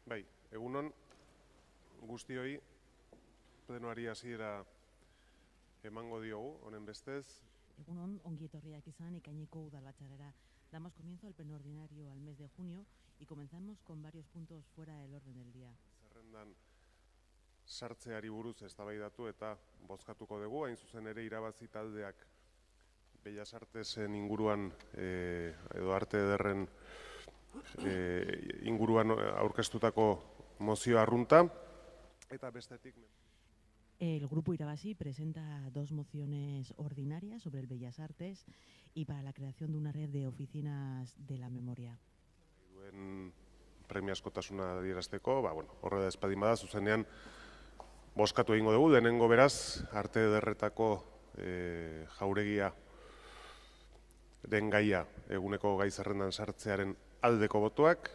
Bai, egunon guztioi plenoari hasiera emango diogu, honen bestez. Egunon, ongi etorriak izan ekaineko udalbatzarrera. Damos comienzo al pleno ordinario al mes de junio y comenzamos con varios puntos fuera del orden del día. Zerrendan sartzeari buruz eztabaidatu eta bozkatuko dugu, hain zuzen ere irabazi taldeak Bellas Artesen inguruan edo arte ederren inguruan aurkeztutako mozio arrunta eta bestetik. El grupo Irabasi presenta dos mociones ordinarias sobre el Bellas Artes y para la creación de una red de oficinas de la memoria. Duen premiaskotasuna adierazteko, horre da espadin bada, zuzenean bozkatu egingo dugu, lehenengo beraz, arte ederretako jauregia den gaia eguneko gai zerrendan sartzearen aldeko botoak,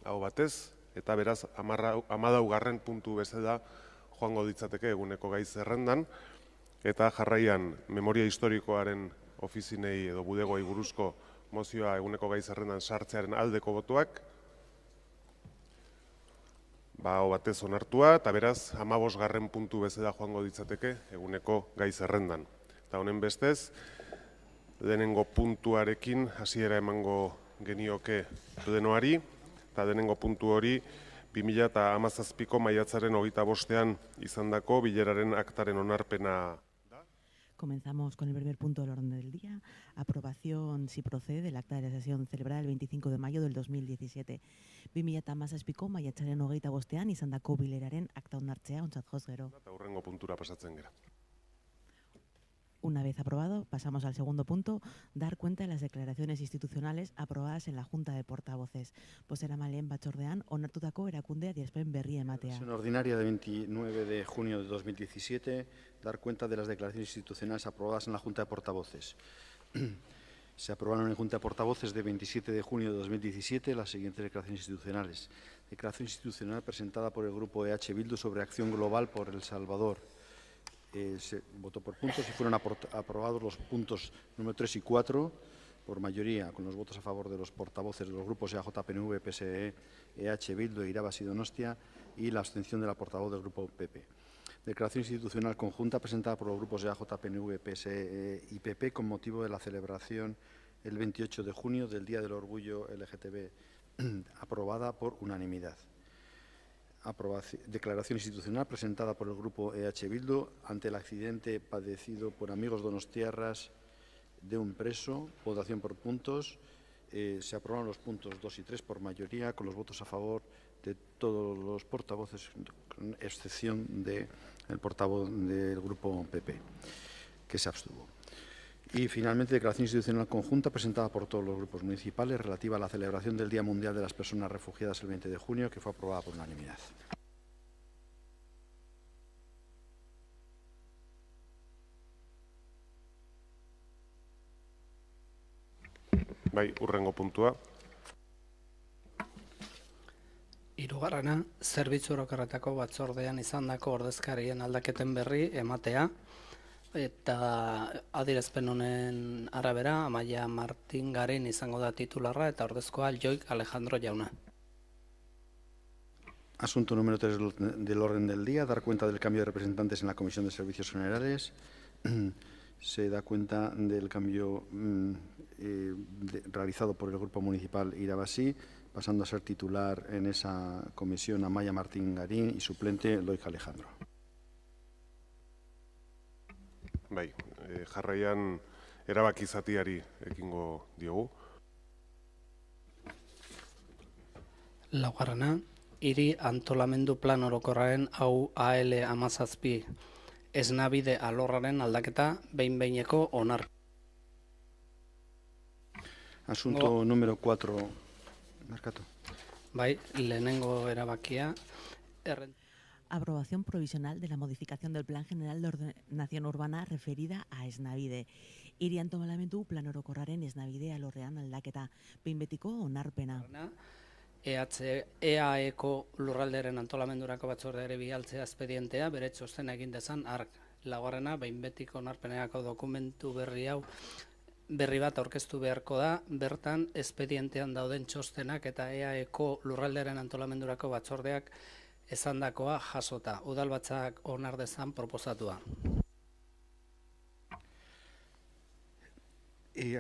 hau batez, eta beraz, 14. puntu bezala joango ditzateke eguneko gai zerrendan, eta jarraian memoria historikoaren ofizinei edo budegoei buruzko mozioa eguneko gai zerrendan sartzearen aldeko botoak, hau batez onartua, eta beraz, 15. puntu bezala joango ditzateke eguneko gai zerrendan. Eta honen bestez, lehenengo puntuarekin hasiera emango genioke plenoari, eta lehenengo puntu hori 2017ko maiatzaren 25ean izandako bileraren aktaren onarpena da. Comenzamos con el primer punto del orden del día, aprobación, si procede, del acta de la sesión celebrada el 25 de mayo del 2017. 2017ko maiatzaren 25ean izandako bileraren akta onartzea ontzat joz gero. Eta hurrengo puntura pasatzen gera. Una vez aprobado, pasamos al segundo punto, dar cuenta de las declaraciones institucionales aprobadas en la Junta de Portavoces. Bozeramaileen batzordean onartutako erakunde adierazpen berria ematea. Sesión ordinaria de 29 de junio de 2017, dar cuenta de las declaraciones institucionales aprobadas en la Junta de Portavoces. Se aprobaron en Junta de Portavoces de 27 de junio de 2017 las siguientes declaraciones institucionales. Declaración institucional presentada por el Grupo EH Bildu sobre acción global por El Salvador. Se votó por puntos y fueron aprobados los puntos número 3 y 4 por mayoría, con los votos a favor de los portavoces de los grupos EAJ, PNV, PSE, EH Bildu e Irabasi Donostia y la abstención de la portavoz del grupo PP. Declaración institucional conjunta presentada por los grupos EAJ, PNV, PSE y PP con motivo de la celebración el 28 de junio del Día del Orgullo LGTB, aprobada por unanimidad. Declaración institucional presentada por el Grupo EH Bildu ante el accidente padecido por amigos donostiarras de un preso, votación por puntos. Se aprobaron los puntos 2 y 3 por mayoría, con los votos a favor de todos los portavoces, con excepción del portavoz del Grupo PP, que se abstuvo. Y finalmente, declaración institucional conjunta presentada por todos los grupos municipales relativa a la celebración del Día Mundial de las Personas Refugiadas el 20 de junio, que fue aprobada por unanimidad. Hurrengo puntua. Hirugarrena, zerbitzu orokorretako batzordean izandako ordezkarien aldaketen berri ematea, eta adierazpen honen arabera, Amaia Martin Garin izango da titularra eta ordezkoa Joik Alejandro jauna. Asunto número 3 del orden del día, dar cuenta del cambio de representantes en la Comisión de Servicios Generales. Se da cuenta del cambio realizado por el Grupo Municipal Irabasi, pasando a ser titular en esa comisión Amaia Martin Garin y suplente Joik Alejandro. Jarraian erabaki zatiari ekingo diogu. Laugarrena, hiri antolamendu plan orokorraren hau AL 17 esnabide alorraren aldaketa behin-behineko onar. Asunto número 4. Markatu. Lehenengo erabakia. Aprobación provisional de la modificación del Plan General de Ordenación Urbana referida a Esnabide. Hiri antolamendu plan orokorraren esnabide alorrean aldaketa behin betiko onarpena. EAEko lurralderen antolamendurako batzordeare bialtzea espedientea bere txostena egin dezan ark. Laugarrena, behin betiko onarpenerako dokumentu berri hau berri bat aurkeztu beharko da, bertan espedientean dauden txostenak eta EAEko lurraldearen antolamendurako batzordeak esandakoa jasota. Udalbatzak onar dezan proposatua.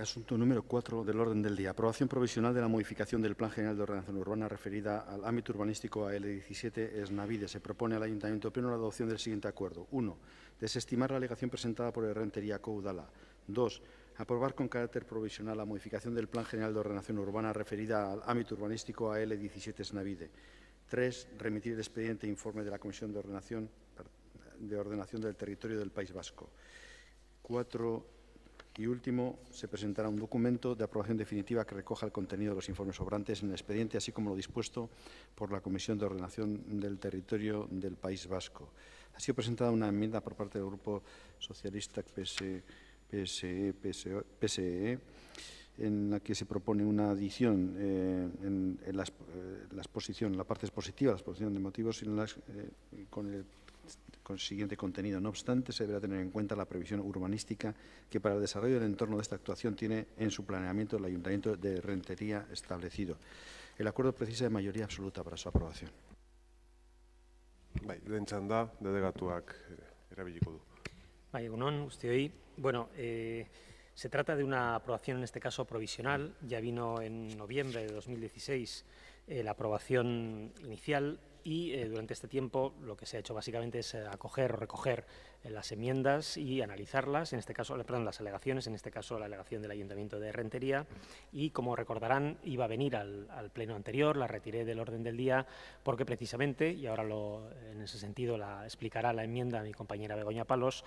Asunto número 4 del orden del día. Aprobación provisional de la modificación del Plan General de Ordenación Urbana referida al ámbito urbanístico AL17 Esnavide. Se propone al Ayuntamiento Pleno la adopción del siguiente acuerdo. 1. Desestimar la alegación presentada por Errenteriako Udala. 2. Aprobar con carácter provisional la modificación del Plan General de Ordenación Urbana referida al ámbito urbanístico AL17 Esnavide. 3. Remitir el expediente e informe de la Comisión de Ordenación del Territorio del País Vasco. 4. Y último, se presentará un documento de aprobación definitiva que recoja el contenido de los informes sobrantes en el expediente, así como lo dispuesto por la Comisión de Ordenación del Territorio del País Vasco. Ha sido presentada una enmienda por parte del Grupo Socialista PSE, en la que se propone una adición en la parte expositiva, la exposición de motivos, con el siguiente contenido. No obstante, se deberá tener en cuenta la previsión urbanística que para el desarrollo del entorno de esta actuación tiene en su planeamiento el Ayuntamiento de Rentería establecido. El acuerdo precisa de mayoría absoluta para su aprobación. Lehen txanda, delegatuak erabiliko du. Egun on, guztioi. Bueno, se trata de una aprobación, en este caso provisional. Ya vino en noviembre de 2016 la aprobación inicial y durante este tiempo lo que se ha hecho básicamente es acoger o recoger las enmiendas y analizarlas, en este caso, las alegaciones, en este caso la alegación del Ayuntamiento de Rentería, y como recordarán iba a venir al pleno anterior, la retiré del orden del día porque precisamente, y ahora en ese sentido la explicará la enmienda mi compañera Begoña Palos,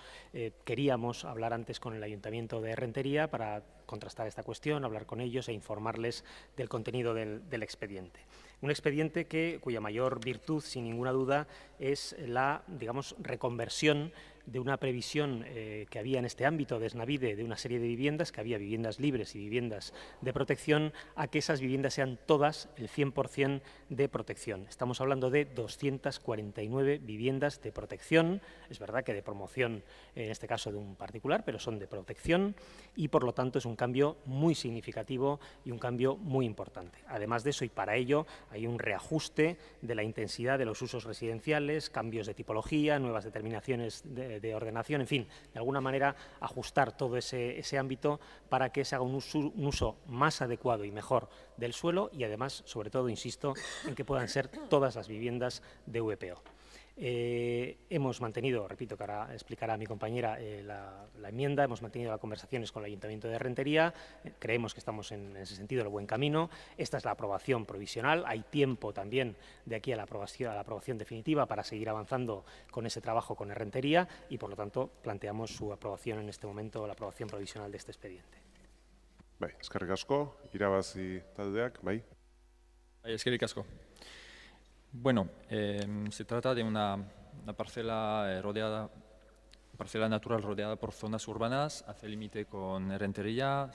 queríamos hablar antes con el Ayuntamiento de Rentería para contrastar esta cuestión, hablar con ellos e informarles del contenido del expediente. Un expediente cuya mayor virtud, sin ninguna duda, es la, digamos, reconversión de una previsión que había en este ámbito de Esnavide de una serie de viviendas, que había viviendas libres y viviendas de protección, a que esas viviendas sean todas el 100% de protección. Estamos hablando de 249 viviendas de protección, es verdad que de promoción, en este caso de un particular, pero son de protección y por lo tanto es un cambio muy significativo y un cambio muy importante. Además de eso, y para ello, hay un reajuste de la intensidad de los usos residenciales, cambios de tipología, nuevas determinaciones de ordenación, en fin, de alguna manera ajustar todo ese ámbito para que se haga un uso más adecuado y mejor del suelo y además, sobre todo, insisto, en que puedan ser todas las viviendas de VPO. Hemos mantenido, repito, que ahora explicará mi compañera la enmienda, hemos mantenido las conversaciones con el Ayuntamiento de Rentería, creemos que estamos en ese sentido en el buen camino. Esta es la aprobación provisional, hay tiempo también de aquí a la aprobación definitiva para seguir avanzando con ese trabajo con Rentería y por lo tanto planteamos su aprobación en este momento, la aprobación provisional de este expediente. Eskerrik asko, irabazi taldeak, Eskerrik asko. Bueno, se trata de una parcela parcela natural rodeada por zonas urbanas, hace límite con Rentería,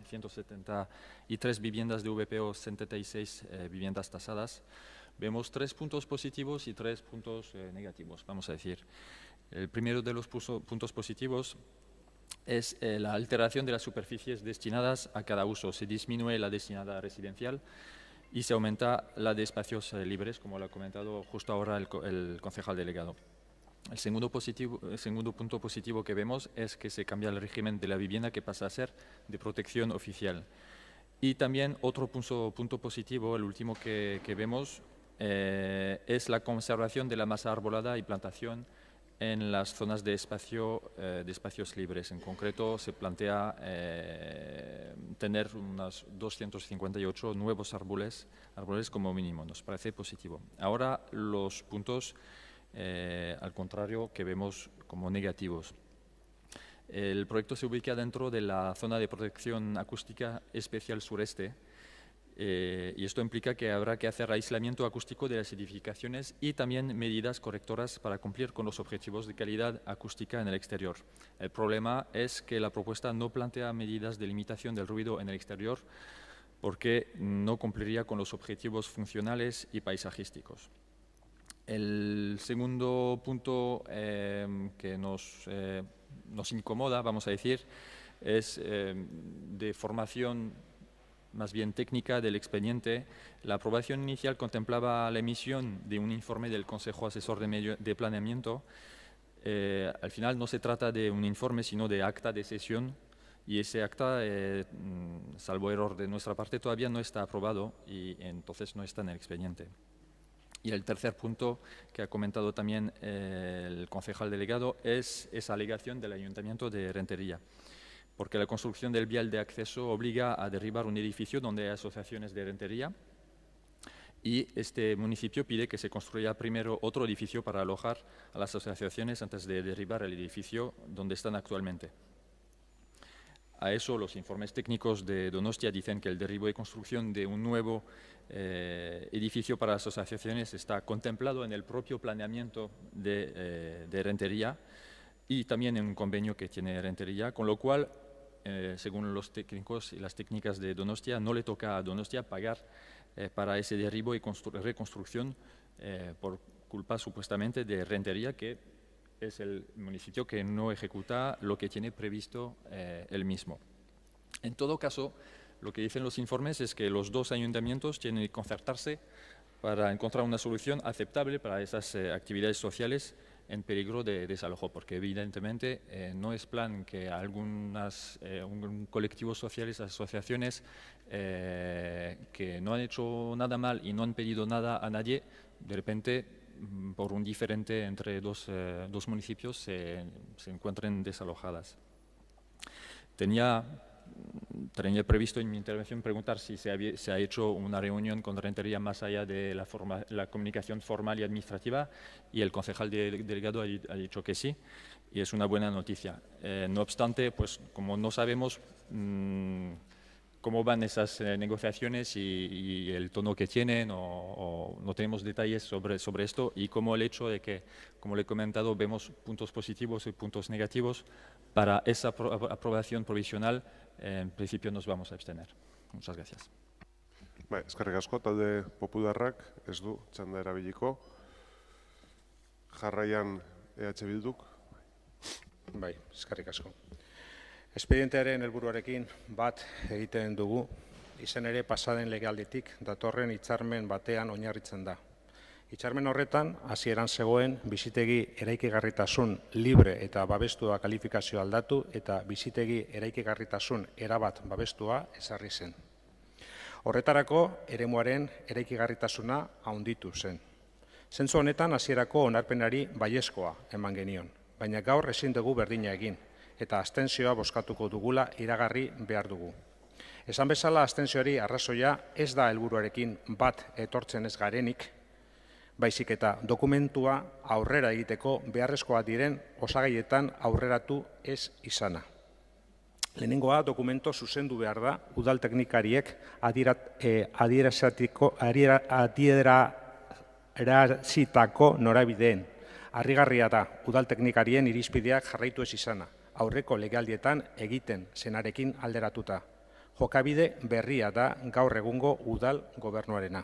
173 viviendas de VPO, 76 viviendas tasadas. Vemos 3 puntos positivos y 3 puntos negativos, vamos a decir. El primero de los puntos positivos es la alteración de las superficies destinadas a cada uso. Se disminuye la destinada residencial y se aumenta la de espacios libres, como lo ha comentado justo ahora el concejal delegado. El segundo punto positivo que vemos es que se cambia el régimen de la vivienda, que pasa a ser de protección oficial. Y también otro punto positivo, el último que vemos, es la conservación de la masa arbolada y plantación en las zonas de espacios libres. En concreto, se plantea tener unos 258 nuevos árboles como mínimo. Nos parece positivo. Ahora, los puntos, al contrario, que vemos como negativos. El proyecto se ubica dentro de la zona de protección acústica especial sureste, y esto implica que habrá que hacer aislamiento acústico de las edificaciones y también medidas correctoras para cumplir con los objetivos de calidad acústica en el exterior. El problema es que la propuesta no plantea medidas de limitación del ruido en el exterior porque no cumpliría con los objetivos funcionales y paisajísticos. El segundo punto que nos incomoda, vamos a decir, es de formación más bien técnica del expediente. La aprobación inicial contemplaba la emisión de un informe del Consejo Asesor de Planeamiento. Al final no se trata de un informe, sino de acta de sesión, y ese acta, salvo error de nuestra parte, todavía no está aprobado y entonces no está en el expediente. Y el tercer punto que ha comentado también el concejal delegado es esa alegación del Ayuntamiento de Rentería, porque la construcción del vial de acceso obliga a derribar un edificio donde hay asociaciones de Rentería, y este municipio pide que se construya primero otro edificio para alojar a las asociaciones antes de derribar el edificio donde están actualmente. A eso los informes técnicos de Donostia dicen que el derribo y construcción de un nuevo edificio para las asociaciones está contemplado en el propio planeamiento de Rentería y también en un convenio que tiene Rentería, con lo cual, según los técnicos y las técnicas de Donostia, no le toca a Donostia pagar para ese derribo y reconstrucción por culpa supuestamente de Rentería, que es el municipio que no ejecuta lo que tiene previsto él mismo. En todo caso, lo que dicen los informes es que los dos ayuntamientos tienen que concertarse para encontrar una solución aceptable para esas actividades sociales en peligro de desalojo, porque evidentemente no es plan que un colectivos sociales, asociaciones que no han hecho nada mal y no han pedido nada a nadie, de repente por un diferente entre dos municipios se encuentren desalojadas. Tenía previsto en mi intervención preguntar si se ha hecho una reunión con Rentería más allá de la comunicación formal y administrativa, y el concejal delegado ha dicho que sí, y es una buena noticia. No obstante, pues como no sabemos cómo van esas negociaciones y el tono que tienen, o no tenemos detalles sobre esto, y como el hecho de que, como le he comentado, vemos puntos positivos y puntos negativos, para esa aprobación provisional, en principio nos vamos a abstener. Muchas gracias. Eskerrik asko, talde popularrak ez du txanda erabiliko. Jarraian EH Bilduk. Bai, eskerrik asko. Espedientearen helburuarekin bat egiten dugu, izan ere pasaden legealditik datorren hitzarmen batean oinarritzen da. Hitzarmen horretan, hasieran zegoen bizitegi eraikigarritasun libre eta babestua kalifikazio aldatu eta bizitegi eraikigarritasun erabat babestua ezarri zen. Horretarako, eremuaren eraikigarritasuna handitu zen. Zentzu honetan, hasierako onarpenari baiezkoa eman genion, baina gaur ezin dugu berdina egin, eta abstentzioa bozkatuko dugula iragarri behar dugu. Esan bezala, abstentzioari arrazoia ez da helburuarekin bat etortzen ez garenik, baizik eta dokumentua aurrera egiteko beharrezkoa diren osagaietan aurreratu ez izana. Lehenengoa, dokumento zuzendu behar da udal teknikariek adierazitako norabideen. Harrigarria da udal teknikarien irizpideak jarraitu ez izana, aurreko legealdietan egiten zenarekin alderatuta. Jokabide berria da gaur egungo udal gobernuarena.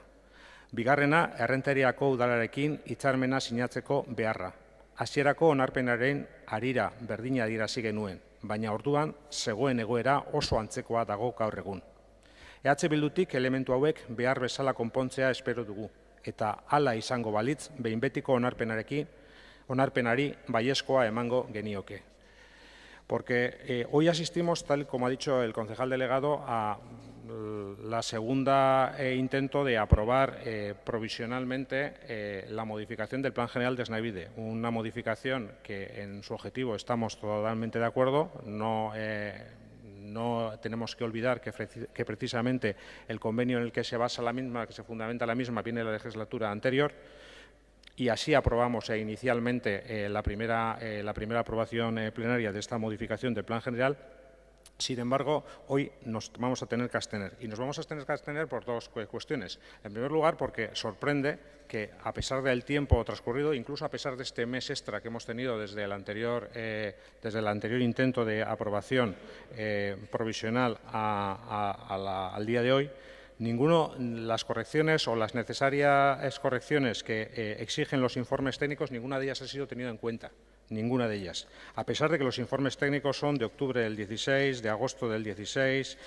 Bigarrena, Errenteriako udalarekin hitzarmena sinatzeko beharra. Hasierako onarpenaren harira berdina adierazi genuen, baina orduan zegoen egoera oso antzekoa dago gaur egun. EH Bildutik elementu hauek behar bezala konpontzea espero dugu, eta hala izango balitz behin betiko onarpenari baiezkoa emango genioke. Porque hoy asistimos, tal como ha dicho el concejal delegado, a la segunda intento de aprobar provisionalmente la modificación del Plan General de Snavide. Una modificación que en su objetivo estamos totalmente de acuerdo. No tenemos que olvidar que precisamente el convenio en el que se basa la misma, que se fundamenta la misma, viene de la legislatura anterior. Y así aprobamos inicialmente la primera aprobación plenaria de esta modificación del Plan General. Sin embargo, hoy nos vamos a tener que abstener. Y nos vamos a tener que abstener por dos cuestiones. En primer lugar, porque sorprende que, a pesar del tiempo transcurrido, incluso a pesar de este mes extra que hemos tenido desde el anterior intento de aprobación provisional al día de hoy, Las correcciones o las necesarias correcciones que exigen los informes técnicos, ninguna de ellas ha sido tenida en cuenta. Ninguna de ellas. A pesar de que los informes técnicos son de octubre del 16, de agosto del 16,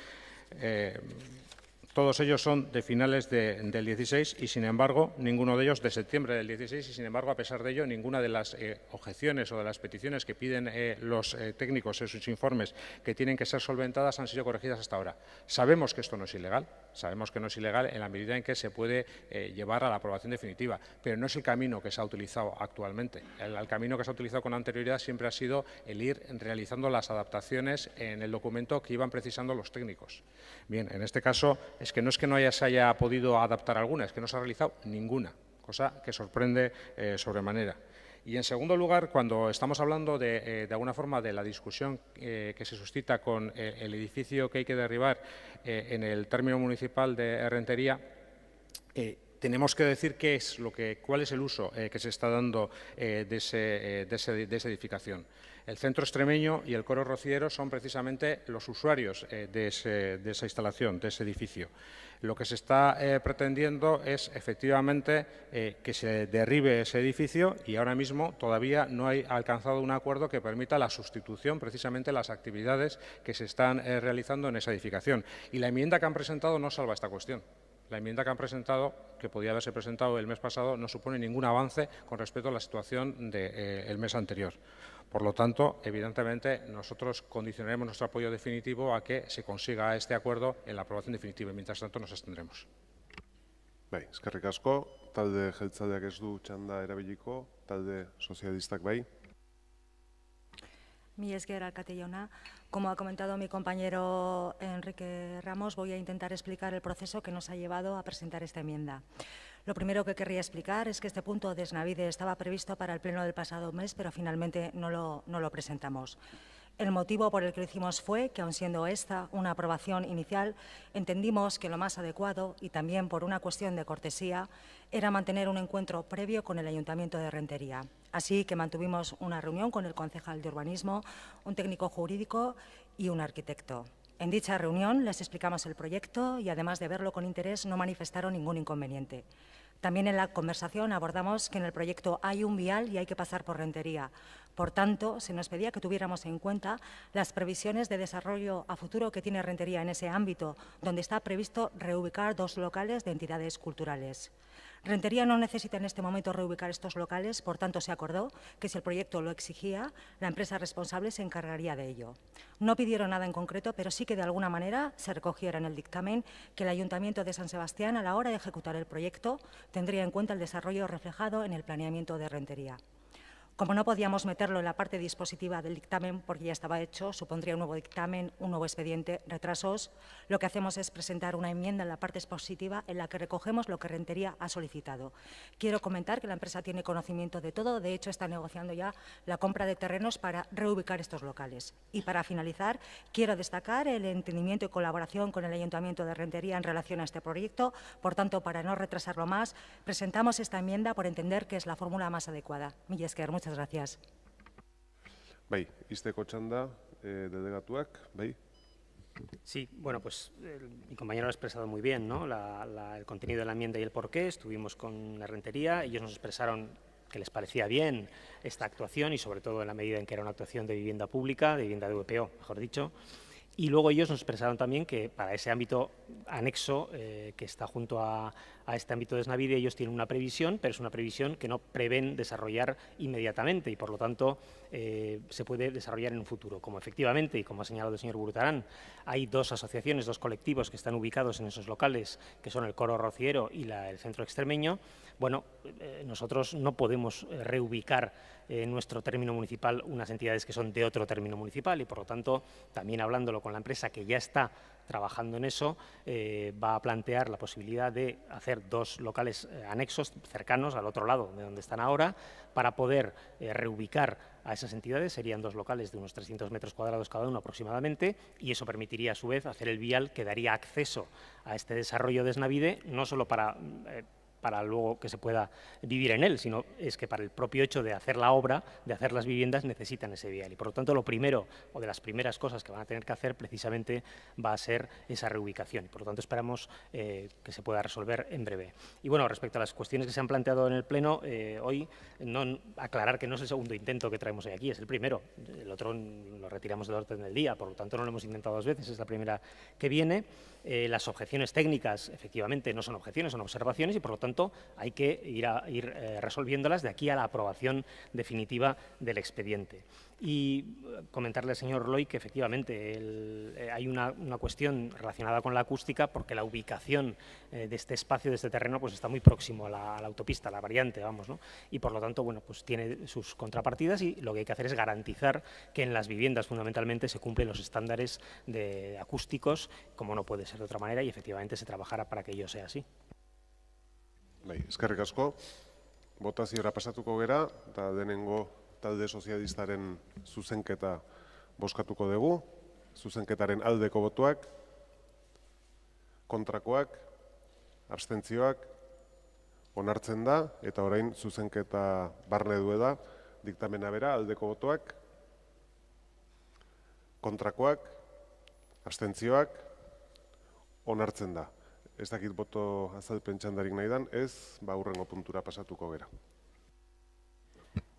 todos ellos son de finales del 16 y, sin embargo, ninguno de ellos de septiembre del 16 y, sin embargo, a pesar de ello, ninguna de las objeciones o de las peticiones que piden los técnicos en sus informes que tienen que ser solventadas han sido corregidas hasta ahora. Sabemos que esto no es ilegal, sabemos que no es ilegal en la medida en que se puede llevar a la aprobación definitiva, pero no es el camino que se ha utilizado actualmente. El camino que se ha utilizado con anterioridad siempre ha sido el ir realizando las adaptaciones en el documento que iban precisando los técnicos. Bien, en este caso es que no se haya podido adaptar alguna, es que no se ha realizado ninguna, cosa que sorprende sobremanera. Y, en segundo lugar, cuando estamos hablando de alguna forma de la discusión que se suscita con el edificio que hay que derribar en el término municipal de Rentería, tenemos que decir cuál es el uso que se está dando de esa edificación. El Centro Extremeño y el Coro Rociero son precisamente los usuarios de esa instalación, de ese edificio. Lo que se está pretendiendo es, efectivamente, que se derribe ese edificio y ahora mismo todavía no hay alcanzado un acuerdo que permita la sustitución, precisamente, de las actividades que se están realizando en esa edificación. Y la enmienda que han presentado no salva esta cuestión. La enmienda que han presentado, que podía haberse presentado el mes pasado, no supone ningún avance con respecto a la situación del mes anterior. Por lo tanto, evidentemente, nosotros condicionaremos nuestro apoyo definitivo a que se consiga este acuerdo en la aprobación definitiva y, mientras tanto, nos abstendremos. Bai, eskerrik asko, talde jeltzaleak ez du txanda erabiliko, talde sozialistak bai. Mi esker, alkate jauna. Como ha comentado mi compañero Enrique Ramos, voy a intentar explicar el proceso que nos ha llevado a presentar esta enmienda. Lo primero que querría explicar es que este punto de Snavide estaba previsto para el pleno del pasado mes, pero finalmente no lo presentamos. El motivo por el que lo hicimos fue que, aun siendo esta una aprobación inicial, entendimos que lo más adecuado, y también por una cuestión de cortesía, era mantener un encuentro previo con el Ayuntamiento de Rentería. Así que mantuvimos una reunión con el concejal de urbanismo, un técnico jurídico y un arquitecto. En dicha reunión les explicamos el proyecto y, además de verlo con interés, no manifestaron ningún inconveniente. También en la conversación abordamos que en el proyecto hay un vial y hay que pasar por Rentería. Por tanto, se nos pedía que tuviéramos en cuenta las previsiones de desarrollo a futuro que tiene Rentería en ese ámbito, donde está previsto reubicar 2 locales de entidades culturales. Rentería no necesita en este momento reubicar estos locales, por tanto se acordó que si el proyecto lo exigía, la empresa responsable se encargaría de ello. No pidieron nada en concreto, pero sí que de alguna manera se recogiera en el dictamen que el Ayuntamiento de San Sebastián, a la hora de ejecutar el proyecto, tendría en cuenta el desarrollo reflejado en el planeamiento de Rentería. Como no podíamos meterlo en la parte dispositiva del dictamen, porque ya estaba hecho, supondría un nuevo dictamen, un nuevo expediente, retrasos, lo que hacemos es presentar una enmienda en la parte expositiva en la que recogemos lo que Rentería ha solicitado. Quiero comentar que la empresa tiene conocimiento de todo, de hecho está negociando ya la compra de terrenos para reubicar estos locales. Y para finalizar, quiero destacar el entendimiento y colaboración con el Ayuntamiento de Rentería en relación a este proyecto. Por tanto, para no retrasarlo más, presentamos esta enmienda por entender que es la fórmula más adecuada. Mila esker, muchas gracias. Bai, izteko txanda, delegatuak, bai. Sí, bueno, pues mi compañero lo ha expresado muy bien, ¿no? El contenido de la enmienda y el porqué. Estuvimos con la Rentería, ellos nos expresaron que les parecía bien esta actuación y, sobre todo, en la medida en que era una actuación de vivienda pública, de vivienda de VPO, mejor dicho. Y luego ellos nos expresaron también que para ese ámbito anexo que está junto a este ámbito de Snavide, ellos tienen una previsión, pero es una previsión que no prevén desarrollar inmediatamente y, por lo tanto, se puede desarrollar en un futuro. Como efectivamente, y como ha señalado el señor Burutarán, hay 2 asociaciones, 2 colectivos que están ubicados en esos locales, que son el Coro Rociero y el Centro Extremeño. Bueno, nosotros no podemos reubicar en nuestro término municipal unas entidades que son de otro término municipal y, por lo tanto, también hablándolo con la empresa que ya está trabajando en eso, va a plantear la posibilidad de hacer 2 locales anexos cercanos al otro lado de donde están ahora para poder reubicar a esas entidades. Serían 2 locales de unos 300 metros cuadrados cada uno aproximadamente y eso permitiría a su vez hacer el vial que daría acceso a este desarrollo de Snavide, no solo para para luego que se pueda vivir en él, sino es que para el propio hecho de hacer la obra, de hacer las viviendas, necesitan ese vial. Y por lo tanto, lo primero, o de las primeras cosas que van a tener que hacer, precisamente va a ser esa reubicación. Y por lo tanto, esperamos que se pueda resolver en breve. Y bueno, respecto a las cuestiones que se han planteado en el Pleno, hoy aclarar que no es el segundo intento que traemos hoy aquí, es el primero. El otro lo retiramos del orden del día, por lo tanto, no lo hemos intentado 2 veces, es la primera que viene. Las objeciones técnicas, efectivamente, no son objeciones, son observaciones y, por lo tanto, hay que ir resolviéndolas de aquí a la aprobación definitiva del expediente. Y comentarle al señor Loy que, efectivamente, hay una cuestión relacionada con la acústica, porque la ubicación de este espacio, de este terreno, pues está muy próximo a la autopista, a la variante, vamos, ¿no? Y, por lo tanto, bueno, pues tiene sus contrapartidas y lo que hay que hacer es garantizar que en las viviendas, fundamentalmente, se cumplen los estándares de acústicos, como no puede ser de otra manera, y efectivamente se trabajará para que ello sea así. Eskerrik asko, botaziora pasatuko gera, eta denengo talde sozialistaren zuzenketa bozkatuko dugu, zuzenketaren aldeko botuak, kontrakoak, abstentzioak, onartzen da, eta orain zuzenketa barne dueda, diktamena bera, aldeko botuak, kontrakoak, abstentzioak, onartzen da. Ez dakit boto azalpen txandarik nahi dan, ez, hurrengo puntura pasatuko gera.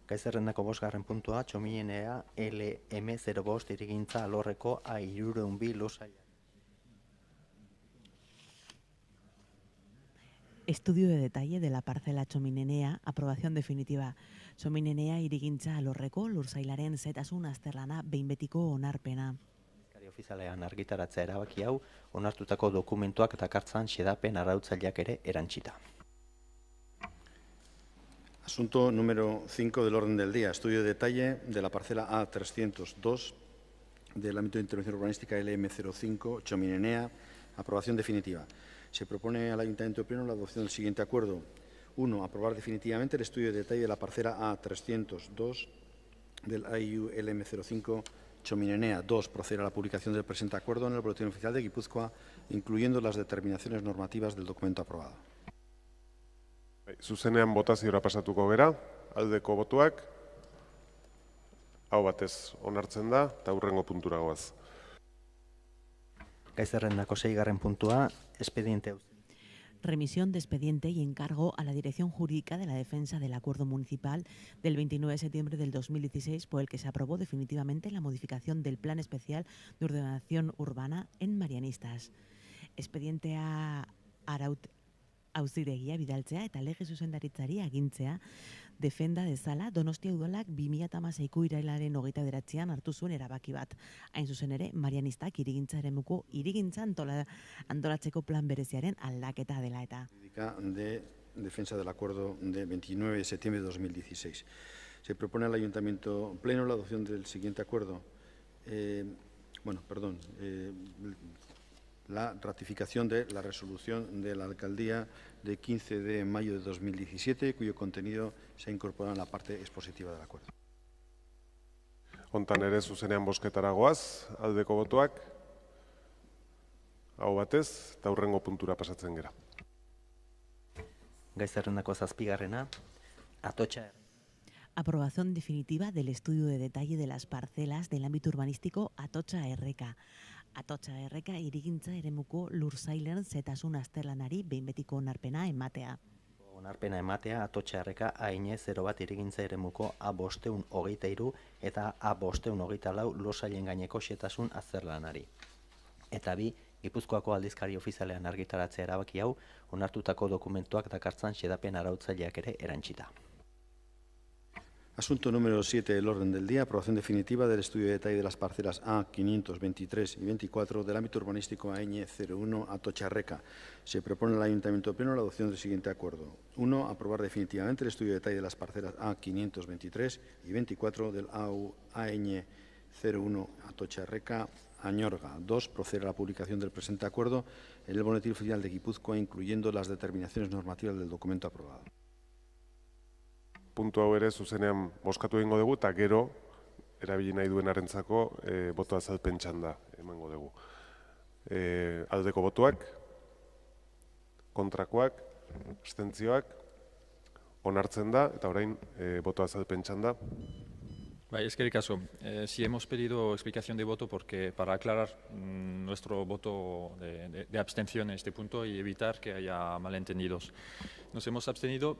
Gai zerrendako 5. puntua, Txominenea LM05 hirigintza alorreko A302 lursaila. Estudio de detalle de la parcela Txominenea, aprobación definitiva. Txominenea hirigintza alorreko lursailaren zetasun azterlana behin betiko onarpena. Ofizialean argitaratzea erabaki hau, onartutako dokumentuak dakartzan xedapen arautzaileak ere erantsita. Asunto número 5 del orden del día. Estudio de detalle de la parcela A302 del ámbito de intervención urbanística LM05, Txominenea, aprobación definitiva. Se propone al Ayuntamiento de Pleno la adopción del siguiente acuerdo. 1. Aprobar definitivamente el estudio de detalle de la parcela A302 del AIU LM05, Txominenea. 2. Proceder a la publicación del presente acuerdo en el Boletín Oficial de Guipúzcoa, incluyendo las determinaciones normativas del documento aprobado. Zuzenean botaziora pasatuko gera, aldeko botuak, hau batez onartzen da, eta hurrengo puntura goaz. Gai zerrendako 6. puntua, expediente. Remisión de expediente y encargo a la Dirección Jurídica de la Defensa del Acuerdo Municipal del 29 de septiembre del 2016, por el que se aprobó definitivamente la modificación del Plan Especial de Ordenación Urbana en Marianistas. Expediente a auziregia bidaltzea eta lege zuzendaritzari agintzea defenda dezala Donostia Udalak 2016ko irailaren 29an hartu zuen erabaki bat. Hain zuzen ere, Marianistak hirigintza eremuko hirigintza antolatzeko plan bereziaren aldaketa dela eta. De defensa del acuerdo de 29 de septiembre de 2016. Se propone al Ayuntamiento Pleno la adopción del siguiente acuerdo. La ratificación de la resolución de la Alcaldía de 15 de mayo de 2017, cuyo contenido se ha incorporado en la parte expositiva del acuerdo. Hontan ere zuzenean bozketara goaz, aldeko botuak, hau batez, eta hurrengo puntura pasatzen gera. Gai zerrendako 7. Atotxa. Aprobación definitiva del estudio de detalle de las parcelas del ámbito urbanístico Atotxa Erreka. Atotxa Erreka hirigintza eremuko lursailen zetasun azterlanari behin betiko onarpena ematea. Onarpena ematea Atotxa Erreka A01 hirigintza eremuko A523 eta A524 lursailen gaineko xetasun azterlanari. Eta 2. Gipuzkoako aldizkari ofizialean argitaratzea erabaki hau, onartutako dokumentuak dakartzan xedapen arautzaileak ere erantsita. Asunto número 7 del orden del día, aprobación definitiva del estudio de detalle de las parcelas A523 y 24 del ámbito urbanístico AN01 Atotxa Erreka. Se propone al Ayuntamiento de Pleno la adopción del siguiente acuerdo. 1. Aprobar definitivamente el estudio de detalle de las parcelas A523 y 24 del AN01 Atotxa Erreka Añorga. 2. Proceder a la publicación del presente acuerdo en el Boletín Oficial de Guipúzcoa, incluyendo las determinaciones normativas del documento aprobado. Puntu hau ere zuzenean bozkatu egingo dugu, eta gero, erabili nahi duenarentzako boto azalpen txanda emango dugu. Aldeko botuak, kontrakoak, abstentzioak, onartzen da, eta orain boto azalpen txanda. Vale, eskerrik asko. Sí hemos pedido explicación de voto porque para aclarar nuestro voto de abstención en este punto y evitar que haya malentendidos. Nos hemos abstenido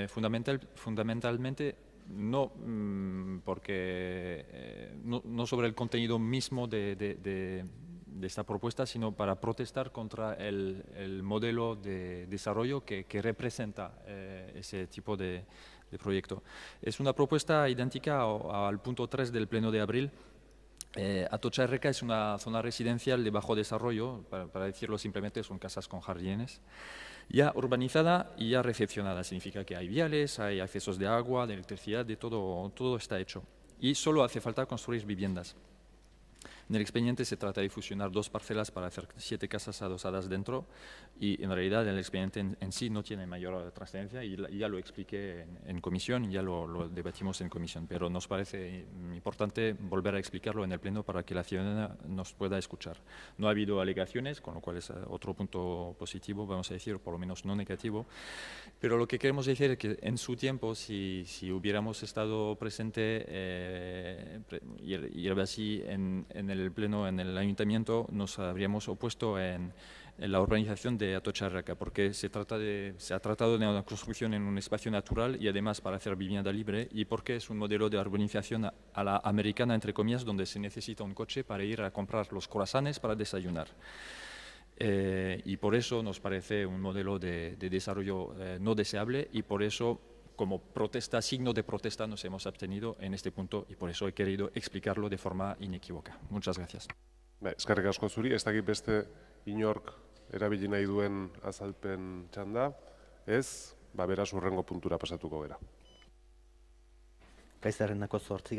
fundamentalmente no porque no sobre el contenido mismo de esta propuesta, sino para protestar contra el modelo de desarrollo que representa ese tipo de proyecto. Es una propuesta idéntica al punto 3 del Pleno de abril. Atocha Erreka es una zona residencial de bajo desarrollo, para decirlo simplemente, son casas con jardines, ya urbanizada y ya recepcionada. Significa que hay viales, hay accesos de agua, de electricidad, de todo está hecho. Y solo hace falta construir viviendas. En el expediente se trata de fusionar 2 parcelas para hacer 7 casas adosadas dentro y en realidad el expediente en sí no tiene mayor trascendencia y ya lo expliqué en comisión, ya lo debatimos en comisión, pero nos parece importante volver a explicarlo en el Pleno para que la ciudadanía nos pueda escuchar. No ha habido alegaciones, con lo cual es otro punto positivo, vamos a decir, por lo menos no negativo, pero lo que queremos decir es que en su tiempo, si hubiéramos estado presente y así en el Pleno, en el Ayuntamiento, nos habríamos opuesto en la urbanización de Atocha Erreka, porque se ha tratado de una construcción en un espacio natural y además para hacer vivienda libre, y porque es un modelo de urbanización a la americana, entre comillas, donde se necesita un coche para ir a comprar los croissants para desayunar. Y por eso nos parece un modelo de desarrollo no deseable y por eso, como protesta, signo de protesta, nos hemos abstenido en este punto y por eso he querido explicarlo de forma inequívoca. Muchas gracias. Eskerrik asko zuri, ez dakit beste inork erabili nahi duen azalpen txanda, ez, beraz hurrengo puntura pasatuko gera. Gai zerrendako 8.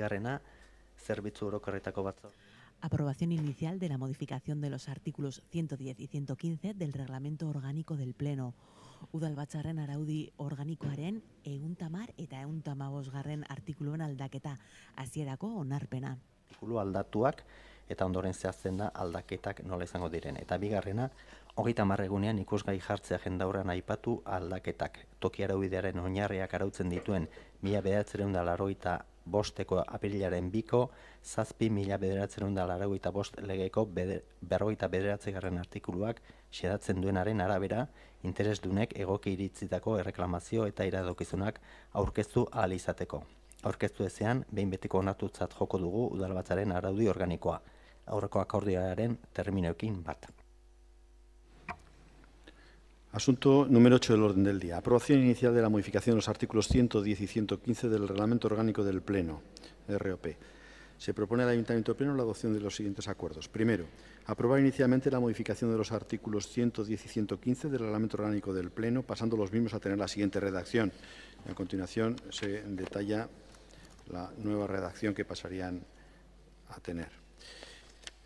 Zerbitzu Orokorretako Batzorde. Aprobación inicial de la modificación de los artículos 110 y 115 del Reglamento Orgánico del Pleno. Udalbatzarren araudi organikoaren 110 eta 115 artikuluen aldaketa, hasierako onarpena. Artikulu aldatuak eta ondoren zehazten da aldaketak nola izango diren. Eta bigarrena, 30 egunean ikusgai jartzea jendaurrean aipatu aldaketak. Toki araubidearen oinarriak arautzen dituen 1985 apirilaren 2ko, 1985 legeko 59. artikuluak xedatzen duenaren arabera, interesdunek egoki iritzitako erreklamazio eta iradokizunak aurkeztu ahal izateko. Aurkeztu ezean, behin betiko onartutzat joko dugu Udalbatzaren araudi organikoa, aurreko akordioaren terminoekin bat. Asunto número 8 del orden del día. Aprobación inicial de la modificación de los artículos 110 y 115 del Reglamento Orgánico del Pleno, ROP. Se propone al Ayuntamiento Pleno la adopción de los siguientes acuerdos. Primero, aprobar inicialmente la modificación de los artículos 110 y 115 del Reglamento Orgánico del Pleno, pasando los mismos a tener la siguiente redacción. A continuación se detalla la nueva redacción que pasarían a tener.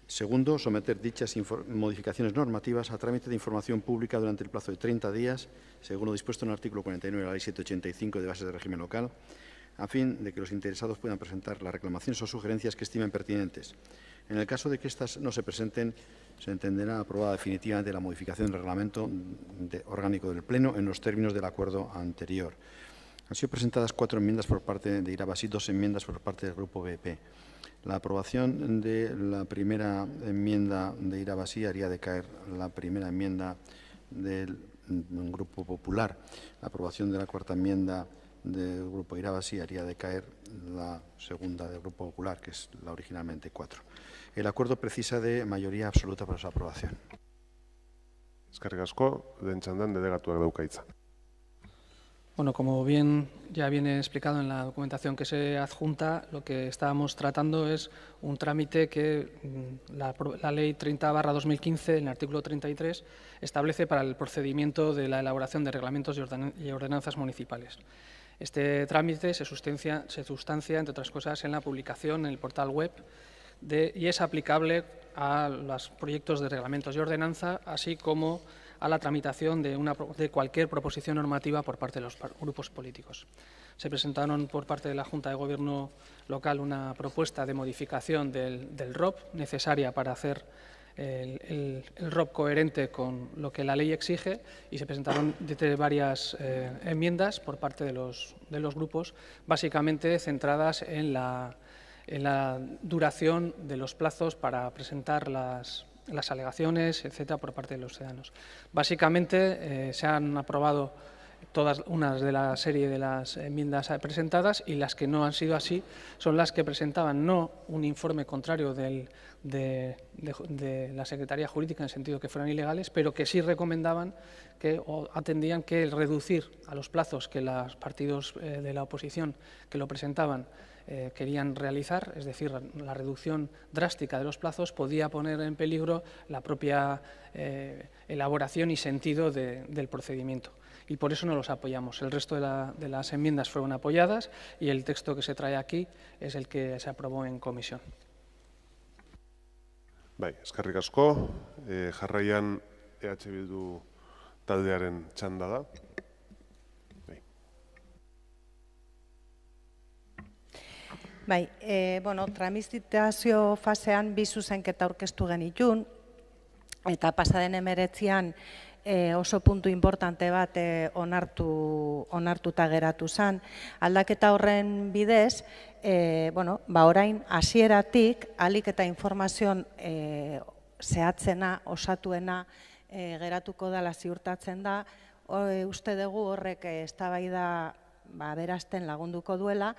Segundo, someter dichas modificaciones normativas a trámite de información pública durante el plazo de 30 días, según lo dispuesto en el artículo 49 de la Ley 785 de Bases de Régimen Local, a fin de que los interesados puedan presentar las reclamaciones o sugerencias que estimen pertinentes. En el caso de que éstas no se presenten, se entenderá aprobada definitivamente la modificación del reglamento orgánico del Pleno en los términos del acuerdo anterior. Han sido presentadas 4 enmiendas por parte de Irabasí, 2 enmiendas por parte del Grupo BP. La aprobación de la primera enmienda de Irabasí haría decaer la primera enmienda del Grupo Popular. La aprobación de la cuarta enmienda del Grupo Irabasí haría decaer la segunda del Grupo Popular, que es la originalmente 4. El acuerdo precisa de mayoría absoluta para su aprobación. Eskerrik asko, den txandan delegatuak dauka hitza. Bueno, como bien ya viene explicado en la documentación que se adjunta, lo que estábamos tratando es un trámite que la Ley 30/2015, en el artículo 33, establece para el procedimiento de la elaboración de reglamentos y ordenanzas municipales. Este trámite se sustancia, entre otras cosas, en la publicación en el portal web y es aplicable a los proyectos de reglamentos y ordenanza, así como a la tramitación de cualquier proposición normativa por parte de los grupos políticos. Se presentaron por parte de la Junta de Gobierno local una propuesta de modificación del ROP necesaria para hacer el ROP coherente con lo que la ley exige y se presentaron varias enmiendas por parte de los grupos, básicamente centradas en la duración de los plazos para presentar las alegaciones, etcétera, por parte de los ciudadanos. Básicamente se han aprobado todas unas de la serie de las enmiendas presentadas y las que no han sido así son las que presentaban no un informe contrario de la Secretaría Jurídica en el sentido que fueran ilegales, pero que sí recomendaban o atendían que el reducir a los plazos que los partidos de la oposición que lo presentaban querían realizar, es decir, la reducción drástica de los plazos podía poner en peligro la propia elaboración y sentido del procedimiento. Y por eso no los apoyamos. El resto de las enmiendas fueron apoyadas y el texto que se trae aquí es el que se aprobó en comisión. Bai, eskerrik asko. Jarraian EH Bildu taldearen txanda da. Bai, tramitazio fasean bi zuzenketa aurkeztu genitun, eta pasaden 19an oso puntu importante bat onartuta geratu zen. Aldaketa horren bidez, orain hasieratik ahalik eta informazioan zehatzena, osatuena geratuko dela ziurtatzen da. Uste dugu horrek eztabaida berazten lagunduko duela,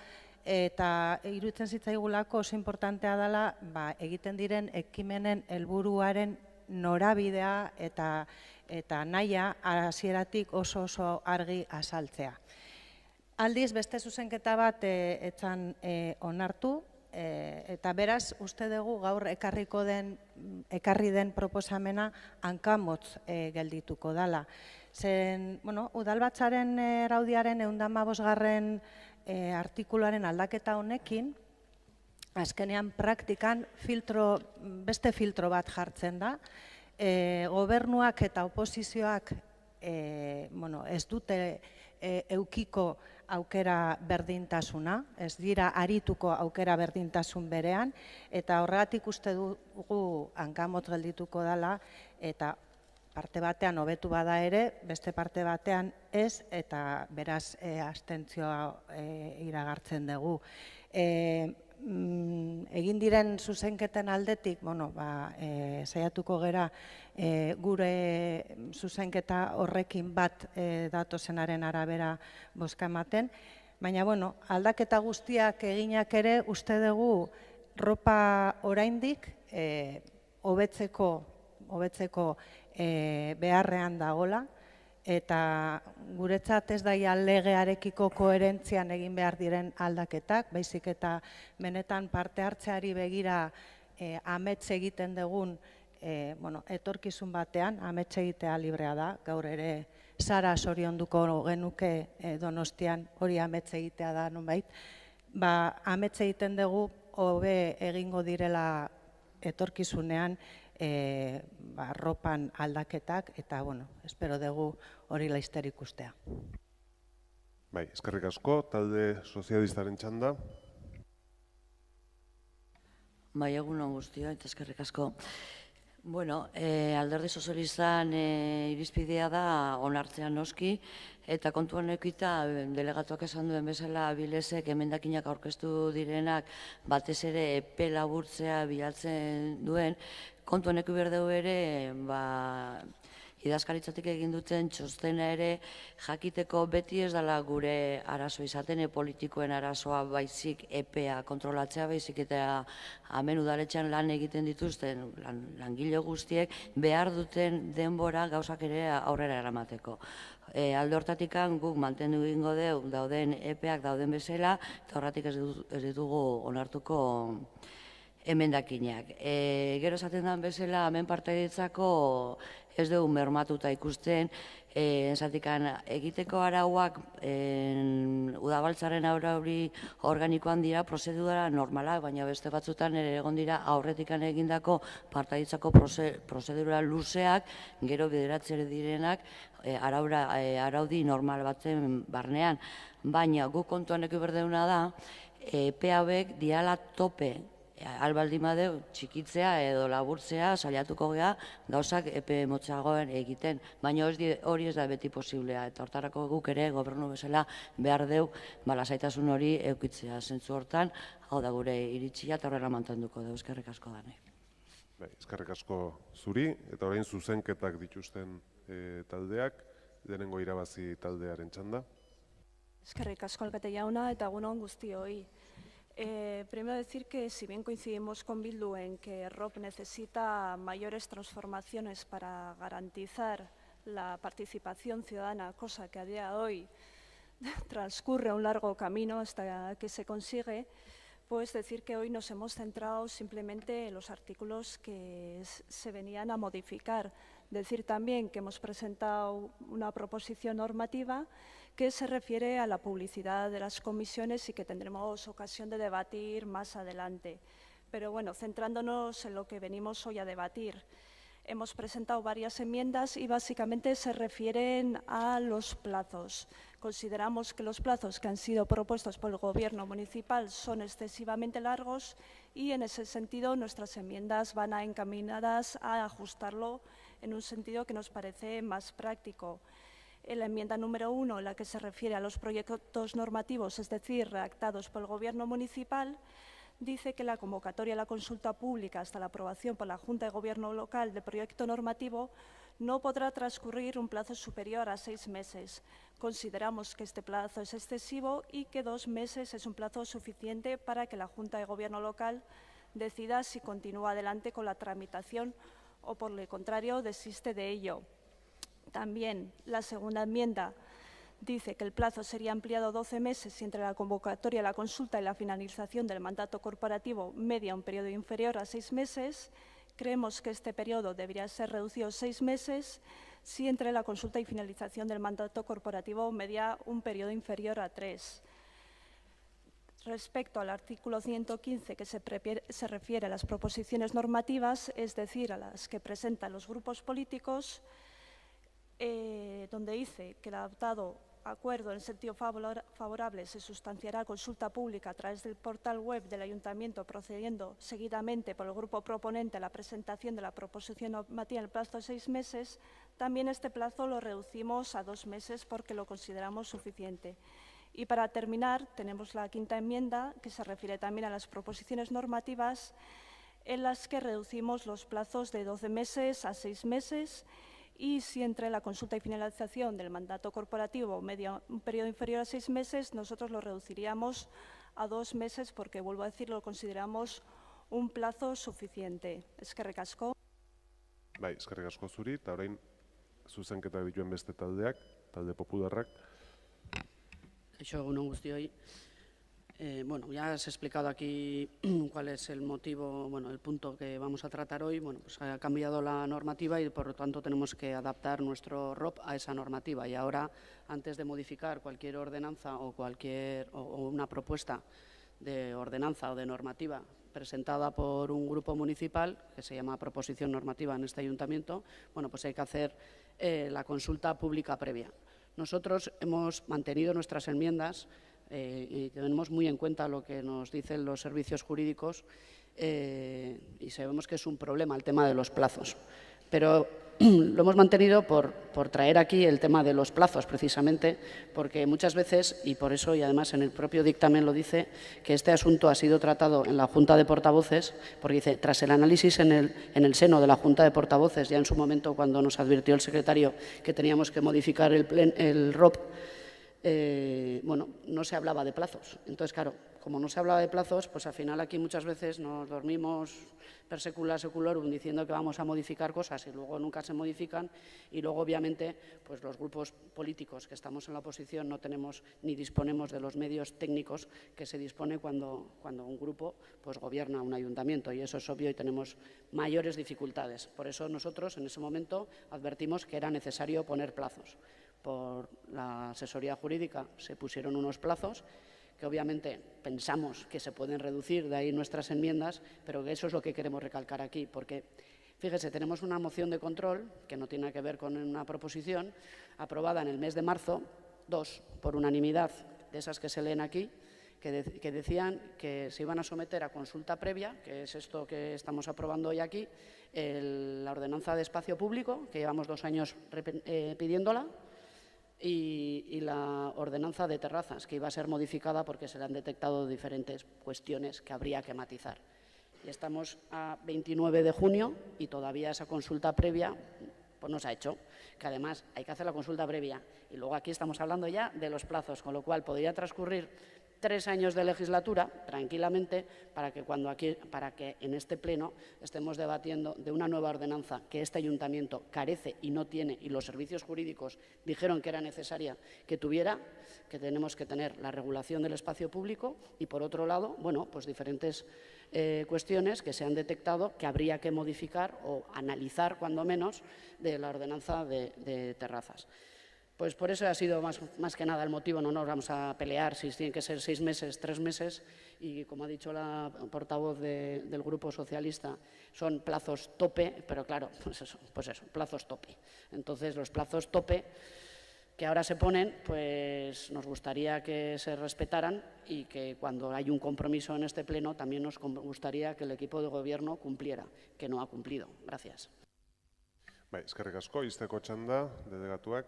eta iruditzen zitzaigulako oso importantea dela egiten diren ekimenen helburuaren norabidea eta nahia hasieratik oso argi azaltzea. Aldiz, beste zuzenketa bat etzan onartu, eta beraz, uste dugu gaur ekarri den proposamena hankamotz geldituko dela. Zen, udalbatzaren araudiaren 115. Artikuluaren aldaketa honekin, azkenean praktikan beste filtro bat jartzen da. Gobernuak eta oposizioak ez dute eukiko aukera berdintasuna, ez dira arituko aukera berdintasun berean, eta horregatik uste dugu hankamotz geldituko dela, eta parte batean hobetu bada ere, beste parte batean ez, eta beraz abstentzioa iragartzen dugu. Egin diren zuzenketen aldetik, saiatuko gera gure zuzenketa horrekin bat datozenaren arabera bozka ematen, baina aldaketa guztiak eginak ere uste dugu ropa oraindik hobetzeko beharrean dagola, eta guretzat ez daia legearekiko koherentzian egin behar diren aldaketak, baizik eta benetan parte hartzeari begira amets egiten dugun etorkizun batean, amets egitea librea da, gaur ere Sara zorionduko genuke Donostian hori amets egitea da nonbait, amets egiten dugu hobe egingo direla etorkizunean ropan aldaketak, eta espero dugu hori laizter ikustea. Bai, eskerrik asko, talde sozialistaren txanda. Bai, egun on guztia, eta eskerrik asko. Alderdi sozialistan irizpidea da onartzea noski, eta kontuan ekita delegatuak esan duen bezala Bilesek emendakinak aurkeztu direnak batez ere epe laburtzea bilatzen duen, kontuan eki behar dugu ere idazkaritzatik egin duten txostena ere jakiteko beti ez dela gure arazo izaten, politikoen arazoa baizik EPEA kontrolatzea, baizik eta hemen udaletxean lan egiten dituzten langile guztiek behar duten denbora gauzak ere aurrera eramateko. Alde hortatik guk mantendu egingo dugu dauden EPEak dauden bezala, eta horretik ez ditugu onartuko emendakinak. Gero esaten den bezala, hemen partaidetzako ez dugu mermatuta ikusten, egiteko arauak udabaltzaren arauri organikoan dira prozedura normalak, baina beste batzutan ere egon dira aurretikan egindako partaidetzako prozedura luzeak, gero bideratzere direnak araudi normal batzen barnean. Baina guk kontuan eki berdeuna da, EPE hauek diala tope albaldin badeu txikitzea edo laburtzea saiatuko gea gauzak epe motzagoen egiten, baina hori ez da beti posiblea, eta hortarako guk ere gobernu bezala behar deu lasaitasun hori eukitzea zentzu hortan, hau da gure iritzia eta horrela mantenduko dugu. Eskerrik asko danei. Eskerrik asko zuri, eta orain zuzenketak dituzten taldeak, denengo irabazi taldearen txanda. Eskerrik asko alkate jauna eta egun on guztioi. Primero decir que si bien coincidimos con Bildu en que ROP necesita mayores transformaciones para garantizar la participación ciudadana, cosa que a día de hoy transcurre un largo camino hasta que se consigue, pues decir que hoy nos hemos centrado simplemente en los artículos que se venían a modificar. Decir también que hemos presentado una proposición normativa que se refiere a la publicidad de las comisiones y que tendremos ocasión de debatir más adelante. Pero bueno, centrándonos en lo que venimos hoy a debatir, hemos presentado varias enmiendas y básicamente se refieren a los plazos. Consideramos que los plazos que han sido propuestos por el Gobierno municipal son excesivamente largos y en ese sentido nuestras enmiendas van encaminadas a ajustarlo en un sentido que nos parece más práctico. En la enmienda número 1, en la que se refiere a los proyectos normativos, es decir, redactados por el Gobierno municipal, dice que la convocatoria a la consulta pública hasta la aprobación por la Junta de Gobierno local del proyecto normativo no podrá transcurrir un plazo superior a 6 meses. Consideramos que este plazo es excesivo y que 2 meses es un plazo suficiente para que la Junta de Gobierno local decida si continúa adelante con la tramitación o, por el contrario, desiste de ello. También la segunda enmienda dice que el plazo sería ampliado 12 meses si entre la convocatoria, la consulta y la finalización del mandato corporativo media un periodo inferior a 6 meses. Creemos que este periodo debería ser reducido a 6 meses si entre la consulta y finalización del mandato corporativo media un periodo inferior a 3. Respecto al artículo 115, que se refiere a las proposiciones normativas, es decir, a las que presentan los grupos políticos, donde dice que el adoptado acuerdo en sentido favorable se sustanciará consulta pública a través del portal web del Ayuntamiento, procediendo seguidamente por el grupo proponente a la presentación de la proposición normativa en el plazo de 6 meses, también este plazo lo reducimos a 2 meses porque lo consideramos suficiente. Y para terminar, tenemos la quinta enmienda, que se refiere también a las proposiciones normativas, en las que reducimos los plazos de 12 meses a 6 meses, y si entre la consulta y finalización del mandato corporativo media un periodo inferior a 6 meses, nosotros lo reduciríamos a 2 meses porque, vuelvo a decir, lo consideramos un plazo suficiente. Eskerrik asko. Bai, eskerrik asko zuri, eta orain zuzenketak dituen beste taldeak, talde popularrak. Kaixo, egun on guztioi. Bueno, ya has explicado aquí cuál es el motivo, bueno, el punto que vamos a tratar hoy. Bueno, pues ha cambiado la normativa y por lo tanto tenemos que adaptar nuestro ROP a esa normativa. Y ahora, antes de modificar cualquier ordenanza o una propuesta de ordenanza o de normativa presentada por un grupo municipal, que se llama proposición normativa en este ayuntamiento, bueno, pues hay que hacer la consulta pública previa. Nosotros hemos mantenido nuestras enmiendas y tenemos muy en cuenta lo que nos dicen los servicios jurídicos y sabemos que es un problema el tema de los plazos. Pero lo hemos mantenido por traer aquí el tema de los plazos, precisamente, porque muchas veces, y por eso, y además en el propio dictamen lo dice, que este asunto ha sido tratado en la Junta de Portavoces, porque dice, tras el análisis en el seno de la Junta de Portavoces, ya en su momento cuando nos advirtió el secretario que teníamos que modificar el ROP, bueno, no se hablaba de plazos. Entonces, claro, como no se hablaba de plazos, pues al final aquí muchas veces nos dormimos per secula seculorum diciendo que vamos a modificar cosas y luego nunca se modifican y luego obviamente pues los grupos políticos que estamos en la oposición no tenemos ni disponemos de los medios técnicos que se dispone cuando un grupo pues gobierna un ayuntamiento y eso es obvio y tenemos mayores dificultades. Por eso nosotros en ese momento advertimos que era necesario poner plazos. Por la asesoría jurídica se pusieron unos plazos que obviamente pensamos que se pueden reducir, de ahí nuestras enmiendas, pero que eso es lo que queremos recalcar aquí, porque, fíjese, tenemos una moción de control, que no tiene que ver con una proposición, aprobada en el mes de marzo, 2, por unanimidad, de esas que se leen aquí, que decían que se iban a someter a consulta previa, que es esto que estamos aprobando hoy aquí, la ordenanza de espacio público, que llevamos 2 años pidiéndola, y la ordenanza de terrazas, que iba a ser modificada porque se le han detectado diferentes cuestiones que habría que matizar. Y estamos a 29 de junio y todavía esa consulta previa pues no se ha hecho, que además hay que hacer la consulta previa. Y luego aquí estamos hablando ya de los plazos, con lo cual podría transcurrir 3 años de legislatura tranquilamente para que en este pleno estemos debatiendo de una nueva ordenanza que este ayuntamiento carece y no tiene, y los servicios jurídicos dijeron que era necesaria que tuviera, que tenemos que tener la regulación del espacio público y, por otro lado, bueno, pues diferentes cuestiones que se han detectado que habría que modificar o analizar, cuando menos, de la ordenanza de terrazas. Pues por eso ha sido más que nada el motivo. No nos vamos a pelear si tienen que ser 6 meses, 3 meses, y como ha dicho la portavoz del Grupo Socialista, son plazos tope, pero claro, pues eso, plazos tope. Entonces, los plazos tope que ahora se ponen, pues nos gustaría que se respetaran y que cuando hay un compromiso en este pleno también nos gustaría que el equipo de gobierno cumpliera, que no ha cumplido. Gracias. Eskerrik asko, izteko txanda, delegatuak.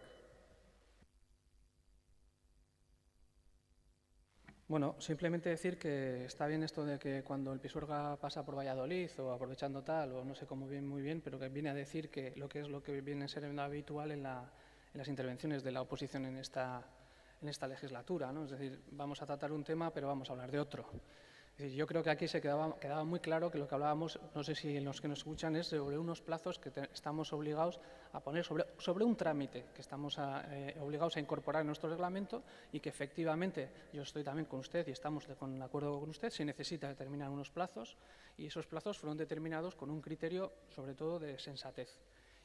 Bueno, simplemente decir que está bien esto de que cuando el Pisuerga pasa por Valladolid o aprovechando tal, o no sé cómo bien, muy bien, pero que viene a decir que lo que viene a ser habitual en las intervenciones de la oposición en esta legislatura, ¿no? Es decir, vamos a tratar un tema, pero vamos a hablar de otro. Es decir, yo creo que aquí se quedaba muy claro que lo que hablábamos, no sé si los que nos escuchan, es sobre unos plazos que estamos obligados a poner sobre un trámite que estamos obligados a incorporar en nuestro reglamento y que efectivamente yo estoy también con usted y estamos de acuerdo con usted, se necesita determinar unos plazos y esos plazos fueron determinados con un criterio sobre todo de sensatez.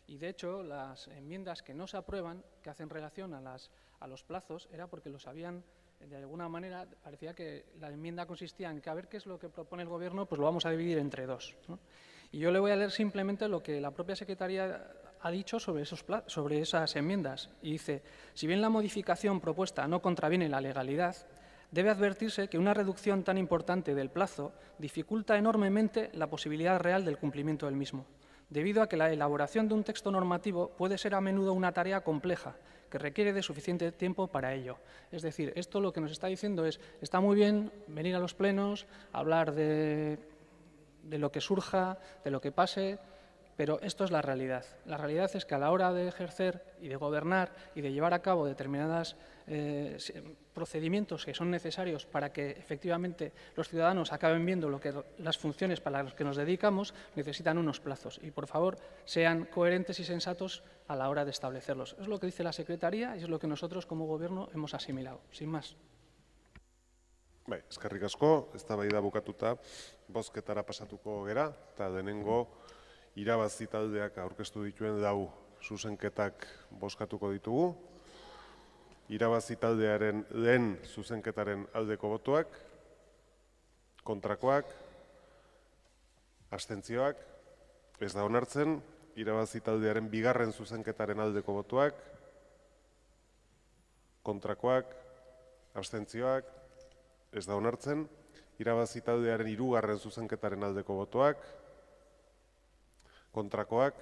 Y de hecho las enmiendas que no se aprueban, que hacen relación a los plazos, era porque los habían... De alguna manera parecía que la enmienda consistía en que a ver qué es lo que propone el Gobierno, pues lo vamos a dividir entre 2, ¿no? Y yo le voy a leer simplemente lo que la propia Secretaría ha dicho sobre esas enmiendas. Y dice, si bien la modificación propuesta no contraviene la legalidad, debe advertirse que una reducción tan importante del plazo dificulta enormemente la posibilidad real del cumplimiento del mismo, debido a que la elaboración de un texto normativo puede ser a menudo una tarea compleja, que requiere de suficiente tiempo para ello. Es decir, esto lo que nos está diciendo es, está muy bien venir a los plenos, hablar de lo que surja, de lo que pase, pero esto es la realidad. La realidad es que a la hora de ejercer y de gobernar y de llevar a cabo determinados procedimientos que son necesarios para que efectivamente los ciudadanos acaben viendo las funciones para las que nos dedicamos, necesitan unos plazos. Y, por favor, sean coherentes y sensatos a la hora de establecerlos. Es lo que dice la Secretaría y es lo que nosotros como Gobierno hemos asimilado. Sin más. Eskerrik asko, eztabaida bukatuta, bozketara pasatuko gera, eta denengo irabazi taldeak aurkeztu dituen 4 zuzenketak bozkatuko ditugu. Irabazi taldearen lehen zuzenketaren aldeko botoak, kontrakoak, abstentzioak, ez da onartzen. Irabazi taldearen bigarren zuzenketaren aldeko botoak, kontrakoak, abstentzioak, ez da onartzen. Irabazi taldearen hirugarren zuzenketaren aldeko botoak, kontrakoak,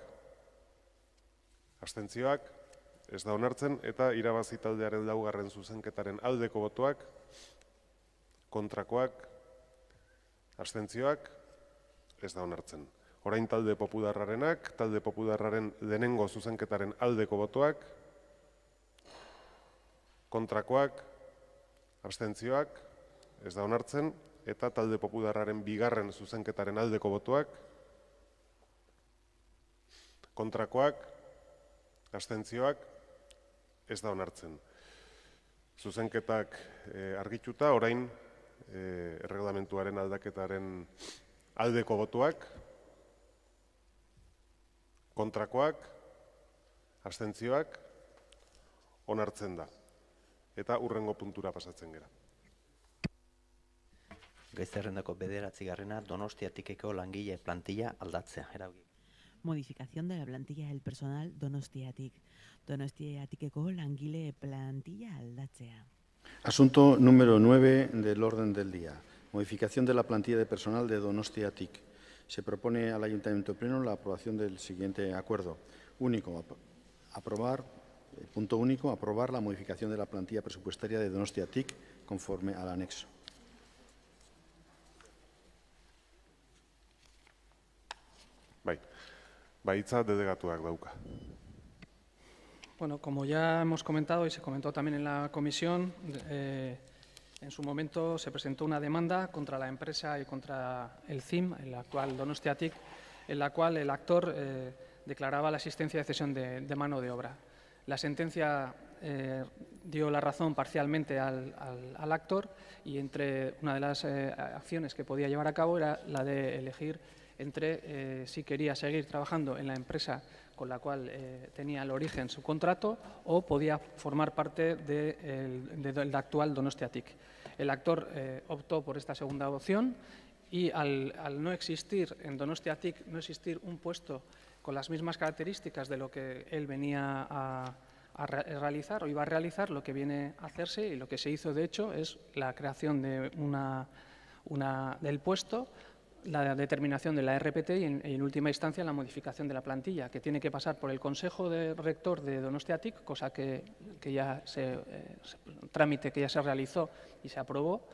abstentzioak, ez da onartzen, eta irabazi taldearen laugarren zuzenketaren aldeko botoak, kontrakoak, abstentzioak, ez da onartzen. Orain talde popularrarenak, talde popularraren lehenengo zuzenketaren aldeko botoak, kontrakoak, abstentzioak, ez da onartzen, eta talde popularraren bigarren zuzenketaren aldeko botoak, kontrakoak, abstentzioak, ez da onartzen. Zuzenketak argituta, orain erreglamentuaren aldaketaren aldeko botoak, kontrakoak, abstentzioak, onartzen da. Eta hurrengo puntura pasatzen gera. Gai zerrendako 9. Donostiatikeko langile plantilla aldatzea. Modificación de la plantilla del personal Donostiatik. Donostiatikeko langile plantilla aldatzea. Asunto número 9 del orden del día. Modificación de la plantilla de personal de Donostia TIC. Se propone al Ayuntamiento Pleno la aprobación del siguiente acuerdo. Punto único, aprobar la modificación de la plantilla presupuestaria de Donostia TIC conforme al anexo. Hitza delegatuak dauka. Bueno, como ya hemos comentado y se comentó también en la comisión, en su momento se presentó una demanda contra la empresa y contra el CIM, el actual Donostia TIC, en la cual el actor declaraba la existencia de cesión de mano de obra. La sentencia dio la razón parcialmente al actor y entre una de las acciones que podía llevar a cabo era la de elegir entre si quería seguir trabajando en la empresa con la cual tenía el origen su contrato o podía formar parte del actual Donostia TIC. El actor optó por esta segunda opción y al no existir en Donostia TIC, no existir un puesto con las mismas características de lo que él venía a realizar o iba a realizar, lo que viene a hacerse y lo que se hizo de hecho es la creación de del puesto, la determinación de la RPT y en última instancia la modificación de la plantilla, que tiene que pasar por el Consejo de Rector de Donostia TIC, cosa que ya trámite que ya se realizó y se aprobó,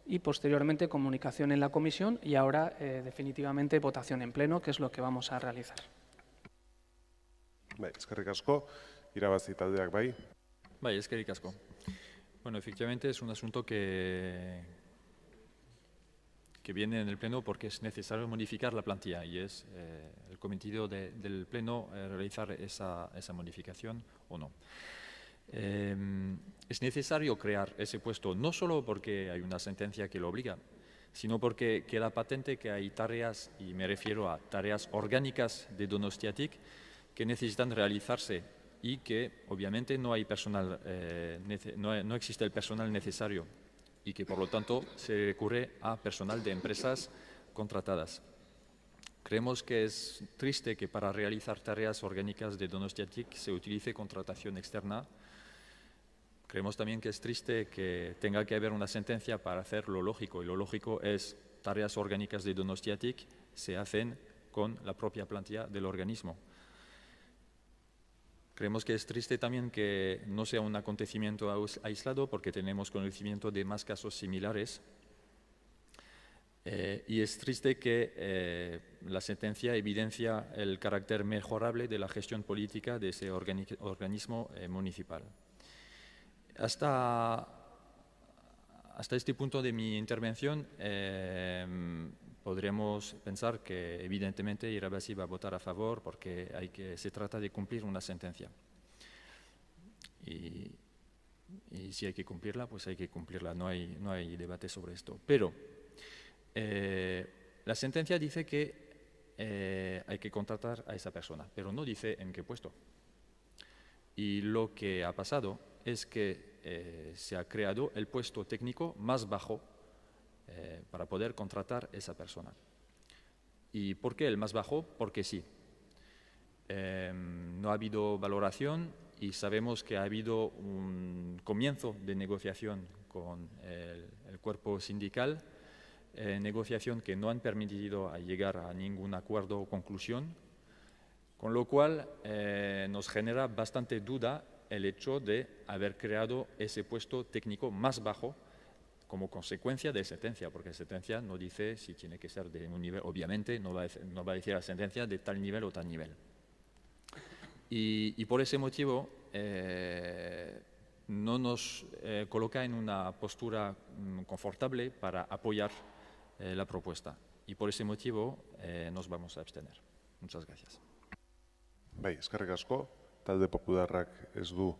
y posteriormente comunicación en la comisión y ahora definitivamente votación en pleno, que es lo que vamos a realizar. Eskerrik asko, irabazi taldeak bai. Eskerrik asko. Bueno, efectivamente es un asunto que viene en el Pleno porque es necesario modificar la plantilla y es el cometido del Pleno realizar esa modificación o no. Es necesario crear ese puesto no solo porque hay una sentencia que lo obliga, sino porque queda patente que hay tareas, y me refiero a tareas orgánicas de Donostia TIC, que necesitan realizarse y que obviamente no hay personal, no existe el personal necesario y que por lo tanto se recurre a personal de empresas contratadas. Creemos que es triste que para realizar tareas orgánicas de Donostia TIC se utilice contratación externa. Creemos también que es triste que tenga que haber una sentencia para hacer lo lógico, y lo lógico es tareas orgánicas de Donostia TIC se hacen con la propia plantilla del organismo. Creemos que es triste también que no sea un acontecimiento aislado porque tenemos conocimiento de más casos similares y es triste que la sentencia evidencia el carácter mejorable de la gestión política de ese organismo municipal. Hasta este punto de mi intervención podríamos pensar que evidentemente Irabasi va a votar a favor porque se trata de cumplir una sentencia. Y si hay que cumplirla, pues hay que cumplirla, no hay debate sobre esto. Pero la sentencia dice que hay que contratar a esa persona, pero no dice en qué puesto. Y lo que ha pasado es que se ha creado el puesto técnico más bajo para poder contratar a esa persona. ¿Y por qué el más bajo? Porque sí. No ha habido valoración y sabemos que ha habido un comienzo de negociación con el cuerpo sindical, negociación que no han permitido llegar a ningún acuerdo o conclusión, con lo cual nos genera bastante duda el hecho de haber creado ese puesto técnico más bajo como consecuencia de sentencia, porque la sentencia no dice si tiene que ser de un nivel, obviamente no va a decir la sentencia de tal nivel o tal nivel. Y por ese motivo no nos coloca en una postura confortable para apoyar la propuesta. Y por ese motivo nos vamos a abstener. Muchas gracias. Eskerrik asko, talde popularrak ez du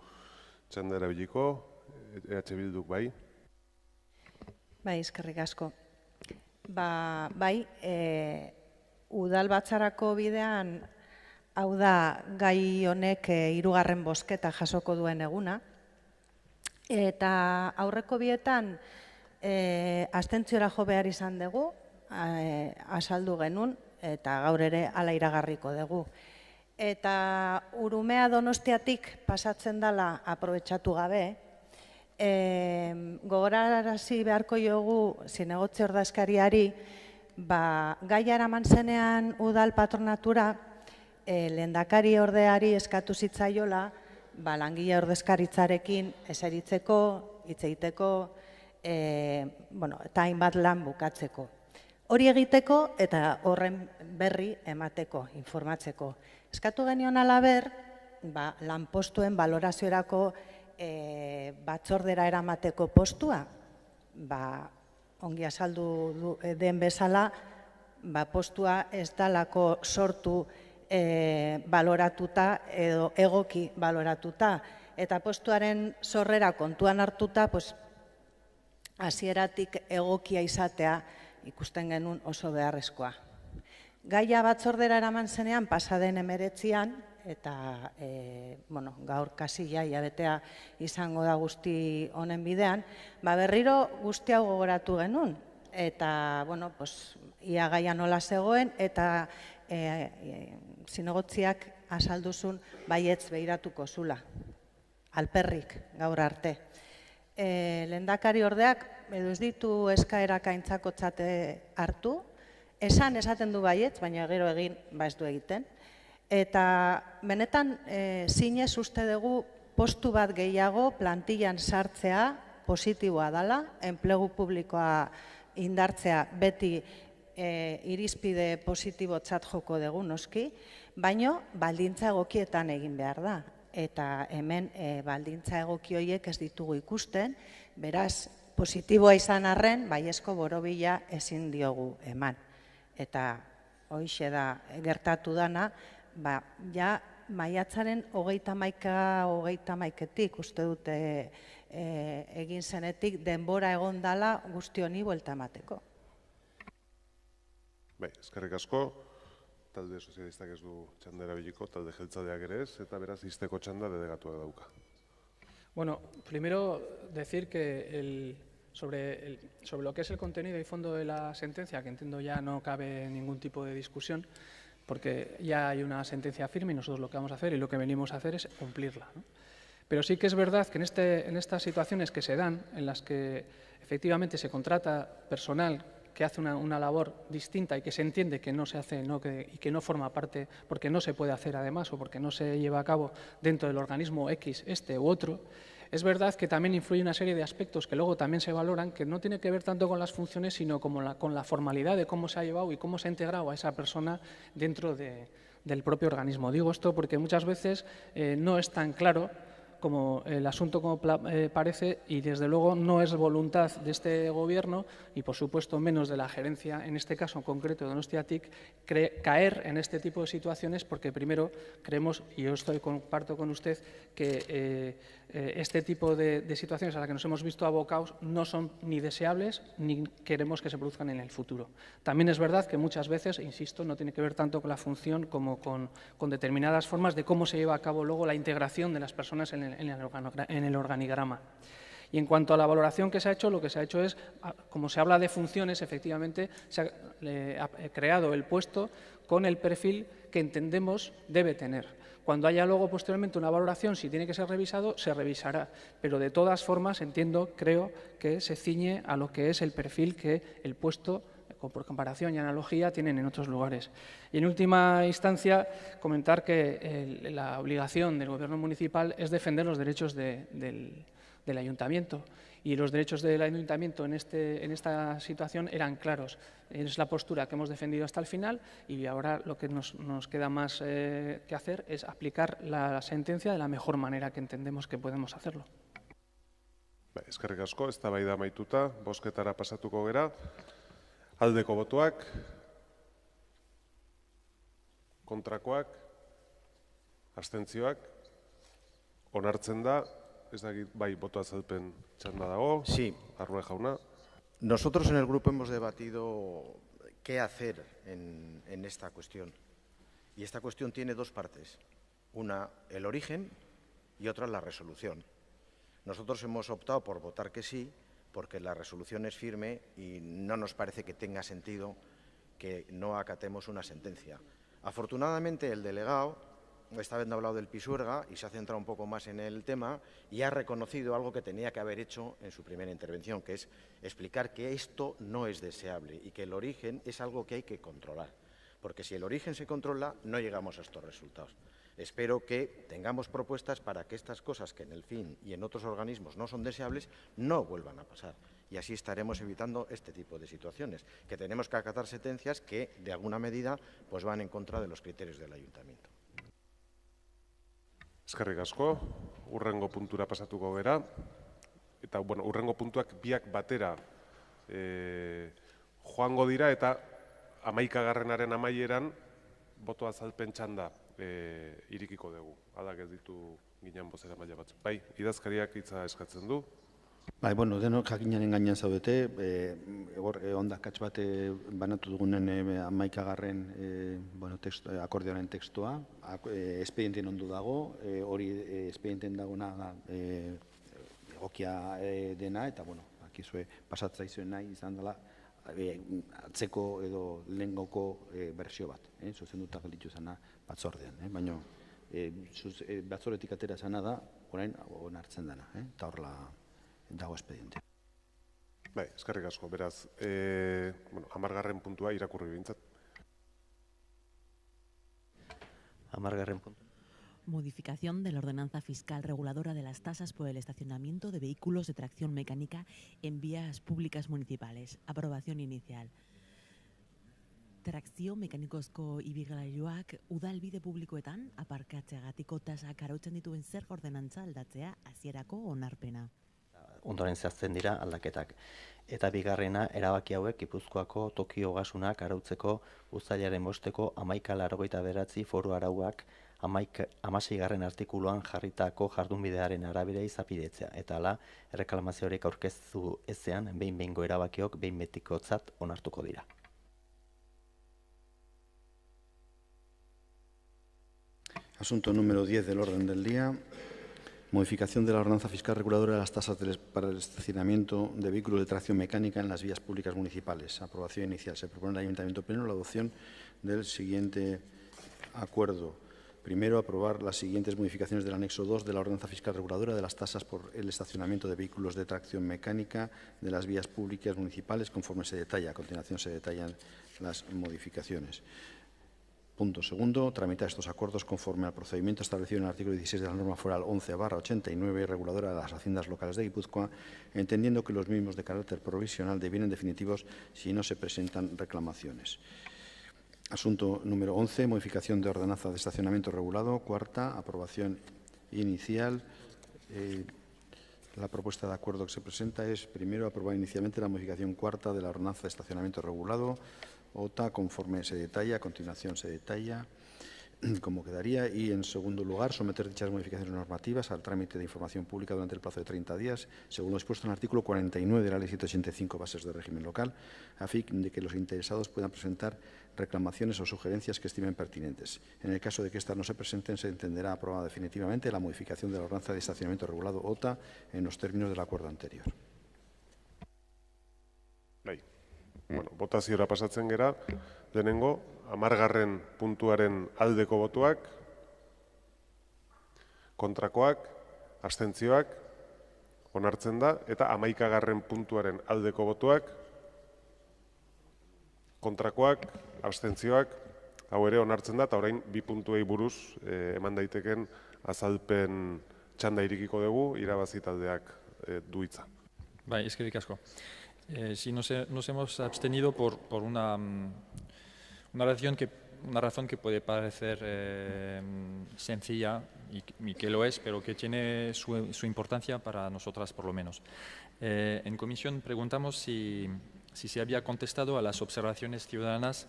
txanda erabiliko, EH Bilduk bai. Eskerrik asko. Udal batzarako bidean, hau da gai honek 3. bozketa jasoko duen eguna, eta aurreko bietan abstentziora jo behar izan dugu, azaldu genuen, eta gaur ere hala iragarriko dugu. Eta Urumea Donostiatik pasatzen dela aprobetxatu gabe, Gogorarazi beharko jogu zinegotzi ordezkariari, gaia eraman zenean udal patronatura, lehendakari ordeari eskatu zitzaiola, langile ordezkaritzarekin eseritzeko, hitz egiteko, eta hainbat lan bukatzeko. Hori egiteko eta horren berri emateko, informatzeko. Eskatu genion alaber, lanpostuen baloraziorako batzordera eramateko postua, ongi azaldu den bezala, postua ez dalako sortu baloratuta edo egoki baloratuta. Eta postuaren sorrera kontuan hartuta, hasieratik egokia izatea ikusten genuen oso beharrezkoa. Gaia batzordera eraman zenean, pasaden 19an, eta gaur kasi hilabetea izango da guzti honen bidean, berriro guzti hau gogoratu genuen. Eta, ia gaia nola zegoen, eta zinegotziak azalduzun baietz behiratuko zula. Alperrik, gaur arte. Lehendakari ordeak, edo ez ditu eskaerak aintzakotzat hartu, esaten du baietz, baina gero egin ez du egiten. Eta benetan zinez uste dugu postu bat gehiago plantillan sartzea positiboa dela, enplegu publikoa indartzea beti irizpide positibotzat joko dugu noski, baino baldintza egokietan egin behar da. Eta hemen baldintza egoki horiek ez ditugu ikusten, beraz, positiboa izan arren, baiezko borobila ezin diogu eman. Eta hoixe da gertatu dana, ja maiatzaren 31-etik uste dute egin zenetik denbora egon dala guzti honi buelta emateko. Eskerrik asko. Talde sozialistak ez du txanda erabiliko, talde jeltzaleak ere ez, eta beraz izteko txanda delegatuak dauka. Bueno, primero decir que sobre lo que es el contenido y fondo de la sentencia, que entiendo ya no cabe ningún tipo de discusión, porque ya hay una sentencia firme y nosotros lo que vamos a hacer y lo que venimos a hacer es cumplirla, ¿no? Pero sí que es verdad que en estas situaciones que se dan, en las que efectivamente se contrata personal que hace una labor distinta y que se entiende que no se hace y que no forma parte, porque no se puede hacer además o porque no se lleva a cabo dentro del organismo X, este u otro, es verdad que también influye una serie de aspectos que luego también se valoran, que no tiene que ver tanto con las funciones, sino con la formalidad de cómo se ha llevado y cómo se ha integrado a esa persona dentro del propio organismo. Digo esto porque muchas veces no es tan claro como el asunto como parece, y desde luego no es voluntad de este Gobierno y por supuesto menos de la gerencia, en este caso en concreto de Donostia TIC, caer en este tipo de situaciones, porque primero creemos, y yo comparto con usted, que este tipo de situaciones a las que nos hemos visto abocados no son ni deseables ni queremos que se produzcan en el futuro. También es verdad que muchas veces, insisto, no tiene que ver tanto con la función como con determinadas formas de cómo se lleva a cabo luego la integración de las personas en el organigrama. Y en cuanto a la valoración que se ha hecho, lo que se ha hecho es, como se habla de funciones, efectivamente se ha creado el puesto con el perfil que entendemos debe tener. Cuando haya luego posteriormente una valoración, si tiene que ser revisado, se revisará. Pero de todas formas, creo que se ciñe a lo que es el perfil que el puesto, por comparación y analogía, tienen en otros lugares. Y en última instancia, comentar que la obligación del Gobierno municipal es defender los derechos del Ayuntamiento. Y los derechos del Ayuntamiento en esta situación eran claros. Es la postura que hemos defendido hasta el final y ahora lo que nos queda más que hacer es aplicar la sentencia de la mejor manera que entendemos que podemos hacerlo. Eskerrik asko, eztabaida amaituta, bozketara pasatuko gera. Aldeko botoak, kontrakoak, abstentzioak, onartzen da. Ez dakit, bai, boto azalpen txanda dago. Sí. Arrue jauna. Nosotros en el grupo hemos debatido qué hacer en esta cuestión. Y esta cuestión tiene dos partes. Una, el origen, y otra, la resolución. Nosotros hemos optado por votar que sí, porque la resolución es firme y no nos parece que tenga sentido que no acatemos una sentencia. Afortunadamente, el delegado está habiendo hablado del Pisuerga y se ha centrado un poco más en el tema y ha reconocido algo que tenía que haber hecho en su primera intervención, que es explicar que esto no es deseable y que el origen es algo que hay que controlar. Porque si el origen se controla, no llegamos a estos resultados. Espero que tengamos propuestas para que estas cosas que en el fin y en otros organismos no son deseables, no vuelvan a pasar. Y así estaremos evitando este tipo de situaciones, que tenemos que acatar sentencias que, de alguna medida, pues van en contra de los criterios del ayuntamiento. Eskerrik asko, urrengo puntura pasatuko gera. Eta, bueno, urrengo puntuak biak batera joango dira eta 11. amaieran boto azalpen txanda irikiko dugu. Adak ez ditu ginen bozera maila batzuk. Bai, idazkariak hitza eskatzen du. Bai, bueno, denok jakinaren gainean zaudete, ondakatz bat banatu dugunen 11. Akordioaren tekstua, espedienten ondo dago, hori espedienten dagona da egokia dena, eta, bueno, akizue pasatzaizoen nahi izan dela, atzeko edo lehengoko bersio bat, zuzenduta gelditu zana batzordean, baina batzordetik atera zana da, orain onartzen dena, eta horrela dago espediente. Bai, eskerrik asko, beraz, 10. puntua irakurri bintzat. 10. puntua. Modificación de la ordenanza fiscal reguladora de las tasas por el estacionamiento de vehículos de tracción mecánica en vías públicas municipales. Aprobación inicial. Trakzio mekanikozko ibilgailuak udalbide publikoetan aparkatzeagatiko tasak arautzen dituen zer ordenantza aldatzea hasierako onarpena. Ondoren zehazten dira aldaketak. Eta bigarrena, erabaki hauek Gipuzkoako toki ogasunak arautzeko uztailaren 5-ko 1189 foru arauak 16. artikuluan jarritako jardunbidearen arabera izapidetzea. Eta hala, erreklamaziorik aurkeztu ezean, behin-behingo erabakiok behin betikotzat onartuko dira. Asunto número 10 del orden del día. Modificación de la ordenanza fiscal reguladora de las tasas para el estacionamiento de vehículos de tracción mecánica en las vías públicas municipales. Aprobación inicial. Se propone al Ayuntamiento Pleno la adopción del siguiente acuerdo. Primero, aprobar las siguientes modificaciones del anexo 2 de la ordenanza fiscal reguladora de las tasas por el estacionamiento de vehículos de tracción mecánica de las vías públicas municipales, conforme se detalla. A continuación se detallan las modificaciones. Punto segundo, tramitar estos acuerdos conforme al procedimiento establecido en el artículo 16 de la norma foral 11/89, reguladora de las haciendas locales de Guipúzcoa, entendiendo que los mismos de carácter provisional devienen definitivos si no se presentan reclamaciones. Asunto número 11, modificación de ordenanza de estacionamiento regulado. Cuarta, aprobación inicial. La propuesta de acuerdo que se presenta es, primero, aprobar inicialmente la modificación cuarta de la ordenanza de estacionamiento regulado, OTA, conforme se detalla, a continuación se detalla cómo quedaría, y en segundo lugar someter dichas modificaciones normativas al trámite de información pública durante el plazo de 30 días, según lo dispuesto en el artículo 49 de la Ley 785, bases de régimen local, a fin de que los interesados puedan presentar reclamaciones o sugerencias que estimen pertinentes. En el caso de que éstas no se presenten, se entenderá aprobada definitivamente la modificación de la ordenanza de estacionamiento regulado OTA en los términos del acuerdo anterior. Bueno, votaziora pasatzen gera, lehenengo, 10. puntuaren aldeko botuak, kontrakoak, abstentzioak, onartzen da, eta 11. puntuaren aldeko botuak, kontrakoak, abstentzioak, hau ere onartzen da, eta orain 2 puntuei buruz eman daiteken azalpen txanda irikiko dugu, irabazi taldeak du hitza. Bai, eskerrik asko. Sí, nos hemos abstenido por una razón que puede parecer sencilla y que lo es, pero que tiene su importancia para nosotras por lo menos. En comisión preguntamos si se había contestado a las observaciones ciudadanas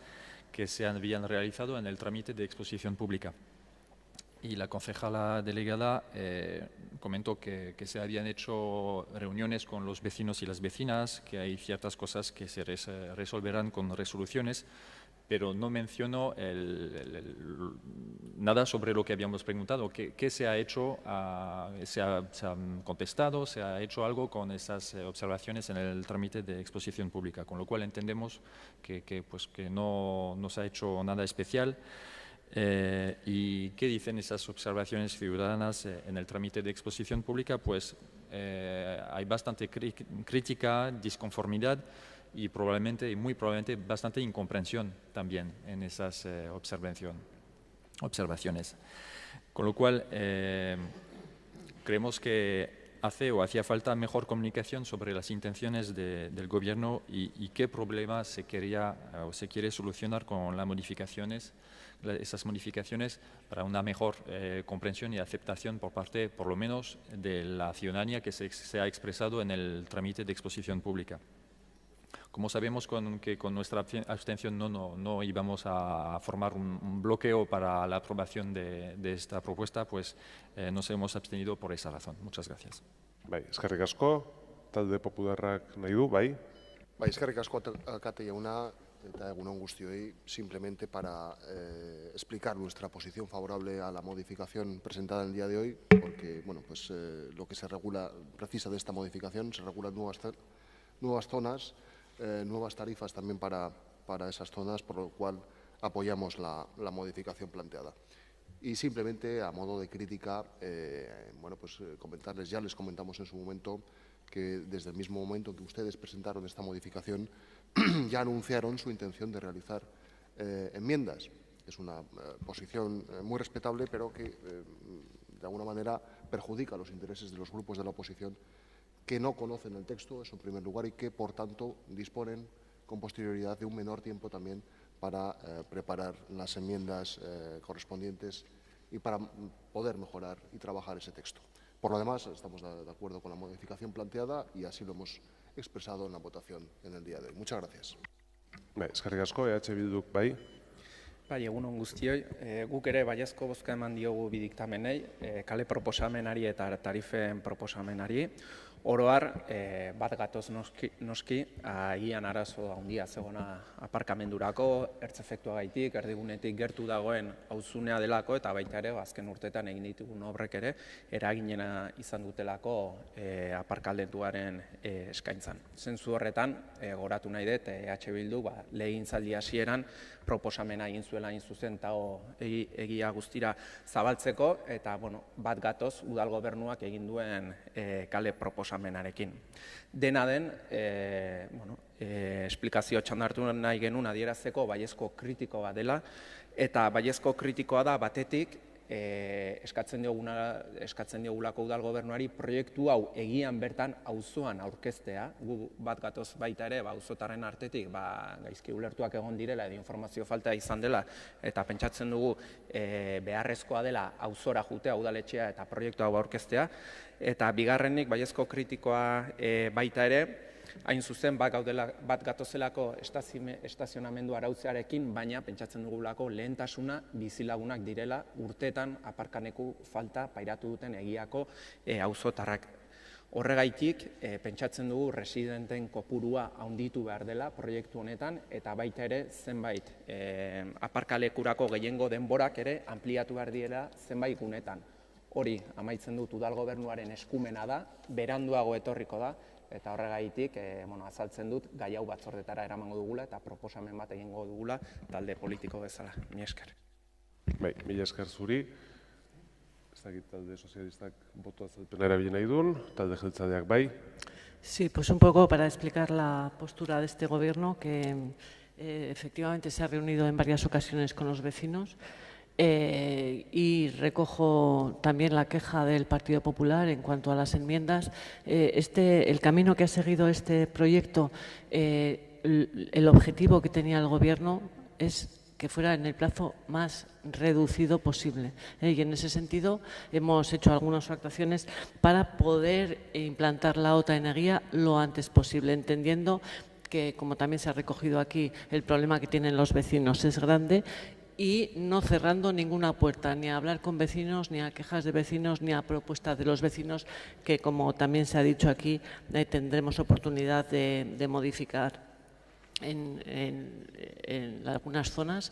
que se habían realizado en el trámite de exposición pública. Y la concejala delegada comentó que se habían hecho reuniones con los vecinos y las vecinas, que hay ciertas cosas que se resolverán con resoluciones, pero no mencionó nada sobre lo que habíamos preguntado. ¿Qué se ha hecho? ¿Se ha contestado? ¿Se ha hecho algo con esas observaciones en el trámite de exposición pública? Con lo cual entendemos que no se ha hecho nada especial. ¿Y qué dicen esas observaciones ciudadanas en el trámite de exposición pública? Pues hay bastante crítica, disconformidad y muy probablemente bastante incomprensión también en esas observaciones. Con lo cual, creemos que hacía falta mejor comunicación sobre las intenciones del Gobierno y qué problemas se quiere solucionar con esas modificaciones para una mejor comprensión y aceptación por parte, por lo menos, de la ciudadanía que se ha expresado en el trámite de exposición pública. Como sabemos que con nuestra abstención no íbamos a formar un bloqueo para la aprobación de esta propuesta, pues nos hemos abstenido por esa razón. Muchas gracias. Bai, eskerrik asko, talde popularrak nahi du, bai? Bai, eskerrik asko alkate jauna eta egun on guztioi, simplemente para explicar nuestra posición favorable a la modificación presentada en el día de hoy, porque bueno, pues, lo que se regula, precisa de esta modificación, se regulan nuevas zonas, nuevas tarifas también para esas zonas, por lo cual apoyamos la modificación planteada. Y simplemente, a modo de crítica, bueno, pues comentarles, ya les comentamos en su momento, que desde el mismo momento en que ustedes presentaron esta modificación, ya anunciaron su intención de realizar enmiendas. Es una posición muy respetable, pero que de alguna manera perjudica los intereses de los grupos de la oposición que no conocen el texto, eso en primer lugar, y que, por tanto, disponen con posterioridad de un menor tiempo también para preparar las enmiendas correspondientes y para poder mejorar y trabajar ese texto. Por lo demás, estamos de acuerdo con la modificación planteada y así lo hemos expresado en la votación en el día de hoy. Muchas gracias. Eskerrik asko, EH Bilduk, bai? Bai, egun on guztioi, guk ere baiezko bozka eman diogu bi diktamenei, kale proposamenari eta tarifen proposamenari. Oro har, bat gatoz noski, agian arazo handia zegona aparkamendurako, ertzefektuagaitik, erdigunetik gertu dagoen auzunea delako, eta baita ere, azken urtetan egin ditugun obrek ere, eraginena izan dutelako aparkaldentuaren eskaintzan. Zentzu horretan, goratu nahi dut, EH Bildu, legegintzaldi hasieran proposamena egin zuela hain zuzen egia guztira zabaltzeko, eta bat gatoz udal gobernuak egin duen kale proposamenarekin. Dena den, esplikazio txandartu nahi genuen adierazteko baiezko kritikoa dela, eta baiezko kritikoa da batetik eskatzen diogulako udal gobernuari proiektu hau egian bertan auzoan aurkeztea, gu bat gatoz baita ere auzotarren artetik gaizki ulertuak egon direla edo informazio falta izan dela, eta pentsatzen dugu beharrezkoa dela auzora jutea udaletxea eta proiektu hau aurkeztea, eta bigarrenik baiezko kritikoa baita ere, hain zuzen bat gatozelako estazionamendu arautzearekin, baina pentsatzen dugulako lehentasuna bizilagunak direla urtetan aparkaneku falta pairatu duten egiako auzotarrak. Horregaitik, pentsatzen dugu residenten kopurua handitu behar dela proiektu honetan, eta baita ere zenbait aparkalekurako gehiengo denborak ere ampliatu behar direla zenbait gunetan. Hori, amaitzen dut udal gobernuaren eskumena da, beranduago etorriko da, eta horregaitik azaltzen dut gai hau batzordetara eramango dugula eta proposamen bat egingo dugula talde politiko bezala. Mila esker. Bai, mila esker zuri. Ez dakit talde sozialistak boto azalpena erabili nahi duen, talde jeltzaleak bai. Sí, pues un poco para explicar la postura de este gobierno que efectivamente se ha reunido en varias ocasiones con los vecinos. Y recojo también la queja del Partido Popular en cuanto a las enmiendas. El camino que ha seguido este proyecto, el objetivo que tenía el Gobierno es que fuera en el plazo más reducido posible. Y en ese sentido hemos hecho algunas actuaciones para poder implantar la otra energía lo antes posible, entendiendo que, como también se ha recogido aquí, el problema que tienen los vecinos es grande, y no cerrando ninguna puerta, ni a hablar con vecinos, ni a quejas de vecinos, ni a propuestas de los vecinos, que, como también se ha dicho aquí, tendremos oportunidad de modificar en algunas zonas,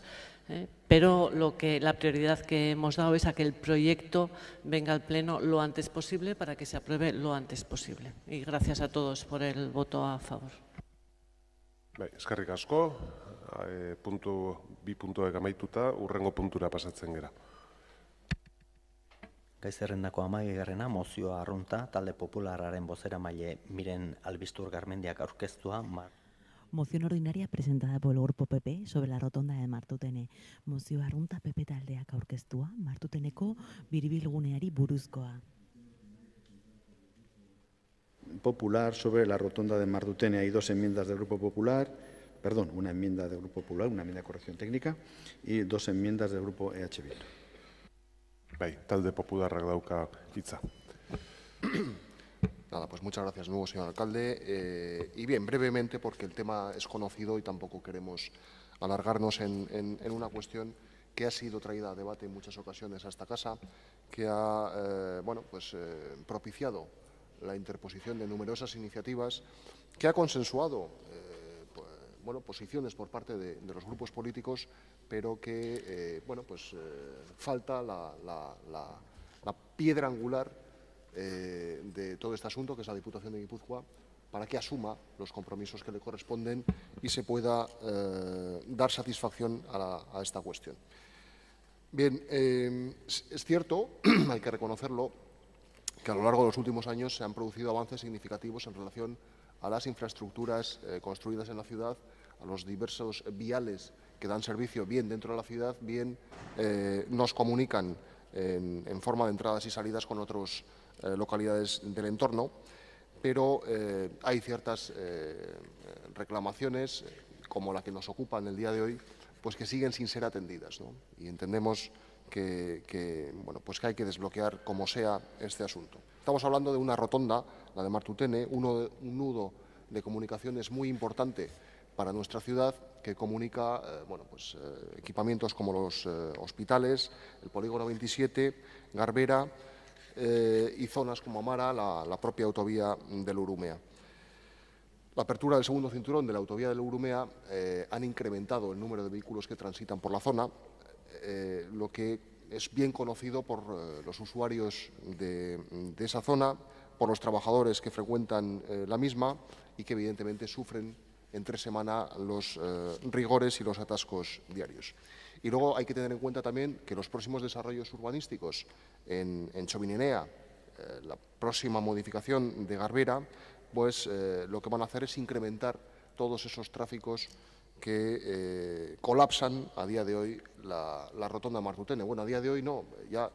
pero la prioridad que hemos dado es a que el proyecto venga al Pleno lo antes posible para que se apruebe lo antes posible. Y gracias a todos por el voto a favor. Eskerrik asko, bi puntuak amaituta, urrengo puntura pasatzen gera. Gai zerrendako 12. mozioa arrunta, talde popularraren bozeramaile Miren Albistur Garmendiak aurkeztua. Moción ordinaria presentada por el Grupo PP sobre la rotonda de Martutene. Mozio arrunta PP taldeak aurkeztua, Martuteneko biribilguneari buruzkoa. Popular sobre la rotonda de Martutene. Hay dos enmiendas del Grupo Popular, perdón, una enmienda del Grupo Popular, una enmienda de corrección técnica, y dos enmiendas del Grupo EH Bildu. Bai, talde popularrak dauka hitza. Nada, pues muchas gracias de nuevo, señor alcalde. Y bien, brevemente, porque el tema es conocido y tampoco queremos alargarnos en una cuestión que ha sido traída a debate en muchas ocasiones a esta casa, que ha propiciado la interposición de numerosas iniciativas, que ha consensuado posiciones por parte de los grupos políticos, pero que falta la piedra angular de todo este asunto, que es la Diputación de Guipúzcoa, para que asuma los compromisos que le corresponden y se pueda dar satisfacción a esta cuestión. Bien, es cierto, hay que reconocerlo, que a lo largo de los últimos años se han producido avances significativos en relación a las infraestructuras construidas en la ciudad, a los diversos viales que dan servicio bien dentro de la ciudad, bien nos comunican en forma de entradas y salidas con otras localidades del entorno, pero hay ciertas reclamaciones, como la que nos ocupa en el día de hoy, pues que siguen sin ser atendidas, ¿no? Y entendemos que hay que desbloquear como sea este asunto. Estamos hablando de una rotonda, la de Martutene, un nudo de comunicaciones muy importante para nuestra ciudad, que comunica equipamientos como los hospitales, el polígono 27, Garbera y zonas como Amara, la propia autovía del Urumea. La apertura del segundo cinturón de la autovía del Urumea han incrementado el número de vehículos que transitan por la zona, lo que es bien conocido por los usuarios de esa zona, por los trabajadores que frecuentan la misma y que evidentemente sufren entre semana los rigores y los atascos diarios. Y luego hay que tener en cuenta también que los próximos desarrollos urbanísticos en Chovininea, la próxima modificación de Garbera, pues lo que van a hacer es incrementar todos esos tráficos que colapsan a día de hoy la rotonda Martutene. Bueno, a día de hoy no, ya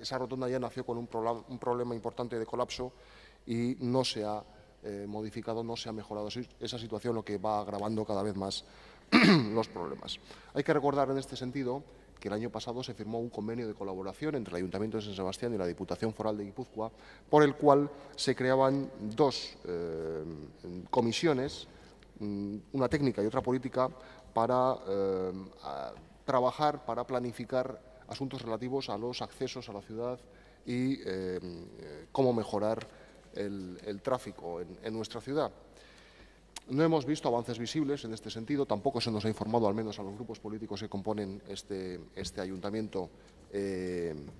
esa rotonda ya nació con un problema importante de colapso y no se ha modificado, no se ha mejorado esa situación, lo que va agravando cada vez más los problemas. Hay que recordar en este sentido que el año pasado se firmó un convenio de colaboración entre el Ayuntamiento de San Sebastián y la Diputación Foral de Guipúzcoa, por el cual se creaban dos comisiones, una técnica y otra política, para trabajar, para planificar asuntos relativos a los accesos a la ciudad y cómo mejorar el tráfico en nuestra ciudad. No hemos visto avances visibles en este sentido, tampoco se nos ha informado, al menos a los grupos políticos que componen este ayuntamiento, en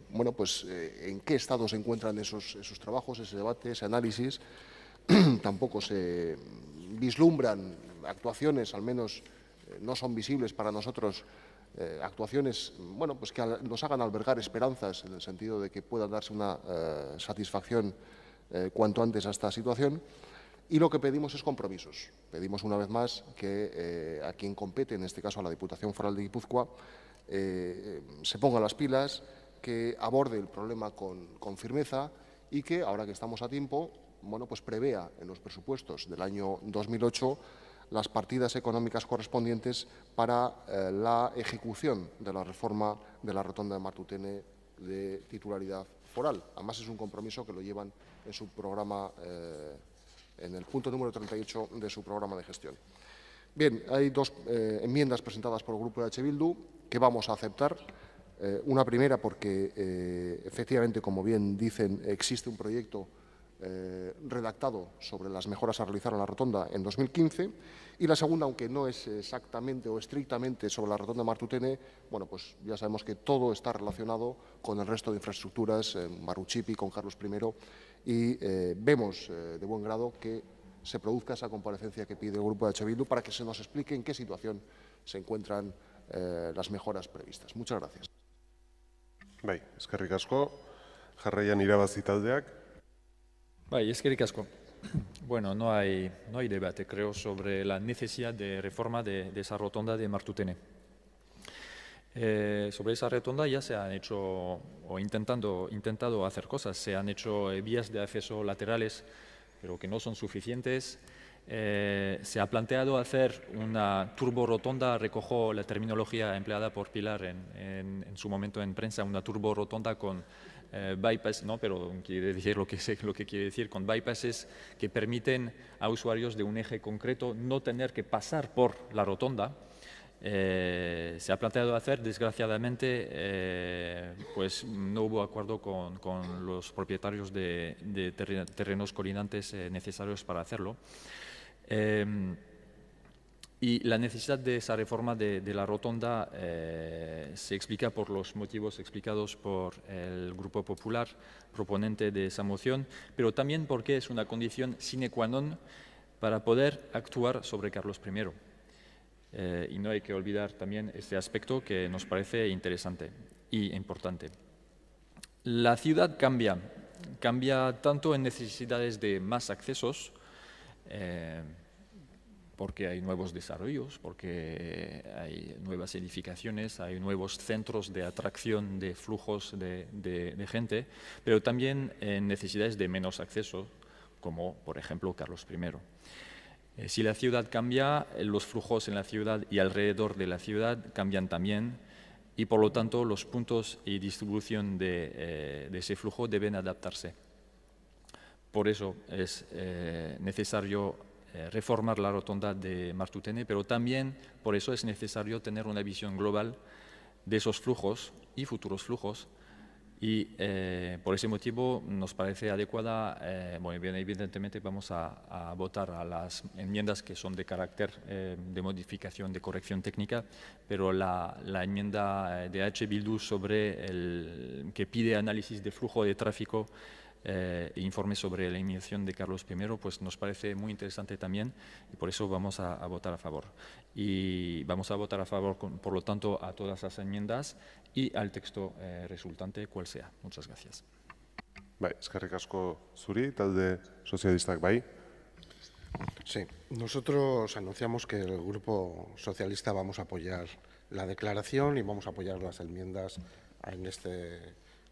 qué estado se encuentran esos trabajos, ese debate, ese análisis. Tampoco se vislumbran actuaciones, al menos no son visibles para nosotros, actuaciones que nos hagan albergar esperanzas en el sentido de que pueda darse una satisfacción cuanto antes a esta situación. Y lo que pedimos es compromisos. Pedimos una vez más que a quien compete, en este caso a la Diputación Foral de Guipúzcoa, se ponga las pilas, que aborde el problema con firmeza y que, ahora que estamos a tiempo, prevea en los presupuestos del año 2008 las partidas económicas correspondientes para la ejecución de la reforma de la rotonda de Martutene de titularidad foral. Además, es un compromiso que lo llevan en su programa, en el punto número 38 de su programa de gestión. Bien, hay dos enmiendas presentadas por el Grupo de EH Bildu que vamos a aceptar. Una primera porque, efectivamente, como bien dicen, existe un proyecto redactado sobre las mejoras a realizar en la rotonda en 2015, y la segunda, aunque no es exactamente o estrictamente sobre la rotonda de Martutene, pues ya sabemos que todo está relacionado con el resto de infraestructuras, en Marruchipi, con Carlos I, y vemos de buen grado que se produzca esa comparecencia que pide el Grupo de EH Bildu para que se nos explique en qué situación se encuentran las mejoras previstas. Muchas gracias. Bai, eskerrik asko. Jarraian irabazi taldeak. Bai, eskerrik asko. Bueno, no hay debate, creo, sobre la necesidad de reforma de esa rotonda de Martutene. Sobre esa rotonda ya se han hecho, o intentado hacer cosas, se han hecho vías de acceso laterales, pero que no son suficientes. Se ha planteado hacer una turborotonda, recojo la terminología empleada por Pilar en su momento en prensa, una turborotonda con bypass, no, pero quiere decir lo que quiere decir, con bypasses que permiten a usuarios de un eje concreto no tener que pasar por la rotonda. Se ha planteado hacer, desgraciadamente, pues no hubo acuerdo con los propietarios de terrenos colindantes necesarios para hacerlo. Y la necesidad de esa reforma de la rotonda se explica por los motivos explicados por el Grupo Popular, proponente de esa moción, pero también porque es una condición sine qua non para poder actuar sobre Carlos I. Y no hay que olvidar también este aspecto que nos parece interesante y importante. La ciudad cambia tanto en necesidades de más accesos, porque hay nuevos desarrollos, porque hay nuevas edificaciones, hay nuevos centros de atracción de flujos de gente, pero también en necesidades de menos acceso, como por ejemplo Carlos I. Si la ciudad cambia, los flujos en la ciudad y alrededor de la ciudad cambian también, y por lo tanto los puntos y distribución de ese flujo deben adaptarse. Por eso es necesario reformar la rotonda de Martutene, pero también por eso es necesario tener una visión global de esos flujos y futuros flujos, y por ese motivo nos parece adecuada. Bueno, bien, evidentemente vamos a votar a las enmiendas que son de carácter de modificación, de corrección técnica, pero la enmienda de H. Bildu sobre que pide análisis de flujo de tráfico informe sobre la eliminación de Carlos I, pues nos parece muy interesante también, y por eso vamos a votar a favor. Y vamos a votar a favor, por lo tanto, a todas las enmiendas y al texto resultante, cual sea. Muchas gracias. Bai, eskerrik asko zuri, talde sozialistak bai. Sí, nosotros anunciamos que el Grupo Socialista vamos a apoyar la declaración y vamos a apoyar las enmiendas en esta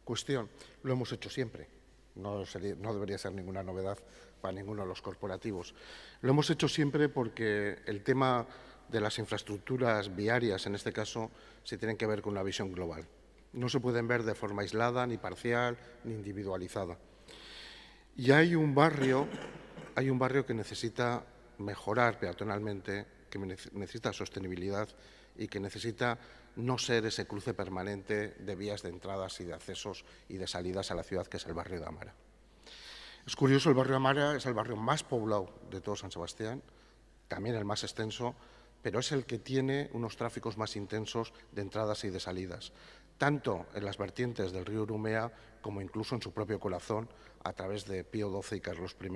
cuestión. Lo hemos hecho siempre. No debería ser ninguna novedad para ninguno de los corporativos. Lo hemos hecho siempre porque el tema de las infraestructuras viarias, en este caso, se tienen que ver con una visión global. No se pueden ver de forma aislada, ni parcial, ni individualizada. Y hay un barrio que necesita mejorar peatonalmente, que necesita sostenibilidad y que necesita no ser ese cruce permanente de vías de entradas y de accesos y de salidas a la ciudad, que es el barrio de Amara. Es curioso, el barrio de Amara es el barrio más poblado de todo San Sebastián, también el más extenso, pero es el que tiene unos tráficos más intensos de entradas y de salidas, tanto en las vertientes del río Urumea como incluso en su propio corazón, a través de Pío XII y Carlos I,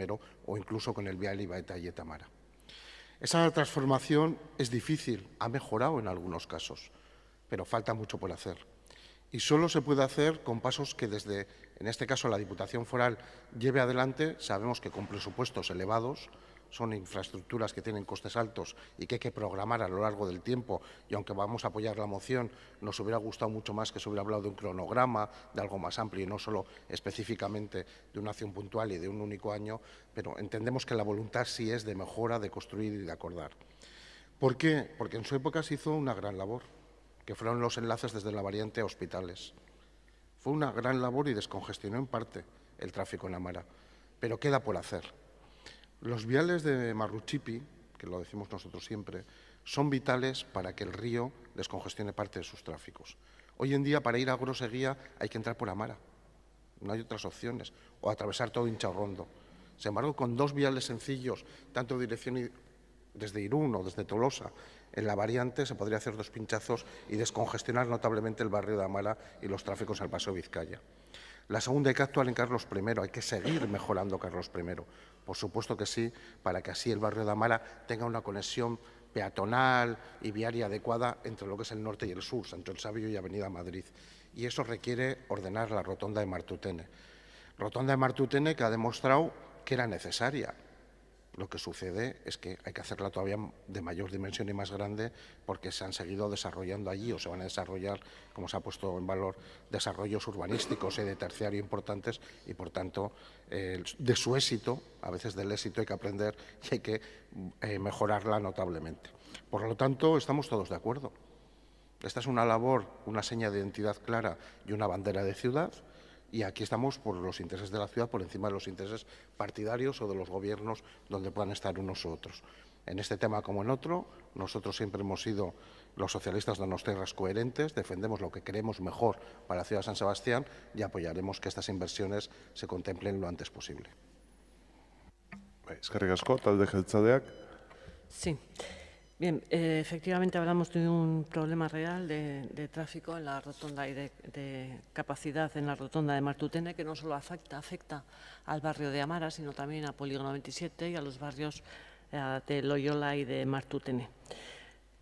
o incluso con el vial Ibaeta-Amara. Esa transformación es difícil, ha mejorado en algunos casos, pero falta mucho por hacer. Y solo se puede hacer con pasos que desde, en este caso, la Diputación Foral lleve adelante. Sabemos que con presupuestos elevados, son infraestructuras que tienen costes altos y que hay que programar a lo largo del tiempo, y aunque vamos a apoyar la moción, nos hubiera gustado mucho más que se hubiera hablado de un cronograma, de algo más amplio y no solo específicamente de una acción puntual y de un único año, pero entendemos que la voluntad sí es de mejora, de construir y de acordar. ¿Por qué? Porque en su época se hizo una gran labor, que fueron los enlaces desde la variante a hospitales. Fue una gran labor y descongestionó en parte el tráfico en Amara, pero queda por hacer. Los viales de Marruchipi, que lo decimos nosotros siempre, son vitales para que el río descongestione parte de sus tráficos. Hoy en día, para ir a Groseguía hay que entrar por Amara, no hay otras opciones, o atravesar todo Inchaurrondo. Sin embargo, con dos viales sencillos, tanto dirección desde Irún o desde Tolosa, en la variante se podría hacer dos pinchazos y descongestionar notablemente el barrio de Amara y los tráficos al Paseo Vizcaya. La segunda, hay que actuar en Carlos I, hay que seguir mejorando Carlos I, por supuesto que sí, para que así el barrio de Amara tenga una conexión peatonal y viaria adecuada entre lo que es el norte y el sur, Sancho el Sabio y Avenida Madrid. Y eso requiere ordenar la rotonda de Martutene. Rotonda de Martutene que ha demostrado que era necesaria. Lo que sucede es que hay que hacerla todavía de mayor dimensión y más grande porque se han seguido desarrollando allí o se van a desarrollar, como se ha puesto en valor, desarrollos urbanísticos y de terciario importantes y, por tanto, de su éxito, a veces del éxito hay que aprender y hay que mejorarla notablemente. Por lo tanto, estamos todos de acuerdo. Esta es una labor, una seña de identidad clara y una bandera de ciudad. Y aquí estamos por los intereses de la ciudad, por encima de los intereses partidarios o de los gobiernos donde puedan estar unos u otros. En este tema como en otro, nosotros siempre hemos sido los socialistas donostiarras coherentes, defendemos lo que queremos mejor para la ciudad de San Sebastián y apoyaremos que estas inversiones se contemplen lo antes posible. Eskerrik asko, talde jeltzaleak. Sí. Bien, efectivamente hablamos de un problema real de tráfico en la rotonda y de capacidad en la rotonda de Martutene, que no solo afecta al barrio de Amara, sino también a Polígono 27 y a los barrios de Loyola y de Martutene.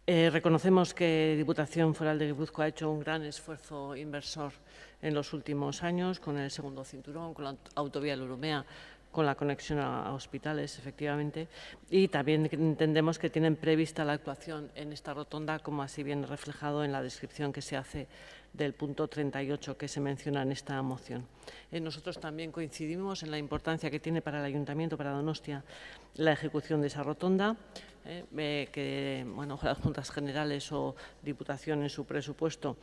Reconocemos que Diputación Foral de Guipúzcoa ha hecho un gran esfuerzo inversor en los últimos años con el segundo cinturón, con la autovía Lurumea, con la conexión a hospitales, efectivamente, y también entendemos que tienen prevista la actuación en esta rotonda, como así viene reflejado en la descripción que se hace del punto 38 que se menciona en esta moción. Nosotros también coincidimos en la importancia que tiene para el Ayuntamiento, para Donostia, la ejecución de esa rotonda, que bueno, las Juntas Generales o Diputación en su presupuesto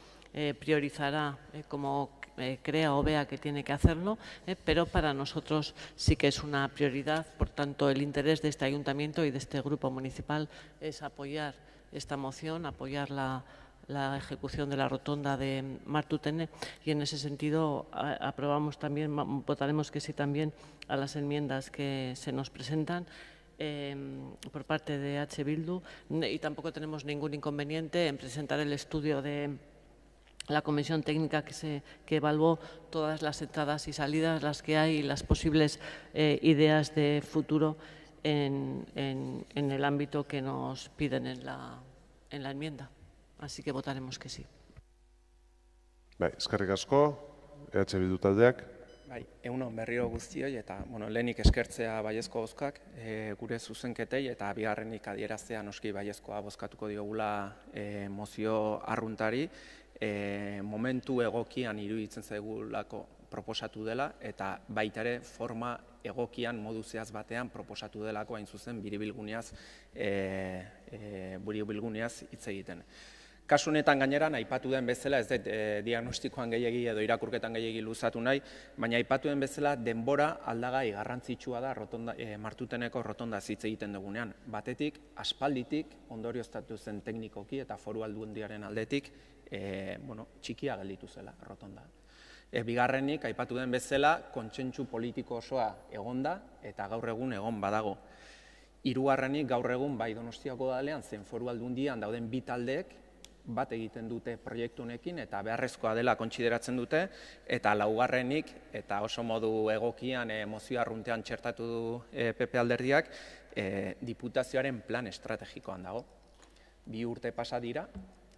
priorizará como crea o vea que tiene que hacerlo, pero para nosotros sí que es una prioridad. Por tanto, el interés de este Ayuntamiento y de este Grupo Municipal es apoyar esta moción, apoyar la ejecución de la rotonda de Martutene y en ese sentido aprobamos también, votaremos que sí también a las enmiendas que se nos presentan por parte de H. Bildu y tampoco tenemos ningún inconveniente en presentar el estudio de la comisión técnica que evaluó todas las entradas y salidas, las que hay y las posibles ideas de futuro en el ámbito que nos piden en la enmienda. Así que votaremos que sí. Eskerrik asko, EH Bildu taldeak. Egun on berriro guztioi eta lehenik eskertzea baiezko bozkak gure zuzenketei eta bigarrenik adieraztea noski baiezkoa bozkatuko diogula mozio arruntari. Momentu egokian iruditzen zaigulako proposatu dela eta baita ere forma egokian modu zehaz batean proposatu delako hain zuzen biribilguneaz hitz egiten. Kasu honetan gainera, aipatu den bezala, ez dut diagnostikoan gehiegi edo irakurketan gehiegi luzatu nahi, baina aipatu den bezala denbora aldagai garrantzitsua da Martuteneko rotonda hitz egiten dugunean. Batetik, aspalditik, ondorioztatu zen teknikoki eta Foru Aldundiaren aldetik, txikia gelditu zela rotonda. Bigarrenik, aipatu den bezala, kontsentsu politiko osoa egonda eta gaur egun egon badago. Hirugarrenik, gaur egun bai Donostiako udalean zen Foru Aldundian dauden bi taldeek bat egiten dute proiektu honekin eta beharrezkoa dela kontsideratzen dute, eta laugarrenik, eta oso modu egokian mozio arruntean txertatu du PP alderdiak, diputazioaren plan estrategikoan dago. 2 urte pasa dira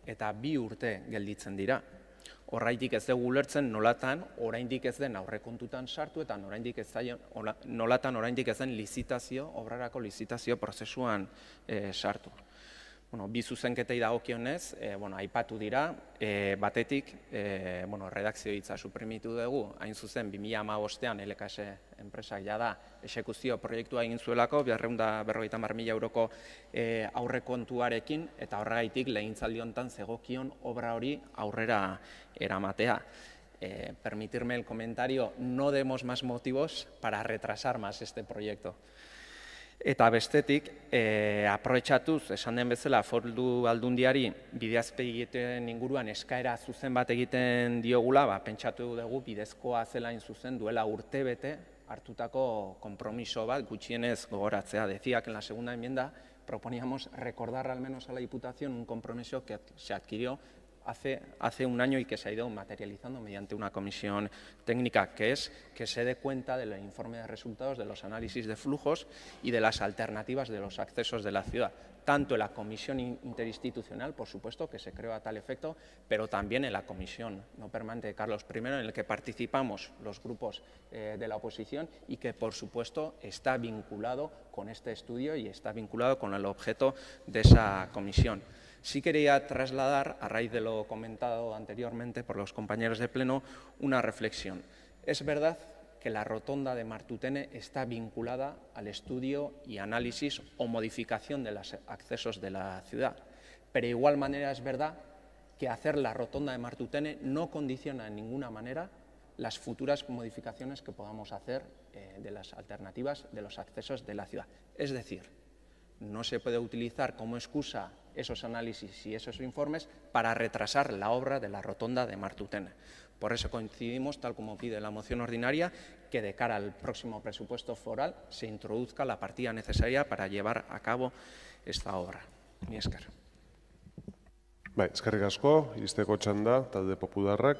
eta 2 urte gelditzen dira. Horraitik ez dugu ulertzen nolatan oraindik ez den aurrekontutan sartu eta nolatan oraindik ez den obrarako lizitazio prozesuan sartu. Bi zuzenketei dagokionez, aipatu dira, batetik, redakzio hitza suprimitu dugu, hain zuzen 2015ean LKS enpresak jada esekuzio proiektua egin zuelako, 250.000 euroko aurrekontuarekin, eta horregaitik legintzaldi honetan zegokion obra hori aurrera eramatea. Permitirme el comentario, no demos más motivos para retrasar más este proyecto. Eta bestetik, aprobetxatuz, esan den bezala, Foru Aldundiari bideazpegiten inguruan eskaera zuzen bat egiten diogula, pentsatu dugu bidezkoa zela hain zuzen duela urtebete hartutako konpromiso bat gutxienez gogoratzea. Decía que en la segunda enmienda proponíamos recordar al menos a la Diputación un compromiso que se adquirió hace un año y que se ha ido materializando mediante una comisión técnica, que es que se dé cuenta del informe de resultados de los análisis de flujos y de las alternativas de los accesos de la ciudad. tanto en la comisión interinstitucional, por supuesto, que se creó a tal efecto, pero también en la comisión no permanente de Carlos I, en la que participamos los grupos de la oposición y que, por supuesto, está vinculado con este estudio y está vinculado con el objeto de esa comisión. Sí quería trasladar, a raíz de lo comentado anteriormente por los compañeros de Pleno, una reflexión. Es verdad que la rotonda de Martutene está vinculada al estudio y análisis o modificación de los accesos de la ciudad. Pero de igual manera es verdad que hacer la rotonda de Martutene no condiciona en ninguna manera las futuras modificaciones que podamos hacer de las alternativas de los accesos de la ciudad. Es decir, no se puede utilizar como excusa esos análisis y esos informes para retrasar la obra de la rotonda de Martutene. Por eso coincidimos, tal como pide la moción ordinaria, que de cara al próximo presupuesto foral se introduzca la partida necesaria para llevar a cabo esta obra. Mi esker. Bai, eskerrik asko, iristeko txanda, talde popularrak.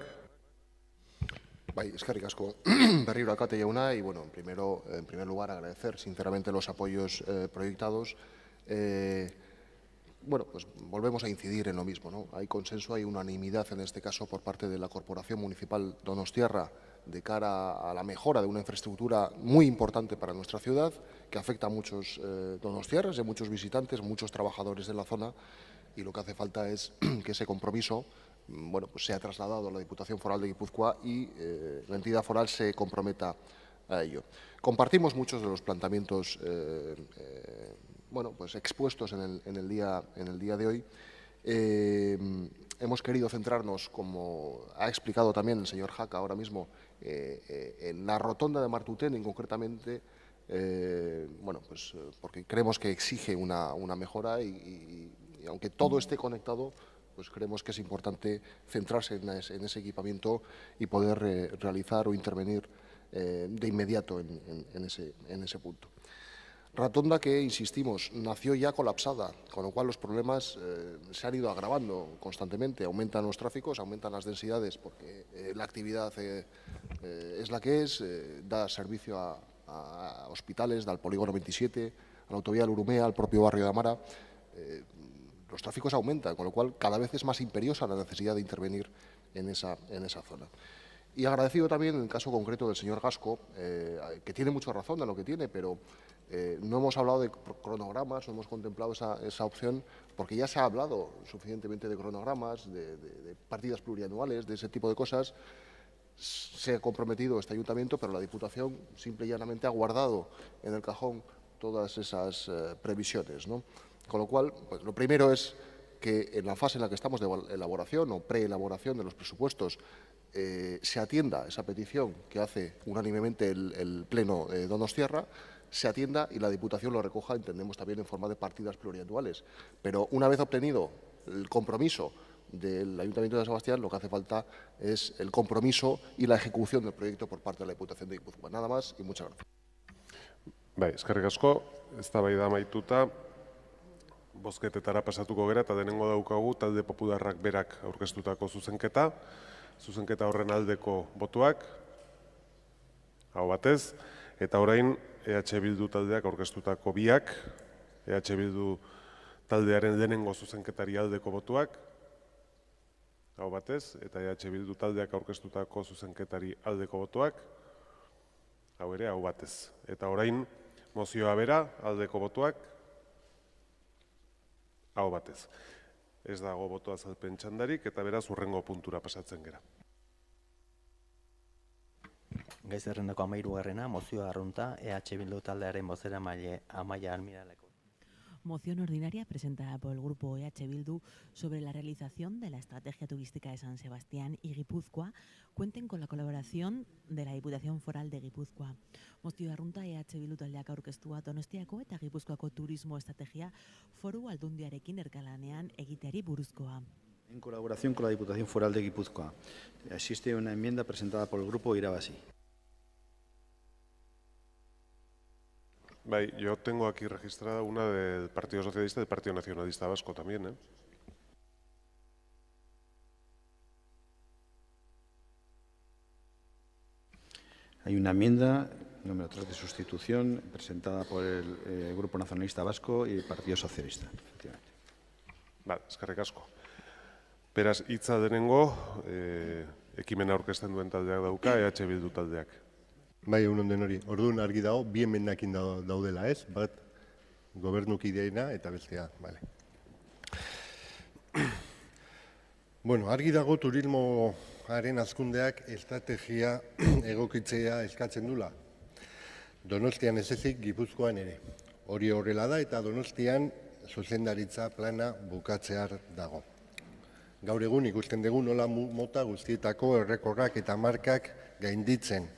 Bai, eskerrik asko berriro alkate jauna y bueno, en primer lugar agradecer sinceramente los apoyos proyectados. Bueno, pues volvemos a incidir en lo mismo, ¿no? Hay consenso, hay unanimidad en este caso por parte de la Corporación Municipal Donostiarra de cara a la mejora de una infraestructura muy importante para nuestra ciudad, que afecta a muchos donostiarras y a muchos visitantes, muchos trabajadores de la zona, y lo que hace falta es que ese compromiso bueno, pues sea trasladado a la Diputación Foral de Guipúzcoa y la entidad foral se comprometa a ello. Compartimos muchos de los planteamientos bueno, pues expuestos en el día de hoy. Hemos querido centrarnos, como ha explicado también el señor Jaca ahora mismo, en la rotonda de Martutene, concretamente, bueno, pues porque creemos que exige una mejora y aunque todo esté conectado, pues creemos que es importante centrarse en ese equipamiento y poder realizar o intervenir de inmediato en ese punto. Rotonda que, insistimos, nació ya colapsada, con lo cual los problemas se han ido agravando constantemente. Aumentan los tráficos, aumentan las densidades porque la actividad es la que es, da servicio a hospitales, al polígono 27, a la autovía del Urumea, al propio barrio de Amara. Los tráficos aumentan, con lo cual cada vez es más imperiosa la necesidad de intervenir en esa zona. Y agradecido también en el caso concreto del señor Gasco, que tiene mucha razón en lo que tiene, pero no hemos hablado de cronogramas, no hemos contemplado esa opción, porque ya se ha hablado suficientemente de cronogramas, de partidas plurianuales, de ese tipo de cosas. Se ha comprometido este ayuntamiento, pero la Diputación simple y llanamente ha guardado en el cajón todas esas previsiones, ¿no? Con lo cual, pues, lo primero es que en la fase en la que estamos de elaboración o preelaboración de los presupuestos se atienda esa petición que hace unánimemente el Pleno de Donostiarra, se atienda y la Diputación lo recoja, entendemos también en forma de partidas plurianuales. Pero una vez obtenido el compromiso del Ayuntamiento de San Sebastián, lo que hace falta es el compromiso y la ejecución del proyecto por parte de la Diputación de Guipúzcoa. Nada más y muchas gracias. Bai, eskerrik asko, eztabaida amaituta, bozketetara pasatuko gera eta denengo daukagu talde popularrak berak aurkeztutako zuzenketa horren aldeko botuak, hau batez, eta orain EH Bildu taldeak aurkeztutako biak, EH Bildu taldearen lehenengo zuzenketari aldeko botuak, hau batez, eta EH Bildu taldeak aurkeztutako zuzenketari aldeko botuak, hau ere, hau batez. Eta orain mozioa bera aldeko botuak, hau batez. Ez dago boto azalpen txandarik eta beraz hurrengo puntura pasatzen gera. Gai zerrendako 13. mozioa arrunta EH Bildu taldearen bozeramaile Amaia Almiraleko. Moción ordinaria presentada por el Grupo EH Bildu sobre la realización de la Estrategia Turística de San Sebastián y Guipúzcoa cuenten con la colaboración de la Diputación Foral de Guipúzcoa. Mozio arrunta EH Bildu taldeak aurkeztua Donostiako eta Gipuzkoako turismo estrategia foru aldundiarekin elkarlanean egiteari buruzkoa. En colaboración con la Diputación Foral de Guipúzcoa. Existe una enmienda presentada por el Grupo Irabasi. Bai, yo tengo aquí registrada una del Partido Socialista y del Partido Nacionalista Vasco también, ¿eh? Hay una enmienda número 3 de sustitución, presentada por el Grupo Nacionalista Vasco y el Partido Socialista. Efectivamente. Eskerrik asko. Beraz, hitza denengo, ekimena aurkezten duen taldeak dauka, EH Bildu taldeak. Bai, egun onden hori. Orduan argi dago, bi emendakin daudela ez, bat gobernukideena eta bestea, bale. Bueno, argi dago turismoaren hazkundeak estrategia egokitzea eskatzen dula. Donostian ez ezik, Gipuzkoan ere. Hori horrela da eta Donostian zuzendaritza plana bukatzear dago. Gaur egun ikusten dugu nola mota guztietako errekorrak eta markak gainditzen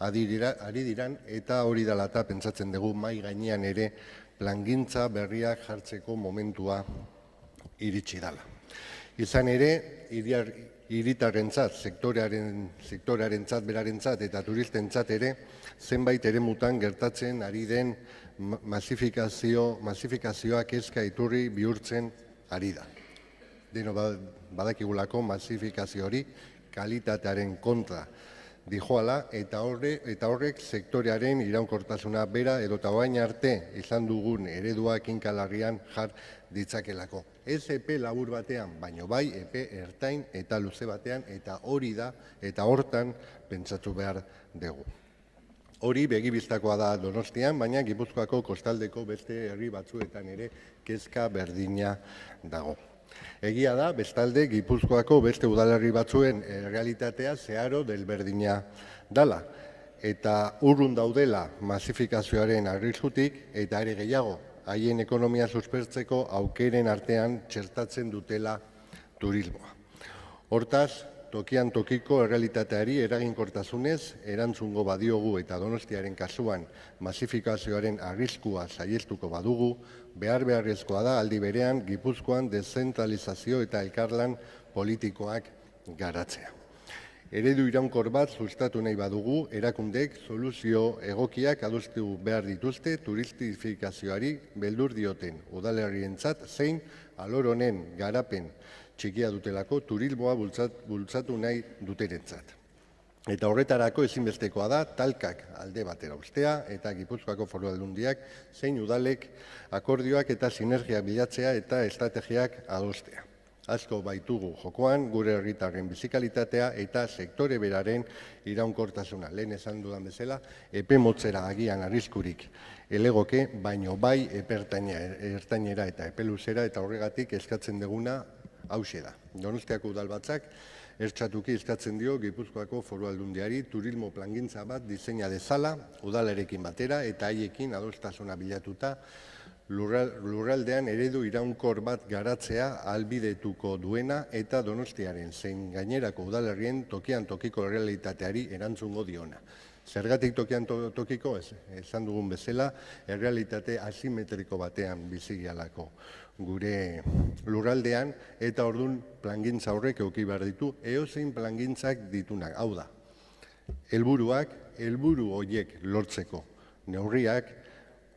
ari diran eta hori dela eta pentsatzen dugu mai gainean ere plangintza berriak jartzeko momentua iritsi dela. Izan ere, hiritarrentzat, sektorearentzat, berarentzat eta turistentzat ere, zenbait ere mutan gertatzen ari den masifikazioak kezka iturri bihurtzen ari da. Deno badakigulako masifikazio hori kalitatearen kontra dijoala eta horrek sektorearen iraunkortasuna bera edota orain arte izan dugun eredua kinkalarrian jar ditzakelako. Ez epe labur batean, baino bai epe ertain eta luze batean eta hori da eta hortan pentsatu behar dugu. Hori begibistakoa da Donostian, baina Gipuzkoako kostaldeko beste herri batzuetan ere kezka berdina dago. Egia da, bestalde, Gipuzkoako beste udalerri batzuen realitatea zeharo delberdina dala. Eta urrun daudela masifikazioaren arriskutik eta ere gehiago, haien ekonomia suspertzeko aukeren artean txertatzen dutela turismoa. Hortaz, tokian tokiko errealitateari eraginkortasunez erantzungo badiogu eta Donostiaren kasuan masifikazioaren arriskua saiestuko badugu, beharrezkoa da aldi berean Gipuzkoan dezentralizazio eta elkarlan politikoak garatzea. Eredu iraunkor bat sustatu nahi badugu, erakundek soluzio egokiak adostu behar dituzte turistifikazioari beldur dioten udalerrientzat zein alor honen garapen txikia dutelako turismoa bultzatu nahi duterentzat. Eta horretarako ezinbestekoa da talkak alde batera ustea eta Gipuzkoako Foru Aldundiak zein udalek akordioak eta sinergia bilatzea eta estrategiak adostea. Asko baitugu jokoan gure herritarren bizikalitatea eta sektore beraren iraunkortasuna. Lehen esan dudan bezala, epe motzera agian arriskurik elegoke, baino bai epe ertainera eta epe luzera eta horregatik eskatzen duguna hauxe da. Donostiako udalbatzak ertxatuki eskatzen dio Gipuzkoako Foru Aldundiari turismo plangintza bat diseina dezala, udalarekin batera eta haiekin adostasuna bilatuta lurraldean eredu iraunkor bat garatzea ahalbidetuko duena eta Donostiaren zein gainerako udalerrien tokian tokiko errealitateari erantzungo diona. Zergatik tokian tokiko, esan dugun bezala, errealitate asimetriko batean bizigialako gure lurraldean eta ordun plangintza horrek eduki behar ditu, eozein plangintzak ditunak. Hau da, helburu horiek lortzeko neurriak,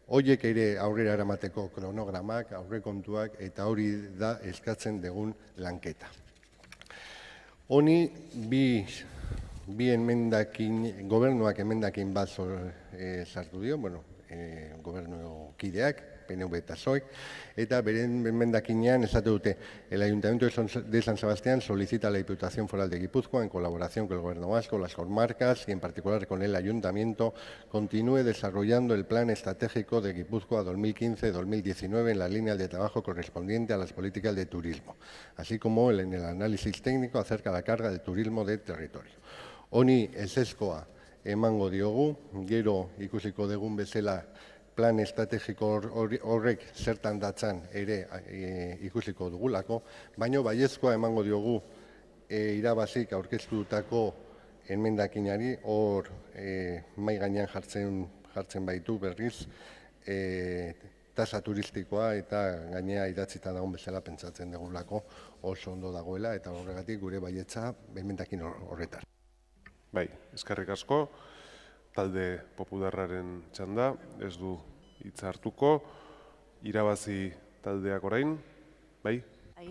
horiek ere aurrera eramateko kronogramak, aurrekontuak eta hori da eskatzen dugun lanketa. Honi bi emendakin, gobernuak emendakin bat sartu dio, gobernu kideak, PNV eta PSOE, eta beren emendakinean esate dute, el Ayuntamiento de San Sebastián solicita a la Diputación Foral de Guipúzcoa, en colaboración con el Gobierno Vasco, las comarcas y en particular con el Ayuntamiento, continúe desarrollando el Plan Estratégico de Guipúzcoa 2015-2019 en la línea de trabajo correspondiente a las políticas de turismo, así como en el análisis técnico acerca de la carga de turismo de territorio. Honi ezezkoa emango diogu, gero ikusiko dugun bezala plan estrategiko horrek zertan datzan ere ikusiko dugulako, baino baiezkoa emango diogu irabazik aurkeztutako emendakinari hor mai gainean jartzen baitu berriz tasa turistikoa eta gainea idatzita dagoen bezala pentsatzen dugulako oso ondo dagoela eta horregatik gure baietza emendakin horretar. Bai, eskerrik asko. Talde popularraren txanda, ez du hitza hartuko, irabazi taldeak orain, bai?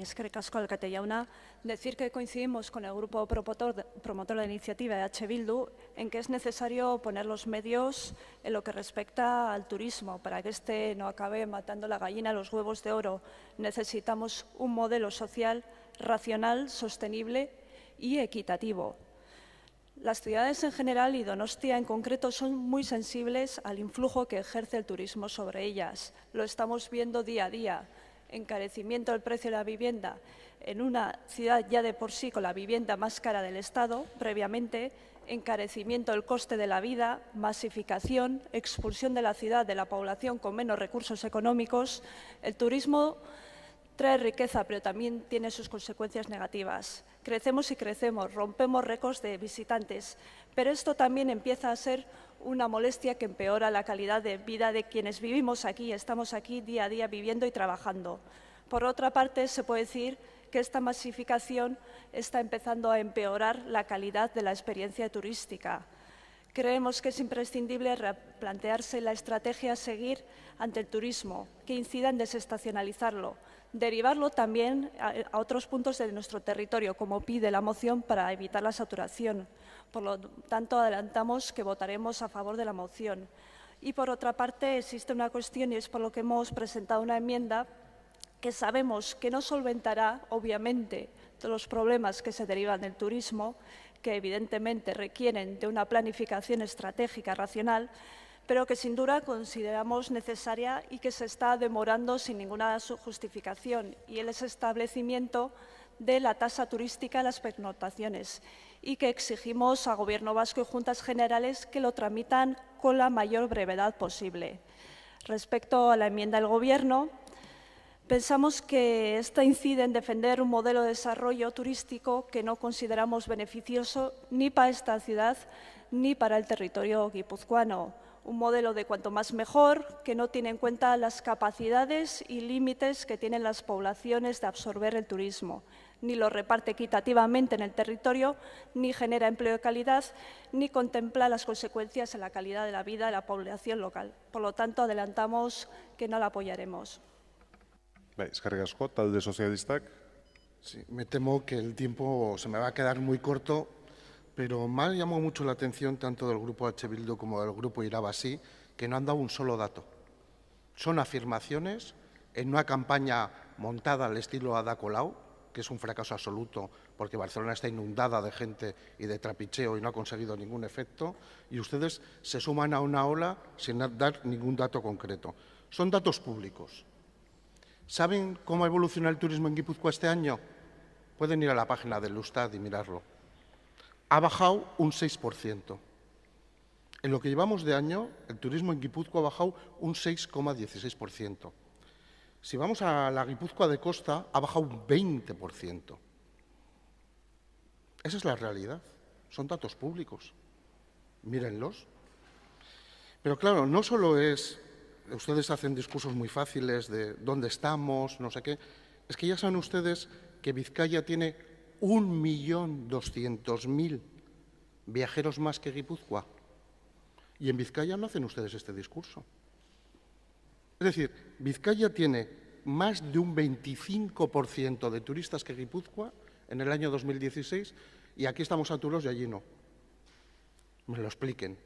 Eskerrik asko, alkate jauna. Decir que coincidimos con el grupo promotor de la iniciativa de H. Bildu en que es necesario poner los medios en lo que respecta al turismo para que este no acabe matando la gallina a los huevos de oro. Necesitamos un modelo social racional, sostenible y equitativo. Las ciudades en general y Donostia en concreto son muy sensibles al influjo que ejerce el turismo sobre ellas. Lo estamos viendo día a día. Encarecimiento del precio de la vivienda en una ciudad ya de por sí con la vivienda más cara del Estado, previamente, encarecimiento del coste de la vida, masificación, expulsión de la ciudad de la población con menos recursos económicos. El turismo trae riqueza, pero también tiene sus consecuencias negativas. Crecemos y crecemos, rompemos récords de visitantes, pero esto también empieza a ser una molestia que empeora la calidad de vida de quienes vivimos aquí, estamos aquí día a día viviendo y trabajando. Por otra parte, se puede decir que esta masificación está empezando a empeorar la calidad de la experiencia turística. Creemos que es imprescindible replantearse la estrategia a seguir ante el turismo, que incida en desestacionalizarlo, derivarlo también a otros puntos de nuestro territorio, como pide la moción, para evitar la saturación. Por lo tanto, adelantamos que votaremos a favor de la moción. Y, por otra parte, existe una cuestión, y es por lo que hemos presentado una enmienda que sabemos que no solventará, obviamente, todos los problemas que se derivan del turismo, que evidentemente requieren de una planificación estratégica racional, pero que sin duda consideramos necesaria y que se está demorando sin ninguna justificación, y el establecimiento de la tasa turística en las pernoctaciones, y que exigimos al Gobierno vasco y Juntas Generales que lo tramitan con la mayor brevedad posible. Respecto a la enmienda del Gobierno, pensamos que esta incide en defender un modelo de desarrollo turístico que no consideramos beneficioso ni para esta ciudad ni para el territorio guipuzcoano. Un modelo de cuanto más mejor, que no tiene en cuenta las capacidades y límites que tienen las poblaciones de absorber el turismo, ni lo reparte equitativamente en el territorio, ni genera empleo de calidad, ni contempla las consecuencias en la calidad de la vida de la población local. Por lo tanto, adelantamos que no la apoyaremos. Eskerrik asko, talde sozialistak. Sí, me temo que el tiempo se me va a quedar muy corto, pero me ha llamado mucho la atención tanto del Grupo H. Bildu como del Grupo Irabasí, que no han dado un solo dato. Son afirmaciones en una campaña montada al estilo Ada Colau, que es un fracaso absoluto porque Barcelona está inundada de gente y de trapicheo y no ha conseguido ningún efecto, y ustedes se suman a una ola sin dar ningún dato concreto. Son datos públicos. ¿Saben cómo evoluciona el turismo en Guipúzcoa este año? Pueden ir a la página del Eustat y mirarlo. Ha bajado un 6%. En lo que llevamos de año, el turismo en Guipúzcoa ha bajado un 6,16%. Si vamos a la Guipúzcoa de costa, ha bajado un 20%. Esa es la realidad. Son datos públicos. Mírenlos. Pero claro, no solo es... Ustedes hacen discursos muy fáciles de dónde estamos, no sé qué. Es que ya saben ustedes que Vizcaya tiene 1.200.000 viajeros más que Guipúzcoa. Y en Vizcaya no hacen ustedes este discurso. Es decir, Vizcaya tiene más de un 25% de turistas que Guipúzcoa en el año 2016, y aquí estamos saturos y allí no. Me lo expliquen,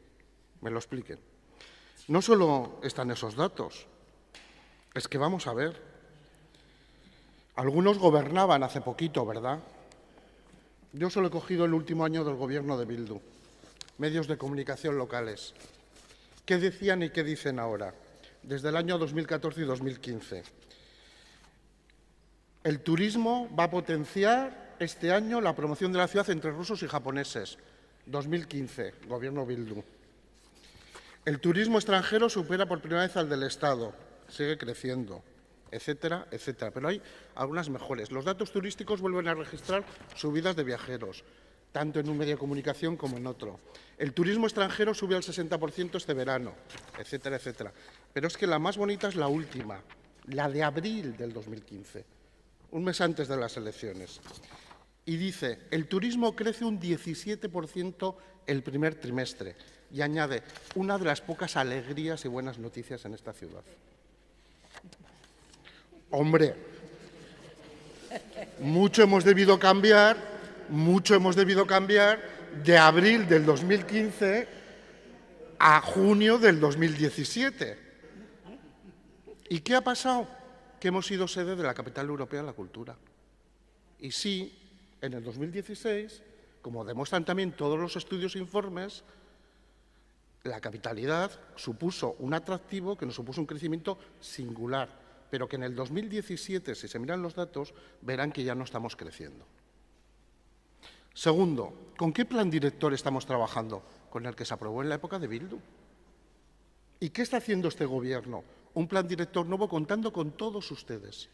me lo expliquen. No solo están esos datos, es que vamos a ver. Algunos gobernaban hace poquito, ¿verdad? Yo solo he cogido el último año del gobierno de Bildu, medios de comunicación locales. ¿Qué decían y qué dicen ahora? Desde el año 2014 y 2015. El turismo va a potenciar este año la promoción de la ciudad entre rusos y japoneses. 2015, gobierno Bildu. El turismo extranjero supera por primera vez al del Estado, sigue creciendo, etcétera, etcétera. Pero hay algunas mejores. Los datos turísticos vuelven a registrar subidas de viajeros, tanto en un medio de comunicación como en otro. El turismo extranjero sube al 60% este verano, etcétera, etcétera. Pero es que la más bonita es la última, la de abril del 2015, un mes antes de las elecciones. Y dice, el turismo crece un 17% el primer trimestre. Y añade, una de las pocas alegrías y buenas noticias en esta ciudad. Hombre, Mucho hemos debido cambiar de abril del 2015 a junio del 2017. ¿Y qué ha pasado? Que hemos sido sede de la Capital Europea de la Cultura. Y sí, en el 2016, como demuestran también todos los estudios e informes, la capitalidad supuso un atractivo que nos supuso un crecimiento singular, pero que en el 2017, si se miran los datos, verán que ya no estamos creciendo. Segundo, ¿con qué plan director estamos trabajando? Con el que se aprobó en la época de Bildu. ¿Y qué está haciendo este Gobierno? Un plan director nuevo contando con todos ustedes.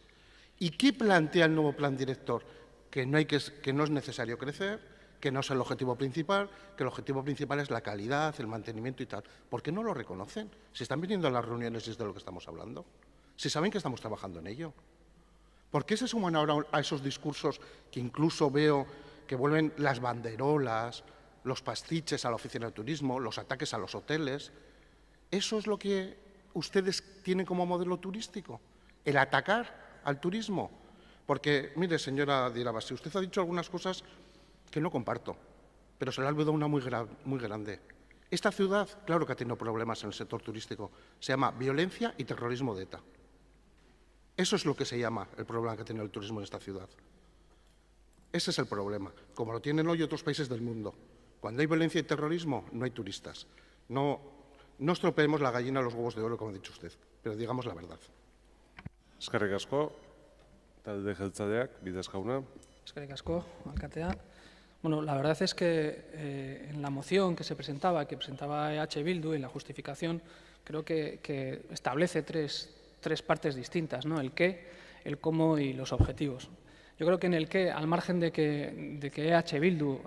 ¿Y qué plantea el nuevo plan director? Que no es necesario crecer, que no es el objetivo principal, que el objetivo principal es la calidad, el mantenimiento y tal. ¿Por qué no lo reconocen? Si están viniendo a las reuniones y es de lo que estamos hablando. Si saben que estamos trabajando en ello. ¿Por qué se suman ahora a esos discursos que incluso veo que vuelven las banderolas, los pastiches a la oficina de turismo, los ataques a los hoteles? ¿Eso es lo que ustedes tienen como modelo turístico? ¿El atacar al turismo? Porque, mire, señora Dirabasi, usted ha dicho algunas cosas que no comparto, pero se le ha olvidado una muy grande. Esta ciudad, claro que ha tenido problemas en el sector turístico. Se llama violencia y terrorismo de ETA. Eso es lo que se llama el problema que tiene el turismo en esta ciudad. Ese es el problema, como lo tienen hoy otros países del mundo. Cuando hay violencia y terrorismo, no hay turistas. No estropeemos la gallina a los huevos de oro, como ha dicho usted, pero digamos la verdad. Eskerrik asko, talde jeltzaleak, Bidez jauna. Eskerrik asko, alkatea. Bueno, la verdad es que en la moción que presentaba EH Bildu, en la justificación, creo que establece tres partes distintas, ¿no? El qué, el cómo y los objetivos. Yo creo que en el qué, al margen de que EH Bildu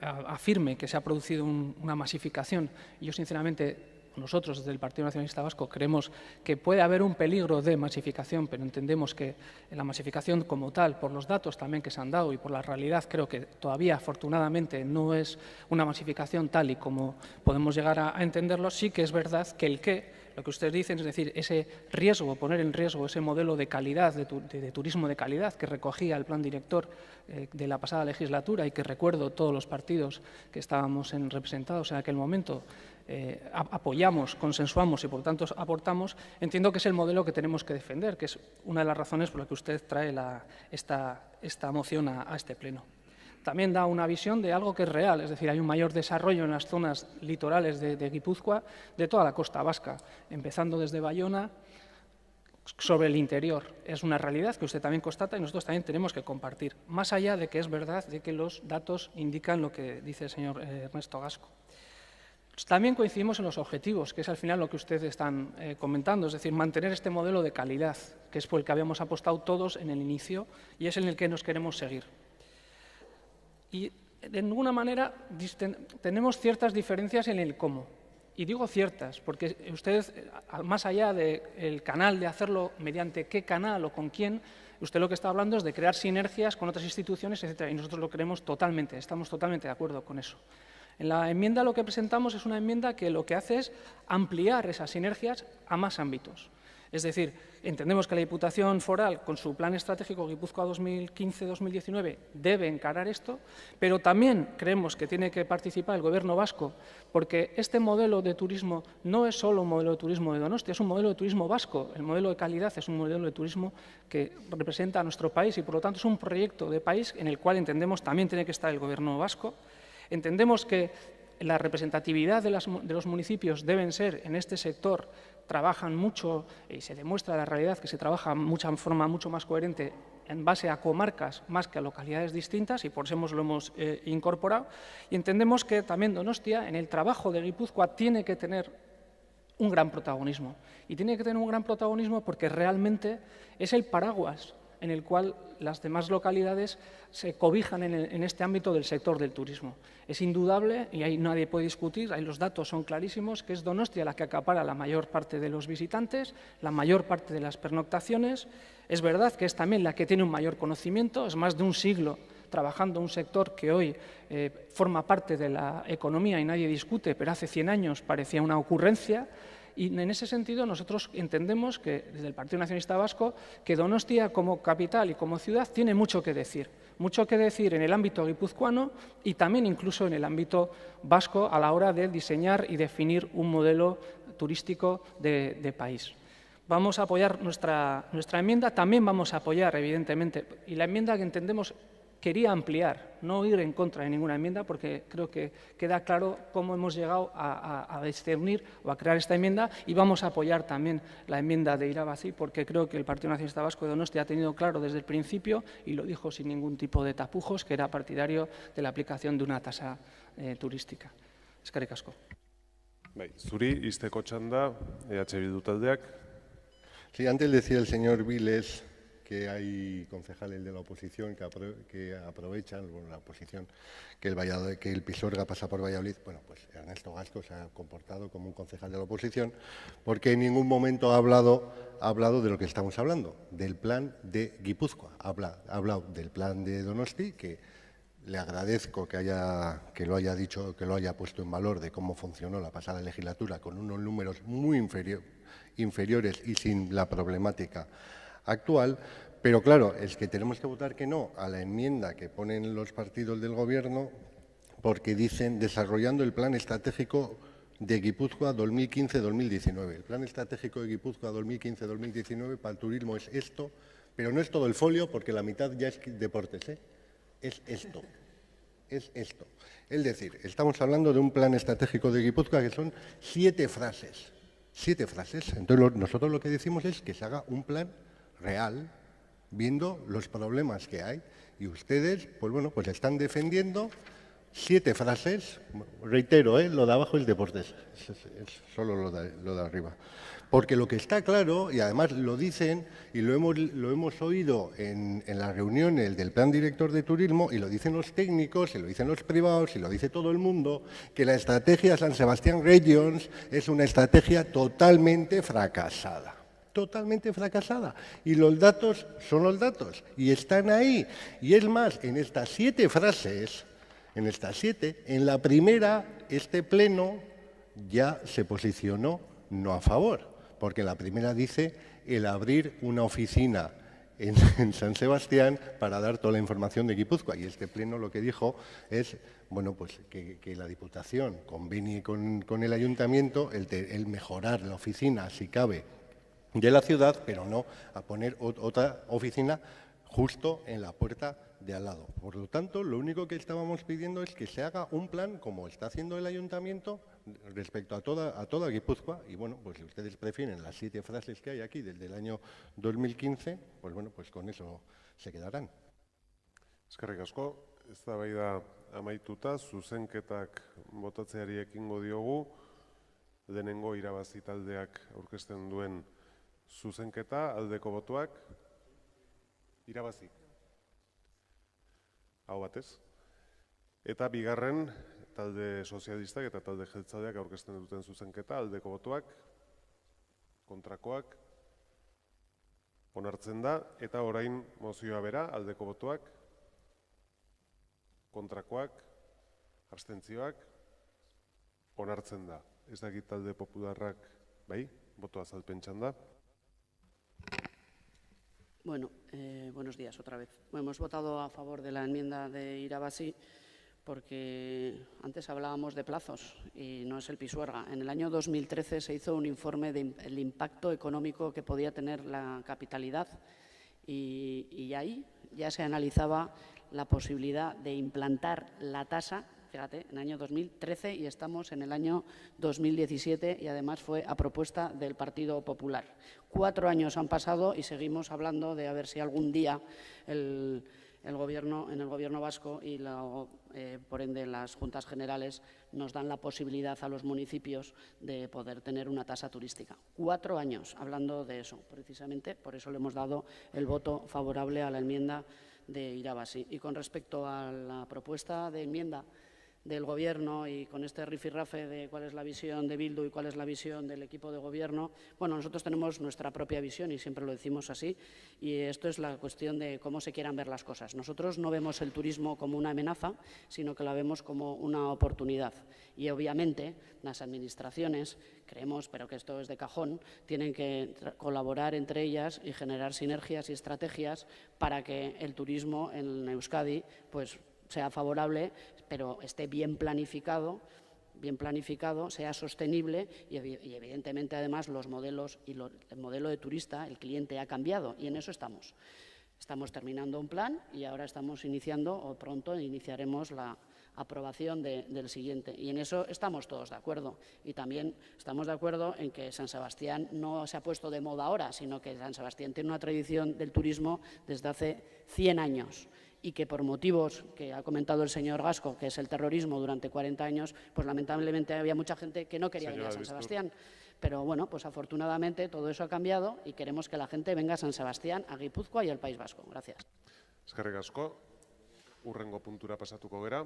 afirme que se ha producido una masificación, y yo sinceramente, nosotros desde el Partido Nacionalista Vasco creemos que puede haber un peligro de masificación, pero entendemos que la masificación como tal, por los datos también que se han dado y por la realidad, creo que todavía afortunadamente no es una masificación tal y como podemos llegar a entenderlo. Sí que es verdad que el qué, lo que ustedes dicen, es decir, ese riesgo, poner en riesgo ese modelo de calidad, de turismo de calidad que recogía el plan director de la pasada legislatura y que recuerdo todos los partidos que estábamos representados en aquel momento, apoyamos, consensuamos y por tanto aportamos, entiendo que es el modelo que tenemos que defender, que es una de las razones por las que usted trae esta moción a este pleno. También da una visión de algo que es real, es decir, hay un mayor desarrollo en las zonas litorales de Guipúzcoa, de toda la costa vasca, empezando desde Bayona, sobre el interior. Es una realidad que usted también constata y nosotros también tenemos que compartir, más allá de que es verdad de que los datos indican lo que dice el señor Ernesto Gasco. También coincidimos en los objetivos, que es al final lo que ustedes están comentando, es decir, mantener este modelo de calidad, que es por el que habíamos apostado todos en el inicio y es en el que nos queremos seguir. Y de ninguna manera tenemos ciertas diferencias en el cómo. Y digo ciertas, porque ustedes, más allá del canal de hacerlo mediante qué canal o con quién, usted lo que está hablando es de crear sinergias con otras instituciones, etcétera, y nosotros lo creemos totalmente, estamos totalmente de acuerdo con eso. En la enmienda lo que presentamos es una enmienda que lo que hace es ampliar esas sinergias a más ámbitos. Es decir, entendemos que la Diputación Foral, con su Plan Estratégico Guipúzcoa 2015-2019, debe encarar esto, pero también creemos que tiene que participar el Gobierno vasco, porque este modelo de turismo no es solo un modelo de turismo de Donostia, es un modelo de turismo vasco. El modelo de calidad es un modelo de turismo que representa a nuestro país y, por lo tanto, es un proyecto de país en el cual entendemos también tiene que estar el Gobierno vasco. Entendemos que la representatividad de los municipios deben ser en este sector, trabajan mucho y se demuestra la realidad que se trabaja de forma mucho más coherente en base a comarcas más que a localidades distintas y por eso lo hemos incorporado. Y entendemos que también Donostia, en el trabajo de Guipúzcoa, tiene que tener un gran protagonismo. Y tiene que tener un gran protagonismo porque realmente es el paraguas en el cual las demás localidades se cobijan en este ámbito del sector del turismo. Es indudable, y ahí nadie puede discutir, ahí los datos son clarísimos, que es Donostia la que acapara la mayor parte de los visitantes, la mayor parte de las pernoctaciones. Es verdad que es también la que tiene un mayor conocimiento, es más de un siglo trabajando un sector que hoy forma parte de la economía y nadie discute, pero hace 100 años parecía una ocurrencia. Y en ese sentido nosotros entendemos que desde el Partido Nacionalista Vasco que Donostia como capital y como ciudad tiene mucho que decir en el ámbito guipuzcoano y también incluso en el ámbito vasco a la hora de diseñar y definir un modelo turístico de país. Vamos a apoyar nuestra enmienda, también vamos a apoyar, evidentemente, y la enmienda que entendemos quería ampliar, no ir en contra de ninguna enmienda, porque creo que queda claro cómo hemos llegado a discernir o a crear esta enmienda, y vamos a apoyar también la enmienda de Irabazi, porque creo que el Partido Nacionalista Vasco de Donostia ha tenido claro desde el principio, y lo dijo sin ningún tipo de tapujos, que era partidario de la aplicación de una tasa turística. Eskerrik asko. Zuri, izteko txanda, EH Bildu taldeak. Sí, antes decía el señor Viles que hay concejales de la oposición que aprovechan, bueno, la oposición, que el Pisuerga pasa por Valladolid. Bueno, pues Ernesto Gasco se ha comportado como un concejal de la oposición porque en ningún momento ha hablado de lo que estamos hablando, del plan de Guipúzcoa. Ha hablado del plan de Donosti, que le agradezco que lo haya dicho, que lo haya puesto en valor de cómo funcionó la pasada legislatura con unos números muy inferiores y sin la problemática actual, pero claro, es que tenemos que votar que no a la enmienda que ponen los partidos del Gobierno porque dicen desarrollando el plan estratégico de Guipúzcoa 2015-2019. El plan estratégico de Guipúzcoa 2015-2019 para el turismo es esto, pero no es todo el folio porque la mitad ya es deportes, ¿eh? Es esto. Es decir, estamos hablando de un plan estratégico de Guipúzcoa que son 7 frases. 7 frases. Entonces nosotros lo que decimos es que se haga un plan real, viendo los problemas que hay, y ustedes, pues bueno, pues están defendiendo 7 frases, reitero, lo de abajo es deportes, es solo lo de arriba. Porque lo que está claro, y además lo dicen, y lo hemos oído en las reuniones del Plan Director de Turismo, y lo dicen los técnicos, y lo dicen los privados, y lo dice todo el mundo, que la estrategia San Sebastián Regions es una estrategia totalmente fracasada. Totalmente fracasada. Y los datos son los datos, y están ahí. Y es más, en estas 7 frases, en la primera, este Pleno ya se posicionó no a favor, porque la primera dice el abrir una oficina en San Sebastián para dar toda la información de Guipúzcoa. Y este Pleno lo que dijo es, bueno, pues que la Diputación convenie con el Ayuntamiento el mejorar la oficina, si cabe, de la ciudad, pero no a poner otra oficina justo en la puerta de al lado. Por lo tanto, lo único que estábamos pidiendo es que se haga un plan, como está haciendo el Ayuntamiento, respecto a toda Guipúzcoa, y bueno, pues si ustedes prefieren las 7 frases que hay aquí desde el año 2015, pues bueno, pues con eso se quedarán. Eskerrik asko, eztabaida amaituta, zuzenketak botatzeari ekingo diogu, lehenengo Irabazi taldeak aurkezten duen zuzenketa, aldeko botoak, Irabazi. Hau batez. Eta bigarren, talde sozialistak eta talde jeltzaleak aurkezten duten zuzenketa, aldeko botoak, kontrakoak, onartzen da, eta orain mozioa bera, aldeko botoak, kontrakoak, abstentzioak, onartzen da. Ez dakit talde popularrak, bai, boto azalpen txanda. Bueno, buenos días otra vez. Hemos votado a favor de la enmienda de Irabazi porque antes hablábamos de plazos y no es el Pisuerga. En el año 2013 se hizo un informe del impacto económico que podía tener la capitalidad y ahí ya se analizaba la posibilidad de implantar la tasa, fíjate, en el año 2013 y estamos en el año 2017 y además fue a propuesta del Partido Popular. 4 años han pasado y seguimos hablando de a ver si algún día en el Gobierno vasco y por ende las Juntas Generales nos dan la posibilidad a los municipios de poder tener una tasa turística. 4 años hablando de eso, precisamente por eso le hemos dado el voto favorable a la enmienda de Irabazi. Y con respecto a la propuesta de enmienda del Gobierno y con este rifirrafe de cuál es la visión de Bildu y cuál es la visión del equipo de Gobierno, bueno, nosotros tenemos nuestra propia visión y siempre lo decimos así, y esto es la cuestión de cómo se quieran ver las cosas. Nosotros no vemos el turismo como una amenaza, sino que la vemos como una oportunidad. Y obviamente las administraciones, creemos, pero que esto es de cajón, tienen que colaborar entre ellas y generar sinergias y estrategias para que el turismo en Euskadi pues, sea favorable, pero esté bien planificado, sea sostenible y evidentemente además los modelos y el modelo de turista, el cliente ha cambiado y en eso estamos. Estamos terminando un plan y ahora estamos iniciando o pronto iniciaremos la aprobación del siguiente. Y en eso estamos todos de acuerdo. Y también estamos de acuerdo en que San Sebastián no se ha puesto de moda ahora, sino que San Sebastián tiene una tradición del turismo desde hace 100 años. Y que por motivos que ha comentado el señor Gasco, que es el terrorismo durante 40 años, pues lamentablemente había mucha gente que no quería venir a San Sebastián. Pero bueno, pues afortunadamente todo eso ha cambiado y queremos que la gente venga a San Sebastián, a Guipúzcoa y al País Vasco. Gracias. Eskerrik asko. Hurrengo puntura pasatuko gera.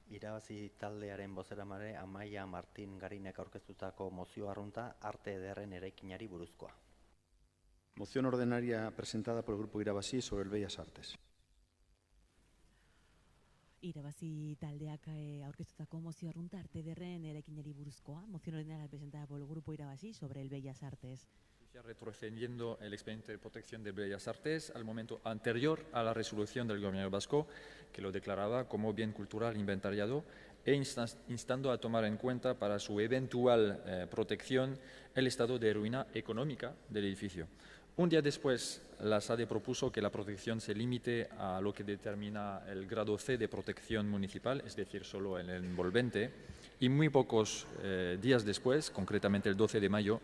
Irabazi taldearen bozeramale Amaia Martin Garinek aurkeztutako mozio arrunta arte ederren eraikinari buruzkoa. Moción ordenaria presentada por el Grupo Irabazi sobre el Bellas Artes. Irabazi taldeak aurkeztutako mozio arrunta arte ederren eraikinari buruzkoa. Moción ordenaria presentada por el Grupo Irabazi sobre el Bellas Artes. Retrocediendo el expediente de protección de Bellas Artes al momento anterior a la resolución del Gobierno vasco, que lo declaraba como bien cultural inventariado, e instando a tomar en cuenta para su eventual protección el estado de ruina económica del edificio. Un día después, la SADE propuso que la protección se limite a lo que determina el grado C de protección municipal, es decir, solo el envolvente, y muy pocos días después, concretamente el 12 de mayo,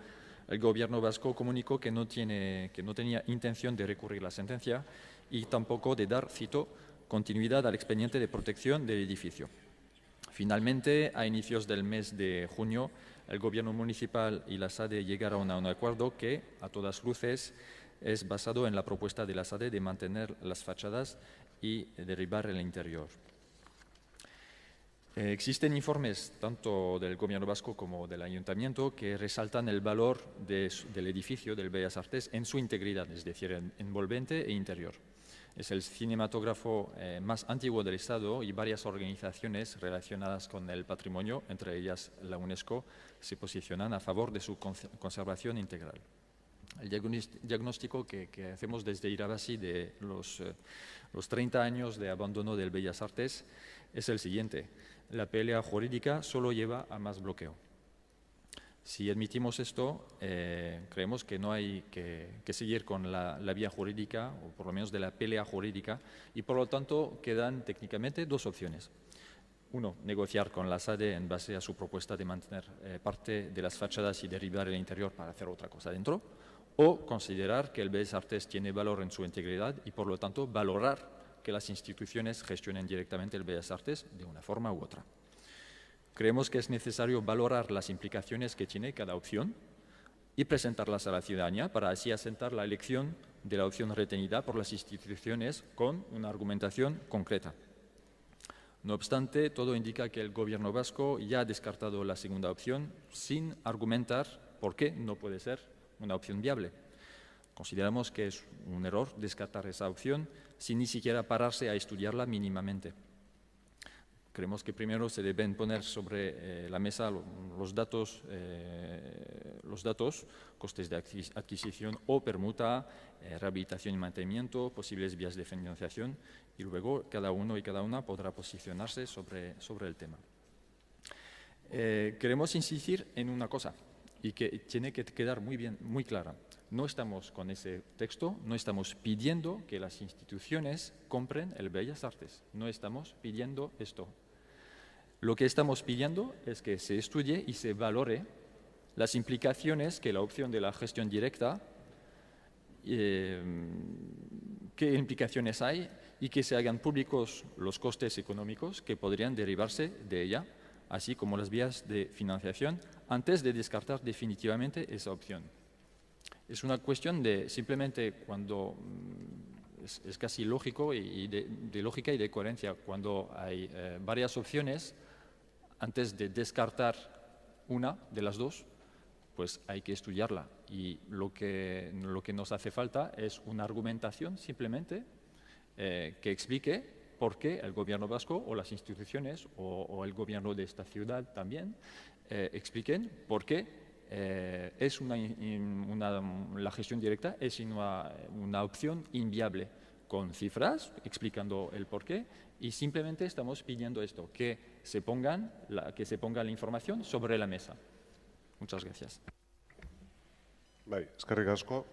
el Gobierno vasco comunicó que no tenía intención de recurrir la sentencia y tampoco de dar, cito, continuidad al expediente de protección del edificio. Finalmente, a inicios del mes de junio, el Gobierno municipal y la SADE llegaron a un acuerdo que, a todas luces, es basado en la propuesta de la SADE de mantener las fachadas y derribar el interior. Existen informes tanto del Gobierno vasco como del Ayuntamiento que resaltan el valor del edificio del Bellas Artes en su integridad, es decir, envolvente e interior. Es el cinematógrafo más antiguo del Estado y varias organizaciones relacionadas con el patrimonio, entre ellas la UNESCO, se posicionan a favor de su conservación integral. El diagnóstico que hacemos desde Irabazi de los 30 años de abandono del Bellas Artes es el siguiente. La pelea jurídica solo lleva a más bloqueo. Si admitimos esto, creemos que no hay que seguir con la vía jurídica, o por lo menos de la pelea jurídica, y por lo tanto quedan técnicamente dos opciones. Uno, negociar con la SADE en base a su propuesta de mantener parte de las fachadas y derribar el interior para hacer otra cosa dentro, o considerar que el Bellas Artes tiene valor en su integridad y por lo tanto valorar que las instituciones gestionen directamente el Bellas Artes de una forma u otra. Creemos que es necesario valorar las implicaciones que tiene cada opción y presentarlas a la ciudadanía para así asentar la elección de la opción retenida por las instituciones con una argumentación concreta. No obstante, todo indica que el Gobierno vasco ya ha descartado la segunda opción sin argumentar por qué no puede ser una opción viable. Consideramos que es un error descartar esa opción sin ni siquiera pararse a estudiarla mínimamente. Creemos que primero se deben poner sobre la mesa los datos, costes de adquisición o permuta, rehabilitación y mantenimiento, posibles vías de financiación y luego cada uno y cada una podrá posicionarse sobre el tema. Queremos insistir en una cosa y que tiene que quedar muy clara. No estamos con ese texto, no estamos pidiendo que las instituciones compren el Bellas Artes. No estamos pidiendo esto. Lo que estamos pidiendo es que se estudie y se valore las implicaciones que la opción de la gestión directa, qué implicaciones hay y que se hagan públicos los costes económicos que podrían derivarse de ella, así como las vías de financiación, antes de descartar definitivamente esa opción. Es una cuestión de simplemente cuando es casi lógico y de lógica y de coherencia. Cuando hay varias opciones, antes de descartar una de las dos, pues hay que estudiarla. Y lo que nos hace falta es una argumentación simplemente que explique por qué el gobierno vasco o las instituciones o el gobierno de esta ciudad también expliquen por qué la gestión directa es una opción inviable, con cifras explicando el porqué, y simplemente estamos pidiendo esto, que se ponga la información sobre la mesa. Muchas gracias. Bai, eskerrik asko.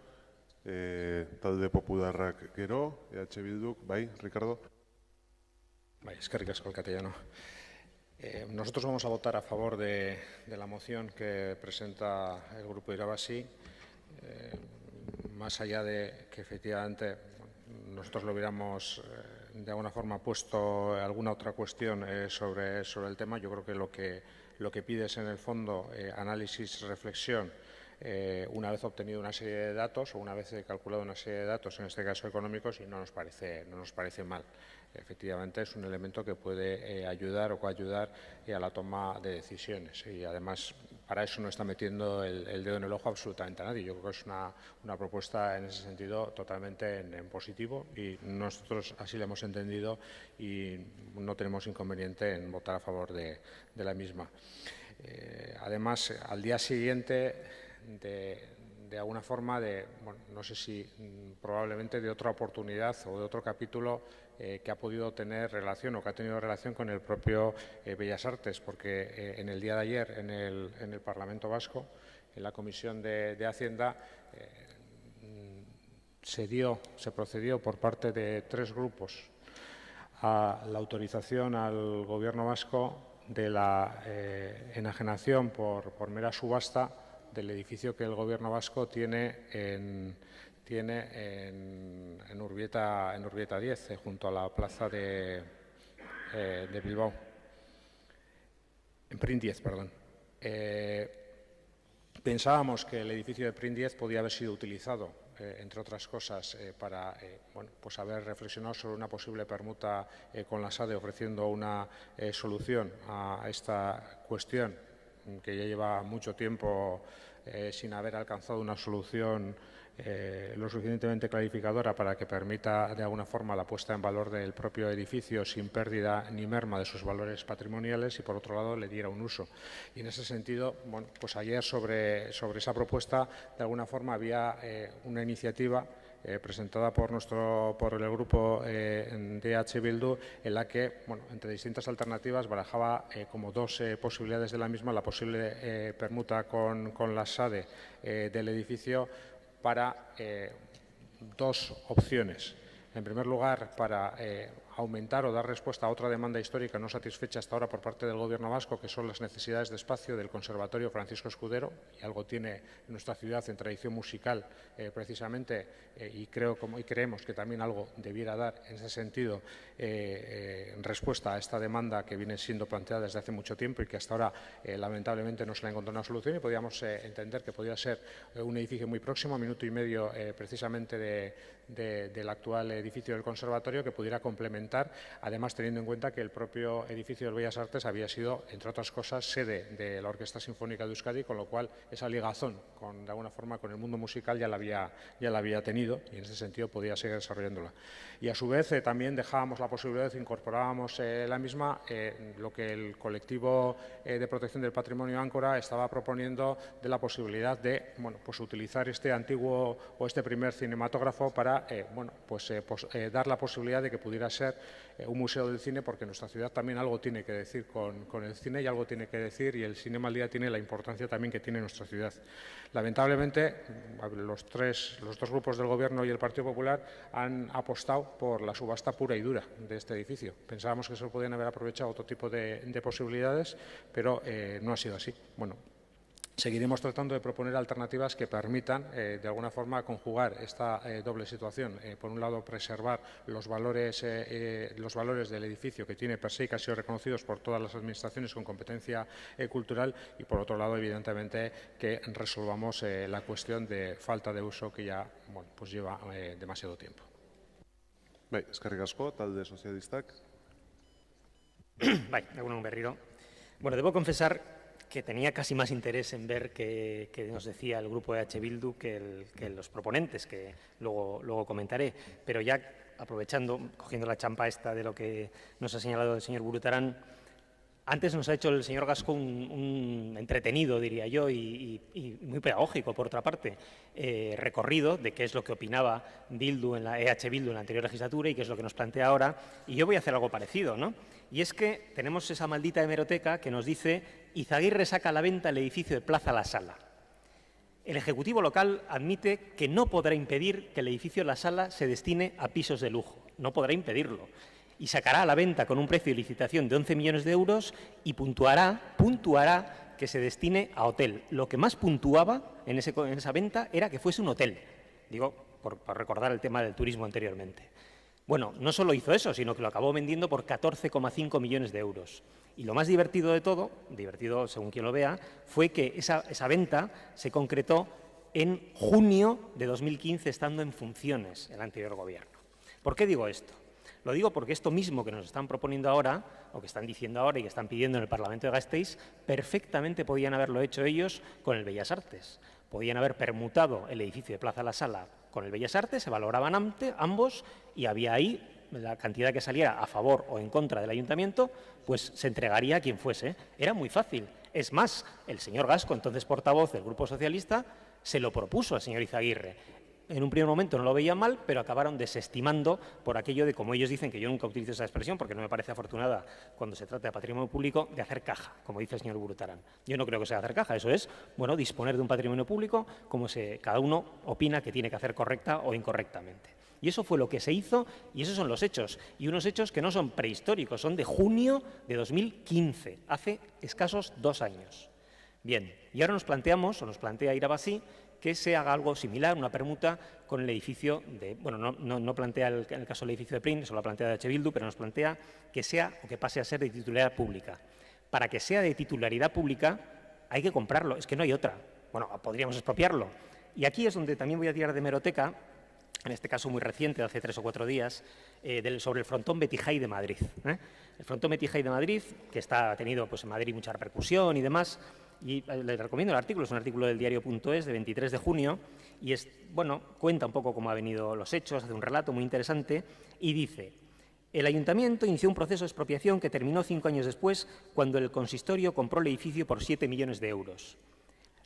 Talde Popularrak gero, EH Bilduk, bai, Ricardo. Bai, eskerrik asko, alkatellano. Nosotros vamos a votar a favor de la moción que presenta el Grupo Irabazi, más allá de que efectivamente nosotros lo hubiéramos de alguna forma puesto alguna otra cuestión sobre el tema. Yo creo que lo que pide es en el fondo análisis, reflexión, una vez obtenido una serie de datos o una vez calculado una serie de datos, en este caso económicos, y no nos parece mal. Efectivamente es un elemento que puede ayudar o coayudar a la toma de decisiones, y además para eso no está metiendo el dedo en el ojo absolutamente a nadie. Yo creo que es una propuesta en ese sentido totalmente en positivo, y nosotros así lo hemos entendido y no tenemos inconveniente en votar a favor de la misma. Además, al día siguiente de alguna forma bueno, no sé si probablemente de otra oportunidad o de otro capítulo que ha podido tener relación o que ha tenido relación con el propio Bellas Artes, porque en el día de ayer en el Parlamento Vasco, en la Comisión de Hacienda, se procedió por parte de 3 grupos a la autorización al Gobierno vasco de la enajenación por mera subasta del edificio que el Gobierno vasco tiene en Urbieta 10, junto a la plaza de Bilbao. En Prin 10, perdón. Pensábamos que el edificio de Prin 10 podía haber sido utilizado, entre otras cosas, para bueno, pues haber reflexionado sobre una posible permuta con la SADE, ofreciendo una solución a esta cuestión que ya lleva mucho tiempo sin haber alcanzado una solución lo suficientemente clarificadora para que permita de alguna forma la puesta en valor del propio edificio sin pérdida ni merma de sus valores patrimoniales, y por otro lado le diera un uso. Y en ese sentido, bueno, pues ayer sobre esa propuesta de alguna forma había una iniciativa presentada por el grupo de EH Bildu, en la que, bueno, entre distintas alternativas barajaba como 2 posibilidades de la misma: la posible permuta con la SADE del edificio para 2 opciones. En primer lugar, para aumentar o dar respuesta a otra demanda histórica no satisfecha hasta ahora por parte del Gobierno vasco, que son las necesidades de espacio del Conservatorio Francisco Escudero, y algo tiene en nuestra ciudad en tradición musical precisamente, y creemos que también algo debiera dar en ese sentido respuesta a esta demanda que viene siendo planteada desde hace mucho tiempo y que hasta ahora lamentablemente no se le ha encontrado una solución, y podríamos entender que podría ser un edificio muy próximo, a minuto y medio precisamente del actual edificio del Conservatorio, que pudiera complementar, además teniendo en cuenta que el propio edificio del Bellas Artes había sido, entre otras cosas, sede de la Orquesta Sinfónica de Euskadi, con lo cual esa ligazón de alguna forma con el mundo musical ya la había tenido, y en ese sentido podía seguir desarrollándola. Y a su vez también dejábamos la posibilidad, incorporábamos la misma, lo que el colectivo de protección del patrimonio Áncora estaba proponiendo, de la posibilidad de, bueno, pues utilizar este antiguo o este primer cinematógrafo para dar la posibilidad de que pudiera ser un museo del cine, porque nuestra ciudad también algo tiene que decir con el cine, y algo tiene que decir, y el Cinema al Día tiene la importancia también que tiene nuestra ciudad. Lamentablemente, los 2 grupos del Gobierno y el Partido Popular han apostado por la subasta pura y dura de este edificio. Pensábamos que se podían haber aprovechado otro tipo de posibilidades, pero no ha sido así. Bueno, seguiremos tratando de proponer alternativas que permitan, de alguna forma, conjugar esta doble situación. Por un lado, preservar los valores del edificio, que tiene per se, que han sido reconocidos por todas las administraciones con competencia cultural, y por otro lado, evidentemente, que resolvamos la cuestión de falta de uso que ya, bueno, pues lleva demasiado tiempo. Bai, eskerrik asko, talde sozialistak. Bai, egun on berriro. Bueno, debo confesar que tenía casi más interés en ver qué nos decía el grupo de H. Bildu que los proponentes, que luego comentaré. Pero ya aprovechando, cogiendo la champa esta de lo que nos ha señalado el señor Burutarán, antes nos ha hecho el señor Gasco un entretenido, diría yo, y muy pedagógico, por otra parte, recorrido de qué es lo que opinaba Bildu en la EH Bildu en la anterior legislatura y qué es lo que nos plantea ahora. Y yo voy a hacer algo parecido, ¿no? Y es que tenemos esa maldita hemeroteca que nos dice: Izaguirre saca a la venta el edificio de Plaza La Sala. El Ejecutivo local admite que no podrá impedir que el edificio La Sala se destine a pisos de lujo. No podrá impedirlo. Y sacará a la venta con un precio de licitación de 11 millones de euros y puntuará que se destine a hotel. Lo que más puntuaba en esa venta era que fuese un hotel. Digo, por recordar el tema del turismo anteriormente. Bueno, no solo hizo eso, sino que lo acabó vendiendo por 14,5 millones de euros. Y lo más divertido de todo, divertido según quien lo vea, fue que esa venta se concretó en junio de 2015, estando en funciones el anterior gobierno. ¿Por qué digo esto? Lo digo porque esto mismo que nos están proponiendo ahora, o que están diciendo ahora y que están pidiendo en el Parlamento de Gasteiz, perfectamente podían haberlo hecho ellos con el Bellas Artes. Podían haber permutado el edificio de Plaza La Sala con el Bellas Artes, se valoraban ambos y había ahí la cantidad que saliera a favor o en contra del ayuntamiento, pues se entregaría a quien fuese. Era muy fácil. Es más, el señor Gasco, entonces portavoz del Grupo Socialista, se lo propuso al señor Izaguirre. En un primer momento no lo veían mal, pero acabaron desestimando por aquello de, como ellos dicen, que yo nunca utilizo esa expresión porque no me parece afortunada cuando se trata de patrimonio público, de hacer caja, como dice el señor Burutarán. Yo no creo que sea hacer caja, eso es, bueno, disponer de un patrimonio público como cada uno opina que tiene que hacer correcta o incorrectamente. Y eso fue lo que se hizo y esos son los hechos. Y unos hechos que no son prehistóricos, son de junio de 2015, hace escasos 2 años. Bien, y ahora nos planteamos, o nos plantea Irabazi, que se haga algo similar, una permuta con el edificio de... Bueno, no plantea en el caso del edificio de Prin, eso lo plantea de H. Bildu, pero nos plantea que sea o que pase a ser de titularidad pública. Para que sea de titularidad pública hay que comprarlo, es que no hay otra. Bueno, podríamos expropiarlo. Y aquí es donde también voy a tirar de hemeroteca, en este caso muy reciente, de hace 3 o 4 días, sobre el frontón Betijay de Madrid. El frontón Betijay de Madrid, que ha tenido pues, en Madrid mucha repercusión y demás. Y les recomiendo el artículo, es un artículo del diario.es de 23 de junio y cuenta un poco cómo han venido los hechos, hace un relato muy interesante y dice: el ayuntamiento inició un proceso de expropiación que terminó 5 años después cuando el consistorio compró el edificio por 7 millones de euros.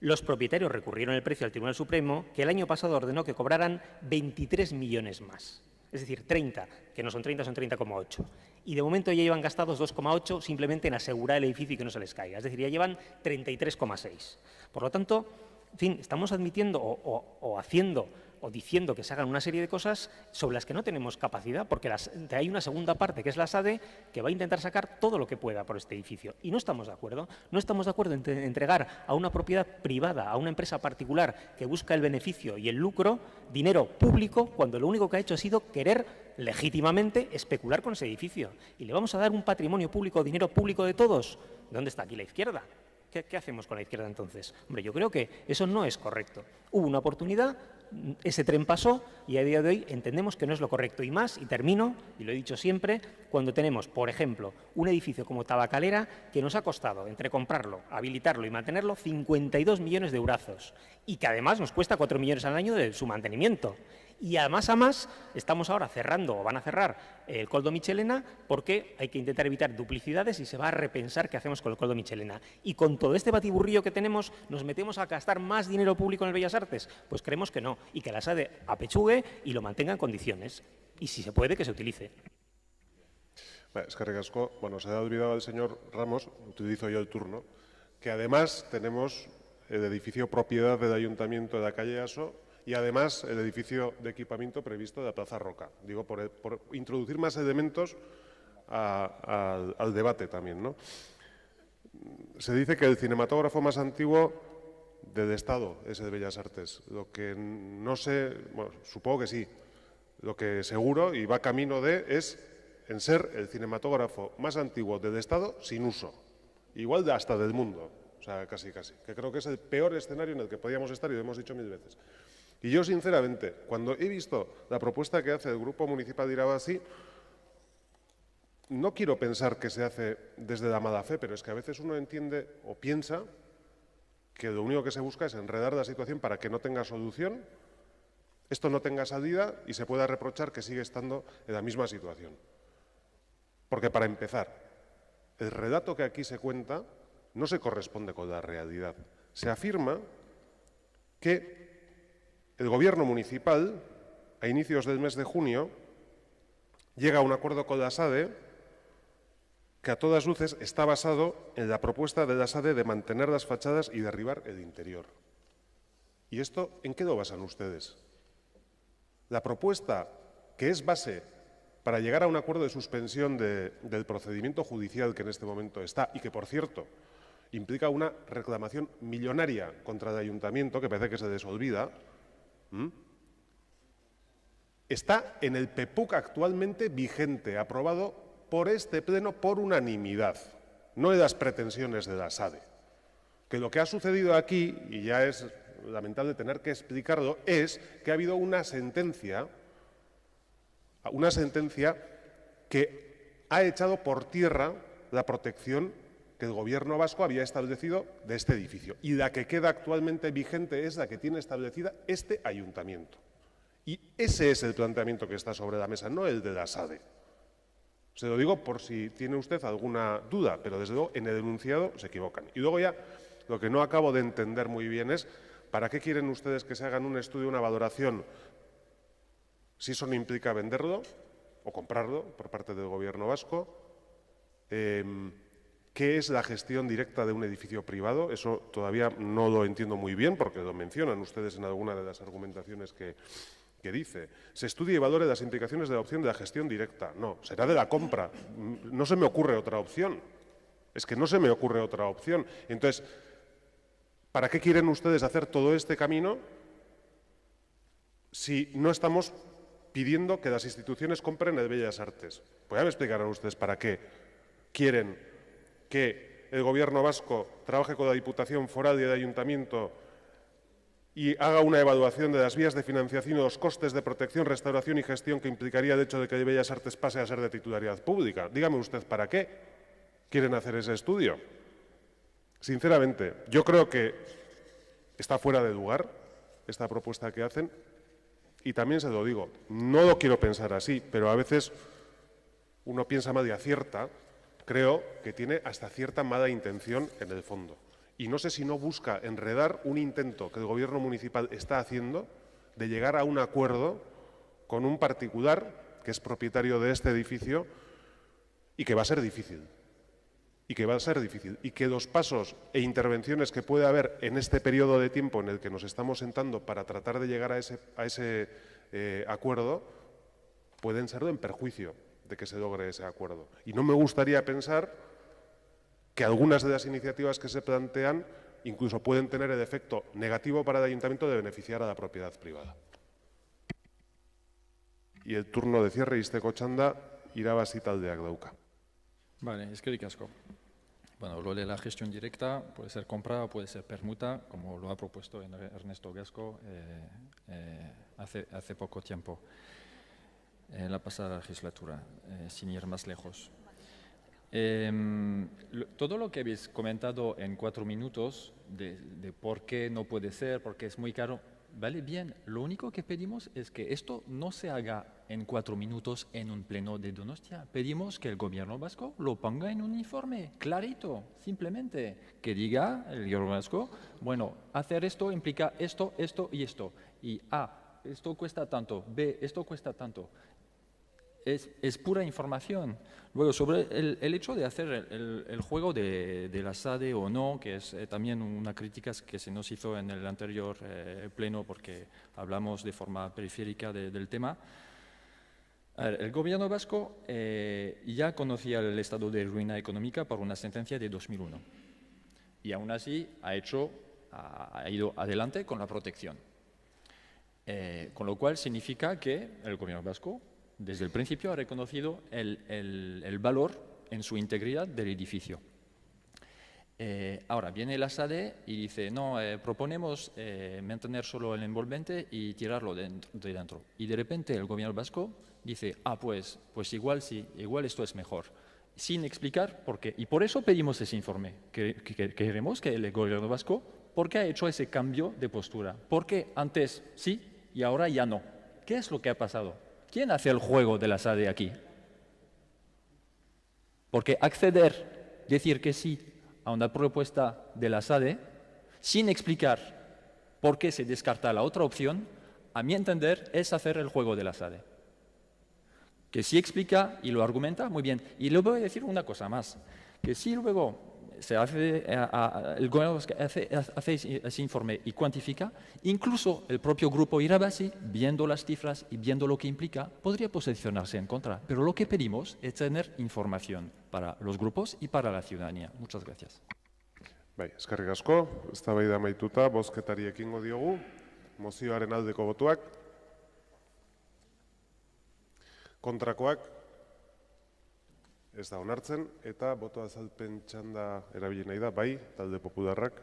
Los propietarios recurrieron el precio al Tribunal Supremo, que el año pasado ordenó que cobraran 23 millones más. Es decir, 30, que no son 30, son 30,8. Y de momento ya llevan gastados 2,8 simplemente en asegurar el edificio y que no se les caiga. Es decir, ya llevan 33,6. Por lo tanto, en fin, estamos admitiendo o haciendo o diciendo que se hagan una serie de cosas sobre las que no tenemos capacidad, porque hay una segunda parte, que es la SADE, que va a intentar sacar todo lo que pueda por este edificio. Y no estamos de acuerdo. No estamos de acuerdo en entregar a una propiedad privada, a una empresa particular que busca el beneficio y el lucro, dinero público, cuando lo único que ha hecho ha sido querer legítimamente especular con ese edificio. Y le vamos a dar un patrimonio público, dinero público de todos. ¿Dónde está aquí la izquierda? ¿Qué hacemos con la izquierda entonces? Hombre, yo creo que eso no es correcto. Hubo una oportunidad, ese tren pasó y a día de hoy entendemos que no es lo correcto. Y más, y termino, y lo he dicho siempre, cuando tenemos, por ejemplo, un edificio como Tabacalera que nos ha costado, entre comprarlo, habilitarlo y mantenerlo, 52 millones de eurazos. Y que además nos cuesta 4 millones al año de su mantenimiento. Y además a más estamos ahora cerrando o van a cerrar el Koldo Michelena porque hay que intentar evitar duplicidades y se va a repensar qué hacemos con el Koldo Michelena. Y con todo este batiburrillo que tenemos, ¿nos metemos a gastar más dinero público en el Bellas Artes? Pues creemos que no, y que la SADE apechugue y lo mantenga en condiciones. Y si se puede, que se utilice. Eskerrik asko. Bueno, se ha olvidado el señor Ramos, utilizo yo el turno, que además tenemos el edificio propiedad del Ayuntamiento de la calle Aso y además el edificio de equipamiento previsto de la Plaza Roca. Digo, por introducir más elementos al debate también, ¿no? Se dice que el cinematógrafo más antiguo del Estado es el de Bellas Artes. Lo que no sé, bueno, supongo que sí. Lo que seguro, y va camino de, es en ser el cinematógrafo más antiguo del Estado sin uso. Igual hasta del mundo. O sea, casi. Que creo que es el peor escenario en el que podíamos estar y lo hemos dicho 1000 veces. Y yo, sinceramente, cuando he visto la propuesta que hace el Grupo Municipal de Irabazi, no quiero pensar que se hace desde la mala fe, pero es que a veces uno entiende o piensa que lo único que se busca es enredar la situación para que no tenga solución, esto no tenga salida y se pueda reprochar que sigue estando en la misma situación. Porque, para empezar, el relato que aquí se cuenta no se corresponde con la realidad. Se afirma que el Gobierno municipal, a inicios del mes de junio, llega a un acuerdo con la SADE que a todas luces está basado en la propuesta de la SADE de mantener las fachadas y derribar el interior. ¿Y esto en qué lo basan ustedes? La propuesta que es base para llegar a un acuerdo de suspensión del procedimiento judicial que en este momento está y que, por cierto, implica una reclamación millonaria contra el ayuntamiento, que parece que se les olvida, está en el PEPUC actualmente vigente, aprobado por este Pleno por unanimidad, no en las pretensiones de la SADE. Que lo que ha sucedido aquí, y ya es lamentable tener que explicarlo, es que ha habido una sentencia que ha echado por tierra la protección que el Gobierno vasco había establecido de este edificio. Y la que queda actualmente vigente es la que tiene establecida este ayuntamiento. Y ese es el planteamiento que está sobre la mesa, no el de la SADE. Se lo digo por si tiene usted alguna duda, pero desde luego en el enunciado se equivocan. Y luego ya lo que no acabo de entender muy bien es ¿para qué quieren ustedes que se hagan un estudio, una valoración, si eso no implica venderlo o comprarlo por parte del Gobierno vasco? ¿Qué es la gestión directa de un edificio privado? Eso todavía no lo entiendo muy bien porque lo mencionan ustedes en alguna de las argumentaciones que dice. Se estudia y valore las implicaciones de la opción de la gestión directa. No, será de la compra. No se me ocurre otra opción. Es que no se me ocurre otra opción. Entonces, ¿para qué quieren ustedes hacer todo este camino si no estamos pidiendo que las instituciones compren el Bellas Artes? Pues ya me explicarán ustedes para qué quieren que el Gobierno vasco trabaje con la Diputación Foral y el Ayuntamiento y haga una evaluación de las vías de financiación y los costes de protección, restauración y gestión que implicaría el hecho de que el Bellas Artes pase a ser de titularidad pública. Dígame usted para qué quieren hacer ese estudio. Sinceramente, yo creo que está fuera de lugar esta propuesta que hacen y también se lo digo, no lo quiero pensar así, pero a veces uno piensa mal y acierta, creo que tiene hasta cierta mala intención en el fondo. Y no sé si no busca enredar un intento que el Gobierno municipal está haciendo de llegar a un acuerdo con un particular que es propietario de este edificio y que va a ser difícil. Y que los pasos e intervenciones que puede haber en este periodo de tiempo en el que nos estamos sentando para tratar de llegar a ese acuerdo pueden ser en perjuicio de que se logre ese acuerdo. Y no me gustaría pensar que algunas de las iniciativas que se plantean incluso pueden tener el efecto negativo para el ayuntamiento de beneficiar a la propiedad privada. Y el turno de cierre, izteko txanda, Irabazi taldeak dauka. Vale, eskerrik asko. Bueno, lo de la gestión directa puede ser compra o puede ser permuta, como lo ha propuesto Ernesto Gasco hace poco tiempo, en la pasada legislatura, sin ir más lejos. Todo lo que habéis comentado en 4 minutos de por qué no puede ser, porque es muy caro, vale bien. Lo único que pedimos es que esto no se haga en 4 minutos en un pleno de Donostia. Pedimos que el Gobierno vasco lo ponga en un informe clarito, simplemente que diga el Gobierno vasco, bueno, hacer esto implica esto, esto y esto. Y A, esto cuesta tanto, B, esto cuesta tanto. Es pura información. Luego, sobre el hecho de hacer el juego de la SADE o no, que es también una crítica que se nos hizo en el anterior pleno porque hablamos de forma periférica del tema. A ver, el Gobierno vasco ya conocía el estado de ruina económica por una sentencia de 2001 y aún así ha ido adelante con la protección. Con lo cual significa que el Gobierno vasco desde el principio ha reconocido el valor en su integridad del edificio. Ahora viene la SADE y dice, no, proponemos mantener solo el envolvente y tirarlo de dentro. Y de repente el gobierno vasco dice, pues igual sí, igual esto es mejor. Sin explicar por qué. Y por eso pedimos ese informe. Queremos que el gobierno vasco, ¿por qué ha hecho ese cambio de postura? ¿Por qué antes sí y ahora ya no? ¿Qué es lo que ha pasado? ¿Quién hace el juego de la SADE aquí? Porque acceder, decir que sí a una propuesta de la SADE, sin explicar por qué se descarta la otra opción, a mi entender, es hacer el juego de la SADE. Que sí explica y lo argumenta, muy bien. Y le voy a decir una cosa más, que si luego se hace, el gobierno hace ese informe y cuantifica, incluso el propio grupo Irabazi, viendo las cifras y viendo lo que implica, podría posicionarse en contra. Pero lo que pedimos es tener información para los grupos y para la ciudadanía. Muchas gracias. Bai, eskerrik asko, eztabaida amaituta, bozketari ekingo diogu, mozioaren aldeko botoak, kontrakoak, ez da onartzen, eta boto azalpen txanda erabili nahi da, bai, talde popularrak.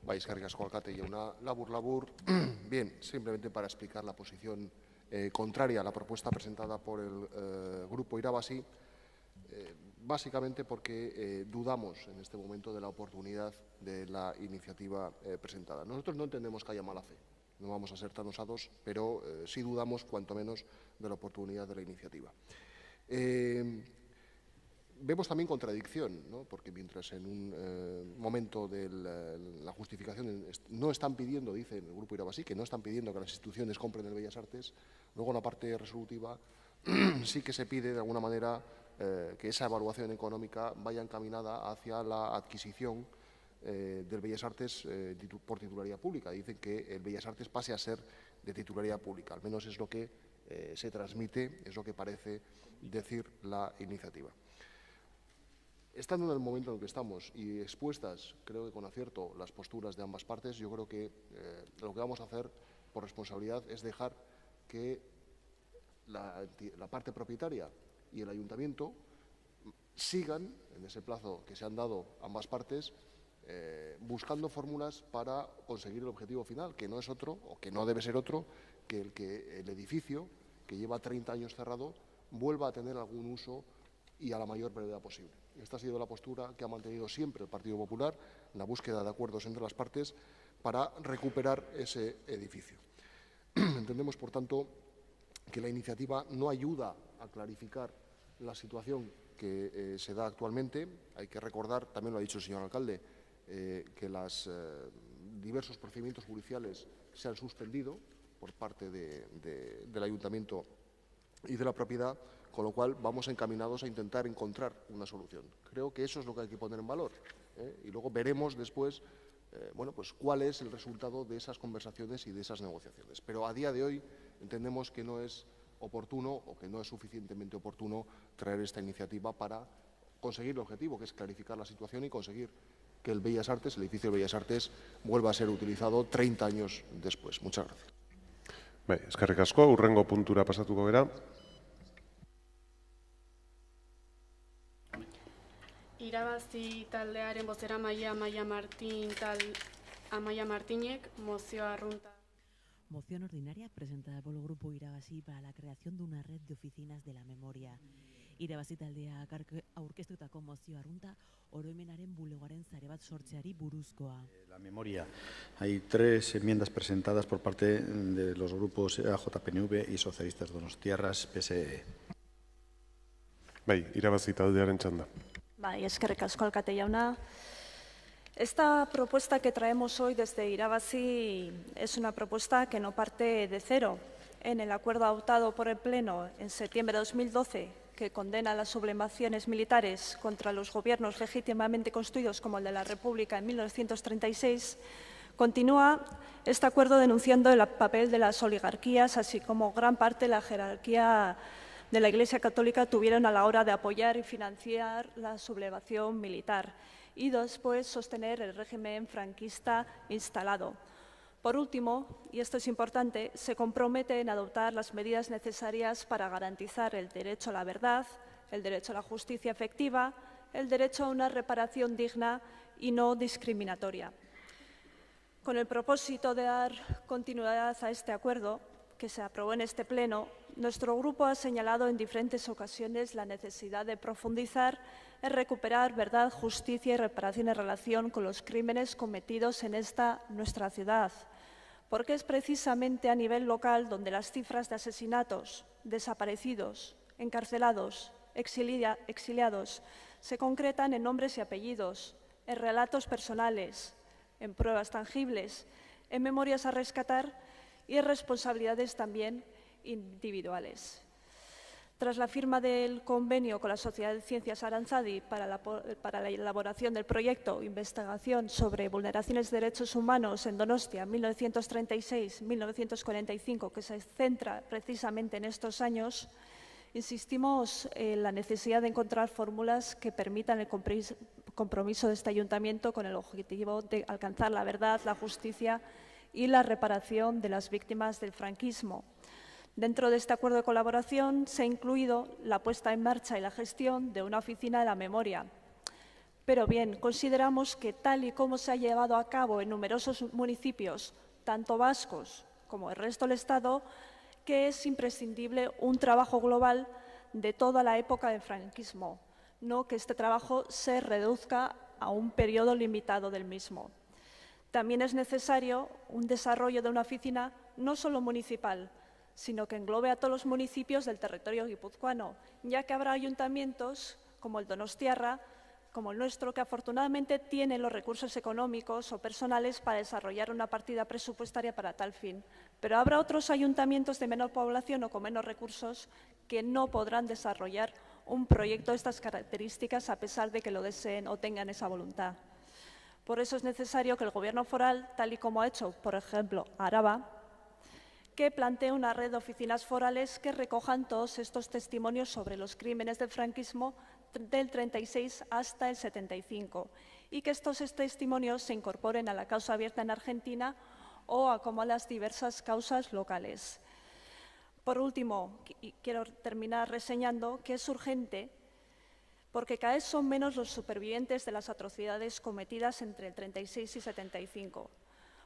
Bai, eskerrik asko alkate jauna. Labur. Bien, simplemente para explicar la posición contraria a la propuesta presentada por el grupo Irabazi, básicamente porque dudamos en este momento de la oportunidad de la iniciativa presentada. Nosotros no entendemos que haya mala fe. No vamos a ser tan osados, pero sí dudamos, cuanto menos, de la oportunidad de la iniciativa. Vemos también contradicción, ¿no? Porque mientras en un momento de la justificación no están pidiendo, dice el Grupo Irabazi, que no están pidiendo que las instituciones compren el Bellas Artes, luego en la parte resolutiva sí que se pide, de alguna manera, que esa evaluación económica vaya encaminada hacia la adquisición del Bellas Artes por titularidad pública. Dicen que el Bellas Artes pase a ser de titularidad pública, al menos es lo que se transmite, es lo que parece decir la iniciativa. Estando en el momento en el que estamos y expuestas, creo que con acierto, las posturas de ambas partes, yo creo que lo que vamos a hacer por responsabilidad es dejar que la parte propietaria y el ayuntamiento sigan en ese plazo que se han dado ambas partes, buscando fórmulas para conseguir el objetivo final, que no es otro, o que no debe ser otro, que el edificio, que lleva 30 años cerrado, vuelva a tener algún uso y a la mayor brevedad posible. Esta ha sido la postura que ha mantenido siempre el Partido Popular, en la búsqueda de acuerdos entre las partes para recuperar ese edificio. Entendemos, por tanto, que la iniciativa no ayuda a clarificar la situación que se da actualmente. Hay que recordar, también lo ha dicho el señor alcalde, que los diversos procedimientos judiciales se han suspendido por parte del ayuntamiento y de la propiedad, con lo cual vamos encaminados a intentar encontrar una solución. Creo que eso es lo que hay que poner en valor, y luego veremos después pues cuál es el resultado de esas conversaciones y de esas negociaciones. Pero a día de hoy entendemos que no es oportuno o que no es suficientemente oportuno traer esta iniciativa para conseguir el objetivo, que es clarificar la situación y conseguir que el Bellas Artes, el edificio de Bellas Artes, vuelva a ser utilizado 30 años después. Muchas gracias. Bai, eskerrik asko, hurrengo puntura pasatuko gara. Irabazi taldearen bozeramailea Amaia Martinek mozioa arrunta. Moción ordinaria presentada por el Grupo Irabazi para la creación de una red de oficinas de la memoria. Irabazi taldeak aurkeztutako mozio arrunta oroimenaren bulegoaren sare bat sortzeari buruzkoa. La memoria. Hay 3 enmiendas presentadas por parte de los grupos AJPNV y Socialistas Donostiarras PSE. Bai, Irabazi taldearen txanda. Bai, eskerrik asko alkate jauna. Esta propuesta que traemos hoy desde Irabazi es una propuesta que no parte de cero. En el acuerdo adoptado por el Pleno en septiembre de 2012, que condena las sublevaciones militares contra los gobiernos legítimamente constituidos como el de la República en 1936, continúa este acuerdo denunciando el papel de las oligarquías, así como gran parte de la jerarquía de la Iglesia Católica tuvieron a la hora de apoyar y financiar la sublevación militar y después sostener el régimen franquista instalado. Por último, y esto es importante, se compromete en adoptar las medidas necesarias para garantizar el derecho a la verdad, el derecho a la justicia efectiva, el derecho a una reparación digna y no discriminatoria. Con el propósito de dar continuidad a este acuerdo, que se aprobó en este Pleno, nuestro grupo ha señalado en diferentes ocasiones la necesidad de profundizar en recuperar verdad, justicia y reparación en relación con los crímenes cometidos en nuestra ciudad, porque es precisamente a nivel local donde las cifras de asesinatos, desaparecidos, encarcelados, exiliados, se concretan en nombres y apellidos, en relatos personales, en pruebas tangibles, en memorias a rescatar y en responsabilidades también individuales. Tras la firma del convenio con la Sociedad de Ciencias Aranzadi para la elaboración del proyecto Investigación sobre vulneraciones de derechos humanos en Donostia 1936-1945, que se centra precisamente en estos años, insistimos en la necesidad de encontrar fórmulas que permitan el compromiso de este ayuntamiento con el objetivo de alcanzar la verdad, la justicia y la reparación de las víctimas del franquismo. Dentro de este acuerdo de colaboración se ha incluido la puesta en marcha y la gestión de una oficina de la memoria. Pero bien, consideramos que tal y como se ha llevado a cabo en numerosos municipios, tanto vascos como el resto del Estado, que es imprescindible un trabajo global de toda la época del franquismo, no que este trabajo se reduzca a un periodo limitado del mismo. También es necesario un desarrollo de una oficina no solo municipal, sino que englobe a todos los municipios del territorio guipuzcoano, ya que habrá ayuntamientos como el donostiarra, como el nuestro, que afortunadamente tienen los recursos económicos o personales para desarrollar una partida presupuestaria para tal fin. Pero habrá otros ayuntamientos de menor población o con menos recursos que no podrán desarrollar un proyecto de estas características a pesar de que lo deseen o tengan esa voluntad. Por eso es necesario que el Gobierno foral, tal y como ha hecho, por ejemplo, Araba, que plantee una red de oficinas forales que recojan todos estos testimonios sobre los crímenes del franquismo del 36 hasta el 75 y que estos testimonios se incorporen a la causa abierta en Argentina o a como a las diversas causas locales. Por último, quiero terminar reseñando que es urgente porque cada vez son menos los supervivientes de las atrocidades cometidas entre el 36 y 75.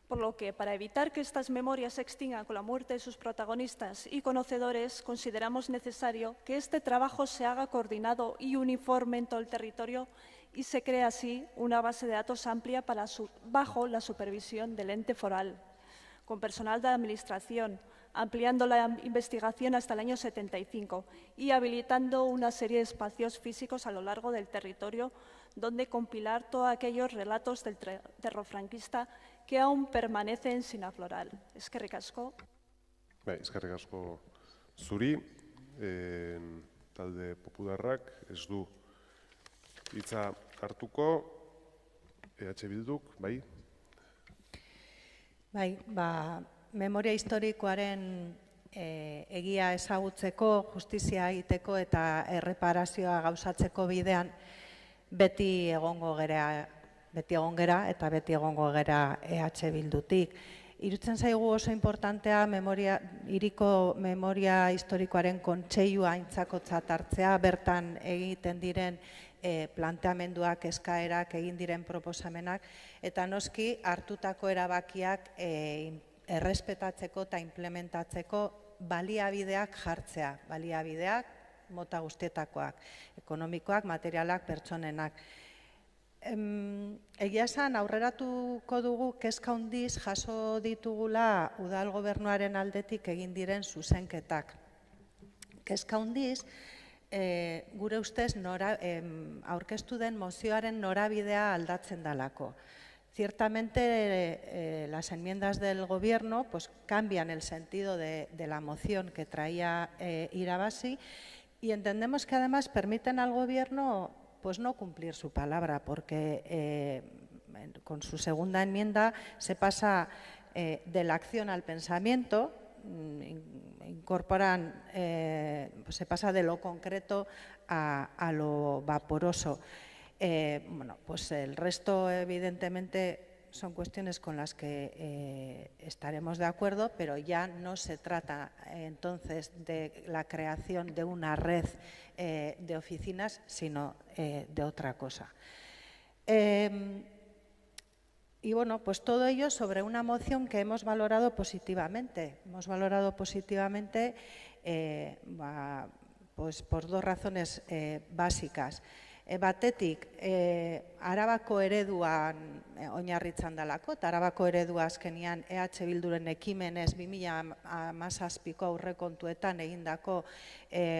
Por lo que, para evitar que estas memorias se extingan con la muerte de sus protagonistas y conocedores, consideramos necesario que este trabajo se haga coordinado y uniforme en todo el territorio y se cree así una base de datos amplia bajo la supervisión del ente foral, con personal de administración, ampliando la investigación hasta el año 75 y habilitando una serie de espacios físicos a lo largo del territorio donde compilar todos aquellos relatos del terror franquista que aún permanecen sin aflorar. Eskerrik asko. Eskerrik asko zuri, talde popularrak ez du hitza hartuko, EH Bilduk, bai? Bai, memoria historikoaren egia ezagutzeko, justizia egiteko eta erreparazioa gauzatzeko bidean beti egongo gera eta beti egongo gera EH Bildutik. Irutzen zaigu oso importantea hiriko memoria historikoaren kontseilua aintzakotzat hartzea, bertan egiten diren planteamenduak, eskaerak, egin diren proposamenak, eta noski hartutako erabakiak errespetatzeko eta implementatzeko baliabideak jartzea, baliabideak mota guztietakoak, ekonomikoak, materialak, pertsonenak. Egia esan, aurreratuko dugu kezka handiz jaso ditugula udal gobernuaren aldetik egin diren zuzenketak. Kezka handiz, gure ustez aurkeztu den mozioaren norabidea aldatzen dalako. Ciertamente las enmiendas del Gobierno cambian el sentido de la moción que traía Irabasi y entendemos que además permiten al Gobierno no cumplir su palabra, porque con su segunda enmienda se pasa de la acción al pensamiento, se pasa de lo concreto a lo vaporoso. El resto, evidentemente, son cuestiones con las que estaremos de acuerdo, pero ya no se trata entonces de la creación de una red de oficinas, sino de otra cosa. Y bueno, pues todo ello sobre una moción que hemos valorado positivamente. Hemos valorado positivamente pues por dos razones básicas. Batetik, Arabako ereduan oinarritzen dalako, eta Arabako eredua azkenian EH Bilduren ekimenez 2017ko aurrekontuetan egindako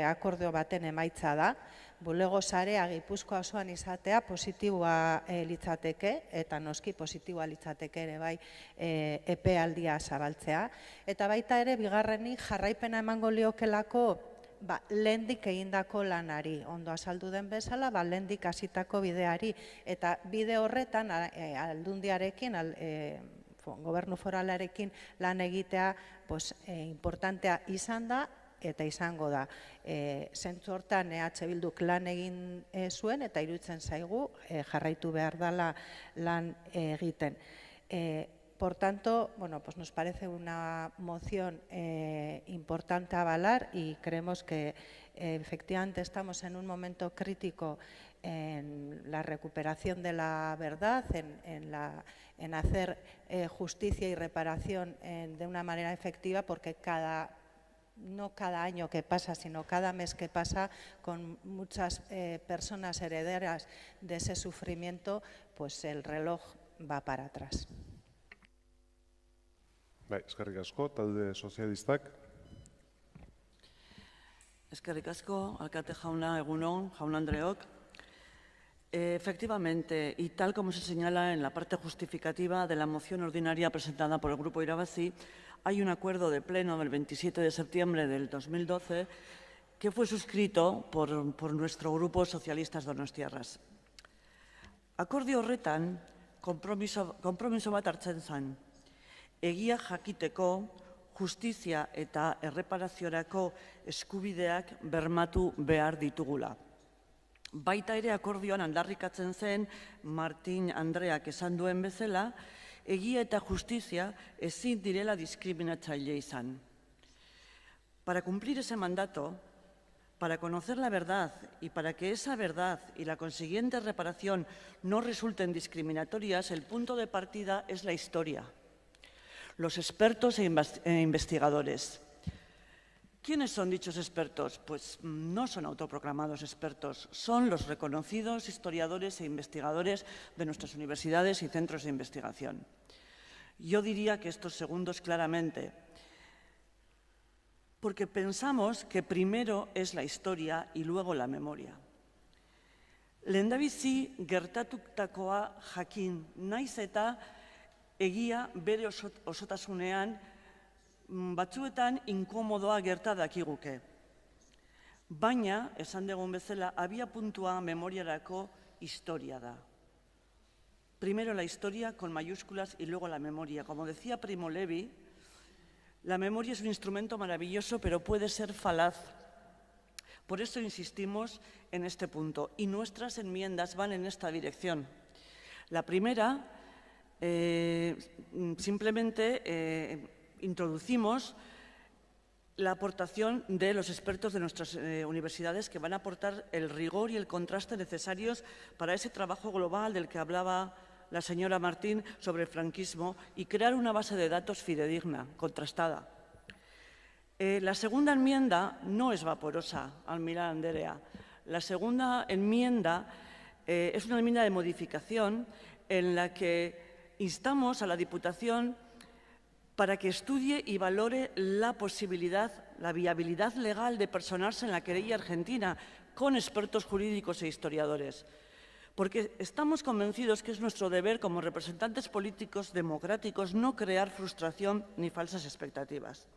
akordio baten emaitza da. Bulego sarea Gipuzkoa osoan izatea positiboa litzateke, eta noski positiboa litzateke ere bai epealdia zabaltzea. Eta baita ere, bigarrenik jarraipena emango liokelako lehendik egindako lanari, ondo azaldu den bezala, lehendik hasitako bideari, eta bide horretan aldundiarekin, gobernu foralarekin lan egitea importantea izan da, eta izango da. Zentzu hortan EH Bilduk lan egin zuen, eta iruditzen zaigu jarraitu behar dela lan egiten. Por tanto, bueno, pues nos parece una moción importante a avalar y creemos que efectivamente estamos en un momento crítico en la recuperación de la verdad, en hacer justicia y reparación de una manera efectiva, porque no cada año que pasa, sino cada mes que pasa, con muchas personas herederas de ese sufrimiento, pues el reloj va para atrás. Eskerrik asko, talde sozialistak. Eskerrik asko, alkate jauna, egunon, jaun Andreok. Efectivamente, y tal como se señala en la parte justificativa de la moción ordinaria presentada por el Grupo Irabazi, hay un acuerdo de pleno del 27 de septiembre del 2012 que fue suscrito por nuestro Grupo Socialistas Donostiarras. Akordio horretan, konpromiso bat hartzen zen. Egia jakiteko, justizia eta erreparaziorako eskubideak bermatu behar ditugula. Baita ere akordioan aldarrikatzen zen Martin Andreak esan duen bezala, egia eta justizia ezin direla diskriminatzaile izan. Para cumplir ese mandato, para conocer la verdad y para que esa verdad y la consiguiente reparación no resulten discriminatorias, el punto de partida es la historia. Los expertos e investigadores. ¿Quiénes son dichos expertos? Pues no son autoproclamados expertos, son los reconocidos historiadores e investigadores de nuestras universidades y centros de investigación. Yo diría que estos segundos claramente, porque pensamos que primero es la historia y luego la memoria. Lehendabizi gertatutakoa jakin, naiz eta egia bere osotasunean batzuetan inkomodoa gerta dakiguke. Baina, esan dugun bezala, abia puntua memoriarako historia da. Primero la historia con mayúsculas y luego la memoria. Como decía Primo Levi, la memoria es un instrumento maravilloso, pero puede ser falaz. Por eso insistimos en este punto y nuestras enmiendas van en esta dirección. La primera, simplemente introducimos la aportación de los expertos de nuestras universidades que van a aportar el rigor y el contraste necesarios para ese trabajo global del que hablaba la señora Martín sobre el franquismo y crear una base de datos fidedigna, contrastada. La segunda enmienda no es vaporosa, Almira Anderea. La segunda enmienda es una enmienda de modificación en la que instamos a la Diputación para que estudie y valore la posibilidad, la viabilidad legal de personarse en la querella argentina con expertos jurídicos e historiadores. Porque estamos convencidos que es nuestro deber como representantes políticos democráticos no crear frustración ni falsas expectativas.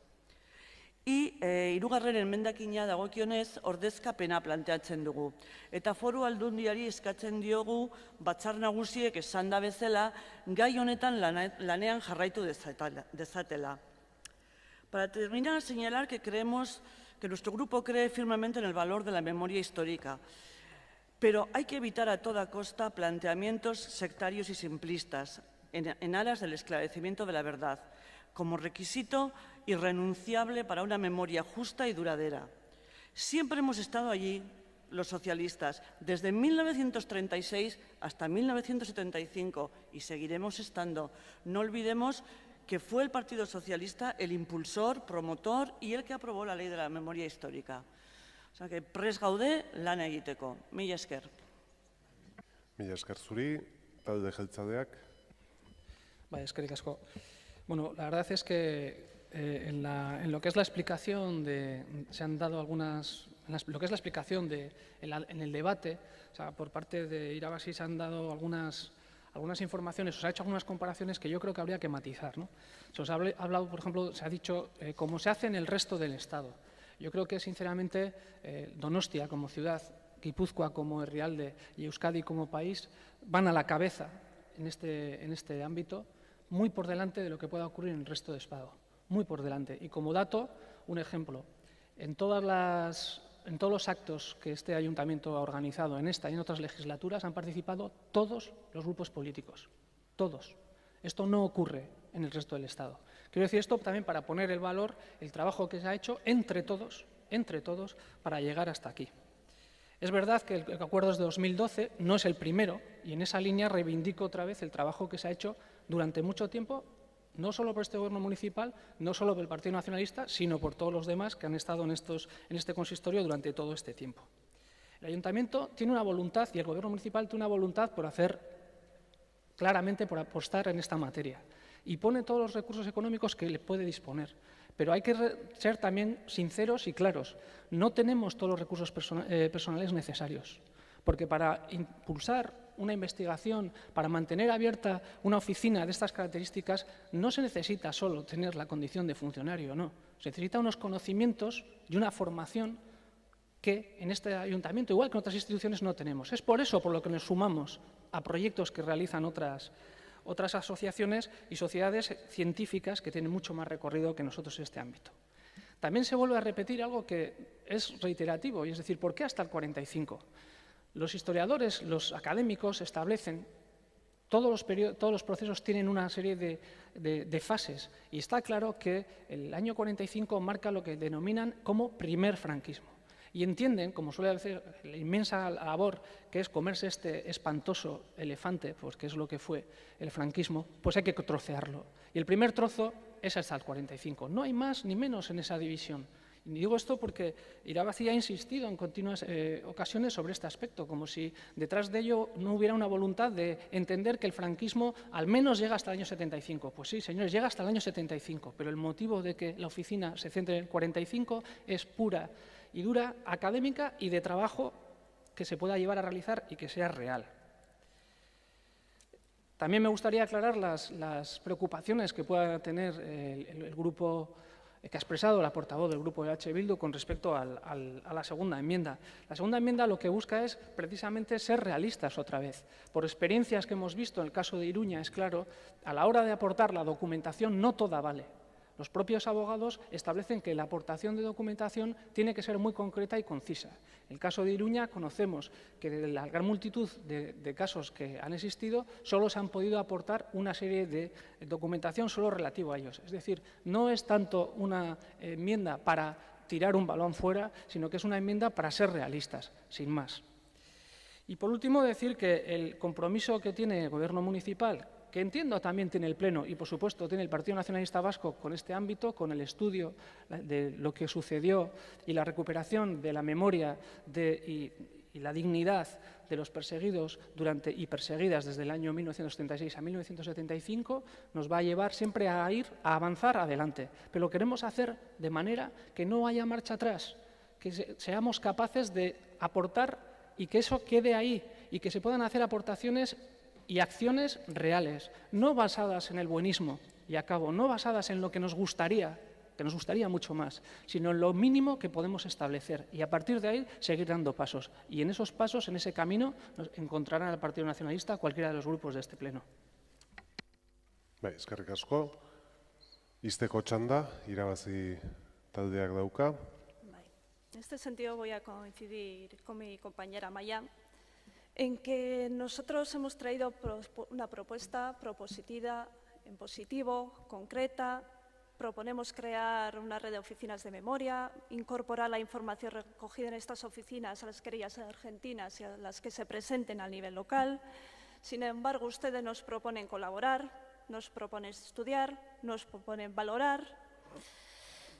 Y hirugarren emendakina dagokionez ordezkapena planteatzen dugu. Eta Foru Aldundiari eskatzen diogu batzar nagusiek esan da bezala gai honetan lanean jarraitu dezatela. Para terminar, señalar que nuestro grupo cree firmemente en el valor de la memoria histórica. Pero hay que evitar a toda costa planteamientos sectarios y simplistas. en aras del esclarecimiento de la verdad, como requisito irrenunciable para una memoria justa y duradera. Siempre hemos estado allí, los socialistas, desde 1936 hasta 1975, y seguiremos estando. No olvidemos que fue el Partido Socialista el impulsor, promotor y el que aprobó la Ley de la Memoria Histórica. O sea que prest gaude lan egiteko. Mila esker. Mila esker zuri, talde jeltzaleak. Eskerrik asko. Bueno, la verdad es que en lo que es la explicación se han dado algunas, lo que es la explicación en el debate, o sea, por parte de Irabazi se han dado algunas informaciones, se ha hecho algunas comparaciones que yo creo que habría que matizar, ¿no? Se os ha hablado, por ejemplo, se ha dicho cómo se hace en el resto del Estado. Yo creo que, sinceramente, Donostia como ciudad, Guipúzcoa como Herrialde y Euskadi como país van a la cabeza en este ámbito, muy por delante de lo que pueda ocurrir en el resto del Estado, muy por delante. Y como dato, un ejemplo, en todos los actos que este ayuntamiento ha organizado en esta y en otras legislaturas han participado todos los grupos políticos, todos. Esto no ocurre en el resto del Estado. Quiero decir esto también para poner el valor, el trabajo que se ha hecho entre todos, para llegar hasta aquí. Es verdad que el acuerdo es de 2012, no es el primero, y en esa línea reivindico otra vez el trabajo que se ha hecho durante mucho tiempo, no solo por este gobierno municipal, no solo por el Partido Nacionalista, sino por todos los demás que han estado en este consistorio durante todo este tiempo. El ayuntamiento tiene una voluntad y el gobierno municipal tiene una voluntad por hacer claramente, por apostar en esta materia, y pone todos los recursos económicos que le puede disponer. Pero hay que ser también sinceros y claros. No tenemos todos los recursos personales necesarios, porque para impulsar una investigación, para mantener abierta una oficina de estas características, no se necesita solo tener la condición de funcionario, no. Se necesita unos conocimientos y una formación que en este ayuntamiento, igual que en otras instituciones, no tenemos. Es por eso por lo que nos sumamos a proyectos que realizan otras asociaciones y sociedades científicas que tienen mucho más recorrido que nosotros en este ámbito. También se vuelve a repetir algo que es reiterativo, y es decir, ¿por qué hasta el 45? Los historiadores, los académicos establecen, todos los procesos tienen una serie de fases, y está claro que el año 45 marca lo que denominan como primer franquismo. Y entienden, como suele hacer la inmensa labor que es comerse este espantoso elefante, pues que es lo que fue el franquismo, pues hay que trocearlo. Y el primer trozo es hasta el 45. No hay más ni menos en esa división. Y digo esto porque Irabazi ha insistido en continuas ocasiones sobre este aspecto, como si detrás de ello no hubiera una voluntad de entender que el franquismo al menos llega hasta el año 75. Pues sí, señores, llega hasta el año 75, pero el motivo de que la oficina se centre en el 45 es pura y dura académica y de trabajo que se pueda llevar a realizar y que sea real. También me gustaría aclarar las preocupaciones que pueda tener el grupo que ha expresado la portavoz del grupo de H. Bildu con respecto a la segunda enmienda. La segunda enmienda lo que busca es precisamente ser realistas otra vez. Por experiencias que hemos visto en el caso de Iruña, es claro, a la hora de aportar la documentación no toda vale. Los propios abogados establecen que la aportación de documentación tiene que ser muy concreta y concisa. En el caso de Iruña conocemos que de la gran multitud de casos que han existido, solo se han podido aportar una serie de documentación solo relativa a ellos. Es decir, no es tanto una enmienda para tirar un balón fuera, sino que es una enmienda para ser realistas, sin más. Y por último, decir que el compromiso que tiene el Gobierno municipal, que entiendo también tiene el Pleno y, por supuesto, tiene el Partido Nacionalista Vasco con este ámbito, con el estudio de lo que sucedió y la recuperación de la memoria y la dignidad de los perseguidos y perseguidas desde el año 1976 a 1975, nos va a llevar siempre a avanzar adelante. Pero lo queremos hacer de manera que no haya marcha atrás, que seamos capaces de aportar y que eso quede ahí y que se puedan hacer aportaciones y acciones reales, no basadas en el buenismo, y acabo, no basadas en lo que nos gustaría mucho más, sino en lo mínimo que podemos establecer y a partir de ahí seguir dando pasos. Y en esos pasos, en ese camino, nos encontrarán al Partido Nacionalista cualquiera de los grupos de este Pleno. Eskerrik asko. Izteko txanda, Irabazi taldeak dauka. En este sentido voy a coincidir con mi compañera Maya. en que nosotros hemos traído una propuesta propositiva, en positivo, concreta. Proponemos crear una red de oficinas de memoria, incorporar la información recogida en estas oficinas a las querellas argentinas y a las que se presenten a nivel local. Sin embargo, ustedes nos proponen colaborar, nos proponen estudiar, nos proponen valorar.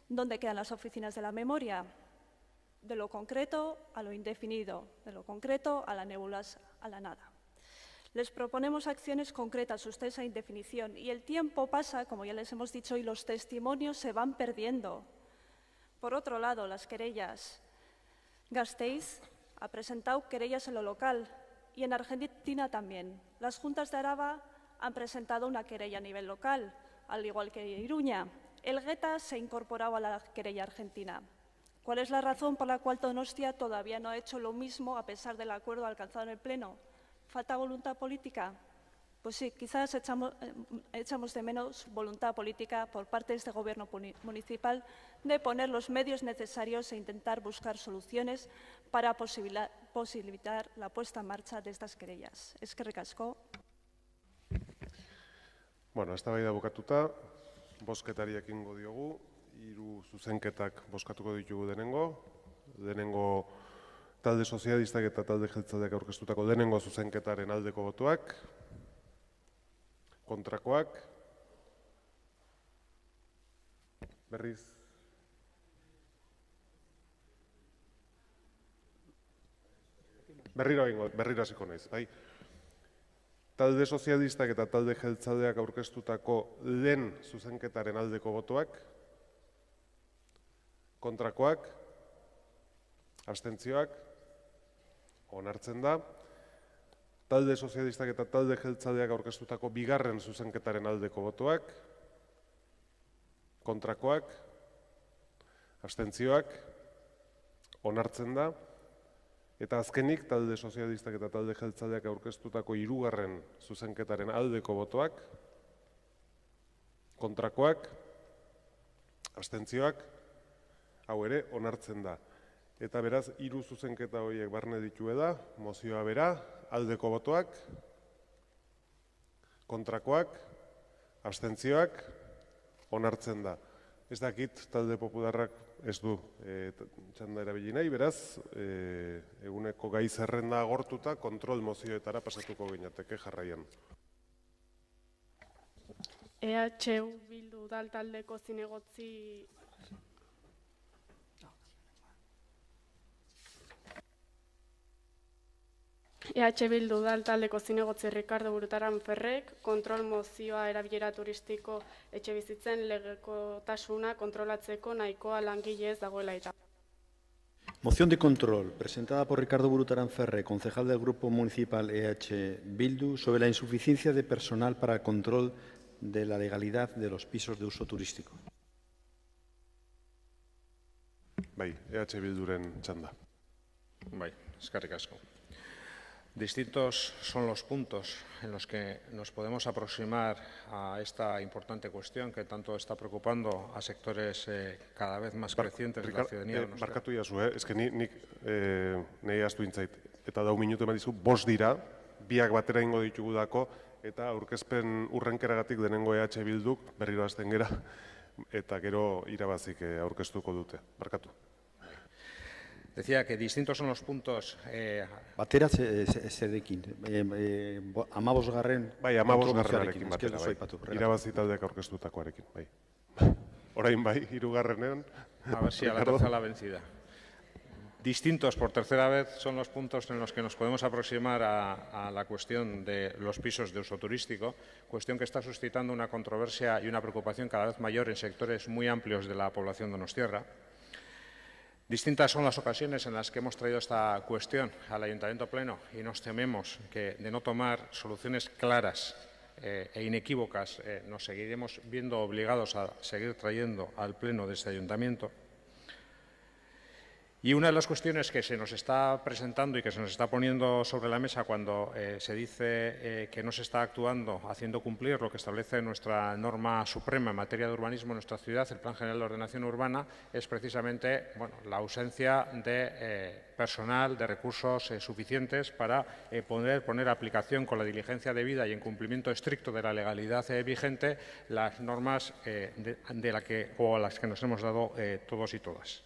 ¿Dónde quedan las oficinas de la memoria? De lo concreto a lo indefinido, de lo concreto a la nebulosa, a la nada. Les proponemos acciones concretas, ustedes a indefinición, y el tiempo pasa, como ya les hemos dicho, y los testimonios se van perdiendo. Por otro lado, las querellas. Gasteiz ha presentado querellas en lo local y en Argentina también. Las juntas de Araba han presentado una querella a nivel local, al igual que Iruña. Elgeta se ha incorporado a la querella argentina. ¿Cuál es la razón por la cual Donostia todavía no ha hecho lo mismo a pesar del acuerdo alcanzado en el Pleno? ¿Falta voluntad política? Pues sí, quizás echamos de menos voluntad política por parte de este Gobierno municipal de poner los medios necesarios e intentar buscar soluciones para posibilitar la puesta en marcha de estas querellas. Eskerrik asko. Bueno, eztabaida bukatuta, bozketari ekingo diogu, 3 zuzenketak bozkatuko ditugu denengo talde sozialistak eta talde jeltzaleak aurkeztutako denengo zuzenketaren aldeko botoak, kontrakoak, berriro hasiko naiz, bai. Talde sozialistak eta talde jeltzaleak aurkeztutako lehen zuzenketaren aldeko botoak, kontrakoak, abstentzioak, onartzen da. Talde sozialistak eta talde jeltzaleak aurkeztutako bigarren zuzenketaren aldeko botoak, kontrakoak, abstentzioak, onartzen da. Eta azkenik, talde sozialistak eta talde jeltzaleak aurkeztutako hirugarren zuzenketaren aldeko botoak, kontrakoak, abstentzioak, hau ere, onartzen da. Eta beraz, 3 zuzenketa horiek barne ditue da, mozioa bera, aldeko botoak, kontrakoak, abstentzioak, onartzen da. Ez dakit, talde popularrak ez du txanda erabili nahi, beraz, eguneko gai zerrenda agortuta, kontrol mozioetara pasatuko ginateke jarraian. EHU Bildu Udal taldeko zinegotzi... EH Bildu Udal taldeko zinegotzi Ricardo Burutaran Ferrek kontrol mozioa erabilera turistiko etxebizitzen legekotasuna kontrolatzeko nahikoa langile ez dagoela eta. Moción de control presentada por Ricardo Burutaran Ferre, concejal del Grupo Municipal EH Bildu, sobre la insuficiencia de personal para el control de la legalidad de los pisos de uso turístico. Bai, EH Bilduren txanda. Bai, eskerrik asko. Distintos son los puntos en los que nos podemos aproximar a esta importante cuestión que tanto está preocupando a sectores cada vez más crecientes de la ciudadanía. Barkatu jazu, ez que nik nahi astu intzait. Eta 10 minutu eman dizu, 5 dira, biak batera ingo ditugudako, eta aurkezpen urrenkeragatik denengo EH Bilduk berriro hasten gera, eta gero irabazik aurkeztuko dute. Barkatu. Decía que distintos son los puntos... Batera zerekin, 15garren... Bai, 15garrenarekin batera, bai. Irabazi taldeak aurkeztutakoarekin, bai. Orain bai, 3garrenean... A ver si a la tercera la vencida. Distintos por tercera vez son los puntos en los que nos podemos aproximar a la cuestión de los pisos de uso turístico, cuestión que está suscitando una controversia y una preocupación cada vez mayor en sectores muy amplios de la población donostiarra. Distintas son las ocasiones en las que hemos traído esta cuestión al Ayuntamiento Pleno y nos tememos que de no tomar soluciones claras e inequívocas nos seguiremos viendo obligados a seguir trayendo al Pleno de este Ayuntamiento. Y una de las cuestiones que se nos está presentando y que se nos está poniendo sobre la mesa cuando se dice que no se está actuando haciendo cumplir lo que establece nuestra norma suprema en materia de urbanismo en nuestra ciudad, el Plan General de Ordenación Urbana, es precisamente la ausencia de personal, de recursos suficientes para poder poner a aplicación con la diligencia debida y en cumplimiento estricto de la legalidad vigente las normas a las que nos hemos dado todos y todas.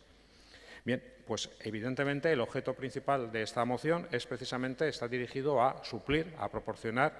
Bien, pues evidentemente el objeto principal de esta moción es precisamente, está dirigido a suplir, a proporcionar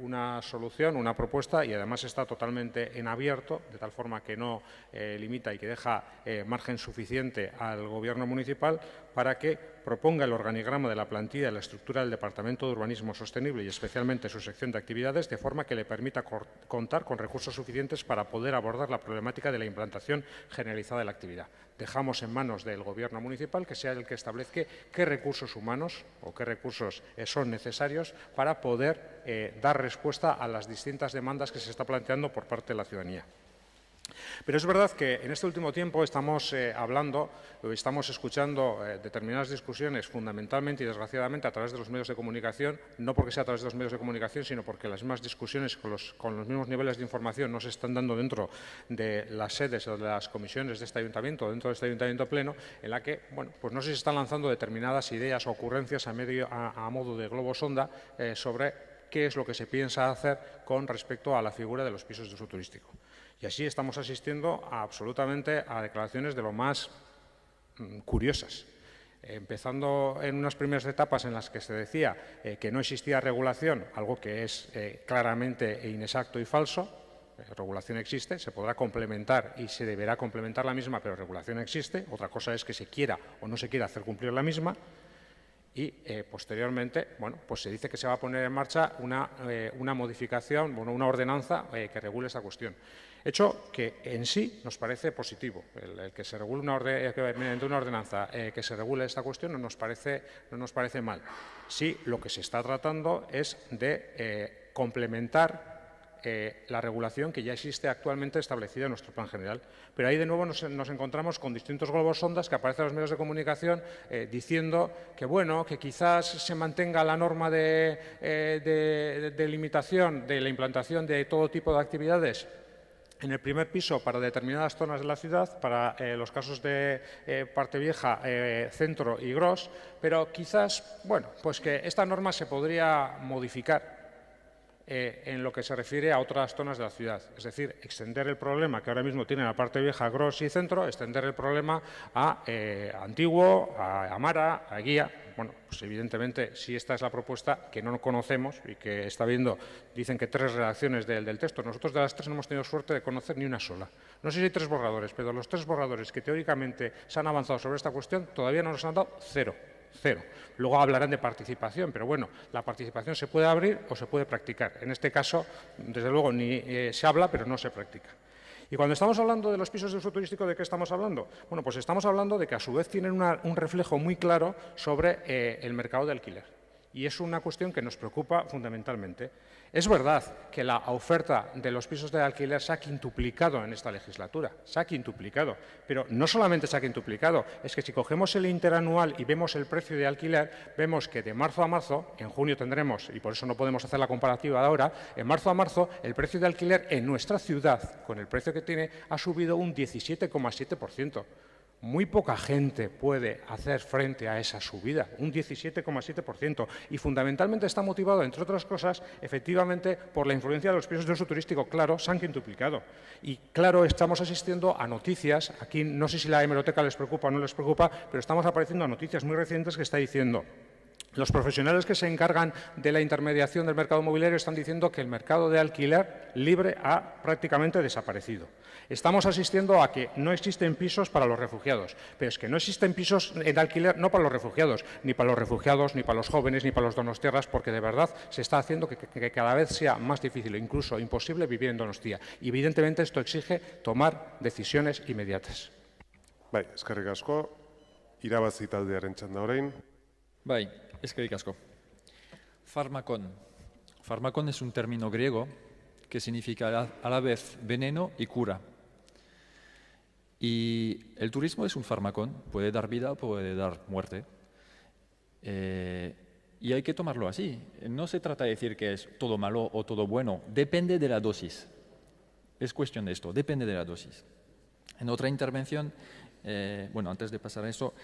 una solución, una propuesta y además está totalmente en abierto, de tal forma que no limita y que deja margen suficiente al Gobierno municipal para que proponga el organigrama de la plantilla y la estructura del Departamento de Urbanismo Sostenible y especialmente su sección de actividades, de forma que le permita contar con recursos suficientes para poder abordar la problemática de la implantación generalizada de la actividad. Dejamos en manos del Gobierno municipal que sea el que establezca qué recursos humanos o qué recursos son necesarios para poder dar respuesta a las distintas demandas que se está planteando por parte de la ciudadanía. Pero es verdad que en este último tiempo estamos estamos escuchando determinadas discusiones fundamentalmente y desgraciadamente a través de los medios de comunicación, no porque sea a través de los medios de comunicación, sino porque las mismas discusiones con los mismos niveles de información no se están dando dentro de las sedes o de las comisiones de este ayuntamiento, dentro de este ayuntamiento pleno, en la que, pues no sé si se están lanzando determinadas ideas o ocurrencias a modo de globo sonda sobre qué es lo que se piensa hacer con respecto a la figura de los pisos de uso turístico. Y así estamos asistiendo absolutamente a declaraciones de lo más curiosas. Empezando en unas primeras etapas en las que se decía que no existía regulación, algo que es claramente inexacto y falso. Regulación existe, se podrá complementar y se deberá complementar la misma, pero regulación existe. Otra cosa es que se quiera o no se quiera hacer cumplir la misma. Y posteriormente, pues se dice que se va a poner en marcha una modificación, una ordenanza que regule esta cuestión. Hecho que en sí nos parece positivo. El que se regule mediante una ordenanza que se regule esta cuestión no nos parece mal. Sí, lo que se está tratando es de complementar la regulación que ya existe actualmente establecida en nuestro plan general. Pero ahí de nuevo nos encontramos con distintos globos sondas que aparecen en los medios de comunicación diciendo que, que quizás se mantenga la norma de limitación de la implantación de todo tipo de actividades en el primer piso para determinadas zonas de la ciudad, para los casos de Parte Vieja, Centro y Gros, pero quizás, pues que esta norma se podría modificar en lo que se refiere a otras zonas de la ciudad. Es decir, extender el problema que ahora mismo tiene la Parte Vieja, Gros y Centro, extender el problema a Antiguo, a Amara, a Guía. Pues evidentemente, si esta es la propuesta que no conocemos y que está viendo, dicen que 3 redacciones del texto. Nosotros de las 3 no hemos tenido suerte de conocer ni una sola. No sé si hay 3 borradores, pero los 3 borradores que teóricamente se han avanzado sobre esta cuestión todavía no nos han dado 0. Luego hablarán de participación, pero la participación se puede abrir o se puede practicar. En este caso, desde luego, ni se habla, pero no se practica. Y cuando estamos hablando de los pisos de uso turístico, ¿de qué estamos hablando? Pues estamos hablando de que a su vez tienen un reflejo muy claro sobre el mercado de alquiler. Y es una cuestión que nos preocupa fundamentalmente. Es verdad que la oferta de los pisos de alquiler se ha quintuplicado en esta legislatura, se ha quintuplicado, pero no solamente se ha quintuplicado, es que si cogemos el interanual y vemos el precio de alquiler, vemos que de marzo a marzo, en junio tendremos, y por eso no podemos hacer la comparativa de ahora, en marzo a marzo el precio de alquiler en nuestra ciudad, con el precio que tiene, ha subido un 17,7%. Muy poca gente puede hacer frente a esa subida, un 17,7%, y fundamentalmente está motivado, entre otras cosas, efectivamente, por la influencia de los pisos de uso turístico. Claro, se han quintuplicado. Y claro, estamos asistiendo a noticias, aquí no sé si la hemeroteca les preocupa o no les preocupa, pero estamos apareciendo a noticias muy recientes que está diciendo: los profesionales que se encargan de la intermediación del mercado inmobiliario están diciendo que el mercado de alquiler libre ha prácticamente desaparecido. Estamos asistiendo a que no existen pisos para los refugiados, pero es que no existen pisos de alquiler no para los refugiados, ni para los jóvenes, ni para los donostiarras, porque de verdad se está haciendo que cada vez sea más difícil, incluso imposible, vivir en Donostia. Y evidentemente esto exige tomar decisiones inmediatas. Eskerrik asko, irabazi taldearen txanda orain. Eskerrik asko. Fármacon. Fármacon es un término griego que significa a la vez veneno y cura. Y el turismo es un fármaco, puede dar vida o puede dar muerte. Y hay que tomarlo así. No se trata de decir que es todo malo o todo bueno, depende de la dosis. Es cuestión de esto, depende de la dosis. En otra intervención, bueno, antes de pasar a eso,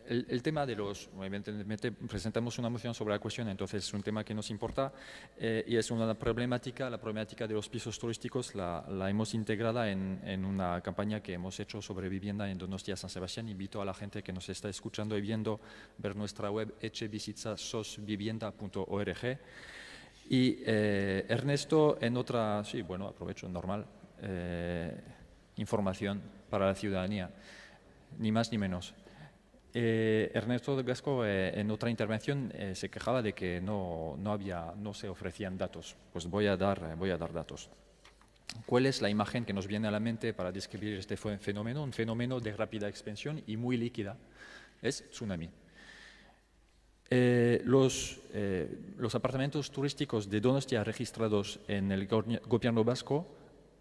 el tema de los, evidentemente presentamos una moción sobre la cuestión, entonces es un tema que nos importa y es una problemática, la problemática de los pisos turísticos la hemos integrada en una campaña que hemos hecho sobre vivienda en Donostia San Sebastián. Invito a la gente que nos está escuchando y viendo ver nuestra web etxebizitzasosvivienda.org. Y Ernesto, en otra, sí, bueno, aprovecho, normal, información para la ciudadanía, ni más ni menos. Ernesto Gasco, en otra intervención, se quejaba de que no se ofrecían datos. Pues voy a dar datos. ¿Cuál es la imagen que nos viene a la mente para describir este fenómeno? Un fenómeno de rápida expansión y muy líquida. Es tsunami. Los apartamentos turísticos de Donostia registrados en el gobierno vasco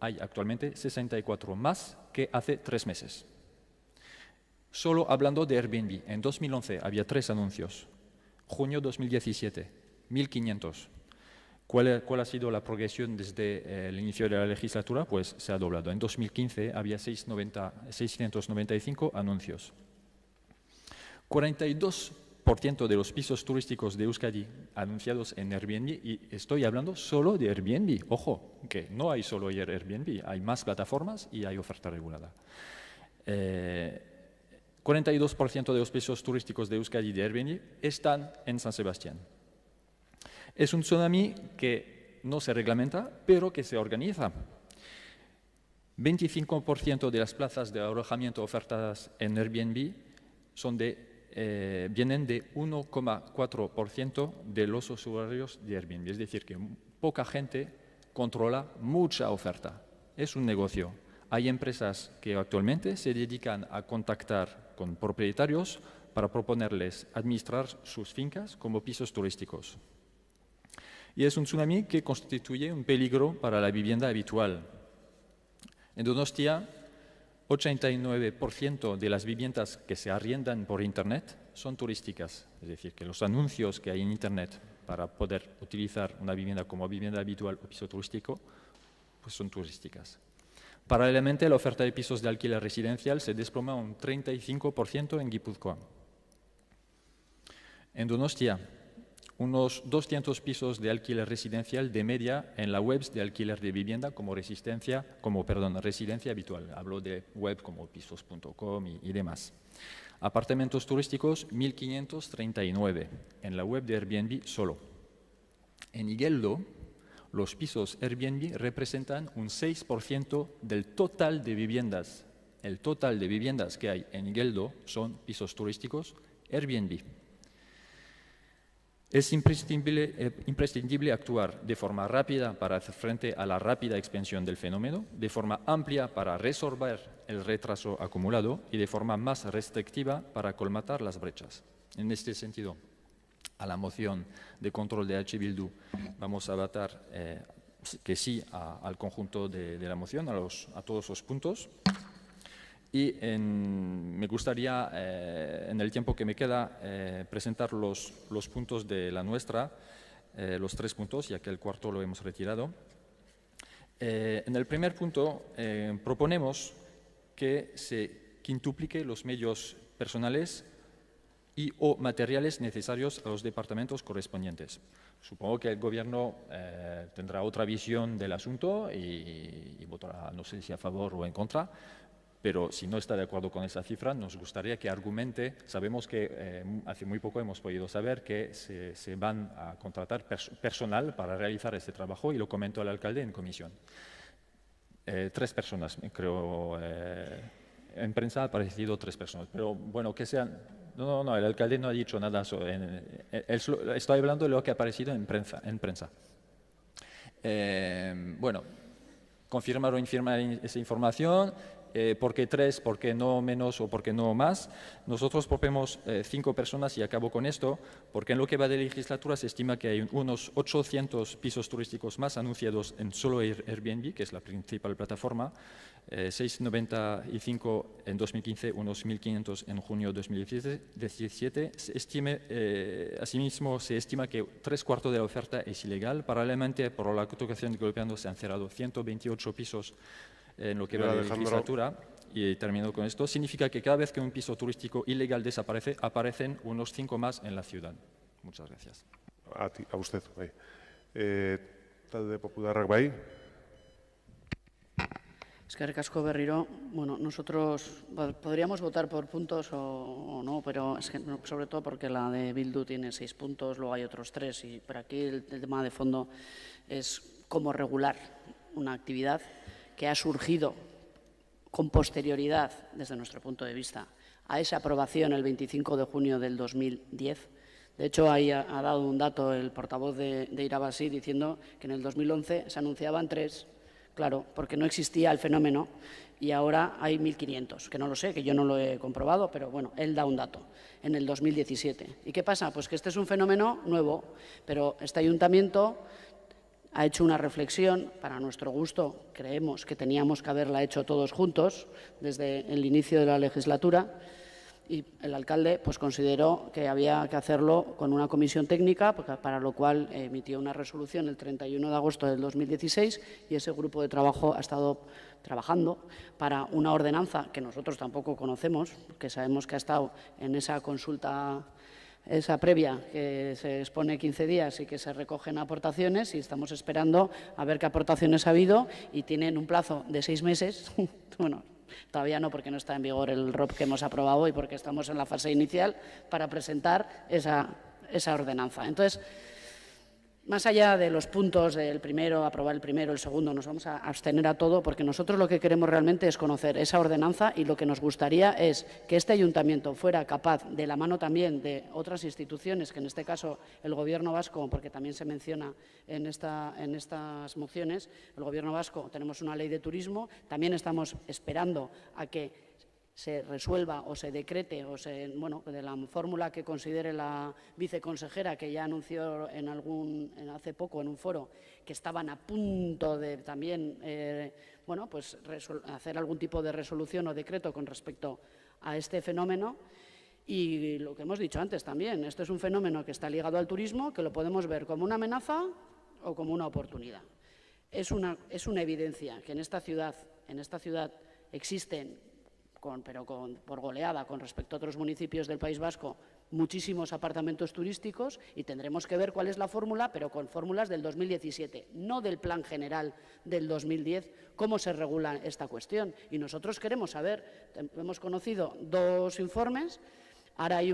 hay actualmente 64 más que hace 3 meses. Solo hablando de Airbnb, en 2011 había 3 anuncios. Junio 2017, 1.500. ¿Cuál ha sido la progresión desde el inicio de la legislatura? Pues se ha doblado. En 2015 había 695 anuncios. 42% de los pisos turísticos de Euskadi anunciados en Airbnb, y estoy hablando solo de Airbnb. Ojo, que no hay solo Airbnb, hay más plataformas y hay oferta regulada. 42% de los pisos turísticos de Euskadi de Airbnb están en San Sebastián. Es un tsunami que no se reglamenta, pero que se organiza. 25% de las plazas de alojamiento ofertadas en Airbnb vienen de 1,4% de los usuarios de Airbnb. Es decir, que poca gente controla mucha oferta. Es un negocio. Hay empresas que actualmente se dedican a contactar con propietarios para proponerles administrar sus fincas como pisos turísticos. Y es un tsunami que constituye un peligro para la vivienda habitual. En Donostia, 89% de las viviendas que se arriendan por Internet son turísticas. Es decir, que los anuncios que hay en Internet para poder utilizar una vivienda como vivienda habitual o piso turístico, pues son turísticas. Paralelamente, la oferta de pisos de alquiler residencial se desploma un 35% en Guipúzcoa. En Donostia, unos 200 pisos de alquiler residencial de media en la web de alquiler de vivienda como residencia habitual. Hablo de web como pisos.com y demás. Apartamentos turísticos, 1.539 en la web de Airbnb solo. En Igeldo, los pisos Airbnb representan un 6% del total de viviendas. El total de viviendas que hay en Igeldo son pisos turísticos Airbnb. Es imprescindible actuar de forma rápida para hacer frente a la rápida expansión del fenómeno, de forma amplia para resolver el retraso acumulado y de forma más restrictiva para colmatar las brechas. En este sentido, a la moción de control de H. Bildu vamos a votar que sí al conjunto de la moción, a todos los puntos. Y me gustaría, en el tiempo que me queda, presentar los puntos de la nuestra, los 3 puntos, ya que el cuarto lo hemos retirado. En el primer punto proponemos que se quintuplique los medios personales y o materiales necesarios a los departamentos correspondientes. Supongo que el Gobierno tendrá otra visión del asunto y votará, no sé si a favor o en contra, pero si no está de acuerdo con esa cifra, nos gustaría que argumente. Sabemos que hace muy poco hemos podido saber que se van a contratar personal para realizar este trabajo y lo comentó el alcalde en comisión. 3 personas, creo, en prensa ha aparecido 3 personas, pero bueno, que sean... No, el alcalde no ha dicho nada. Estoy hablando de lo que ha aparecido en prensa. Bueno, confirmar o infirmar esa información ¿Por qué 3? ¿Por qué no menos o por qué no más? Nosotros proponemos 5 personas y acabo con esto, porque en lo que va de legislatura se estima que hay unos 800 pisos turísticos más anunciados en solo Airbnb, que es la principal plataforma, 695 en 2015, unos 1.500 en junio de 2017. Asimismo, se estima que 3/4 de la oferta es ilegal. Paralelamente, por la actuación del gobierno se han cerrado 128 pisos en lo que va de legislatura. Y termino con esto. Significa que cada vez que un piso turístico ilegal desaparece, aparecen unos 5 más en la ciudad. Muchas gracias. A usted. Talde Popularrak bai. Eskerrik asko berriro. Bueno, nosotros podríamos votar por puntos o no, pero es que, sobre todo porque la de Bildu tiene 6 puntos, luego hay otros 3 y por aquí el tema de fondo es cómo regular una actividad que ha surgido con posterioridad, desde nuestro punto de vista, a esa aprobación el 25 de junio del 2010. De hecho, ahí ha dado un dato el portavoz de Irabasí diciendo que en el 2011 se anunciaban 3. Claro, porque no existía el fenómeno y ahora hay 1.500, que no lo sé, que yo no lo he comprobado, pero bueno, él da un dato, en el 2017. ¿Y qué pasa? Pues que este es un fenómeno nuevo, pero este ayuntamiento ha hecho una reflexión, para nuestro gusto, creemos que teníamos que haberla hecho todos juntos desde el inicio de la legislatura, y el alcalde pues consideró que había que hacerlo con una comisión técnica, para lo cual emitió una resolución el 31 de agosto del 2016 y ese grupo de trabajo ha estado trabajando para una ordenanza que nosotros tampoco conocemos, que sabemos que ha estado en esa consulta, esa previa, que se expone 15 días y que se recogen aportaciones y estamos esperando a ver qué aportaciones ha habido y tienen un plazo de 6 meses, bueno, todavía no, porque no está en vigor el ROP que hemos aprobado y porque estamos en la fase inicial para presentar esa ordenanza. Entonces, más allá de los puntos del primero, aprobar el primero, el segundo, nos vamos a abstener a todo porque nosotros lo que queremos realmente es conocer esa ordenanza y lo que nos gustaría es que este ayuntamiento fuera capaz, de la mano también de otras instituciones, que en este caso el Gobierno vasco, porque también se menciona en estas mociones, el Gobierno vasco, tenemos una ley de turismo, también estamos esperando a que se resuelva o se decrete o de la fórmula que considere la viceconsejera, que ya anunció hace poco en un foro que estaban a punto de también hacer algún tipo de resolución o decreto con respecto a este fenómeno. Y lo que hemos dicho antes también, esto es un fenómeno que está ligado al turismo, que lo podemos ver como una amenaza o como una oportunidad. Es una evidencia que en esta ciudad existen, por goleada con respecto a otros municipios del País Vasco, muchísimos apartamentos turísticos y tendremos que ver cuál es la fórmula, pero con fórmulas del 2017, no del plan general del 2010, cómo se regula esta cuestión. Y nosotros queremos saber, hemos conocido 2 informes, ahora hay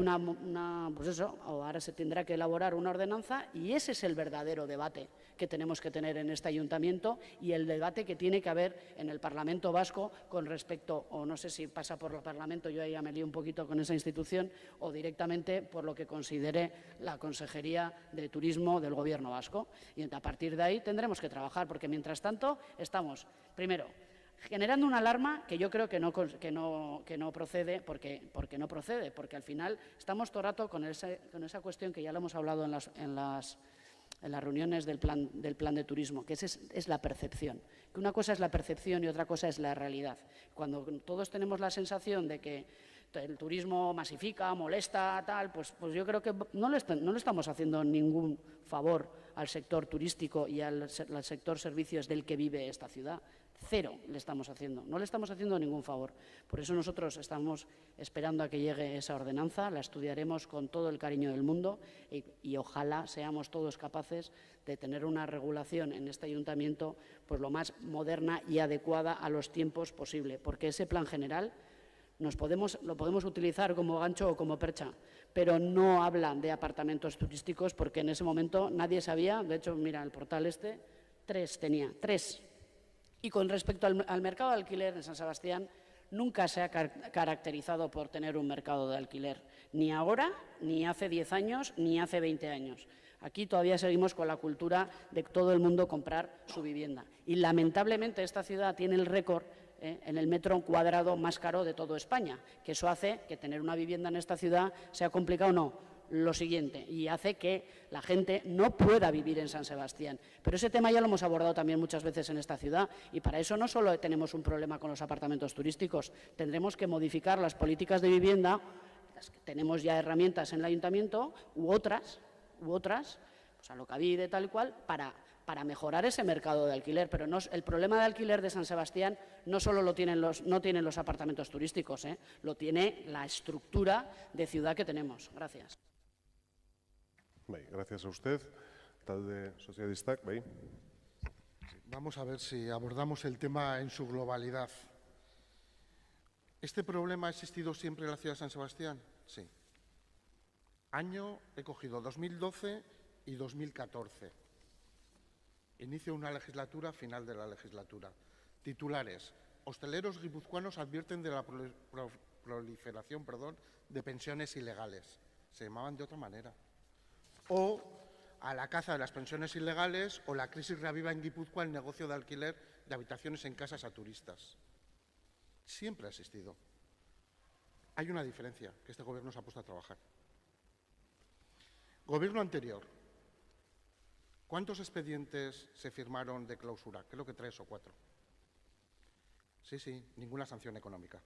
ahora se tendrá que elaborar una ordenanza y ese es el verdadero debate que tenemos que tener en este ayuntamiento y el debate que tiene que haber en el Parlamento vasco con respecto, o no sé si pasa por el Parlamento, yo ahí ya me lío un poquito con esa institución, o directamente por lo que considere la Consejería de Turismo del Gobierno vasco. Y a partir de ahí tendremos que trabajar, porque mientras tanto estamos, primero, generando una alarma que yo creo que no procede, porque al final estamos todo el rato con esa cuestión que ya lo hemos hablado en las reuniones del plan de turismo, que es la percepción. Que una cosa es la percepción y otra cosa es la realidad. Cuando todos tenemos la sensación de que el turismo masifica, molesta, tal, pues yo creo que no le estamos haciendo ningún favor al sector turístico y al sector servicios del que vive esta ciudad. 0 le estamos haciendo, no le estamos haciendo ningún favor. Por eso nosotros estamos esperando a que llegue esa ordenanza, la estudiaremos con todo el cariño del mundo y ojalá seamos todos capaces de tener una regulación en este ayuntamiento pues lo más moderna y adecuada a los tiempos posible, porque ese plan general lo podemos utilizar como gancho o como percha, pero no habla de apartamentos turísticos porque en ese momento nadie sabía, de hecho, mira, el portal 3 tenía. Y con respecto al mercado de alquiler en San Sebastián, nunca se ha caracterizado por tener un mercado de alquiler, ni ahora, ni hace 10 años, ni hace 20 años. Aquí todavía seguimos con la cultura de todo el mundo comprar su vivienda. Y lamentablemente esta ciudad tiene el récord en el metro cuadrado más caro de toda España, que eso hace que tener una vivienda en esta ciudad sea complicado o no. Lo siguiente, y hace que la gente no pueda vivir en San Sebastián. Pero ese tema ya lo hemos abordado también muchas veces en esta ciudad, y para eso no solo tenemos un problema con los apartamentos turísticos, tendremos que modificar las políticas de vivienda, las que tenemos ya herramientas en el ayuntamiento, u otras, pues Alokabide tal y cual, para mejorar ese mercado de alquiler. Pero no, el problema de alquiler de San Sebastián no solo lo tienen los apartamentos turísticos, lo tiene la estructura de ciudad que tenemos. Gracias. Gracias a usted. Talde Sozialistak, bai. Vamos a ver si abordamos el tema en su globalidad. ¿Este problema ha existido siempre en la ciudad de San Sebastián? Sí. Año he cogido 2012 y 2014. Inicio una legislatura, final de la legislatura. Titulares. Hosteleros guipuzcoanos advierten de la proliferación de pensiones ilegales. Se llamaban de otra manera. O a la caza de las pensiones ilegales, o la crisis reaviva en Guipúzcoa el negocio de alquiler de habitaciones en casas a turistas. Siempre ha existido. Hay una diferencia, que este gobierno se ha puesto a trabajar. Gobierno anterior. ¿Cuántos expedientes se firmaron de clausura? Creo que 3 o 4. Sí, ninguna sanción económica.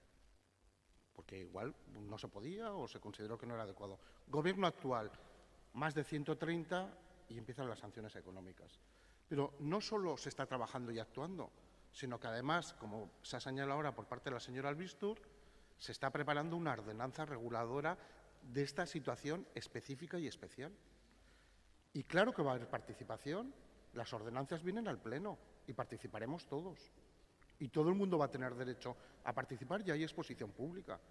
Porque igual no se podía o se consideró que no era adecuado. Gobierno actual. Más de 130 y empiezan las sanciones económicas. Pero no solo se está trabajando y actuando, sino que además, como se ha señalado ahora por parte de la señora Albistur, se está preparando una ordenanza reguladora de esta situación específica y especial. Y claro que va a haber participación. Las ordenanzas vienen al Pleno y participaremos todos. Y todo el mundo va a tener derecho a participar y hay exposición pública.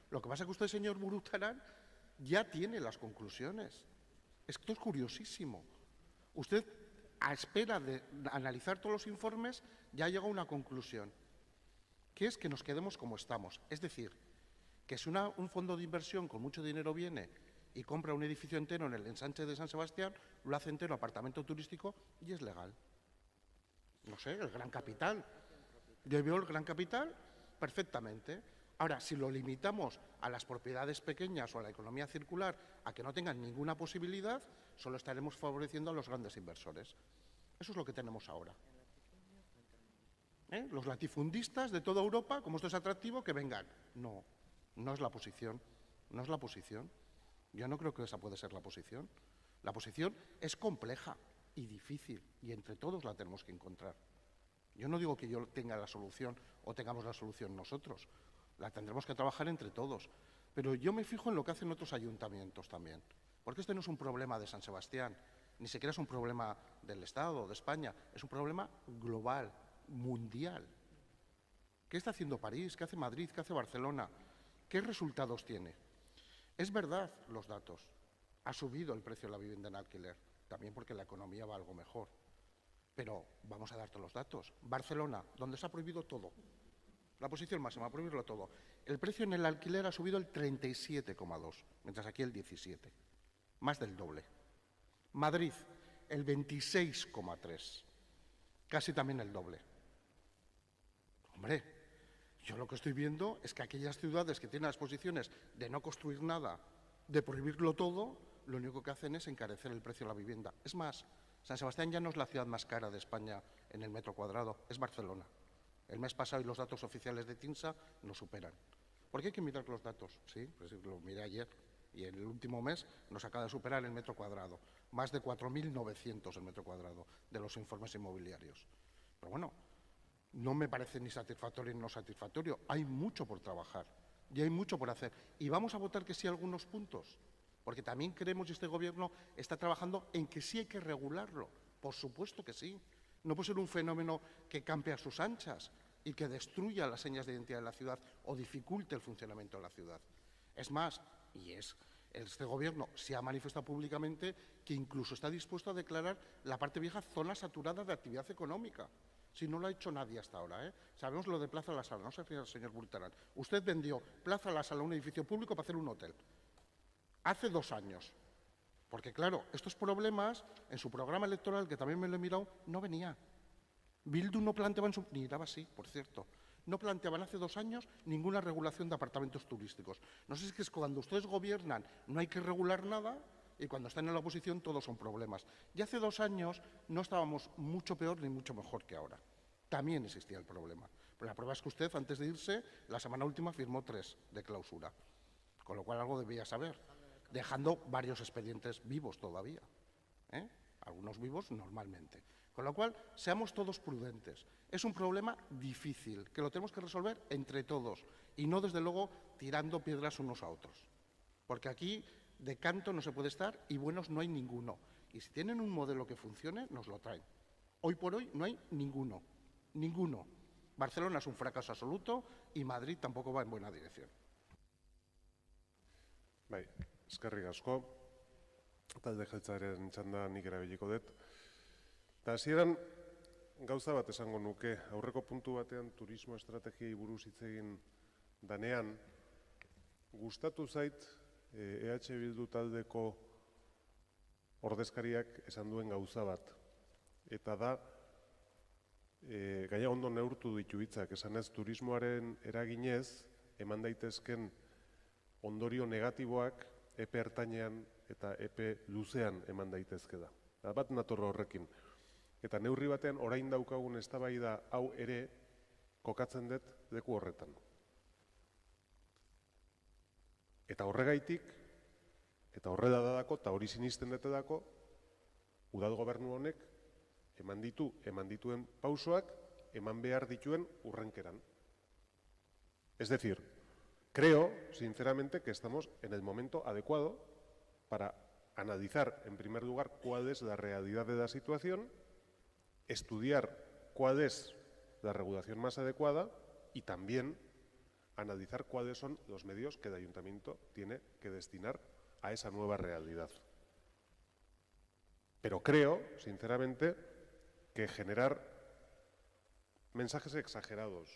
Lo que pasa es que usted, señor Murutarán, ya tiene las conclusiones. Esto es curiosísimo. Usted, a espera de analizar todos los informes, ya llega a una conclusión, que es que nos quedemos como estamos. Es decir, que si un fondo de inversión con mucho dinero viene y compra un edificio entero en el ensanche de San Sebastián, lo hace entero apartamento turístico y es legal. No sé, el Gran Capital. Yo veo el Gran Capital perfectamente. Ahora, si lo limitamos a las propiedades pequeñas o a la economía circular, a que no tengan ninguna posibilidad, solo estaremos favoreciendo a los grandes inversores. Eso es lo que tenemos ahora. Los latifundistas de toda Europa, como esto es atractivo, que vengan. No, no es la posición. No es la posición. Yo no creo que esa puede ser la posición. La posición es compleja y difícil, y entre todos la tenemos que encontrar. Yo no digo que yo tenga la solución o tengamos la solución nosotros. La tendremos que trabajar entre todos. Pero yo me fijo en lo que hacen otros ayuntamientos también. Porque este no es un problema de San Sebastián, ni siquiera es un problema del Estado, de España. Es un problema global, mundial. ¿Qué está haciendo París? ¿Qué hace Madrid? ¿Qué hace Barcelona? ¿Qué resultados tiene? Es verdad los datos. Ha subido el precio de la vivienda en alquiler. También porque la economía va algo mejor. Pero vamos a dar todos los datos. Barcelona, donde se ha prohibido todo. La posición máxima, prohibirlo todo. El precio en el alquiler ha subido el 37,2, mientras aquí el 17. Más del doble. Madrid, el 26,3. Casi también el doble. Hombre, yo lo que estoy viendo es que aquellas ciudades que tienen las posiciones de no construir nada, de prohibirlo todo, lo único que hacen es encarecer el precio de la vivienda. Es más, San Sebastián ya no es la ciudad más cara de España en el metro cuadrado, es Barcelona. El mes pasado y los datos oficiales de TINSA nos superan. ¿Por qué hay que mirar los datos? Sí, pues lo miré ayer y en el último mes nos acaba de superar el metro cuadrado. Más de 4.900 el metro cuadrado de los informes inmobiliarios. Pero bueno, no me parece ni satisfactorio ni no satisfactorio. Hay mucho por trabajar y hay mucho por hacer. Y vamos a votar que sí a algunos puntos, porque también creemos que este Gobierno está trabajando en que sí hay que regularlo. Por supuesto que sí. No puede ser un fenómeno que campe a sus anchas y que destruya las señas de identidad de la ciudad o dificulte el funcionamiento de la ciudad. Es más, este Gobierno se ha manifestado públicamente que incluso está dispuesto a declarar la parte vieja zona saturada de actividad económica. Si no lo ha hecho nadie hasta ahora, Sabemos lo de Plaza La Sala, no se fía el señor Bultarán. Usted vendió Plaza La Sala, un edificio público, para hacer un hotel. Hace 2 años. Porque, claro, estos problemas, en su programa electoral, que también me lo he mirado, no venía. Bildu no planteaba ni era así, por cierto, No planteaban hace 2 años ninguna regulación de apartamentos turísticos. No sé si es que cuando ustedes gobiernan no hay que regular nada y cuando están en la oposición todos son problemas. Y hace 2 años no estábamos mucho peor ni mucho mejor que ahora. También existía el problema. Pero la prueba es que usted, antes de irse, la semana última firmó 3 de clausura. Con lo cual algo debía saber, dejando varios expedientes vivos todavía. Algunos vivos normalmente. Con lo cual, seamos todos prudentes. Es un problema difícil, que lo tenemos que resolver entre todos y no, desde luego, tirando piedras unos a otros. Porque aquí de canto no se puede estar y buenos no hay ninguno. Y si tienen un modelo que funcione, nos lo traen. Hoy por hoy no hay ninguno. Ninguno. Barcelona es un fracaso absoluto y Madrid tampoco va en buena dirección. Bai, eskerrik asko. Talde jeltzaren txanda nik erabiliko dut. Eta hasieran gauza bat esango nuke, aurreko puntu batean turismo estrategiei buruz hitz egin danean, gustatu zait EH Bildu taldeko ordezkariak esan duen gauza bat. Eta da, gaina ondo neurtu ditu hitzak, esanez turismoaren eraginez, eman daitezken ondorio negatiboak epe ertainean eta epe luzean eman daitezke da. Bat nator horrekin. Eta neurri batean orain daukagun eztabaida hau ere kokatzen dut leku horretan. Eta horregaitik, eta horrela dadako, eta hori sinisten dutedako, udal gobernu honek eman dituen pausoak, eman behar dituen urrenkeran. Es decir, creo, sinceramente, que estamos en el momento adecuado para analizar, en primer lugar, cuál es la realidad de la situación, estudiar cuál es la regulación más adecuada y también analizar cuáles son los medios que el ayuntamiento tiene que destinar a esa nueva realidad. Pero creo, sinceramente, que generar mensajes exagerados,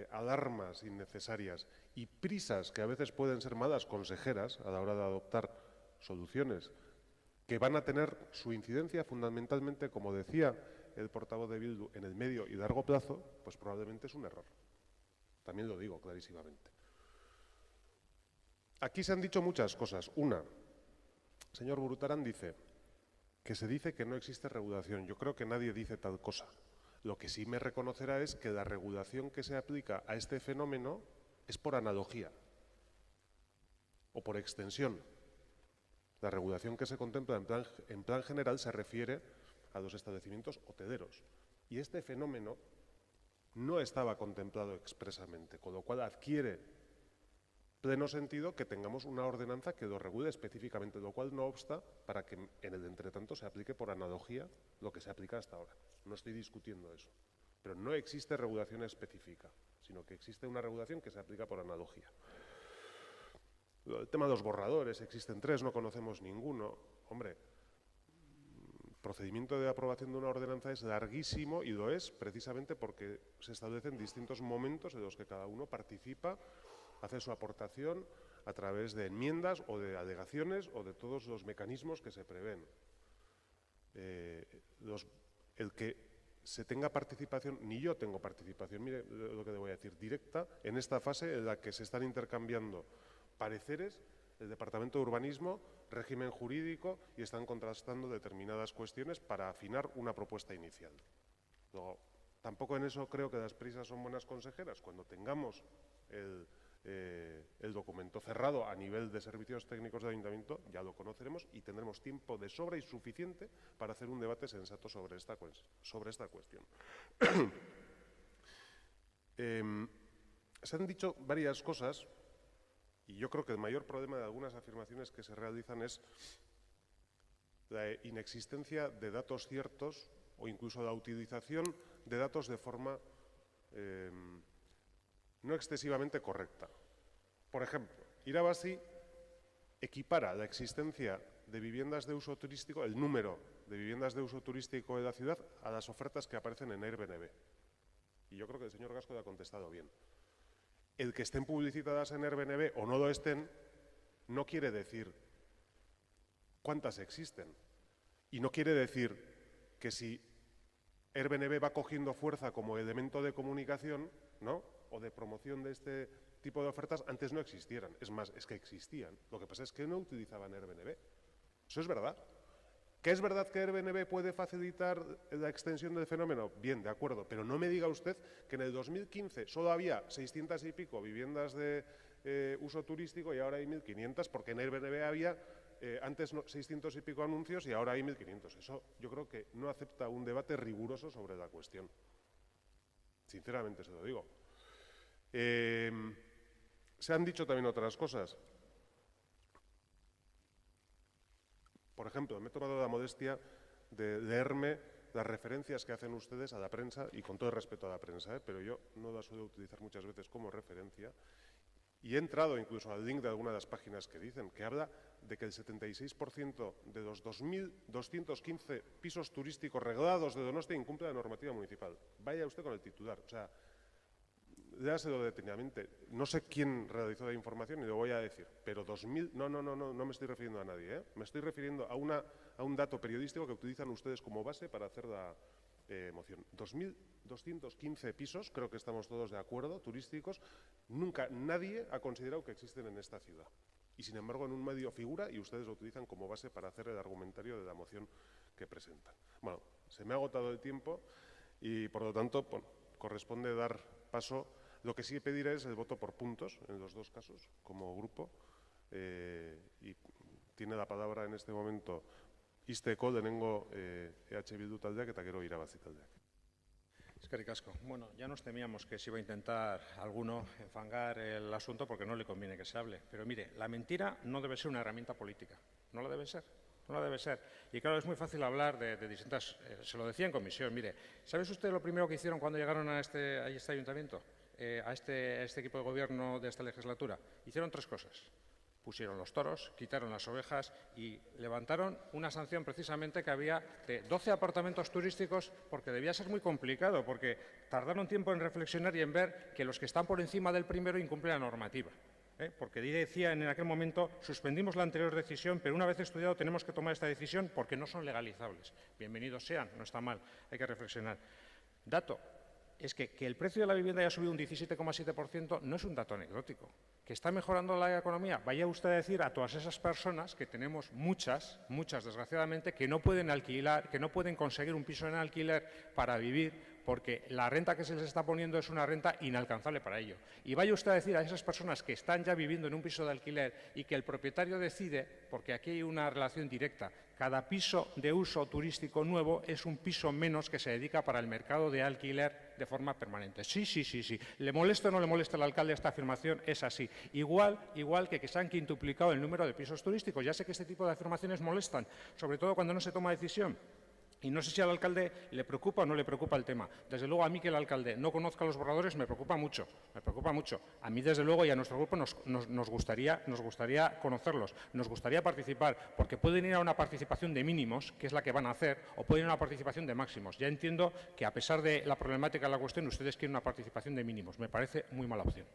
alarmas innecesarias y prisas que a veces pueden ser malas consejeras a la hora de adoptar soluciones que van a tener su incidencia fundamentalmente, como decía el portavoz de Bildu, en el medio y largo plazo, pues probablemente es un error. También lo digo clarísimamente. Aquí se han dicho muchas cosas. Una, el señor Burutarán dice que no existe regulación. Yo creo que nadie dice tal cosa. Lo que sí me reconocerá es que la regulación que se aplica a este fenómeno es por analogía o por extensión. La regulación que se contempla en plan general se refiere a los establecimientos hoteleros. Y este fenómeno no estaba contemplado expresamente, con lo cual adquiere pleno sentido que tengamos una ordenanza que lo regule específicamente, lo cual no obsta para que en el entretanto se aplique por analogía lo que se aplica hasta ahora. No estoy discutiendo eso, pero no existe regulación específica, sino que existe una regulación que se aplica por analogía. El tema de los borradores, existen 3, no conocemos ninguno. Hombre, el procedimiento de aprobación de una ordenanza es larguísimo y lo es precisamente porque se establecen distintos momentos en los que cada uno participa, hace su aportación a través de enmiendas o de alegaciones o de todos los mecanismos que se prevén. El que se tenga participación, ni yo tengo participación, mire lo que le voy a decir, directa, en esta fase en la que se están intercambiando pareceres, el Departamento de Urbanismo, régimen jurídico, y están contrastando determinadas cuestiones para afinar una propuesta inicial. Luego, tampoco en eso creo que las prisas son buenas consejeras. Cuando tengamos el documento cerrado a nivel de servicios técnicos del Ayuntamiento, ya lo conoceremos y tendremos tiempo de sobra y suficiente para hacer un debate sensato sobre esta cuestión. Se han dicho varias cosas. Y yo creo que el mayor problema de algunas afirmaciones que se realizan es la inexistencia de datos ciertos o incluso la utilización de datos de forma no excesivamente correcta. Por ejemplo, Irabazi equipara la existencia de viviendas de uso turístico, el número de viviendas de uso turístico de la ciudad, a las ofertas que aparecen en Airbnb. Y yo creo que el señor Gasco le ha contestado bien. El que estén publicitadas en Airbnb o no lo estén, no quiere decir cuántas existen. Y no quiere decir que si Airbnb va cogiendo fuerza como elemento de comunicación, ¿no?, o de promoción de este tipo de ofertas antes no existieran. Es más, es que existían. Lo que pasa es que no utilizaban Airbnb. Eso es verdad. ¿Que es verdad que Airbnb puede facilitar la extensión del fenómeno? Bien, de acuerdo, pero no me diga usted que en el 2015 solo había 600 y pico viviendas de uso turístico y ahora hay 1.500, porque en Airbnb había antes 600 y pico anuncios y ahora hay 1.500. Eso yo creo que no acepta un debate riguroso sobre la cuestión. Sinceramente se lo digo. Se han dicho también otras cosas. Por ejemplo, me he tomado la modestia de leerme las referencias que hacen ustedes a la prensa, y con todo el respeto a la prensa, pero yo no la suelo utilizar muchas veces como referencia, y he entrado incluso al link de alguna de las páginas que dicen, que habla de que el 76% de los 2.215 pisos turísticos reglados de Donostia incumple la normativa municipal. Vaya usted con el titular. O sea, léaselo detenidamente. No sé quién realizó la información y lo voy a decir, pero 2.000... No me estoy refiriendo a nadie, ¿eh? Me estoy refiriendo a un dato periodístico que utilizan ustedes como base para hacer la moción. 2.215 pisos, creo que estamos todos de acuerdo, turísticos, nunca nadie ha considerado que existen en esta ciudad. Y sin embargo en un medio figura y ustedes lo utilizan como base para hacer el argumentario de la moción que presentan. Bueno, se me ha agotado el tiempo y por lo tanto corresponde dar paso. Lo que sí pediré es el voto por puntos en los dos casos como grupo y tiene la palabra en este momento Isteko lehenengo EH Bildu taldeak eta gero irabazi taldeak. Eskerrik asko. Bueno, ya nos temíamos que se iba a intentar alguno enfangar el asunto porque no le conviene que se hable. Pero mire, la mentira no debe ser una herramienta política. No la debe ser. No la debe ser. Y claro, es muy fácil hablar de distintas... se lo decía en comisión. Mire, ¿sabes usted lo primero que hicieron cuando llegaron a este ayuntamiento? A este equipo de gobierno de esta legislatura? Hicieron tres cosas. Pusieron los toros, quitaron las ovejas y levantaron una sanción precisamente que había de 12 apartamentos turísticos porque debía ser muy complicado, porque tardaron tiempo en reflexionar y en ver que los que están por encima del primero incumplen la normativa. Porque decía en aquel momento, suspendimos la anterior decisión, pero una vez estudiado tenemos que tomar esta decisión porque no son legalizables. Bienvenidos sean, no está mal, hay que reflexionar. Dato. Es que el precio de la vivienda haya subido un 17,7% no es un dato anecdótico. ¿Que está mejorando la economía? Vaya usted a decir a todas esas personas, que tenemos muchas desgraciadamente, que no pueden alquilar, que no pueden conseguir un piso en alquiler para vivir porque la renta que se les está poniendo es una renta inalcanzable para ello. Y vaya usted a decir a esas personas que están ya viviendo en un piso de alquiler y que el propietario decide, porque aquí hay una relación directa, cada piso de uso turístico nuevo es un piso menos que se dedica para el mercado de alquiler de forma permanente. Sí. ¿Le molesta o no le molesta al alcalde esta afirmación? Es así. Igual que se han quintuplicado el número de pisos turísticos. Ya sé que este tipo de afirmaciones molestan, sobre todo cuando no se toma decisión. Y no sé si al alcalde le preocupa o no le preocupa el tema. Desde luego, a mí que el alcalde no conozca los borradores me preocupa mucho. A mí, desde luego, y a nuestro grupo nos gustaría conocerlos, nos gustaría participar, porque pueden ir a una participación de mínimos, que es la que van a hacer, o pueden ir a una participación de máximos. Ya entiendo que, a pesar de la problemática de la cuestión, ustedes quieren una participación de mínimos. Me parece muy mala opción.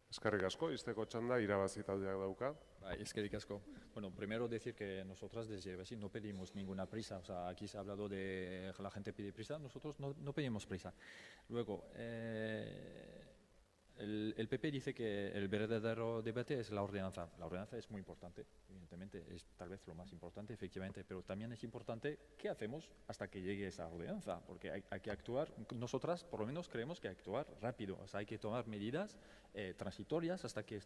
Eskerrik asko, Isteko txanda, irabazi taldeak dauka. Eskerrik asko. Bueno, primero decir que nosotros desde Besi no pedimos ninguna prisa. O sea, aquí se ha hablado de que la gente pide prisa, nosotros no pedimos prisa. Luego, el PP dice que el verdadero debate es la ordenanza. La ordenanza es muy importante, evidentemente, es tal vez lo más importante, efectivamente, pero también es importante qué hacemos hasta que llegue esa ordenanza, porque hay que actuar, nosotras por lo menos creemos que hay que actuar rápido, o sea, hay que tomar medidas transitorias hasta que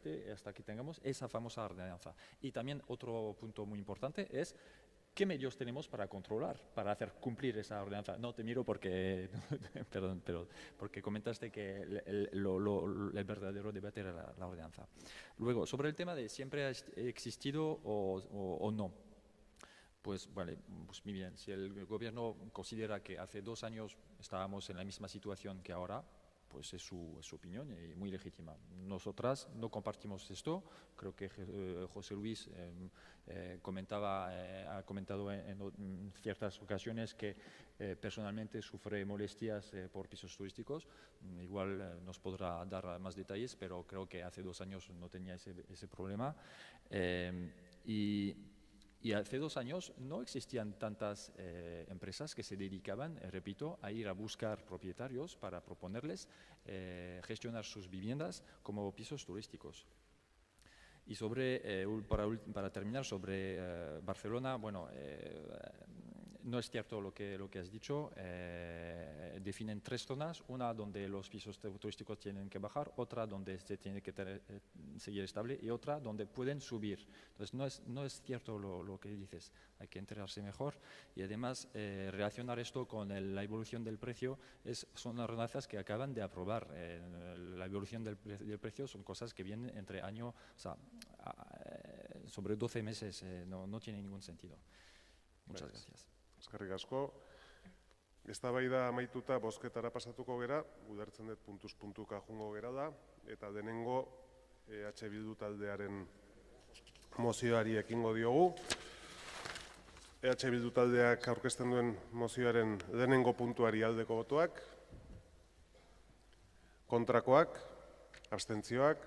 tengamos esa famosa ordenanza. Y también otro punto muy importante es ¿qué medios tenemos para controlar, para hacer cumplir esa ordenanza? No, te miro porque, perdón, pero porque comentaste que el verdadero debate era la ordenanza. Luego, sobre el tema de siempre ha existido o no. Pues vale, pues muy bien. Si el gobierno considera que hace 2 años estábamos en la misma situación que ahora, pues es su opinión y muy legítima. Nosotras no compartimos esto. Creo que José Luis ha comentado en ciertas ocasiones que personalmente sufre molestias por pisos turísticos. Igual nos podrá dar más detalles, pero creo que hace 2 años no tenía ese problema. Y Y hace 2 años no existían tantas empresas que se dedicaban, repito, a ir a buscar propietarios para proponerles gestionar sus viviendas como pisos turísticos. Y para terminar, sobre Barcelona, bueno, no es cierto lo que has dicho. Definen 3 zonas, una donde los pisos turísticos tienen que bajar, otra donde se tiene que seguir estable y otra donde pueden subir. Entonces no es cierto lo que dices, hay que enterarse mejor y además relacionar esto con la evolución del precio. Son ordenanzas que acaban de aprobar. La evolución del precio son cosas que vienen entre año, o sea, sobre 12 meses, no tiene ningún sentido. Muchas gracias. Eskerrik asko. Eztabaida amaituta bozketara pasatuko gera, ulertzen dut puntuz puntuka joango gera da, eta denengo EH Bildu taldearen mozioari ekingo diogu. EH Bildu taldeak aurkezten duen mozioaren denengo puntuari aldeko botoak, kontrakoak, abstentzioak,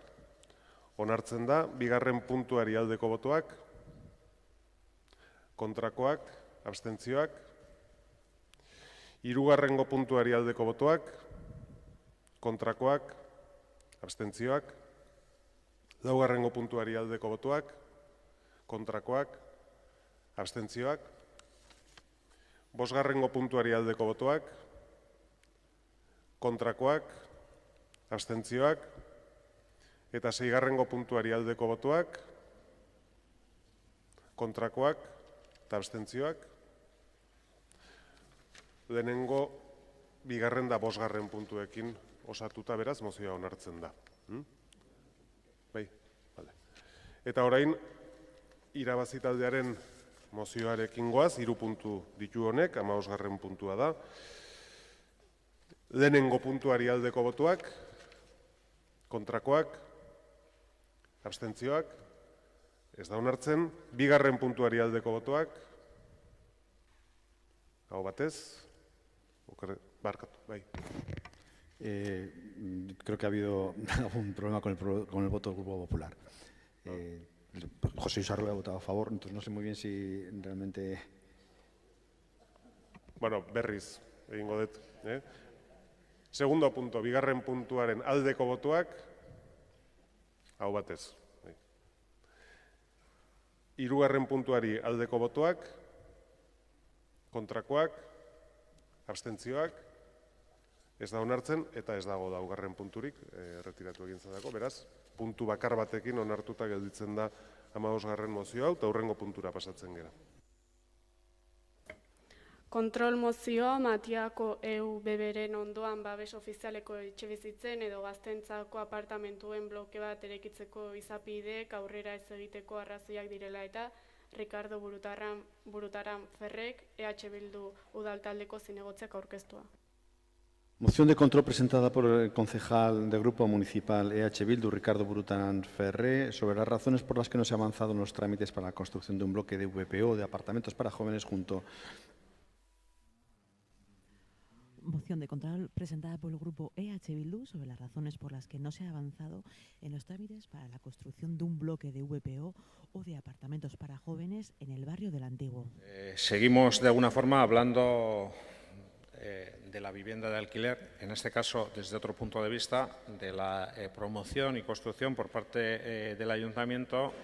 onartzen da, bigarren puntuari aldeko botoak, kontrakoak, abstentzioak, hirugarrengo puntuari aldeko botoak, kontrakoak, abstentzioak, laugarrengo puntuari aldeko botoak, kontrakoak, abstentzioak, bosgarrengo puntuari aldeko botoak, kontrakoak, abstentzioak, eta seigarrengo puntuari aldeko botoak, kontrakoak eta abstentzioak. Lehenengo, bigarren da bosgarren puntuekin osatuta beraz mozioa onartzen da. Bai, bale. Eta orain, irabazi taldearen mozioarekin goaz, 3 puntu ditu honek, 15. puntua da. Lehenengo puntuari aldeko botoak, kontrakoak, abstentzioak, ez da onartzen. Bigarren puntuari aldeko botoak, hau batez, barkatu, bai. Creo que ha habido algún problema con el voto del Grupo Popular. José Luis Arrué ha votado a favor, entonces no sé muy bien si realmente... Bueno, berriz, egingo dut. Segundo punto, bigarren puntuaren aldeko botoak, hau batez. Hirugarren puntuari aldeko botoak, kontrakoak, abstentzioak, ez da onartzen eta ez dago laugarren punturik, erretiratu egin zadako, beraz, puntu bakar batekin onartuta gelditzen da 15. mozio hau, eta hurrengo puntura pasatzen gera. Kontrol mozioa Matiako EUBBren ondoan babes ofizialeko etxebizitzen edo gaztentzako apartamentuen bloke bat eraikitzeko izapideek aurrera ez egiteko arrazoiak direla eta Ricardo Burutaran Ferrek, EH Bildu udaltaldeko zinegotziak aurkeztua. Moción de control presentada por el concejal del Grupo Municipal EH Bildu, Ricardo Burutaran Ferré, sobre las razones por las que no se ha avanzado en los trámites para la construcción de un bloque de VPO de apartamentos para jóvenes junto. Moción de control presentada por el Grupo EH Bildu sobre las razones por las que no se ha avanzado en los trámites para la construcción de un bloque de VPO o de apartamentos para jóvenes en el barrio del Antiguo. Seguimos de alguna forma hablando de la vivienda de alquiler, en este caso desde otro punto de vista de la promoción y construcción por parte del Ayuntamiento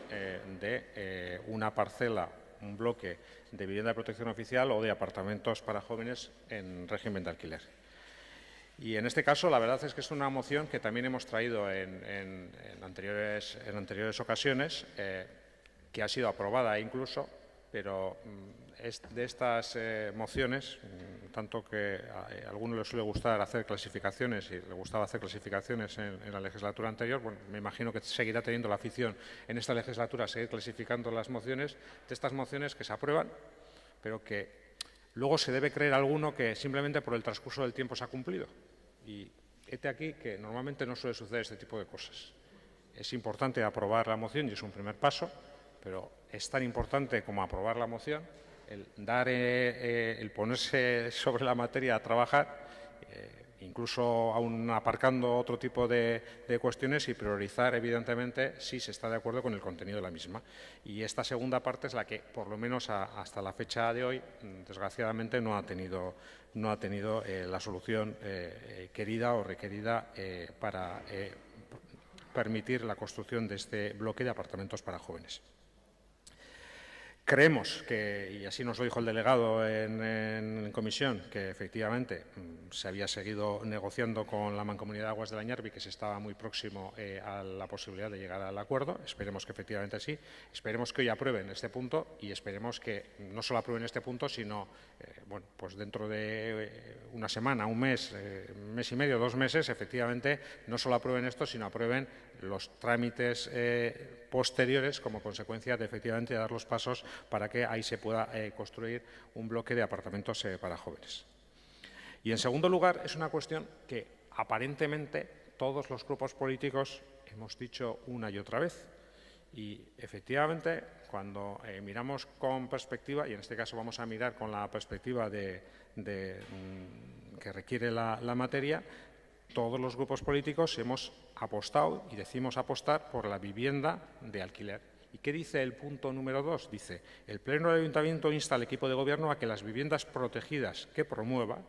de una parcela, un bloque de vivienda de protección oficial o de apartamentos para jóvenes en régimen de alquiler. Y en este caso la verdad es que es una moción que también hemos traído en anteriores ocasiones, que ha sido aprobada incluso, pero es de estas mociones, tanto que a algunos les suele gustar hacer clasificaciones y le gustaba hacer clasificaciones en la legislatura anterior, bueno, me imagino que seguirá teniendo la afición en esta legislatura a seguir clasificando las mociones, de estas mociones que se aprueban, pero que luego se debe creer alguno que simplemente por el transcurso del tiempo se ha cumplido. Y hete aquí que normalmente no suele suceder este tipo de cosas. Es importante aprobar la moción y es un primer paso, pero es tan importante como aprobar la moción el ponerse sobre la materia a trabajar, incluso aún aparcando otro tipo de cuestiones y priorizar, evidentemente, si se está de acuerdo con el contenido de la misma. Y esta segunda parte es la que, por lo menos hasta la fecha de hoy, desgraciadamente no ha tenido la solución querida o requerida para permitir la construcción de este bloque de apartamentos para jóvenes. Creemos que, y así nos lo dijo el delegado en comisión, que efectivamente se había seguido negociando con la Mancomunidad de Aguas de la Ñarbi, que se estaba muy próximo a la posibilidad de llegar al acuerdo. Esperemos que efectivamente sí. Esperemos que hoy aprueben este punto y esperemos que no solo aprueben este punto, sino bueno, pues dentro de una semana, un mes, mes y medio, 2 meses, efectivamente no solo aprueben esto, sino aprueben los trámites posteriores como consecuencia de efectivamente dar los pasos para que ahí se pueda construir un bloque de apartamentos para jóvenes. Y en segundo lugar, es una cuestión que aparentemente todos los grupos políticos hemos dicho una y otra vez. Y efectivamente, cuando miramos con perspectiva, y en este caso vamos a mirar con la perspectiva que requiere la materia, todos los grupos políticos hemos apostado y decimos apostar por la vivienda de alquiler. ¿Y qué dice el punto número 2? Dice, el Pleno del Ayuntamiento insta al equipo de Gobierno a que las viviendas protegidas que promueva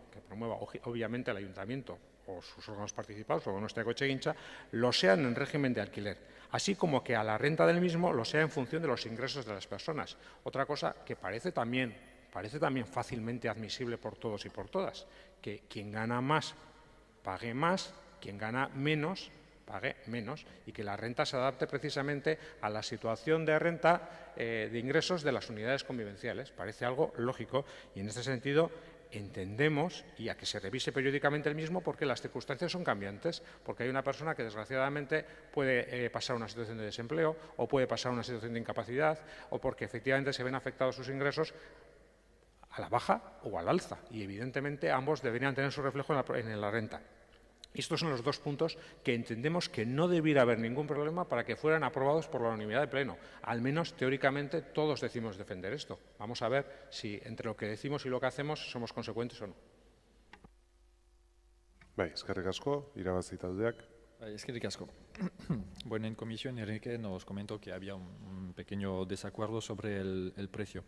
obviamente el Ayuntamiento o sus órganos participados o nuestra Cocheguincha, lo sean en régimen de alquiler, así como que a la renta del mismo lo sea en función de los ingresos de las personas. Otra cosa que parece también fácilmente admisible por todos y por todas, que quien gana más pague más, quien gana menos pague menos y que la renta se adapte precisamente a la situación de renta de ingresos de las unidades convivenciales. Parece algo lógico y en este sentido entendemos y a que se revise periódicamente el mismo porque las circunstancias son cambiantes, porque hay una persona que desgraciadamente puede pasar una situación de desempleo o puede pasar una situación de incapacidad o porque efectivamente se ven afectados sus ingresos a la baja o al alza y evidentemente ambos deberían tener su reflejo en la renta. Estos son los 2 puntos que entendemos que no debiera haber ningún problema para que fueran aprobados por la unanimidad del Pleno. Al menos, teóricamente, todos decimos defender esto. Vamos a ver si entre lo que decimos y lo que hacemos somos consecuentes o no. Eskerrik asko, irabazi taldeak. Eskerrik asko. Bueno, en comisión Enrique nos comentó que había un pequeño desacuerdo sobre el precio,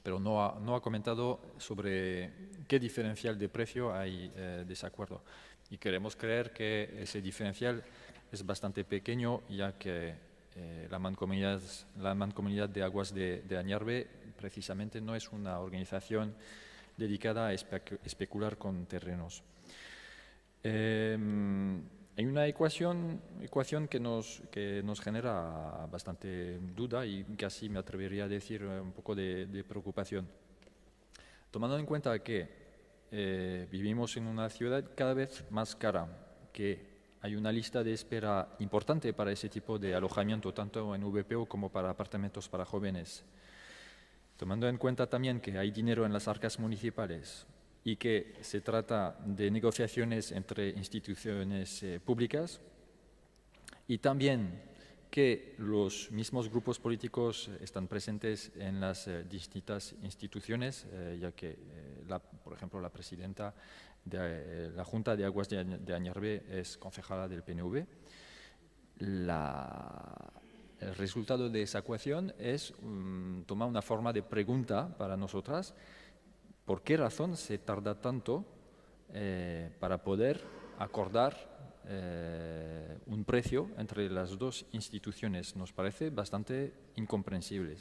pero no ha comentado sobre qué diferencial de precio hay desacuerdo. Y queremos creer que ese diferencial es bastante pequeño, ya que la Mancomunidad de Aguas de Añarbe precisamente no es una organización dedicada a especular con terrenos. Hay una ecuación que nos genera bastante duda y casi me atrevería a decir un poco de preocupación. Tomando en cuenta que vivimos en una ciudad cada vez más cara, que hay una lista de espera importante para ese tipo de alojamiento, tanto en VPO como para apartamentos para jóvenes. Tomando en cuenta también que hay dinero en las arcas municipales y que se trata de negociaciones entre instituciones públicas y también que los mismos grupos políticos están presentes en las distintas instituciones, ya que, por ejemplo, la presidenta de la Junta de Aguas de Añarbe es concejala del PNV. El resultado de esa ecuación toma una forma de pregunta para nosotras. ¿Por qué razón se tarda tanto para poder acordar un precio entre las 2 instituciones? Nos parece bastante incomprensible.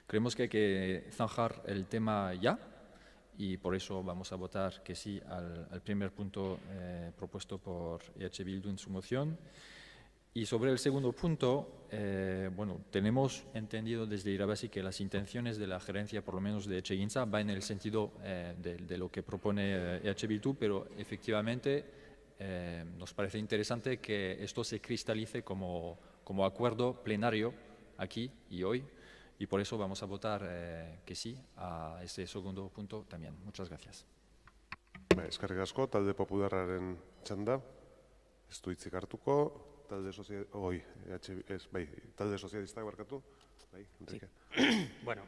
Creemos que hay que zanjar el tema ya y por eso vamos a votar que sí al primer punto propuesto por EH Bildu en su moción. Y sobre el segundo punto, bueno, tenemos entendido desde Irabasi que las intenciones de la gerencia, por lo menos de Etxegintza, van en el sentido de lo que propone EH Bildu, pero efectivamente nos parece interesante que esto se cristalice como acuerdo plenario aquí y hoy, y por eso vamos a votar que sí a ese segundo punto también. Muchas gracias. Eskerrik asko, talde popularraren txanda, ez du hitzik hartuko. Talde sozialistak barkatu. Enrique. Sí. Bueno,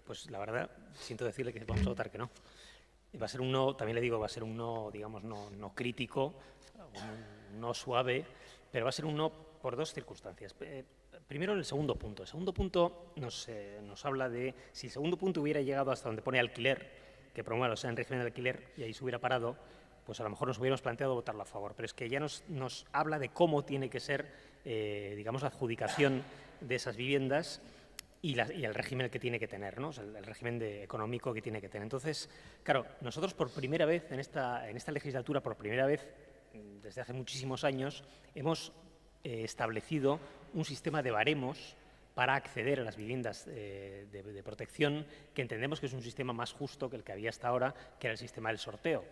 pues la verdad, siento decirle que vamos a votar que no. Va a ser un no, también le digo, va a ser un no, digamos, no crítico, un no suave, pero va a ser un no por dos circunstancias. Primero, en el segundo punto. El segundo punto nos habla de si el segundo punto hubiera llegado hasta donde pone alquiler, que promueva, o sea, en régimen de alquiler, y ahí se hubiera parado, pues a lo mejor nos hubiéramos planteado votarlo a favor. Pero es que ya nos habla de cómo tiene que ser, digamos, la adjudicación de esas viviendas y el régimen que tiene que tener, ¿no? O sea, el régimen económico que tiene que tener. Entonces, claro, nosotros por primera vez, en esta legislatura, por primera vez, desde hace muchísimos años, hemos establecido un sistema de baremos para acceder a las viviendas de protección, que entendemos que es un sistema más justo que el que había hasta ahora, que era el sistema del sorteo.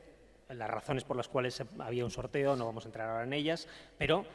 Las razones por las cuales había un sorteo no vamos a entrar ahora en ellas, pero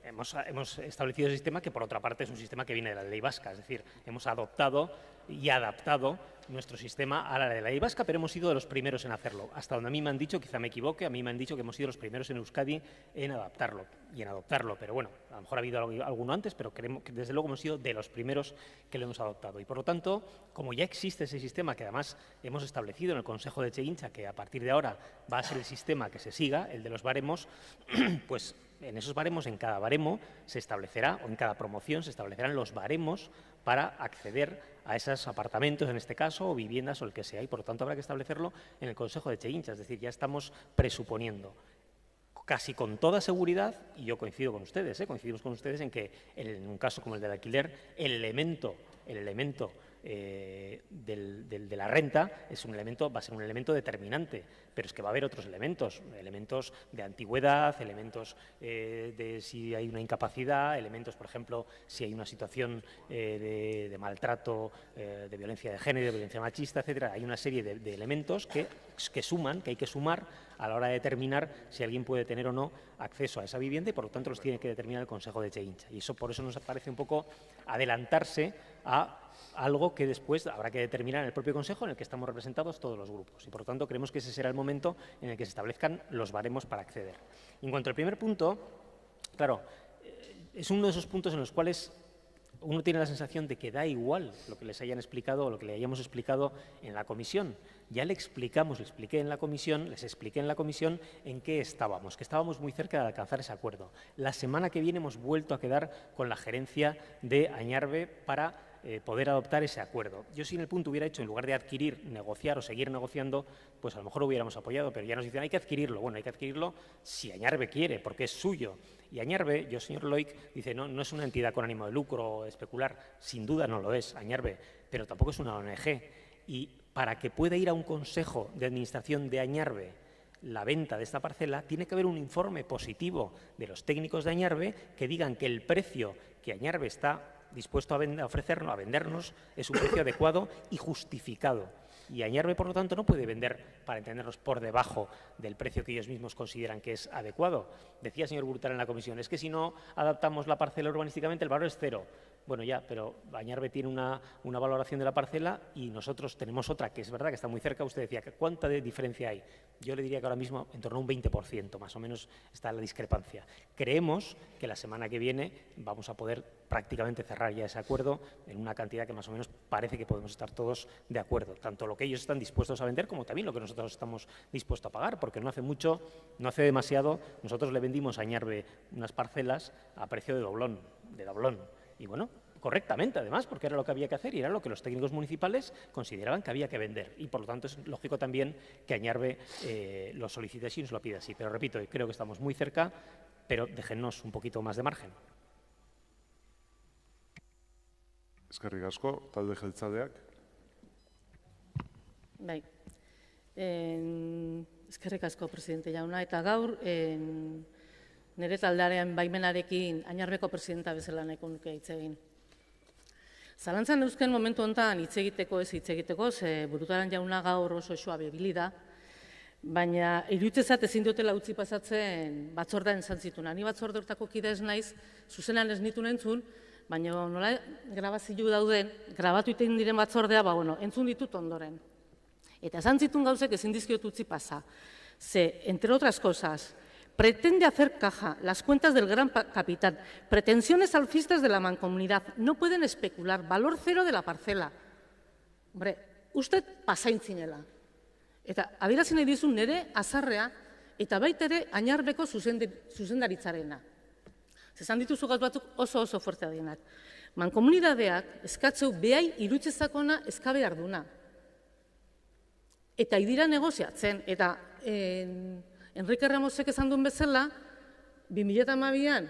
hemos establecido ese sistema que, por otra parte, es un sistema que viene de la ley vasca. Es decir, hemos adoptado y adaptado nuestro sistema a la de la ley vasca, pero hemos sido de los primeros en hacerlo. Hasta donde a mí me han dicho, quizá me equivoque, a mí me han dicho que hemos sido los primeros en Euskadi en adaptarlo y en adoptarlo. Pero bueno, a lo mejor ha habido alguno antes, pero creemos que desde luego hemos sido de los primeros que lo hemos adoptado. Y por lo tanto, como ya existe ese sistema que además hemos establecido en el Consejo de Etxegintza, que a partir de ahora va a ser el sistema que se siga, el de los baremos, pues en esos baremos, en cada baremo se establecerá, o en cada promoción se establecerán los baremos para acceder a esos apartamentos, en este caso, o viviendas o el que sea, y por lo tanto habrá que establecerlo en el Consejo de Etxegintza. Es decir, ya estamos presuponiendo casi con toda seguridad, y yo coincido con ustedes, coincidimos con ustedes en que en un caso como el del alquiler, el elemento de la renta va a ser un elemento determinante, pero es que va a haber otros elementos de antigüedad, elementos de si hay una incapacidad, elementos, por ejemplo, si hay una situación de maltrato, de violencia de género, de violencia machista, etcétera. Hay una serie de elementos que hay que sumar a la hora de determinar si alguien puede tener o no acceso a esa vivienda, y por lo tanto los tiene que determinar el Consejo de Etxegintza. Y eso, por eso nos parece un poco adelantarse a algo que después habrá que determinar en el propio Consejo, en el que estamos representados todos los grupos. Y por lo tanto creemos que ese será el momento en el que se establezcan los baremos para acceder. En cuanto al primer punto, claro, es uno de esos puntos en los cuales uno tiene la sensación de que da igual lo que les hayan explicado o lo que le hayamos explicado en la comisión. Ya les expliqué en la comisión en qué estábamos, que estábamos muy cerca de alcanzar ese acuerdo. La semana que viene hemos vuelto a quedar con la gerencia de Añarbe para poder adoptar ese acuerdo. Yo, si en el punto hubiera hecho, en lugar de adquirir, negociar o seguir negociando, pues a lo mejor hubiéramos apoyado, pero ya nos dicen hay que adquirirlo. Bueno, hay que adquirirlo si Añarbe quiere, porque es suyo. Y Añarbe, señor Loic, dice no es una entidad con ánimo de lucro o especular, sin duda no lo es Añarbe, pero tampoco es una ONG. Y para que pueda ir a un consejo de administración de Añarbe la venta de esta parcela, tiene que haber un informe positivo de los técnicos de Añarbe que digan que el precio que Añarbe está dispuesto a vendernos, es un precio adecuado y justificado. Y Añarbe, por lo tanto, no puede vender, para entendernos, por debajo del precio que ellos mismos consideran que es adecuado. Decía el señor Brutal en la comisión, es que si no adaptamos la parcela urbanísticamente, el valor es cero. Bueno, ya, pero Añarbe tiene una valoración de la parcela y nosotros tenemos otra, que es verdad que está muy cerca. Usted decía, ¿cuánta diferencia hay? Yo le diría que ahora mismo en torno a un 20%, más o menos, está la discrepancia. Creemos que la semana que viene vamos a poder prácticamente cerrar ya ese acuerdo en una cantidad que más o menos parece que podemos estar todos de acuerdo, tanto lo que ellos están dispuestos a vender como también lo que nosotros estamos dispuestos a pagar, porque no hace demasiado, nosotros le vendimos a Añarbe unas parcelas a precio de doblón. Y bueno, correctamente además, porque era lo que había que hacer y era lo que los técnicos municipales consideraban que había que vender. Y por lo tanto es lógico también que Añarbe lo solicite así y nos lo pida así. Pero repito, creo que estamos muy cerca, pero déjennos un poquito más de margen. Eskerrik asko, talde jeltzaleak. Bai. Eskerrik asko, presidente jauna. Eta gaur, nire taldearen baimenarekin Añarbeko presidenta bezala nahiko nuke hitz egin. Zalantzan eusken momentu honetan hitz egiteko, ze Burutaran jauna gaur oso bibili da, baina iruditzezat ezin dutela utzi pasatzen batzordean esan zituna. Ni batzorde hortako kide ez naiz, zuzenan ez nituen entzun, baina nola grabazio dauden, grabatu egiten diren batzordea, entzun ditut ondoren. Eta esan zituen gauzek ezin dizkiot utzi pasa. Ze, entre otras cosas, pretende hacer caja las cuentas del gran capital, pretensiones alcistas de la mancomunidad, no pueden especular, valor cero de la parcela. Hombre, usted pasaintzinela. Eta adierazi nahi dizun nire azarrea eta baita ere Añarbeko zuzendaritzarena. Zezan dituzu gauz batzuk oso fuerte adienak. Mankomunidadeak eskatzeu behai irutzezakona eskabe arduna. Eta idira negoziatzen. Eta Enrique Ramosek esan duen bezala, 2012an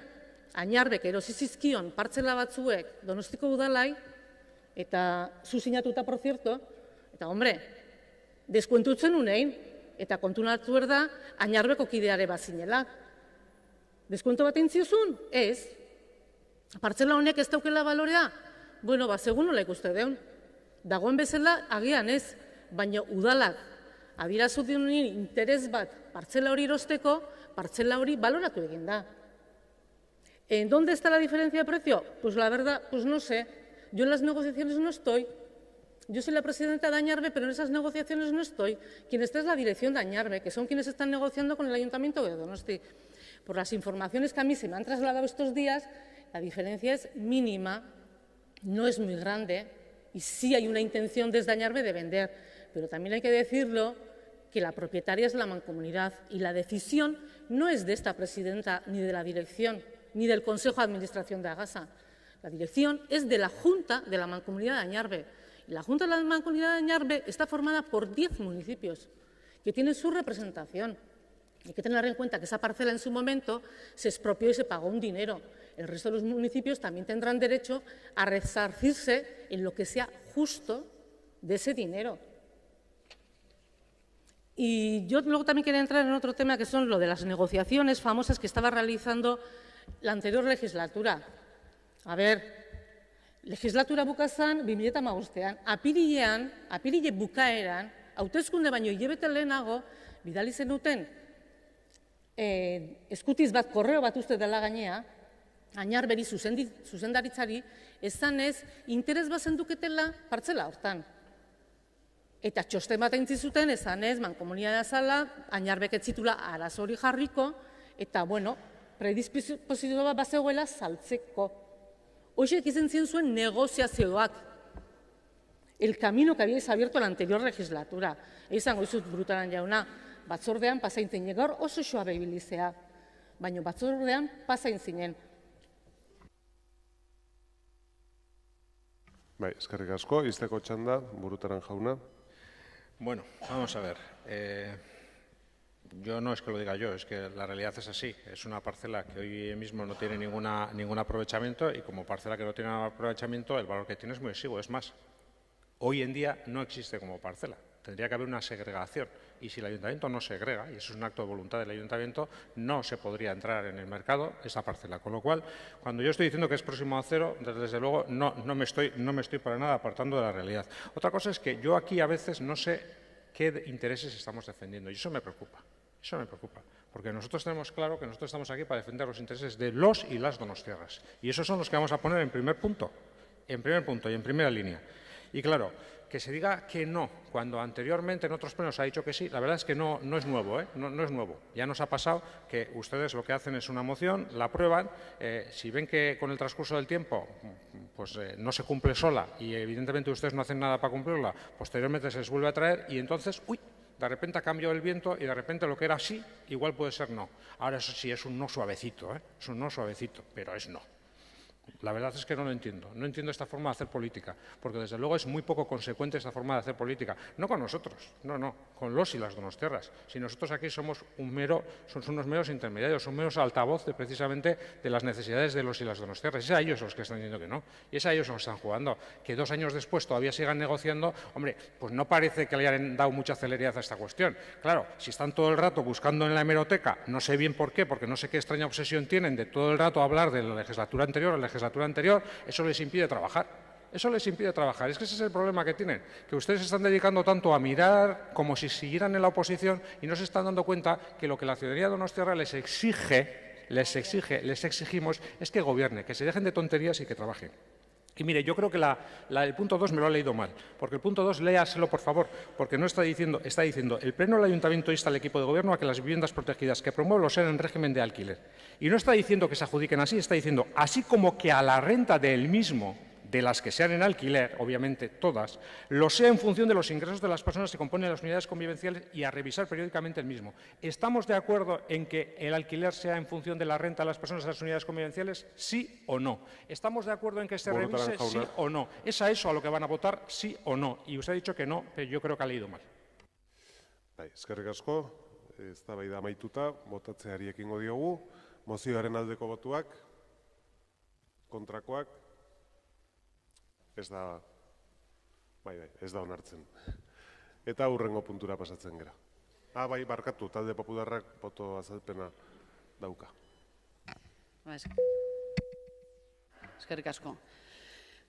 Añarbek erosi zizkion partzela batzuek Donostiko udalai, eta zuzinatuta, por cierto, eta hombre, deskuentutzen unein, eta kontun hartu da Añarbeko kideare bazinela. Deskuento bat entziozun? Ez. Partzela honek ez daukela balorea? Bueno, segun nola ikuste deun. Dagoen bezala, agian ez, baina udalak adierazu duen interes bat partzela hori erosteko, partzela hori baloratu egin da. ¿En dónde está la diferencia de precio? Pues la verdad, pues no sé. Yo en las negociaciones no estoy. Yo soy la presidenta de Añarbe, pero en esas negociaciones no estoy. Quien está es la dirección de Añarbe, que son quienes están negociando con el Ayuntamiento de Donosti. Por las informaciones que a mí se me han trasladado estos días, la diferencia es mínima, no es muy grande, y sí hay una intención desde Añarbe de vender. Pero también hay que decirlo que la propietaria es la mancomunidad y la decisión no es de esta presidenta ni de la dirección, ni del Consejo de Administración de Agasa. La dirección es de la Junta de la Mancomunidad de Añarbe. Y la Junta de la Mancomunidad de Añarbe está formada por 10 municipios que tienen su representación. Hay que tener en cuenta que esa parcela en su momento se expropió y se pagó un dinero. El resto de los municipios también tendrán derecho a resarcirse en lo que sea justo de ese dinero. Y yo luego también quería entrar en otro tema que son lo de las negociaciones famosas que estaba realizando la anterior legislatura. A ver, legislatura bukazan 2015an, apirile bukaeran, hauteskunde baino hilabete lehenago, bidali zenuten eskutiz bat, korreo bat uste dela gainea, Añarberi zuzendaritzari, esanez, interes bat zenduketela partzela hortan. Eta txosten bat egin zuten, esanez, mankomunitatea zala, Añarbek ez zitula arazori jarriko, eta, bueno, predisposizio bat bazegoela saltzeko. Hoxek izan zuen negoziazioak. El camino que habíais abierto la anterior legislatura. Izango izut Brutaran jauna, batzordean pasain zinen, gaur oso suabe ibilizea, baina batzordean pasain zinen. Bai, eskerrik asko, izteko txanda, Burutaran jauna. Bueno, vamos a ver. Yo no es que lo diga yo, es que la realidad es así. Es una parcela que hoy mismo no tiene ningún aprovechamiento y como parcela que no tiene aprovechamiento, el valor que tiene es muy exiguo. Es más, hoy en día no existe como parcela. Tendría que haber una segregación. Y si el ayuntamiento no segrega, y eso es un acto de voluntad del ayuntamiento, no se podría entrar en el mercado esa parcela. Con lo cual, cuando yo estoy diciendo que es próximo a cero, desde luego no me estoy para nada apartando de la realidad. Otra cosa es que yo aquí a veces no sé qué intereses estamos defendiendo y eso me preocupa. Eso me preocupa, porque nosotros tenemos claro que nosotros estamos aquí para defender los intereses de los y las donostiarras. Y esos son los que vamos a poner en primer punto y en primera línea. Y claro, que se diga que no, cuando anteriormente en otros plenos se ha dicho que sí, la verdad es que no es nuevo, no es nuevo. Ya nos ha pasado que ustedes lo que hacen es una moción, la aprueban, si ven que con el transcurso del tiempo pues no se cumple sola y evidentemente ustedes no hacen nada para cumplirla, posteriormente se les vuelve a traer y entonces, de repente ha cambiado el viento y de repente lo que era sí, igual puede ser no. Ahora eso sí es un no suavecito, es un no suavecito, pero es no. La verdad es que no lo entiendo. No entiendo esta forma de hacer política, porque desde luego es muy poco consecuente esta forma de hacer política. No con nosotros, no, con los y las donostiarras. Si nosotros aquí somos unos meros intermediarios, son meros altavoces precisamente de las necesidades de los y las donostiarras. Es a ellos los que están diciendo que no, y es a ellos los que están jugando. Que 2 años después todavía sigan negociando, hombre, pues no parece que le hayan dado mucha celeridad a esta cuestión. Claro, si están todo el rato buscando en la hemeroteca, no sé bien por qué, porque no sé qué extraña obsesión tienen de todo el rato hablar de la legislatura anterior, eso les impide trabajar. Eso les impide trabajar. Es que ese es el problema que tienen, que ustedes se están dedicando tanto a mirar como si siguieran en la oposición y no se están dando cuenta que lo que la ciudadanía de donostiarra les exigimos es que gobierne, que se dejen de tonterías y que trabajen. Y mire, yo creo que el punto 2 me lo ha leído mal, porque el punto 2, léaselo por favor, porque no está diciendo, el Pleno del Ayuntamiento insta al equipo de gobierno a que las viviendas protegidas que promueve lo sean en régimen de alquiler. Y no está diciendo que se adjudiquen así, está diciendo, así como que a la renta del mismo de las que sean en alquiler, obviamente todas, lo sea en función de los ingresos de las personas que componen las unidades convivenciales y a revisar periódicamente el mismo. ¿Estamos de acuerdo en que el alquiler sea en función de la renta de las personas de las unidades convivenciales? ¿Sí o no? ¿Estamos de acuerdo en que se revise? ¿Sí o no? ¿Es a eso a lo que van a votar? ¿Sí o no? Y usted ha dicho que no, pero yo creo que ha leído mal. Eskerrik asko, eztabaida amaituta, botatzeari ekingo diogu, mozioaren aldeko botuak, kontrakoak, ez da onartzen. Eta hurrengo puntura pasatzen gera. Bai, barkatu, talde popularrak boto azalpena dauka. Eskerrik asko.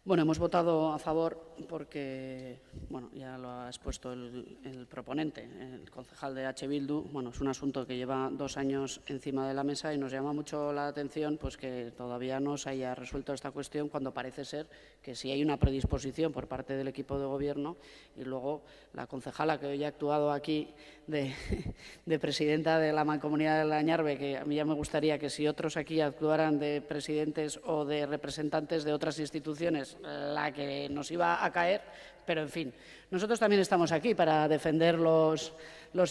Bueno, hemos votado a favor porque, bueno, ya lo ha expuesto el proponente, el concejal de H. Bildu. Bueno, es un asunto que lleva 2 años encima de la mesa y nos llama mucho la atención pues que todavía no se haya resuelto esta cuestión cuando parece ser que sí hay una predisposición por parte del equipo de gobierno y luego la concejala que hoy ha actuado aquí de presidenta de la Mancomunidad de Lañarbe, que a mí ya me gustaría que si otros aquí actuaran de presidentes o de representantes de otras instituciones, la que nos iba a caer, pero en fin, nosotros también estamos aquí para defender los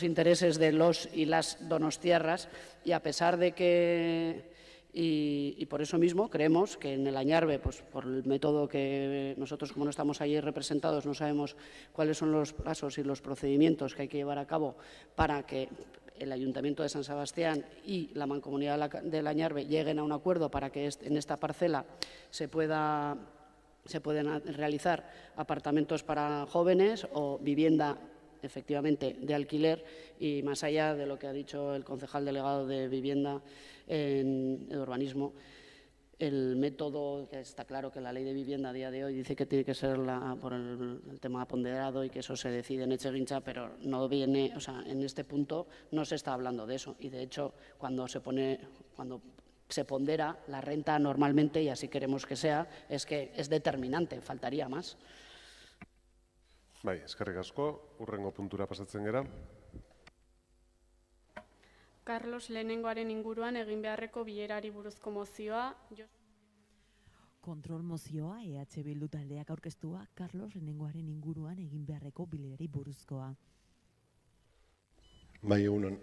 intereses de los y las donostiarras y a pesar de que, y por eso mismo creemos que en el Añarbe, pues por el método que nosotros como no estamos allí representados no sabemos cuáles son los pasos y los procedimientos que hay que llevar a cabo para que el Ayuntamiento de San Sebastián y la Mancomunidad de Lañarbe lleguen a un acuerdo para que en esta parcela se pueden realizar apartamentos para jóvenes o vivienda efectivamente de alquiler y más allá de lo que ha dicho el concejal delegado de Vivienda en el urbanismo, el método, que está claro que la ley de vivienda a día de hoy dice que tiene que ser por el tema ponderado y que eso se decide en Etxegintza, pero no viene, o sea, en este punto no se está hablando de eso y de hecho cuando se pondera la renta normalmente, y así queremos que sea, es que es determinante, faltaría más. Eskerrik asko, hurrengo puntura pasatzen gera. Carlos lehenengoaren inguruan egin beharreko bilerari buruzko mozioa. Kontrol mozioa EH Bildu taldeak aurkeztua Carlos lehenengoaren inguruan egin beharreko bilerari buruzkoa. Egunon.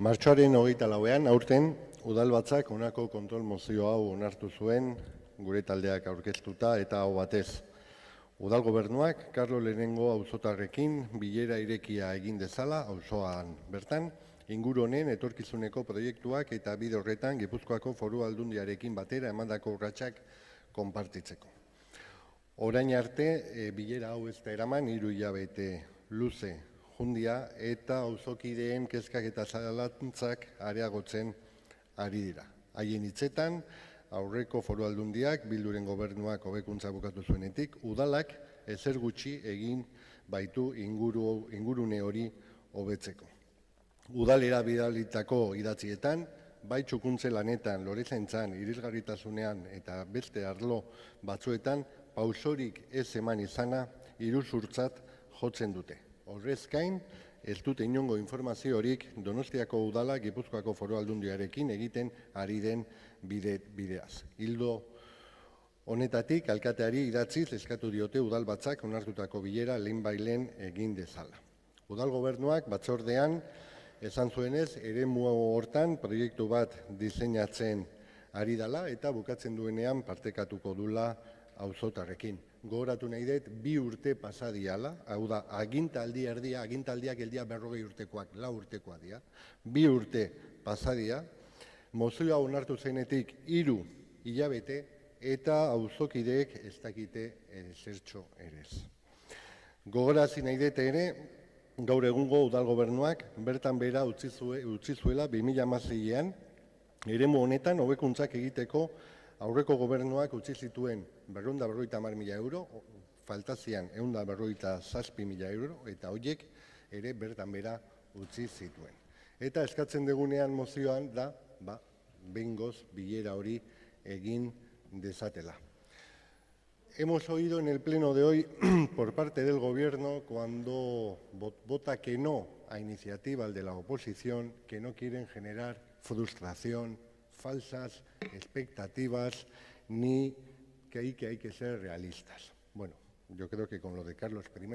Martxoaren 24ean aurten udalbatzak honako kontrol mozio hau onartu zuen gure taldeak aurkeztuta eta hau batez. Udal gobernuak Carlos lehenengo auzotarrekin bilera irekia egin dezala auzoan bertan, inguru honen etorkizuneko proiektuak eta bide horretan Gipuzkoako Foru Aldundiarekin batera emandako urratsak konpartitzeko. Orain arte bilera hau ez da eraman 3 hilabete luze jundia eta auzokideen kezkak eta zalantzak areagotzen ari dira. Haien hitzetan, aurreko Foru Aldundiak Bilduren gobernuak hobekuntza bukatu zuenetik, udalak ezer gutxi egin baitu ingurune hori hobetzeko. Udalera bidalitako idatzietan, bai txukuntze lanetan, lorezaintzan, irisgarritasunean eta beste arlo batzuetan, pausorik ez eman izana iruzurtzat jotzen dute. Horrez gain, ez dute inongo informaziorik Donostiako udala Gipuzkoako Foru Aldundiarekin egiten ari den bideaz. Ildo honetatik, alkateari idatziz eskatu diote udalbatzak onartutako bilera lehenbailen egin dezala. Udal gobernuak batzordean esan zuenez, eremu hortan proiektu bat diseinatzen ari dela eta bukatzen duenean partekatuko dula auzotarrekin. Gogoratu nahi dut, 2 urte pasadiala, hau da, agintaldiak eldia 40 urtekoak, 4 urtekoak dira, 2 urte pasadia, mozioa onartu zenetik 3 hilabete eta auzokideek ez dakite zertxo ere ez. Gogorazi nahi dut ere, gaur egungo udal gobernuak bertan bera utzi zuela 2016an, eremu honetan hobekuntzak egiteko aurreko gobernuak utzi zituen 250.000 euro, faltazian 157.000 euro, eta horiek ere bertan bera utzi zituen. Eta eskatzen degunean mozioan da, behingoz bilera hori egin dezatela. Hemos oído en el pleno de hoy por parte del Gobierno cuando vota que no a iniciativas de la oposición que no quieren generar frustración, falsas expectativas ni que hay que ser realistas. Bueno, yo creo que con lo de Carlos I,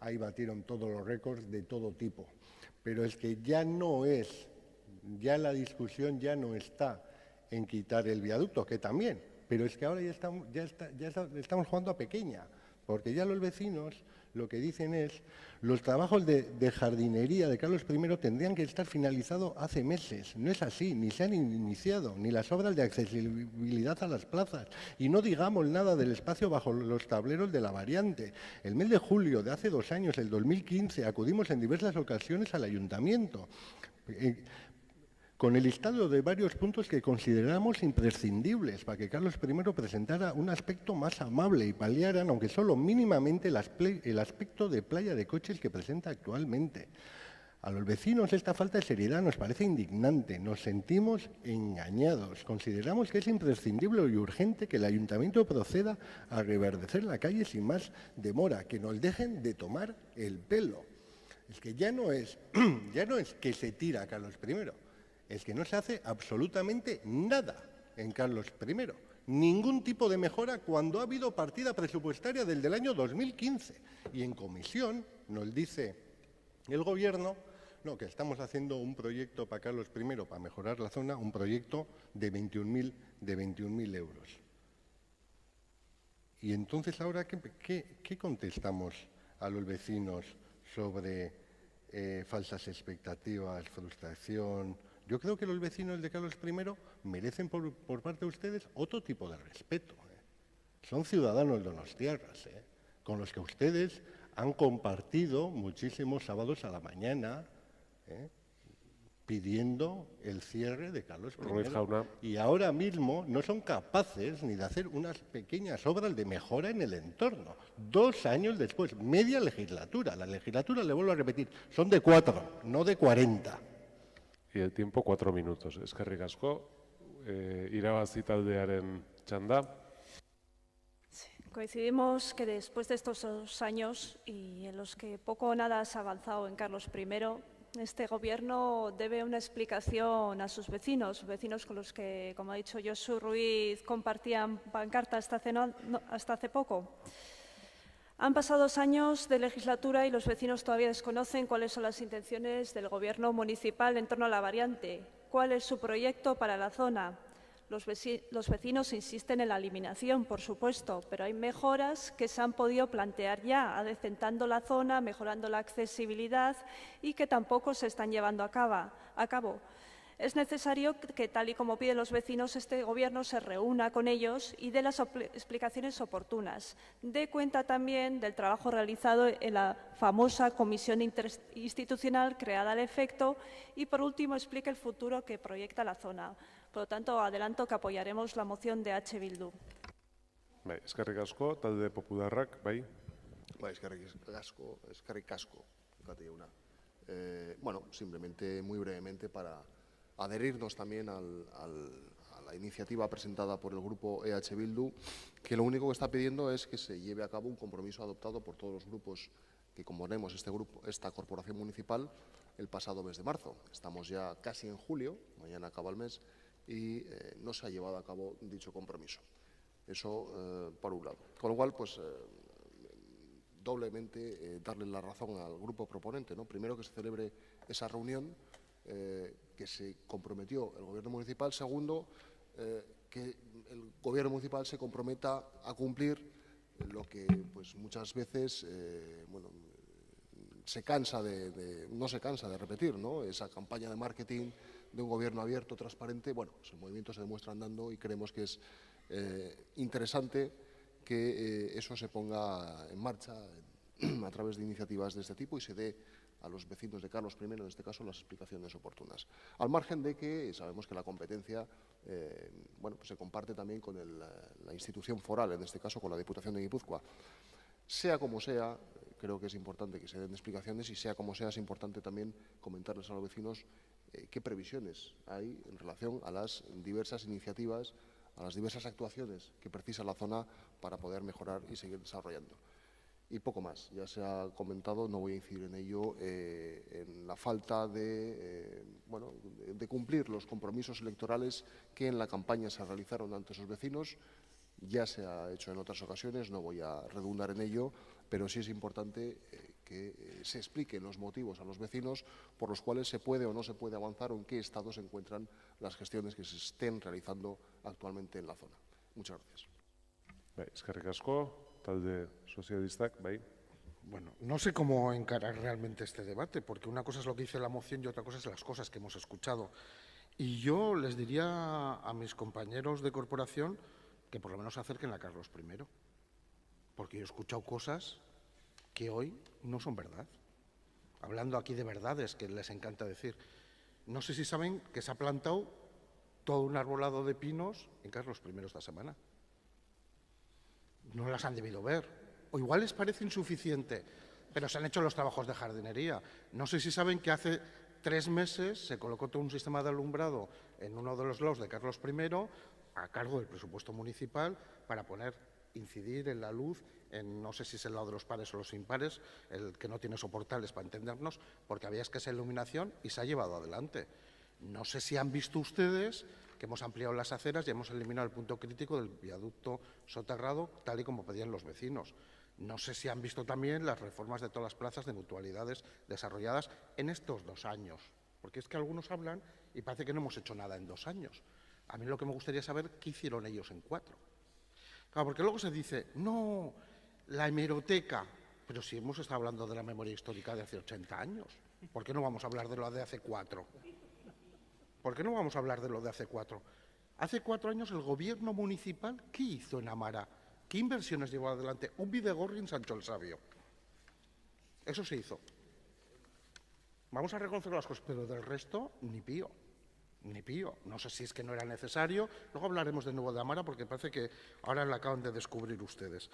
ahí batieron todos los récords de todo tipo. Pero es que ya la discusión ya no está en quitar el viaducto, que también, pero es que ahora ya estamos jugando a pequeña, porque ya los vecinos lo que dicen es, los trabajos de jardinería de Carlos I tendrían que estar finalizados hace meses. No es así, ni se han iniciado, ni las obras de accesibilidad a las plazas. Y no digamos nada del espacio bajo los tableros de la variante. El mes de julio de hace 2 años, el 2015, acudimos en diversas ocasiones al ayuntamiento con el listado de varios puntos que consideramos imprescindibles para que Carlos I presentara un aspecto más amable y paliaran, aunque solo mínimamente, el aspecto de playa de coches que presenta actualmente. A los vecinos esta falta de seriedad nos parece indignante, nos sentimos engañados. Consideramos que es imprescindible y urgente que el ayuntamiento proceda a reverdecer la calle sin más demora, que nos dejen de tomar el pelo. Es que ya no es que se tira a Carlos I, es que no se hace absolutamente nada en Carlos I. Ningún tipo de mejora cuando ha habido partida presupuestaria desde el año 2015. Y en comisión nos dice el Gobierno que estamos haciendo un proyecto para Carlos I, para mejorar la zona, un proyecto de 21.000 euros. Y entonces, ahora, ¿qué contestamos a los vecinos sobre falsas expectativas, frustración? Yo creo que los vecinos de Carlos I merecen por parte de ustedes otro tipo de respeto. Son ciudadanos donostiarras, con los que ustedes han compartido muchísimos sábados a la mañana, pidiendo el cierre de Carlos I. Y ahora mismo no son capaces ni de hacer unas pequeñas obras de mejora en el entorno. 2 años después, media legislatura. La legislatura, le vuelvo a repetir, son de 4, no de 40. Y el tiempo 4 minutos. Eskerrik asko. Irabazi taldearen txanda. Coincidimos que después de estos 2 años y en los que poco o nada se ha avanzado en Carlos I, este Gobierno debe una explicación a sus vecinos con los que, como ha dicho Josu Ruiz, compartían pancarta hasta hace poco. Han pasado 2 años de legislatura y los vecinos todavía desconocen cuáles son las intenciones del Gobierno municipal en torno a la variante, cuál es su proyecto para la zona. Los vecinos insisten en la eliminación, por supuesto, pero hay mejoras que se han podido plantear ya, adecentando la zona, mejorando la accesibilidad y que tampoco se están llevando a cabo. Es necesario que, tal y como piden los vecinos, este Gobierno se reúna con ellos y dé las explicaciones oportunas. Dé cuenta también del trabajo realizado en la famosa comisión interinstitucional creada al efecto y, por último, explique el futuro que proyecta la zona. Por lo tanto, adelanto que apoyaremos la moción de H. Bildu. Eskerrik asko, talde popularrak, bai? Eskerrik asko, bueno, simplemente, muy brevemente, para adherirnos también a la iniciativa presentada por el grupo EH Bildu, que lo único que está pidiendo es que se lleve a cabo un compromiso adoptado por todos los grupos que componemos esta corporación municipal el pasado mes de marzo. Estamos ya casi en julio, mañana acaba el mes, y no se ha llevado a cabo dicho compromiso. Eso por un lado. Con lo cual, pues, doblemente darle la razón al grupo proponente, ¿no? Primero, que se celebre esa reunión que se comprometió el Gobierno municipal. Segundo, que el Gobierno municipal se comprometa a cumplir lo que, pues, muchas veces no se cansa de repetir, ¿no? Esa campaña de marketing de un gobierno abierto, transparente. Bueno, pues el movimiento se demuestra andando y creemos que es interesante que eso se ponga en marcha a través de iniciativas de este tipo y se dé a los vecinos de Carlos I, en este caso, las explicaciones oportunas. Al margen de que sabemos que la competencia pues se comparte también con la institución foral, en este caso con la Diputación de Guipúzcoa. Sea como sea, creo que es importante que se den explicaciones y sea como sea, es importante también comentarles a los vecinos qué previsiones hay en relación a las diversas iniciativas, a las diversas actuaciones que precisa la zona para poder mejorar y seguir desarrollando. Y poco más, ya se ha comentado, no voy a incidir en ello, en la falta de cumplir los compromisos electorales que en la campaña se realizaron ante sus vecinos. ya se ha hecho en otras ocasiones, no voy a redundar en ello, pero sí es importante que se expliquen los motivos a los vecinos por los cuales se puede o no se puede avanzar o en qué estado se encuentran las gestiones que se estén realizando actualmente en la zona. Muchas gracias. Eskerrik asko, talde sozialistak, bai. Bueno, no sé cómo encarar realmente este debate, porque una cosa es lo que dice la moción y otra cosa es las cosas que hemos escuchado. Y yo les diría a mis compañeros de corporación que por lo menos se acerquen a Carlos I, porque yo he escuchado cosas que hoy no son verdad. Hablando aquí de verdades, que les encanta decir. No sé si saben que se ha plantado todo un arbolado de pinos en Carlos I esta semana. No las han debido ver. O igual les parece insuficiente, pero se han hecho los trabajos de jardinería. No sé si saben que hace 3 meses se colocó todo un sistema de alumbrado en uno de los lados de Carlos I a cargo del presupuesto municipal para incidir en la luz, no sé si es el lado de los pares o los impares, el que no tiene soportales para entendernos, porque había escasa iluminación y se ha llevado adelante. No sé si han visto ustedes que hemos ampliado las aceras y hemos eliminado el punto crítico del viaducto soterrado, tal y como pedían los vecinos. No sé si han visto también las reformas de todas las plazas de mutualidades desarrolladas en estos 2 años, porque es que algunos hablan y parece que no hemos hecho nada en 2 años. A mí lo que me gustaría saber qué hicieron ellos en 4. Claro, porque luego se dice, no, la hemeroteca, pero si hemos estado hablando de la memoria histórica de hace 80 años, ¿por qué no vamos a hablar de lo de hace 4? ¿Por qué no vamos a hablar de lo de hace 4? Hace 4 años el gobierno municipal, ¿qué hizo en Amara? ¿Qué inversiones llevó adelante? Un Bidegorri en Sancho el Sabio. Eso se hizo. Vamos a reconocer las cosas, pero del resto, ni pío. Ni pío. No sé si es que no era necesario. Luego hablaremos de nuevo de Amara, porque parece que ahora la acaban de descubrir ustedes.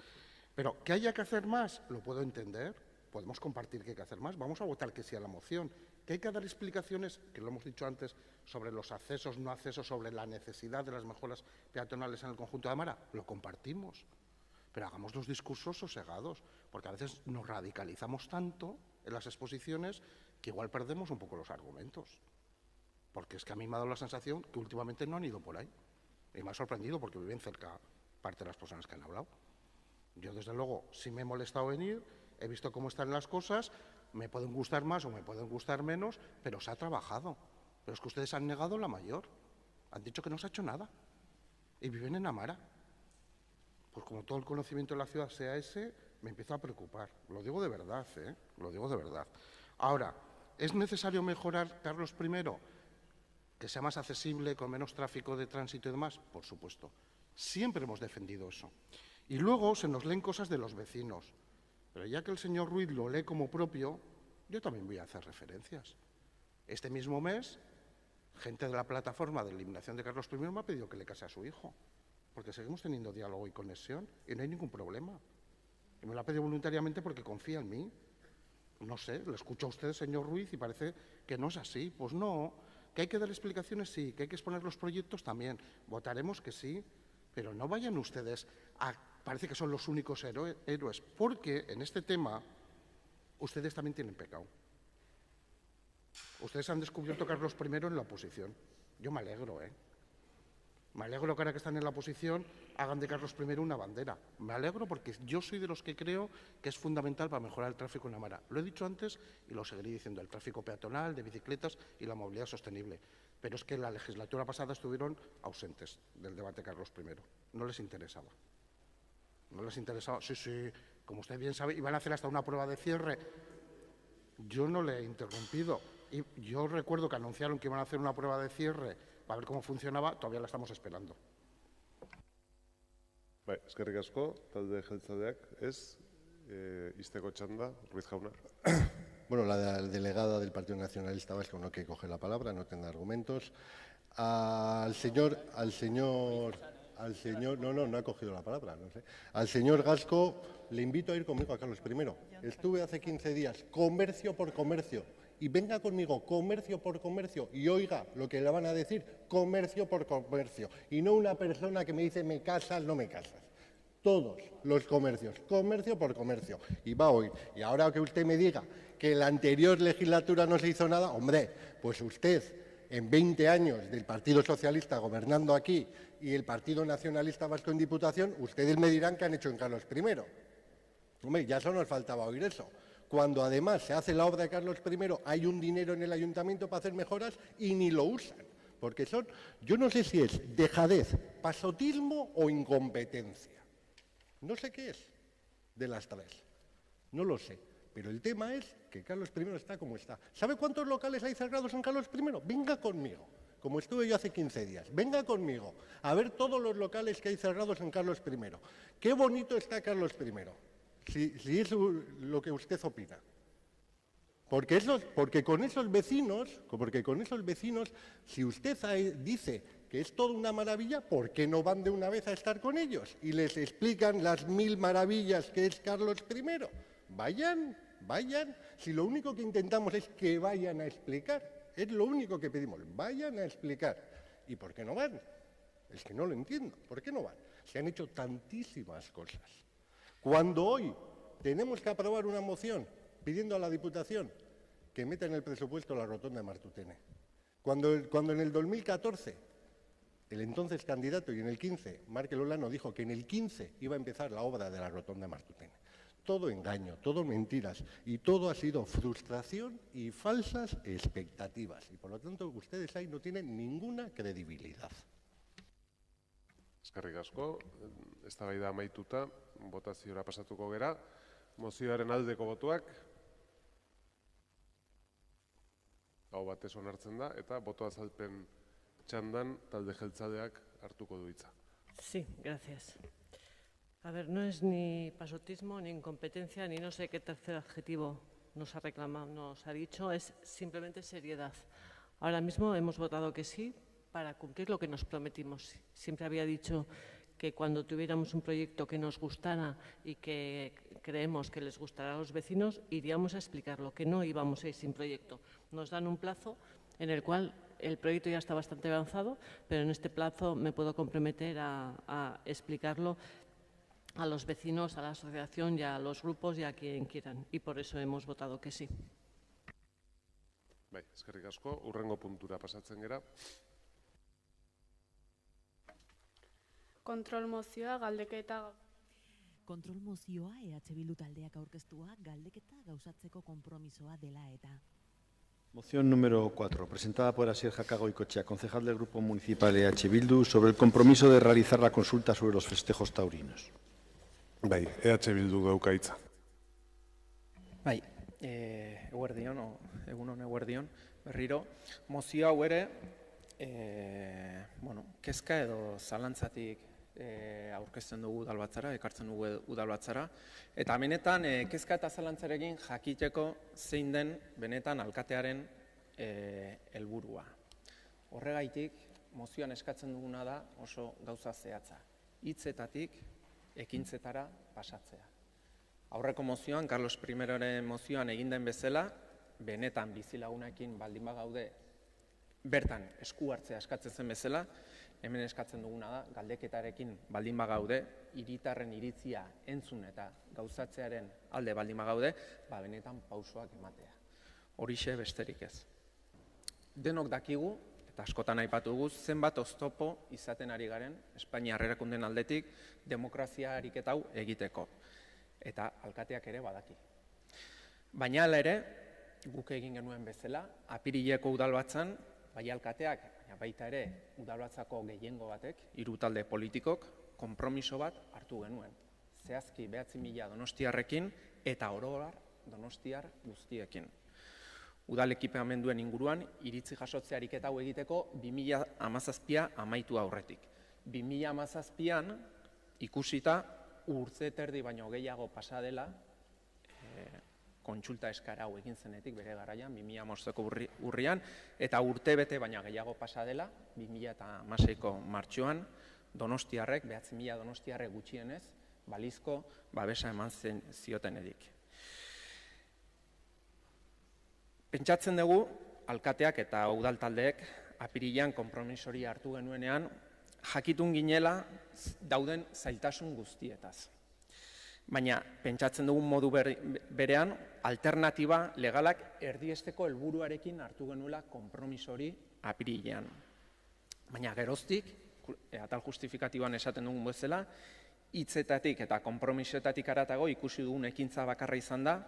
Pero que haya que hacer más, lo puedo entender. Podemos compartir que hay que hacer más. Vamos a votar que sí a la moción. Que hay que dar explicaciones, que lo hemos dicho antes, sobre los accesos, no accesos, sobre la necesidad de las mejoras peatonales en el conjunto de Amara. Lo compartimos. Pero hagamos los discursos sosegados, porque a veces nos radicalizamos tanto en las exposiciones que igual perdemos un poco los argumentos. Porque es que a mí me ha dado la sensación que últimamente no han ido por ahí. Y me ha sorprendido porque viven cerca parte de las personas que han hablado. Yo, desde luego, sí me he molestado en ir, he visto cómo están las cosas, me pueden gustar más o me pueden gustar menos, pero se ha trabajado. Pero es que ustedes han negado la mayor. Han dicho que no se ha hecho nada. Y viven en Amara. Pues como todo el conocimiento de la ciudad sea ese, me empiezo a preocupar. Lo digo de verdad, ¿eh? Lo digo de verdad. Ahora, ¿es necesario mejorar Carlos I? ¿Que sea más accesible, con menos tráfico de tránsito y demás? Por supuesto. Siempre hemos defendido eso. Y luego se nos leen cosas de los vecinos. Pero ya que el señor Ruiz lo lee como propio, yo también voy a hacer referencias. Este mismo mes, gente de la plataforma de eliminación de Carlos I me ha pedido que le case a su hijo, porque seguimos teniendo diálogo y conexión y no hay ningún problema. Y me lo ha pedido voluntariamente porque confía en mí. No sé, lo escucho a usted, señor Ruiz, y parece que no es así. Pues no, que hay que dar explicaciones, sí, que hay que exponer los proyectos también. Votaremos que sí, pero no vayan ustedes a... Parece que son los únicos héroes, porque en este tema ustedes también tienen pecado. Ustedes han descubierto a Carlos I en la oposición. Yo me alegro, ¿eh? Me alegro que ahora que están en la oposición hagan de Carlos I una bandera. Me alegro porque yo soy de los que creo que es fundamental para mejorar el tráfico en Amara. Lo he dicho antes y lo seguiré diciendo, el tráfico peatonal, de bicicletas y la movilidad sostenible. Pero es que la legislatura pasada estuvieron ausentes del debate Carlos I. No les interesaba. No les interesaba. Sí, sí, como usted bien sabe, iban a hacer hasta una prueba de cierre. Yo no le he interrumpido. Y yo recuerdo que anunciaron que iban a hacer una prueba de cierre para ver cómo funcionaba, todavía la estamos esperando. Eskerrik asko, talde jeltzaleak, ez, izteko txanda, Ruiz jauna. Bueno, la delegada del Partido Nacionalista Vasco no quiere coger la palabra, no tiene argumentos. No ha cogido la palabra, no sé. Al señor Gasco le invito a ir conmigo a Carlos I. Estuve hace 15 días, comercio por comercio. Y venga conmigo, comercio por comercio, y oiga lo que le van a decir, comercio por comercio. Y no una persona que me dice, me casas, no me casas. Todos los comercios, comercio por comercio. Y va a oír. Y ahora que usted me diga que en la anterior legislatura no se hizo nada, hombre, pues usted, en 20 años del Partido Socialista gobernando aquí y el Partido Nacionalista Vasco en Diputación, ustedes me dirán qué han hecho en Carlos I. Hombre, ya solo nos faltaba oír eso. Cuando además se hace la obra de Carlos I, hay un dinero en el ayuntamiento para hacer mejoras y ni lo usan. Porque son, yo no sé si es dejadez, pasotismo o incompetencia. No sé qué es de las tres. No lo sé. Pero el tema es que Carlos I está como está. ¿Sabe cuántos locales hay cerrados en Carlos I? Venga conmigo, como estuve yo hace 15 días. Venga conmigo a ver todos los locales que hay cerrados en Carlos I. Qué bonito está Carlos I, si es lo que usted opina. Porque con esos vecinos, si usted dice que es toda una maravilla, ¿por qué no van de una vez a estar con ellos? Y les explican las 1000 maravillas que es Carlos I. Vayan, si lo único que intentamos es que vayan a explicar, es lo único que pedimos, vayan a explicar. ¿Y por qué no van? Es que no lo entiendo, ¿por qué no van? Se han hecho tantísimas cosas. Cuando hoy tenemos que aprobar una moción pidiendo a la Diputación que meta en el presupuesto la rotonda de Martutene, cuando en el 2014 el entonces candidato y en el 15 Markel Olano dijo que en el 15 iba a empezar la obra de la rotonda de Martutene. Todo engaño, todo mentiras y todo ha sido frustración y falsas expectativas. Y por lo tanto ustedes ahí no tienen ninguna credibilidad. Eskerrik asko, eztabaida amaituta, botaziora pasatuko gera. Mozioaren aldeko botuak hau batez onartzen da eta boto azalpen txandan talde jeltzaleak hartuko du hitza. Sí, gracias. A ver, no es ni pasotismo, ni incompetencia, ni no sé qué tercer adjetivo nos ha reclamado, nos ha dicho, es simplemente seriedad. Ahora mismo hemos votado que sí para cumplir lo que nos prometimos. Siempre había dicho que cuando tuviéramos un proyecto que nos gustara y que creemos que les gustará a los vecinos, iríamos a explicarlo, que no íbamos a ir sin proyecto. Nos dan un plazo en el cual el proyecto ya está bastante avanzado, pero en este plazo me puedo comprometer a explicarlo a los vecinos, a la asociación y a los grupos y a quien quieran. Y por eso hemos votado que sí. Bai, eskerrik asko, hurrengo puntura pasatzen gera. Kontrol mozioa, galdeketa... Kontrol mozioa EH Bildu taldeak aurkeztua galdeketa gauzatzeko konpromisoa dela eta. Moción número 4, presentada por Asier Jacagoicochea, concejal del Grupo Municipal EH Bildu, sobre el compromiso de realizar la consulta sobre los festejos taurinos. Bai, EH Bildu dauka hitza. Bai, egunon eguerdion, berriro, mozio hau ere, kezka edo zalantzatik aurkezten dugu udalbatzara, ekartzen dugu udalbatzara, eta benetan kezka eta zalantzarekin jakiteko zein den benetan alkatearen helburua. Horregaitik, mozioan eskatzen duguna da oso gauza zehatza, hitzetatik ekintzetara pasatzea. Aurreko mozioan, Carlos I mozioan egin den bezala, benetan bizilagunekin baldin bagaude bertan esku hartzea eskatzen zen bezala, hemen eskatzen duguna da, galdeketarekin baldin bagaude, hiritarren iritzia entzun eta gauzatzearen alde baldin bagaude, benetan pausoak ematea. Horixe besterik ez. Denok dakigu, eta askotan aipatu dugu, zenbat oztopo izaten ari garen, Espainiar erakunden aldetik, demokrazia ariketa hau egiteko. Eta alkateak ere badaki. Baina hala ere, guk egin genuen bezala, apirileko udalbatzan, bai alkateak, baita ere udalbatzako gehiengo batek, 3 talde politikok, konpromiso bat hartu genuen. Zehazki 9.000 donostiarrekin eta ororar donostiar guztiekin. Udal ekipamenduen inguruan, iritzi jasotze ariketa hau egiteko 2017 amaitu aurretik. 2017an ikusita urte terdi baino gehiago pasa dela, kontsulta eskara hau egin zenetik bere garaian, 2015ko urrian, eta urte bete baina gehiago pasa dela, 2016ko martxoan, donostiarrek, 9.000 donostiarrek gutxienez, balizko babesa eman ziotenedik. Pentsatzen dugu, alkateak eta udal taldeek apirilean konpromisori hartu genuenean, jakitun ginela dauden zailtasun guztietaz. Baina, pentsatzen dugun modu berean, alternatiba legalak erdiesteko helburuarekin hartu genuela konpromiso hori apirilean. Baina geroztik, atal justifikatiboan esaten dugun bezala, hitzetatik eta konpromisoetatik haratago ikusi dugun ekintza bakarra izan da,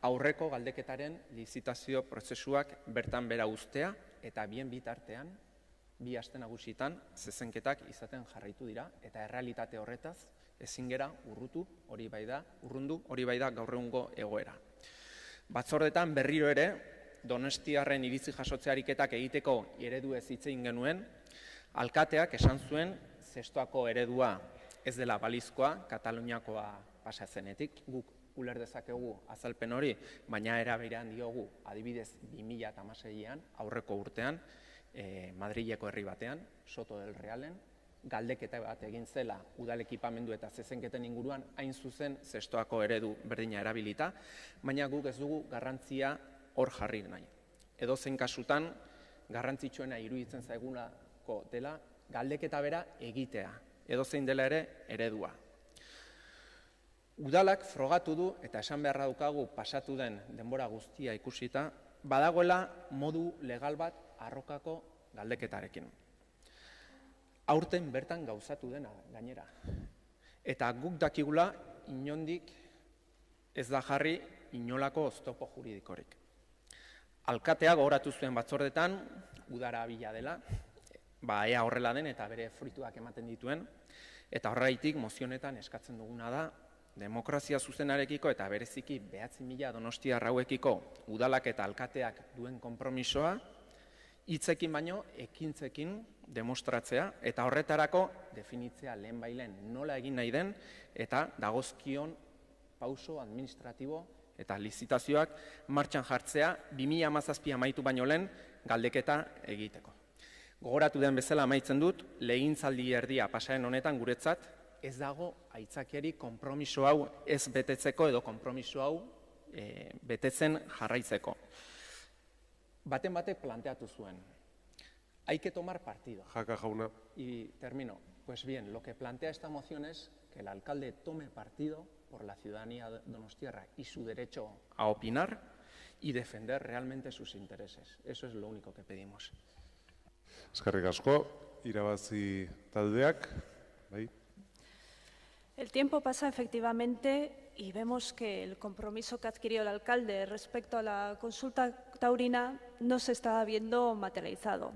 aurreko galdeketaren lizitazio prozesuak bertan bera uztea, eta bien bitartean, bi aste nagusitan, zezenketak izaten jarraitu dira, eta errealitate horretaz, ezin gera urrundu, hori bai da gaur egungo egoera. Batzordetan berriro ere, Donostiarren iritzi jasotze ariketak egiteko ereduez hitz egin genuen, alkateak esan zuen zestoako eredua ez dela balizkoa, Kataluniakoa pasa zenetik, guk uler dezakegu azalpen hori, baina era berean diogu adibidez 2016an, aurreko urtean, Madrileko herri batean, Soto del Realen, galdeketa bat egin zela udal ekipamendu eta zezenketen inguruan hain zuzen zestoako eredu berdina erabilita, baina guk ez dugu garrantzia hor jarri nahi. Edozein kasutan, garrantzitsuena iruditzen zaigulako dela galdeketa bera egitea, edozein dela ere eredua. Udalak frogatu du, eta esan beharra dukagu pasatu den denbora guztia ikusita, badagoela modu legal bat arrokako galdeketarekin. Aurten bertan gauzatu dena gainera. Eta guk dakigula inondik ez da jarri inolako oztopo juridikorik. Alkatea gogoratu zuen batzordetan, udara bila dela, ea horrela den eta bere fruituak ematen dituen, eta horreitik mozionetan eskatzen duguna da, demokrazia zuzenarekiko eta bereziki 9.000 donostiar hauekiko udalak eta alkateak duen konpromisoa, hitzekin baino ekintzekin demostratzea eta horretarako definitzea lehenbailen nola egin nahi den eta dagozkion pauso administratibo eta lizitazioak martxan jartzea 2017 amaitu baino lehen galdeketa egiteko. Gogoratu den bezala amaitzen dut, legintzaldi erdia pasaren honetan guretzat ez dago aitzakiari konpromiso hau ez betetzeko edo konpromiso hau betetzen jarraitzeko. Baten batek planteatu zuen. Hay que tomar partido. Jaka jauna. Y termino. Pues bien, lo que plantea esta moción es que el alcalde tome partido por la ciudadanía donostiarra y su derecho a opinar y defender realmente sus intereses. Eso es lo único que pedimos. Eskerrik asko, irabazi taldeak, bai. El tiempo pasa efectivamente y vemos que el compromiso que adquirió el alcalde respecto a la consulta taurina no se está viendo materializado.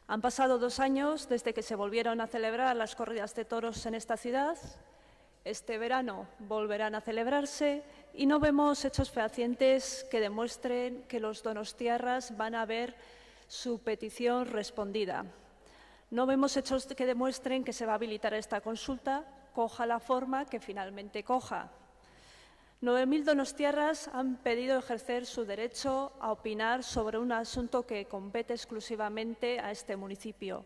Han pasado 2 años desde que se volvieron a celebrar las corridas de toros en esta ciudad. Este verano volverán a celebrarse y no vemos hechos fehacientes que demuestren que los donostiarras van a ver su petición respondida. No vemos hechos que demuestren que se va a habilitar esta consulta, coja la forma que finalmente coja. 9.000 donostiarras han pedido ejercer su derecho a opinar sobre un asunto que compete exclusivamente a este municipio.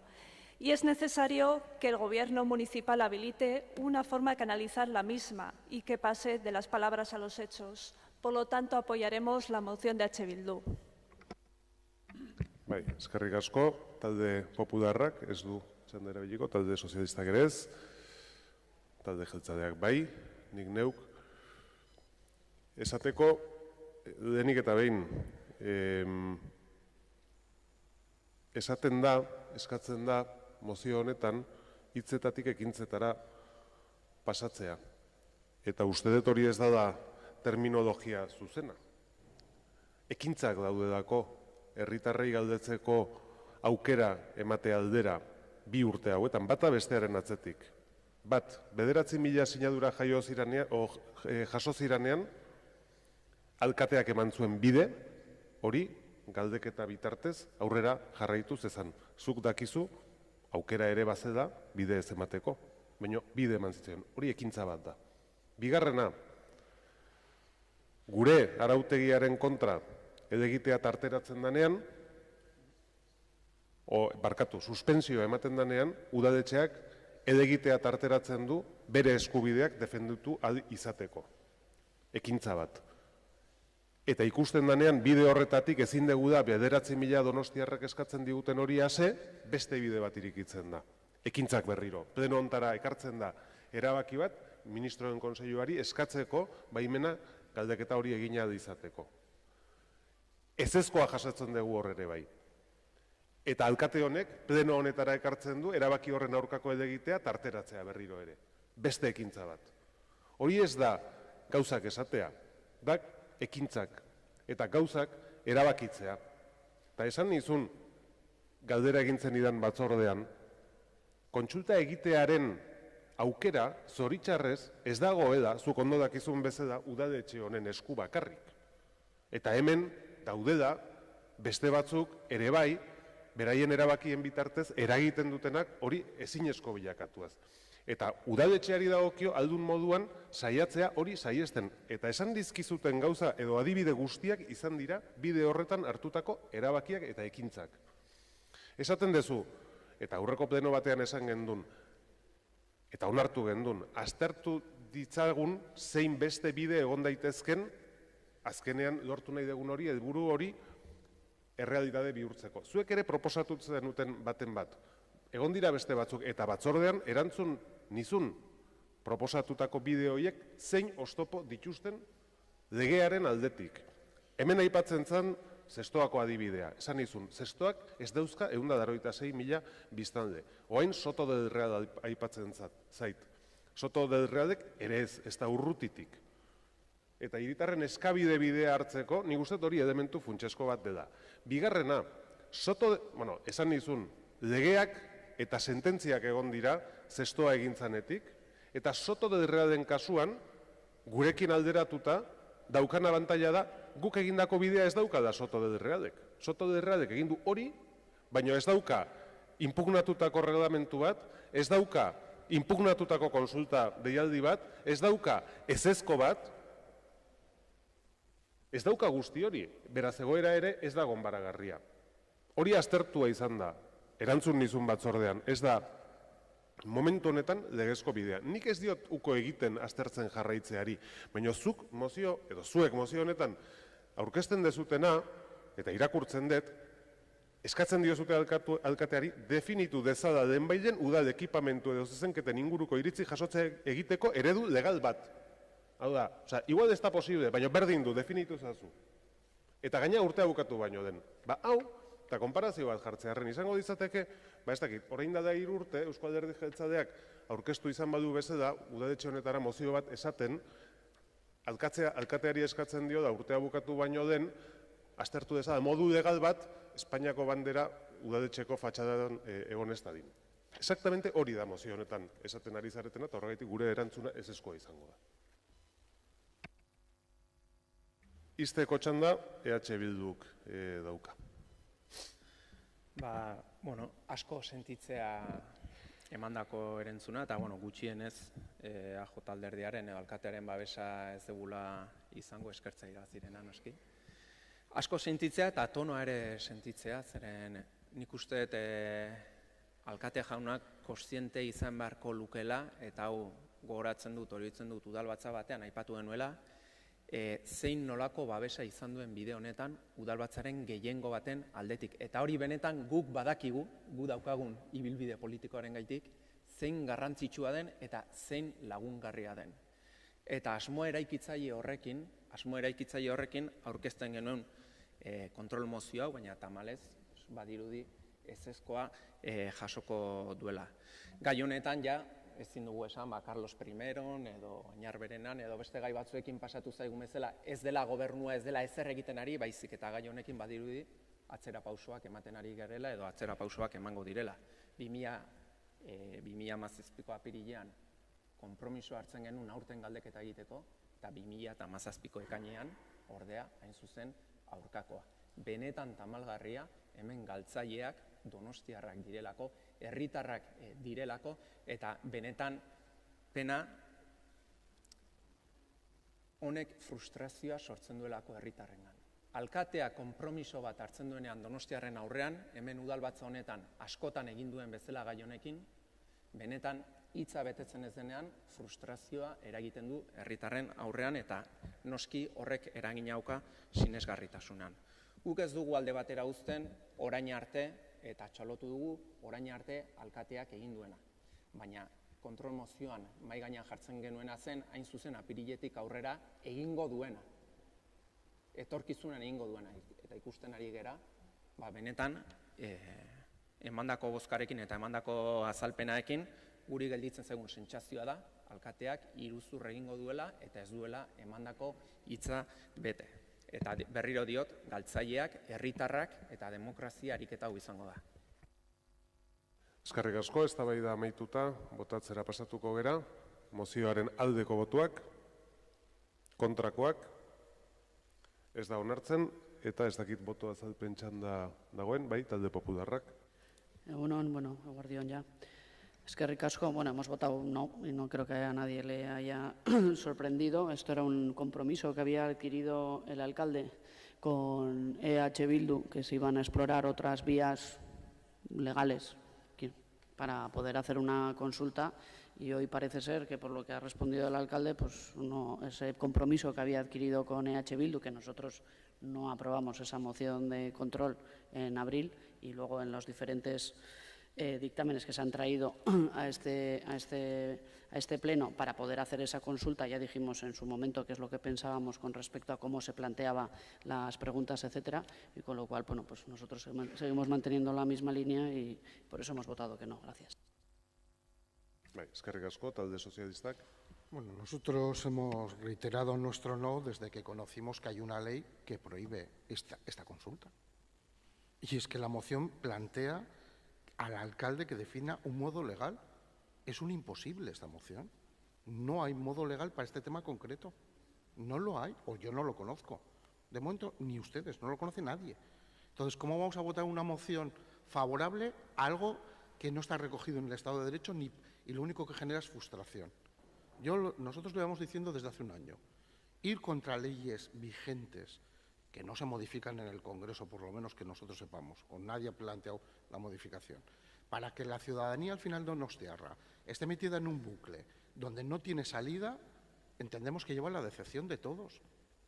Y es necesario que el Gobierno municipal habilite una forma de canalizar la misma y que pase de las palabras a los hechos. Por lo tanto, apoyaremos la moción de H. Bildu. Bai, eskerrik asko, talde popularrak ez du txanda erabiliko, talde sozialistak ere ez, talde jeltzaleak bai, nik neuk. Esateko, denik eta behin, esaten da, eskatzen da, mozio honetan, hitzetatik ekintzetara pasatzea. Eta uste dut hori ez da terminologia zuzena. Ekintzak daudedako, herritarrei galdetzeko aukera emate aldera 2 urte hauetan, bata bestearen atzetik. Bat, 9.000 sinadura jaso ziranean, alkateak eman zuen bide, hori, galdeketa bitartez, aurrera jarraitu zezan. Zuk dakizu, aukera ere bazeda, bide ez emateko. Baina, bide eman zitzen, hori ekintza bat da. Bigarrena, gure arautegiaren kontra edegitea tarteratzen danean, suspensioa ematen danean, udaletxeak edegitea tarteratzen du bere eskubideak defenditu izateko. Ekintza bat. Eta ikusten danean, bide horretatik ezin dugu da 9.000 donostiarrak eskatzen diguten hori ase, beste bide bat irikitzen da. Ekintzak berriro. Pleno hontara ekartzen da erabaki bat, ministroen kontseiluari eskatzeko baimena galdeketa hori egina izateko. Ezezkoa jasatzen dugu hor ere bai. Eta alkate honek pleno honetara ekartzen du erabaki horren aurkako edegitea tarteratzea berriro ere. Beste ekintza bat. Hori ez da gauzak esatea, da ekintzak eta gauzak erabakitzea. Eta esan nizun galdera egintzen idan batzordean, kontsulta egitearen aukera zoritxarrez ez dagoela, zuk ondo dakizun bezala, udaletxe honen esku bakarrik. Eta hemen daudela beste batzuk ere bai, beraien erabakien bitartez eragiten dutenak hori ezinezko bilakatuaz. Eta udaletxeari dagokio aldun moduan saiatzea hori saiesten. Eta esan dizkizuten gauza edo adibide guztiak izan dira bide horretan hartutako erabakiak eta ekintzak. Esaten dezu, eta aurreko pleno batean esan gendun, eta onartu gendun, aztertu ditzagun zein beste bide egon daitezken, azkenean lortu nahi dugun hori, helburu hori, errealitate bihurtzeko. Zuek ere proposatu zenuten baten bat. Egon dira beste batzuk, eta batzordean erantzun nizun proposatutako bide horiek zein oztopo dituzten legearen aldetik. Hemen aipatzen zen zestoako adibidea. Esan nizun, zestoak ez dauzka 186.000 biztanle. Oain Soto del Real aipatzen zait. Soto del Realek ere ez da urrutitik. Eta hiritarren eskabide bidea hartzeko, nik uste hori elementu funtsesko bat dela. Bigarrena, esan nizun, legeak eta sententziak egon dira zestoa egintzanetik, eta Soto del Realen kasuan, gurekin alderatuta, daukan abantaila da, guk egindako bidea ez dauka da Soto del Realek. Soto del Realek egindu hori, baina ez dauka inpugnatutako reglamentu bat, ez dauka inpugnatutako konsulta deialdi bat, ez dauka ezezko bat, ez dauka guzti hori, beraz egoera ere ez da gonbaragarria. Hori aztertua izan da, erantzun nizun batzordean, ez da momentu honetan legezko bidea. Nik ez diot uko egiten aztertzen jarraitzeari, baina zuk mozio, edo zuek mozio honetan aurkezten dezutena, eta irakurtzen dut, eskatzen diozute alkateari definitu dezala denbailen udal ekipamentu edo zezenketen inguruko iritzi jasotzea egiteko eredu legal bat. Hau da, igual ez da posible, baina berdin du, definitu zazu. Eta gaina urtea bukatu baino den. Hau, eta konparazio bat jartzearen izango ditzateke, ez dakit, orain da 3 urte, Eusko Alderdi Jeltzaleak aurkeztu izan badu bezala, udaletxe honetara mozio bat esaten, alkateari eskatzen dio da urtea bukatu baino den, aztertu dezala, modu legal bat, Espainiako bandera udaletxeko fatxadan egon ez dadin. Exactamente hori da mozio honetan esaten ari zaretena, eta horregaitik gure erantzuna ezezkoa izango da. Izteko txanda, EH Bilduk dauka. Asko sentitzea emandako erantzuna, eta gutxienez AJ alderdiaren edo alkatearen babesa ez degula izango eskertza irazirena, noski. Asko sentitzea eta tonoa ere sentitzea, zeren nik uste alkate jaunak kontziente izan beharko lukela, eta hau gogoratzen dut, horitzen dut udalbatza batean aipatu genuela, zein nolako babesa izan duen bide honetan udalbatzaren gehiengo baten aldetik. Eta hori benetan guk badakigu, gu daukagun ibilbide politikoaren gaitik, zein garrantzitsua den eta zein lagungarria den. Eta asmo eraikitzaile horrekin aurkezten genuen kontrol mozio hau, baina tamalez badirudi ezezkoa jasoko duela. Gai honetan ja, ezin dugu esan, Carlos I edo Añar Berenan edo beste gai batzuekin pasatu zaigun bezala, ez dela gobernua, ez dela ezer egiten ari, baizik eta gai honekin badirudi atzera pausoak ematen ari garela edo atzera pausoak emango direla. 2017ko apirilean konpromiso hartzen genuen aurten galdeketa egiteko, eta 2017ko ekainean, ordea, hain zuzen, aurkakoa. Benetan tamalgarria, hemen galtzaileak donostiarrak direlako, herritarrak direlako, eta benetan pena honek frustrazioa sortzen duelako herritarrengan. Alkatea konpromiso bat hartzen duenean donostiarren aurrean, hemen udalbatza honetan askotan egin duen bezala gai honekin, benetan hitza betetzen ez denean frustrazioa eragiten du herritarren aurrean, eta noski horrek eragin dauka sinesgarritasunean. Guk ez dugu alde batera uzten orain arte, eta txalotu dugu orain arte alkateak egin duena. Baina kontrol mozioan mahai gainean jartzen genuena zen, hain zuzen apiriletik aurrera egingo duena. Etorkizunan egingo duena. Eta ikusten ari gera, benetan, emandako bozkarekin eta emandako azalpenaekin, guri gelditzen zegoen sentsazioa da, alkateak iruzur egingo duela eta ez duela emandako hitza bete. Eta berriro diot, galtzaileak, herritarrak eta demokrazia ariketa hau izango da. Eskerrik asko, eztabaida amaituta, botatzera pasatuko gera, mozioaren aldeko botuak, kontrakoak, ez da onartzen, eta ez dakit boto azalpen txanda dagoen, bai, talde popularrak. Egunon, eguardion ya. Eskerrik asko, hemos votado no, y no creo que a nadie le haya sorprendido. Esto era un compromiso que había adquirido el alcalde con EH Bildu, que se iban a explorar otras vías legales para poder hacer una consulta, y hoy parece ser que por lo que ha respondido el alcalde, pues no, ese compromiso que había adquirido con EH Bildu, que nosotros no aprobamos esa moción de control en abril, y luego en los diferentes dictámenes que se han traído a este pleno para poder hacer esa consulta, ya dijimos en su momento qué es lo que pensábamos con respecto a cómo se planteaban las preguntas, etcétera, y con lo cual, pues nosotros seguimos manteniendo la misma línea y por eso hemos votado que no. Gracias. Eskerrik asko, talde sozialistak. Bueno, nosotros hemos reiterado nuestro no desde que conocimos que hay una ley que prohíbe esta consulta. Y es que la moción plantea al alcalde que defina un modo legal. Es un imposible esta moción. No hay modo legal para este tema concreto. No lo hay, o yo no lo conozco. De momento, ni ustedes, no lo conoce nadie. Entonces, ¿cómo vamos a votar una moción favorable a algo que no está recogido en el Estado de Derecho y lo único que genera es frustración? Nosotros lo llevamos diciendo desde hace un año. Ir contra leyes vigentes que no se modifican en el Congreso, por lo menos que nosotros sepamos, o nadie ha planteado la modificación, para que la ciudadanía al final de Donostiarra esté metida en un bucle donde no tiene salida, entendemos que lleva a la decepción de todos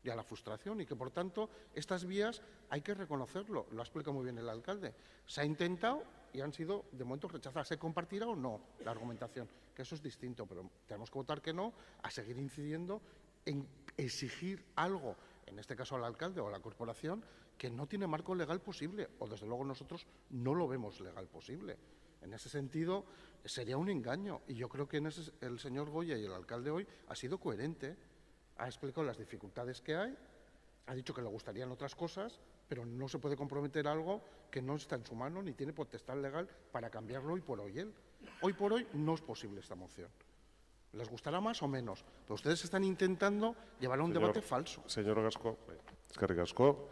y a la frustración, y que, por tanto, estas vías hay que reconocerlo. Lo ha explicado muy bien el alcalde. Se ha intentado y han sido, de momento, rechazadas. ¿Se compartirá o no la argumentación? Que eso es distinto, pero tenemos que votar que no, a seguir incidiendo en exigir algo, en este caso al alcalde o a la corporación, que no tiene marco legal posible, o desde luego nosotros no lo vemos legal posible. En ese sentido, sería un engaño, y yo creo que el señor Goya y el alcalde hoy ha sido coherente, ha explicado las dificultades que hay, ha dicho que le gustarían otras cosas, pero no se puede comprometer algo que no está en su mano ni tiene potestad legal para cambiarlo hoy por hoy él. Hoy por hoy no es posible esta moción. ¿Les gustará más o menos? Pero ustedes están intentando llevar a un debate falso. Señor Gasco, eskerrik asko,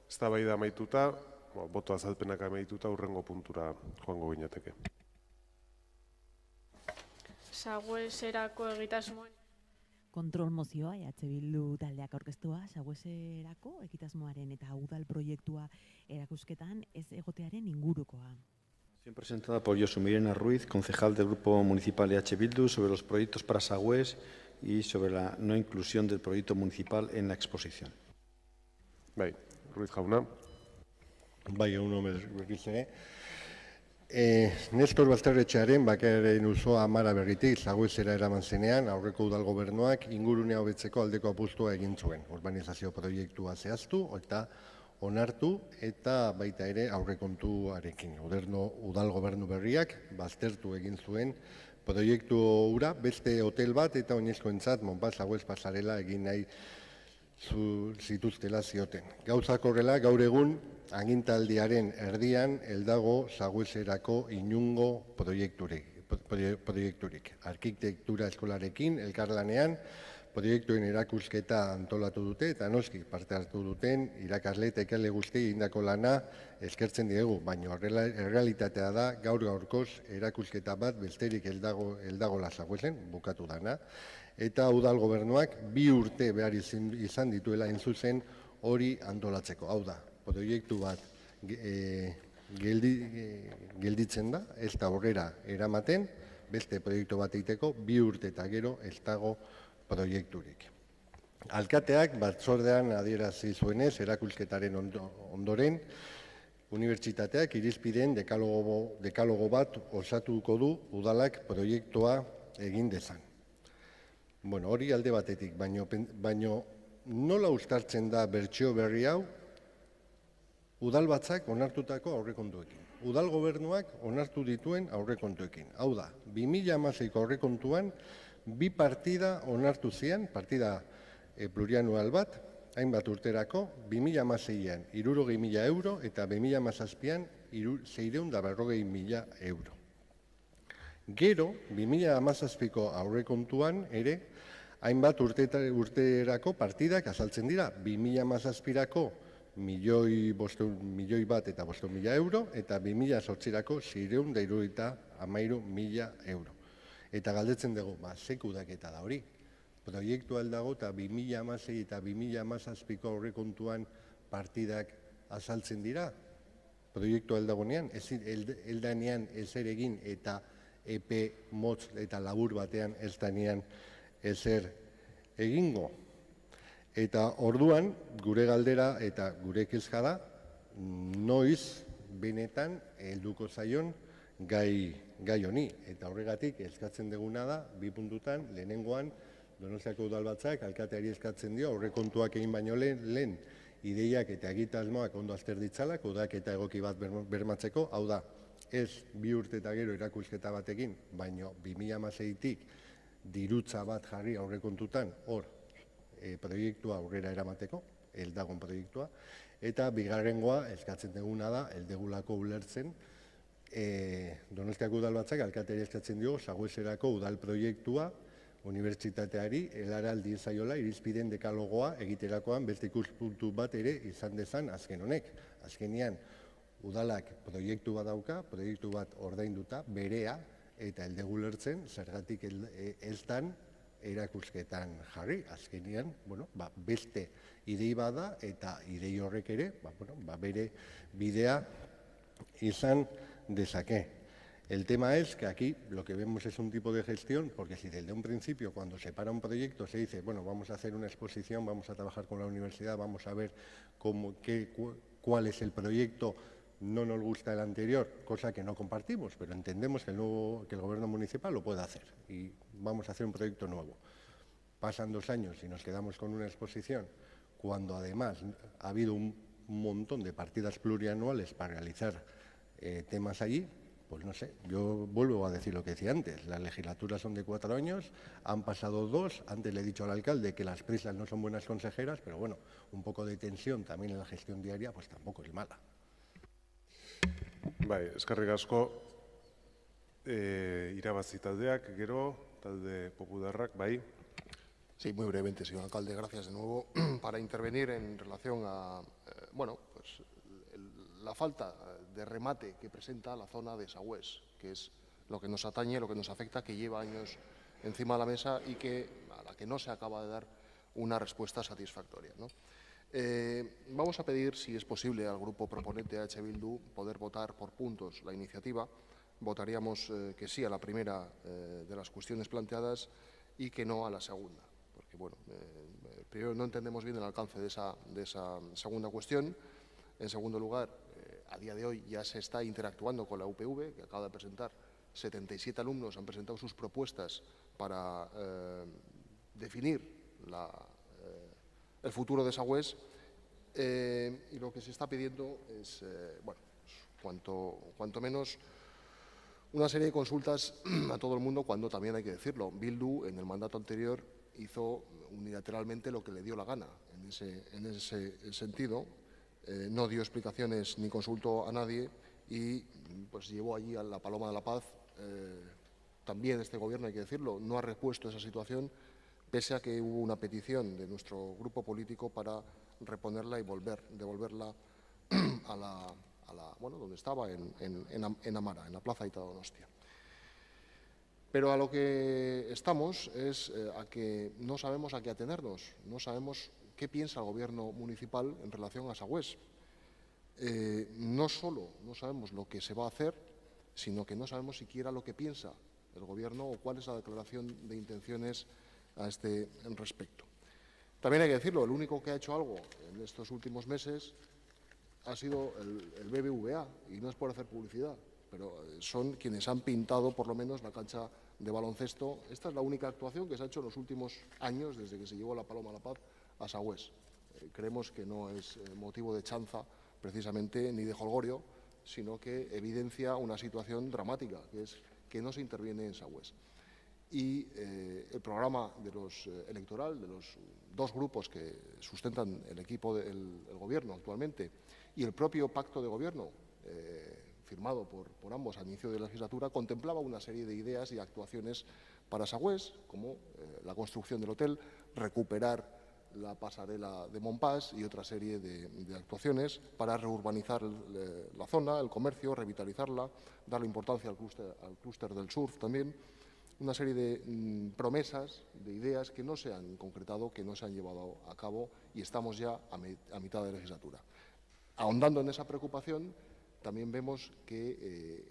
eztabaida amaituta, boto azalpenak amaituta, hurrengo puntura joango ginateke. Sagueserako egitasmoen. Kontrol mozioa, EH Bildu taldeak aurkeztua, Sagueserako egitasmoaren eta udal proiektua erakusketan ez egotearen ingurukoa. Presentada por Josu Mirena Ruiz, concejal del Grupo Municipal EH Bildu, sobre los proyectos para Sagües y sobre la no inclusión del proyecto municipal en la exposición. Bai, Ruiz jauna. Bai, egun berriz ere. Nestor Basterretxearen bakearen usoa Amara berritik Sagüesera eraman zenean, aurreko udal gobernuak ingurunea hobetzeko aldeko apustua egin zuen. Urbanizazio proiektua zehaztu eta onartu eta baita ere aurrekontuarekin. Udal gobernu berriak baztertu egin zuen proiektu hura beste hotel bat eta oinezkoentzat Monpaz Sagües pasarela egin nahi zituztela zioten. Gauzak horrela, gaur egun agintaldiaren erdian heldago Sagüeserako inungo proiekturik. Arkitektura eskolarekin elkarlanean proiektuen erakusketa antolatu dute eta noski parte hartu duten irakasle eta ikasle guztiei egindako lana eskertzen diegu, baina errealitatea da gaur gaurkoz erakusketa bat besterik heldagola Sagüesen bukatu dana, eta udal gobernuak 2 urte behar izan dituela zuzen hori antolatzeko. Hau da, proiektu bat gelditzen da, ez da aurrera eramaten, beste proiektu bat egiteko 2 urte eta gero ez dago proiekturik. Alkateak batzordean adierazi zuenez erakusketaren ondoren, unibertsitateak irizpideen dekalogo bat osatuko du udalak proiektua egin dezan. Bueno, hori alde batetik, baino nola uztartzen da bertsio berri hau udalbatzak onartutako aurrekontuekin. Udal gobernuak onartu dituen aurrekontuekin. Hau da, 2016ko aurrekontuan bi partida onartu ziren, partida plurianual bat, hainbat urterako, 2016an 60.000 euro eta 2017an 640.000 euro. Gero, 2017ko aurrekontuan ere, hainbat urterako partidak azaltzen dira, 2017ako 1.500.000 euro eta 2008ko 673.000 euro. Eta galdetzen dugu, ze kudaketa da hori? Proiektua aldago eta 2016 eta 2017ko aurrekontuan partidak azaltzen dira. Proiektua aldagonean, eldanean ezer egin eta epe motz eta labur batean ez danean ezer egingo. Eta orduan, gure galdera eta gure kezka da, noiz benetan helduko zaion gai honi. Eta horregatik eskatzen duguna da, bi puntutan, lehenengoan, Donostiako udalbatzak alkateari eskatzen dio, aurrekontuak egin baino lehen, ideiak eta egitasmoak ondo azter ditzalak, udaketa egoki bat bermatzeko, hau da, ez 2 urte eta gero erakusketa batekin, baino 2016tik dirutza bat jarri aurrekontutan, hor, proiektua aurrera eramateko, eldagon proiektua, eta bigarrengoa eskatzen duguna da, eldegulako ulertzen, Donostiako udalbatzak alkateari eskatzen dio, Sagüeserako udal proiektua, unibertsitateari helaral diezaiola irizpideen dekalogoa egiterakoan beste ikuspuntu bat ere izan dezan azken honek. Azkenean, udalak proiektu bat dauka, proiektu bat ordainduta, berea, eta eldegu lertzen, zergatik ez dan erakusketan jarri. Azkenean, beste idei bada eta idei horrek ere, bere bidea izan dezake. El tema es que aquí lo que vemos es un tipo de gestión, porque si desde un principio, cuando se para un proyecto, se dice, bueno, vamos a hacer una exposición, vamos a trabajar con la universidad, vamos a ver cuál es el proyecto, no nos gusta el anterior, cosa que no compartimos, pero entendemos que el gobierno municipal lo puede hacer y vamos a hacer un proyecto nuevo. Pasan 2 años y nos quedamos con una exposición, cuando además ha habido un montón de partidas plurianuales para realizar temas allí. Pues no sé, yo vuelvo a decir lo que decía antes, las legislaturas son de 4 años, han pasado 2, antes le he dicho al alcalde que las prisas no son buenas consejeras, pero bueno, un poco de tensión también en la gestión diaria, pues tampoco es mala. Bai, eskerrik asko, irabazi taldeak, gero, talde popularrak, bai. Sí, muy brevemente, señor alcalde, gracias de nuevo para intervenir en relación a, la falta de remate que presenta la zona de Sagüés, que es lo que nos atañe, lo que nos afecta, que lleva años encima de la mesa y a la que no se acaba de dar una respuesta satisfactoria, ¿no? Vamos a pedir, si es posible, al grupo proponente H. Bildu poder votar por puntos la iniciativa. Votaríamos que sí a la primera de las cuestiones planteadas y que no a la segunda, porque primero no entendemos bien el alcance de esa segunda cuestión. En segundo lugar, a día de hoy ya se está interactuando con la UPV, que acaba de presentar 77 alumnos, han presentado sus propuestas para definir el futuro de Sagüés, y lo que se está pidiendo es, cuanto menos, una serie de consultas a todo el mundo, cuando también hay que decirlo. Bildu, en el mandato anterior, hizo unilateralmente lo que le dio la gana en ese sentido. No dio explicaciones ni consultó a nadie y pues llevó allí a la Paloma de la Paz. También este gobierno, hay que decirlo, no ha repuesto esa situación, pese a que hubo una petición de nuestro grupo político para reponerla y devolverla a donde estaba, en Amara, en la Plaza Aita Donostia. Pero a lo que estamos es a que no sabemos a qué atenernos, no sabemos qué piensa el gobierno municipal en relación a Sagüés. No solo no sabemos lo que se va a hacer, sino que no sabemos siquiera lo que piensa el gobierno o cuál es la declaración de intenciones a este respecto. También hay que decirlo, el único que ha hecho algo en estos últimos meses ha sido el BBVA, y no es por hacer publicidad, pero son quienes han pintado por lo menos la cancha de baloncesto. Esta es la única actuación que se ha hecho en los últimos años desde que se llevó la Paloma a la Paz a Sagüés. Creemos que no es motivo de chanza precisamente ni de jolgorio, sino que evidencia una situación dramática, que es que no se interviene en Sagüés. Y el programa electoral de los dos grupos que sustentan el equipo del Gobierno actualmente y el propio pacto de Gobierno firmado por ambos al inicio de la legislatura contemplaba una serie de ideas y actuaciones para Sagüés, como la construcción del hotel, recuperar la pasarela de Montpas y otra serie de actuaciones para reurbanizar la zona, el comercio, revitalizarla, darle importancia al clúster del surf también. Una serie de promesas, de ideas que no se han concretado, que no se han llevado a cabo y estamos ya a mitad de legislatura. Ahondando en esa preocupación, también vemos que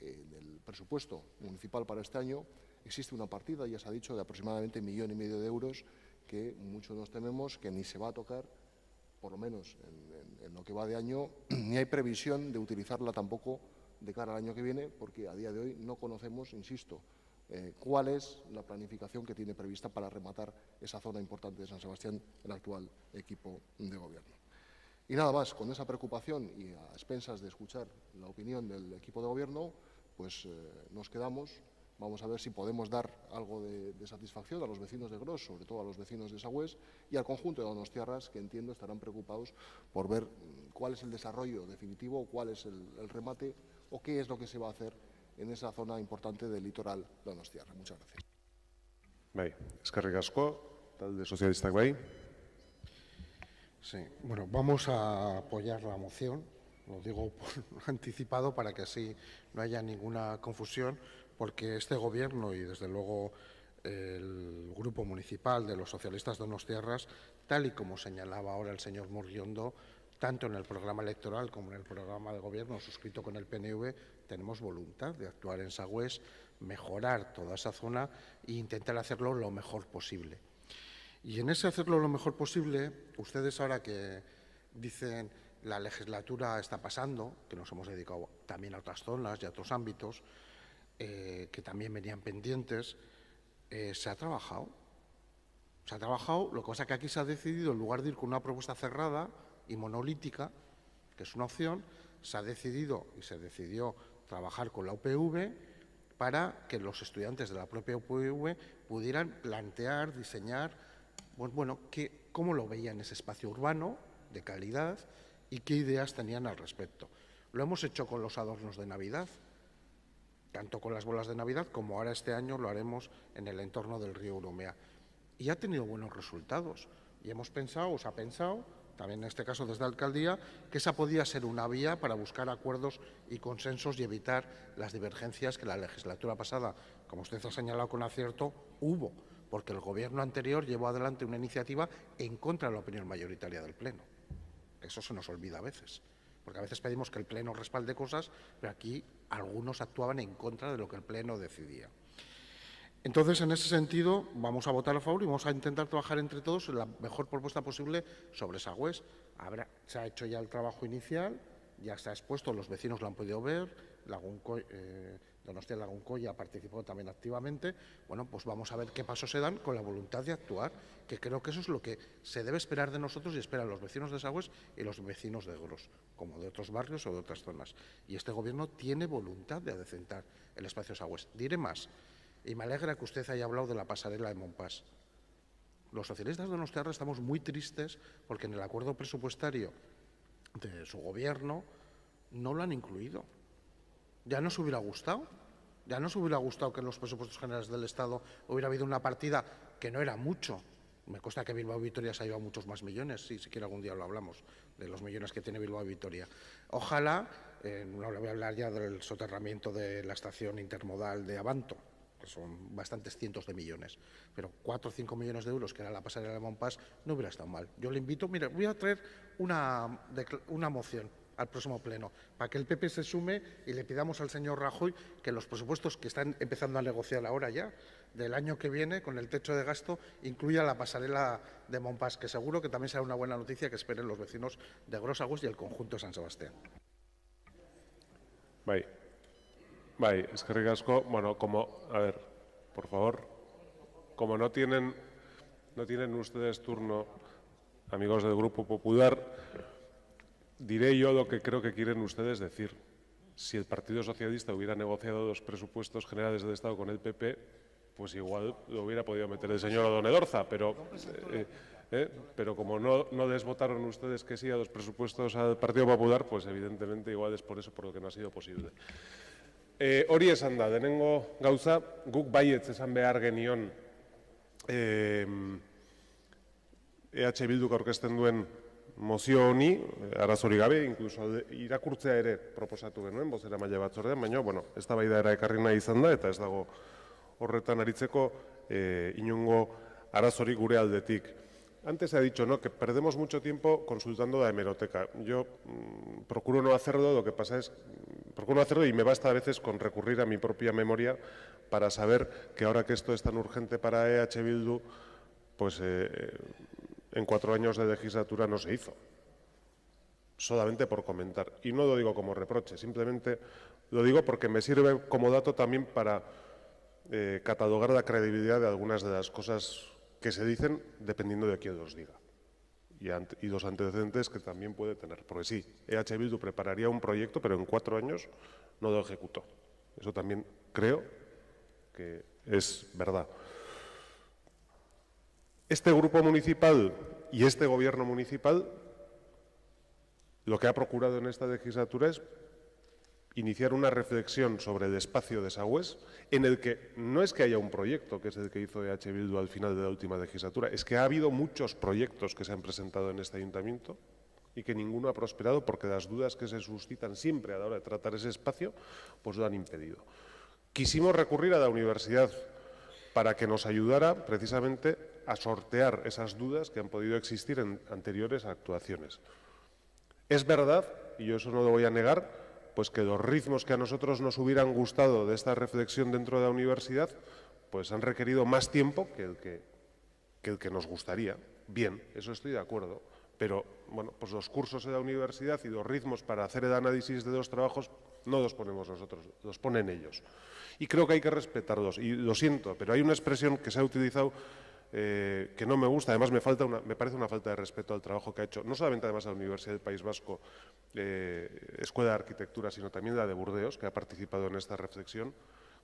en el presupuesto municipal para este año existe una partida, ya se ha dicho, de aproximadamente 1,5 millones de euros que muchos nos tememos que ni se va a tocar, por lo menos en lo que va de año, ni hay previsión de utilizarla tampoco de cara al año que viene, porque a día de hoy no conocemos, insisto, cuál es la planificación que tiene prevista para rematar esa zona importante de San Sebastián el actual equipo de Gobierno. Y nada más, con esa preocupación y a expensas de escuchar la opinión del equipo de Gobierno, pues nos quedamos. Vamos a ver si podemos dar algo de satisfacción a los vecinos de Gros, sobre todo a los vecinos de Sagüés y al conjunto de donostiarras, que entiendo estarán preocupados por ver cuál es el desarrollo definitivo, cuál es el remate o qué es lo que se va a hacer en esa zona importante del litoral donostiarra. Muchas gracias. Bai, eskerrik asko, talde sozialistak bai. Sí, bueno, vamos a apoyar la moción, lo digo por anticipado para que así no haya ninguna confusión, porque este Gobierno y desde luego el Grupo Municipal de los Socialistas donostiarras, tal y como señalaba ahora el señor Murguiondo, tanto en el programa electoral como en el programa de Gobierno suscrito con el PNV, tenemos voluntad de actuar en Sagüés, mejorar toda esa zona e intentar hacerlo lo mejor posible. Y en ese hacerlo lo mejor posible, ustedes ahora que dicen la legislatura está pasando, que nos hemos dedicado también a otras zonas y a otros ámbitos, que también venían pendientes, se ha trabajado. Se ha trabajado, lo que pasa es que aquí se ha decidido, en lugar de ir con una propuesta cerrada y monolítica, que es una opción, se ha decidido y se decidió trabajar con la UPV para que los estudiantes de la propia UPV pudieran plantear, diseñar, bueno, cómo lo veían ese espacio urbano de calidad y qué ideas tenían al respecto. Lo hemos hecho con los adornos de Navidad, tanto con las bolas de Navidad como ahora este año lo haremos en el entorno del río Urumea. Y ha tenido buenos resultados. Y hemos pensado, o se ha pensado, también en este caso desde la alcaldía, que esa podía ser una vía para buscar acuerdos y consensos y evitar las divergencias que la legislatura pasada, como usted ha señalado con acierto, hubo, porque el Gobierno anterior llevó adelante una iniciativa en contra de la opinión mayoritaria del Pleno. Eso se nos olvida a veces, porque a veces pedimos que el Pleno respalde cosas, pero aquí algunos actuaban en contra de lo que el Pleno decidía. Entonces, en ese sentido, vamos a votar a favor y vamos a intentar trabajar entre todos en la mejor propuesta posible sobre Sagüés. Se ha hecho ya el trabajo inicial, ya está expuesto, los vecinos lo han podido ver, Donostia Laguncoya participó también activamente. Bueno, pues vamos a ver qué pasos se dan con la voluntad de actuar, que creo que eso es lo que se debe esperar de nosotros y esperan los vecinos de Sagüés y los vecinos de Gros, como de otros barrios o de otras zonas. Y este Gobierno tiene voluntad de adecentar el espacio Sagüés. Diré más, y me alegra que usted haya hablado de la pasarela de Montpas. Los socialistas de Donostiarra estamos muy tristes porque en el acuerdo presupuestario de su Gobierno no lo han incluido. Ya nos hubiera gustado que en los presupuestos generales del Estado hubiera habido una partida que no era mucho. Me consta que Bilbao Vitoria se ha llevado muchos más millones, si siquiera algún día lo hablamos, de los millones que tiene Bilbao Vitoria. Ojalá, no le voy a hablar ya del soterramiento de la estación intermodal de Abanto, que son bastantes cientos de millones, pero 4 o 5 millones de euros, que era la pasarela de Montpas, no hubiera estado mal. Yo le invito, mire, voy a traer una moción al próximo pleno, para que el PP se sume y le pidamos al señor Rajoy que los presupuestos que están empezando a negociar ahora ya, del año que viene, con el techo de gasto, incluya la pasarela de Montpas, que seguro que también será una buena noticia que esperen los vecinos de Gros, Sagüés y el conjunto de San Sebastián. Bai. Bai, eskerrik asko. Bueno, a ver, por favor, como no tienen ustedes turno, amigos del Grupo Popular, diré yo lo que creo que quieren ustedes decir. Si el Partido Socialista hubiera negociado los presupuestos generales del Estado con el PP, pues igual lo hubiera podido meter el señor O'Donnell-Orza, pero como no les votaron ustedes que sí a los presupuestos al Partido Popular, pues evidentemente igual es por eso por lo que no ha sido posible. Hori esan da, denengo gauza, guk baietz esan behar genion EH Bilduk aurkezten duen mozio honi, arazori gabe, inkluso irakurtzea ere proposatu genuen, bozeramaile batzordean, baina, bueno, eztabaidara ekarri nahi izan da, eta ez dago horretan aritzeko inongo arazori gure aldetik. Antes se ha dicho, ¿no?, que perdemos mucho tiempo consultando la hemeroteca. Yo procuro no hacerlo, lo que pasa es, procuro no hacerlo y me basta a veces con recurrir a mi propia memoria para saber que ahora que esto es tan urgente para EH Bildu, pues en 4 años de legislatura no se hizo. Solamente por comentar. Y no lo digo como reproche, simplemente lo digo porque me sirve como dato también para catalogar la credibilidad de algunas de las cosas que se dicen dependiendo de quién los diga. Y los antecedentes que también puede tener. Porque sí, EH Bildu prepararía un proyecto, pero en 4 años no lo ejecutó. Eso también creo que es verdad. Este grupo municipal y este gobierno municipal lo que ha procurado en esta legislatura es iniciar una reflexión sobre el espacio de Sagües, en el que no es que haya un proyecto, que es el que hizo EH Bildu al final de la última legislatura, es que ha habido muchos proyectos que se han presentado en este ayuntamiento y que ninguno ha prosperado porque las dudas que se suscitan siempre a la hora de tratar ese espacio, pues lo han impedido. Quisimos recurrir a la universidad para que nos ayudara precisamente a sortear esas dudas que han podido existir en anteriores actuaciones. Es verdad, y yo eso no lo voy a negar, pues que los ritmos que a nosotros nos hubieran gustado de esta reflexión dentro de la universidad, pues han requerido más tiempo que el que nos gustaría. Bien, eso estoy de acuerdo, pero bueno, pues los cursos en la universidad y los ritmos para hacer el análisis de los trabajos no los ponemos nosotros, los ponen ellos. Y creo que hay que respetarlos, y lo siento, pero hay una expresión que se ha utilizado que no me gusta, además me parece una falta de respeto al trabajo que ha hecho, no solamente además la Universidad del País Vasco, Escuela de Arquitectura, sino también la de Burdeos, que ha participado en esta reflexión,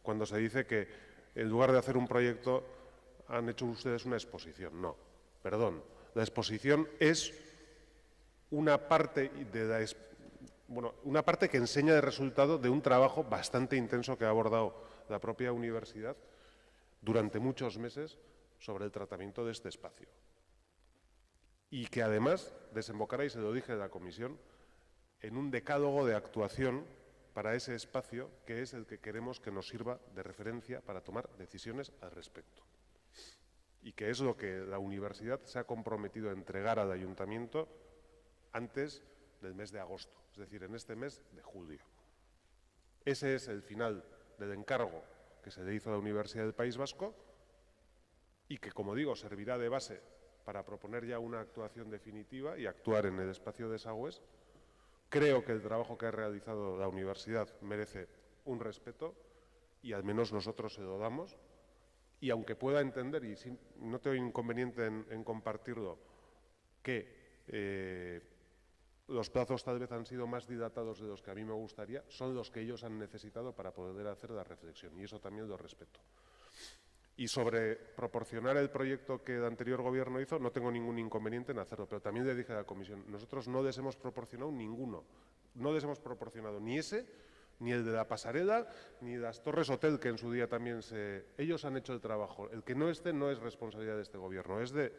cuando se dice que en lugar de hacer un proyecto han hecho ustedes una exposición. No, perdón, la exposición es una parte una parte que enseña el resultado de un trabajo bastante intenso que ha abordado la propia universidad durante muchos meses sobre el tratamiento de este espacio. Y que además desembocará, y se lo dije en la comisión, en un decálogo de actuación para ese espacio que es el que queremos que nos sirva de referencia para tomar decisiones al respecto. Y que es lo que la universidad se ha comprometido a entregar al ayuntamiento antes del mes de agosto, es decir, en este mes de julio. Ese es el final del encargo que se le hizo a la Universidad del País Vasco y que, como digo, servirá de base para proponer ya una actuación definitiva y actuar en el espacio de Sagües. Creo que el trabajo que ha realizado la universidad merece un respeto y al menos nosotros se lo damos. Y aunque pueda entender, y no tengo inconveniente en compartirlo, que los plazos tal vez han sido más dilatados de los que a mí me gustaría, son los que ellos han necesitado para poder hacer la reflexión, y eso también lo respeto. Y sobre proporcionar el proyecto que el anterior gobierno hizo, no tengo ningún inconveniente en hacerlo, pero también le dije a la comisión, nosotros no les hemos proporcionado ninguno, no les hemos proporcionado ni ese, ni el de la pasarela, ni las Torres Hotel, que en su día también ellos han hecho el trabajo. El que no esté no es responsabilidad de este gobierno, es de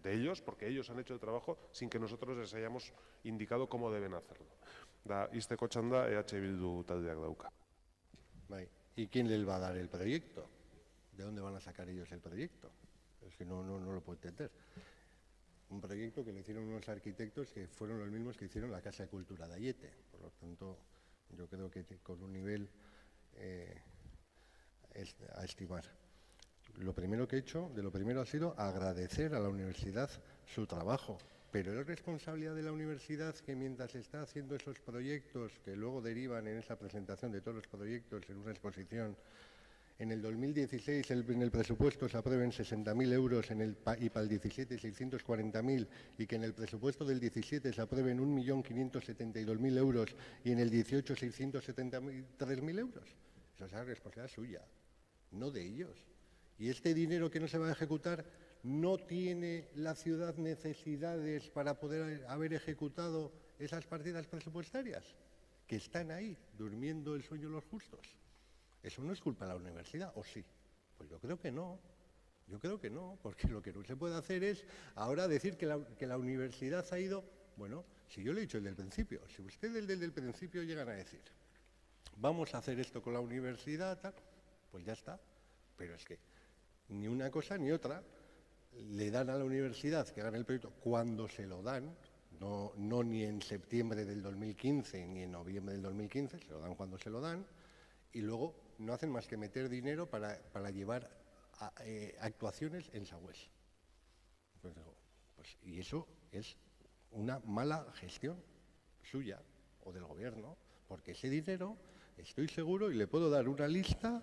ellos, porque ellos han hecho el trabajo sin que nosotros les hayamos indicado cómo deben hacerlo. Da izteko txanda EH Bildu taldeak dauka. ¿Y quién les va a dar el proyecto? ¿De dónde van a sacar ellos el proyecto? Es que no lo puedo entender. Un proyecto que le hicieron unos arquitectos que fueron los mismos que hicieron la Casa de Cultura de Ayete. Por lo tanto, yo creo que con un nivel a estimar. Lo primero que he hecho, de lo primero ha sido agradecer a la universidad su trabajo, pero es responsabilidad de la universidad que mientras está haciendo esos proyectos, que luego derivan en esa presentación de todos los proyectos en una exposición, en el 2016 en el presupuesto se aprueben 60.000 euros y para el 17 640.000, y que en el presupuesto del 17 se aprueben 1.572.000 euros y en el 18 673.000 euros. Esa es la responsabilidad suya, no de ellos. Y este dinero que no se va a ejecutar, ¿no tiene la ciudad necesidades para poder haber ejecutado esas partidas presupuestarias? Que están ahí, durmiendo el sueño de los justos. ¿Eso no es culpa de la universidad, o sí? Pues yo creo que no. Yo creo que no, porque lo que no se puede hacer es ahora decir que la universidad ha ido... Bueno, si yo le he dicho desde el principio, si ustedes desde el principio llegan a decir vamos a hacer esto con la universidad, tal, pues ya está. Pero es que ni una cosa ni otra. Le dan a la universidad que hagan el proyecto cuando se lo dan, no ni en septiembre del 2015 ni en noviembre del 2015, se lo dan cuando se lo dan, y luego no hacen más que meter dinero para llevar actuaciones en Sagüés. Pues, y eso es una mala gestión suya o del gobierno, porque ese dinero, estoy seguro, y le puedo dar una lista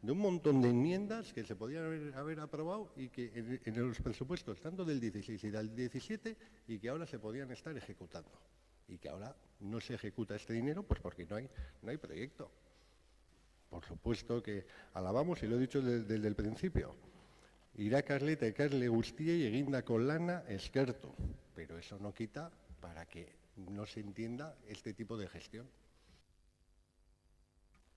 de un montón de enmiendas que se podían haber aprobado y que en los presupuestos, tanto del 16 y del 17, y que ahora se podían estar ejecutando. Y que ahora no se ejecuta este dinero, pues porque no hay proyecto. Por supuesto que alabamos, y lo he dicho desde el principio, irakasle eta ikasle guztiei egindako lana eskertu, pero eso no quita para que no se entienda este tipo de gestión.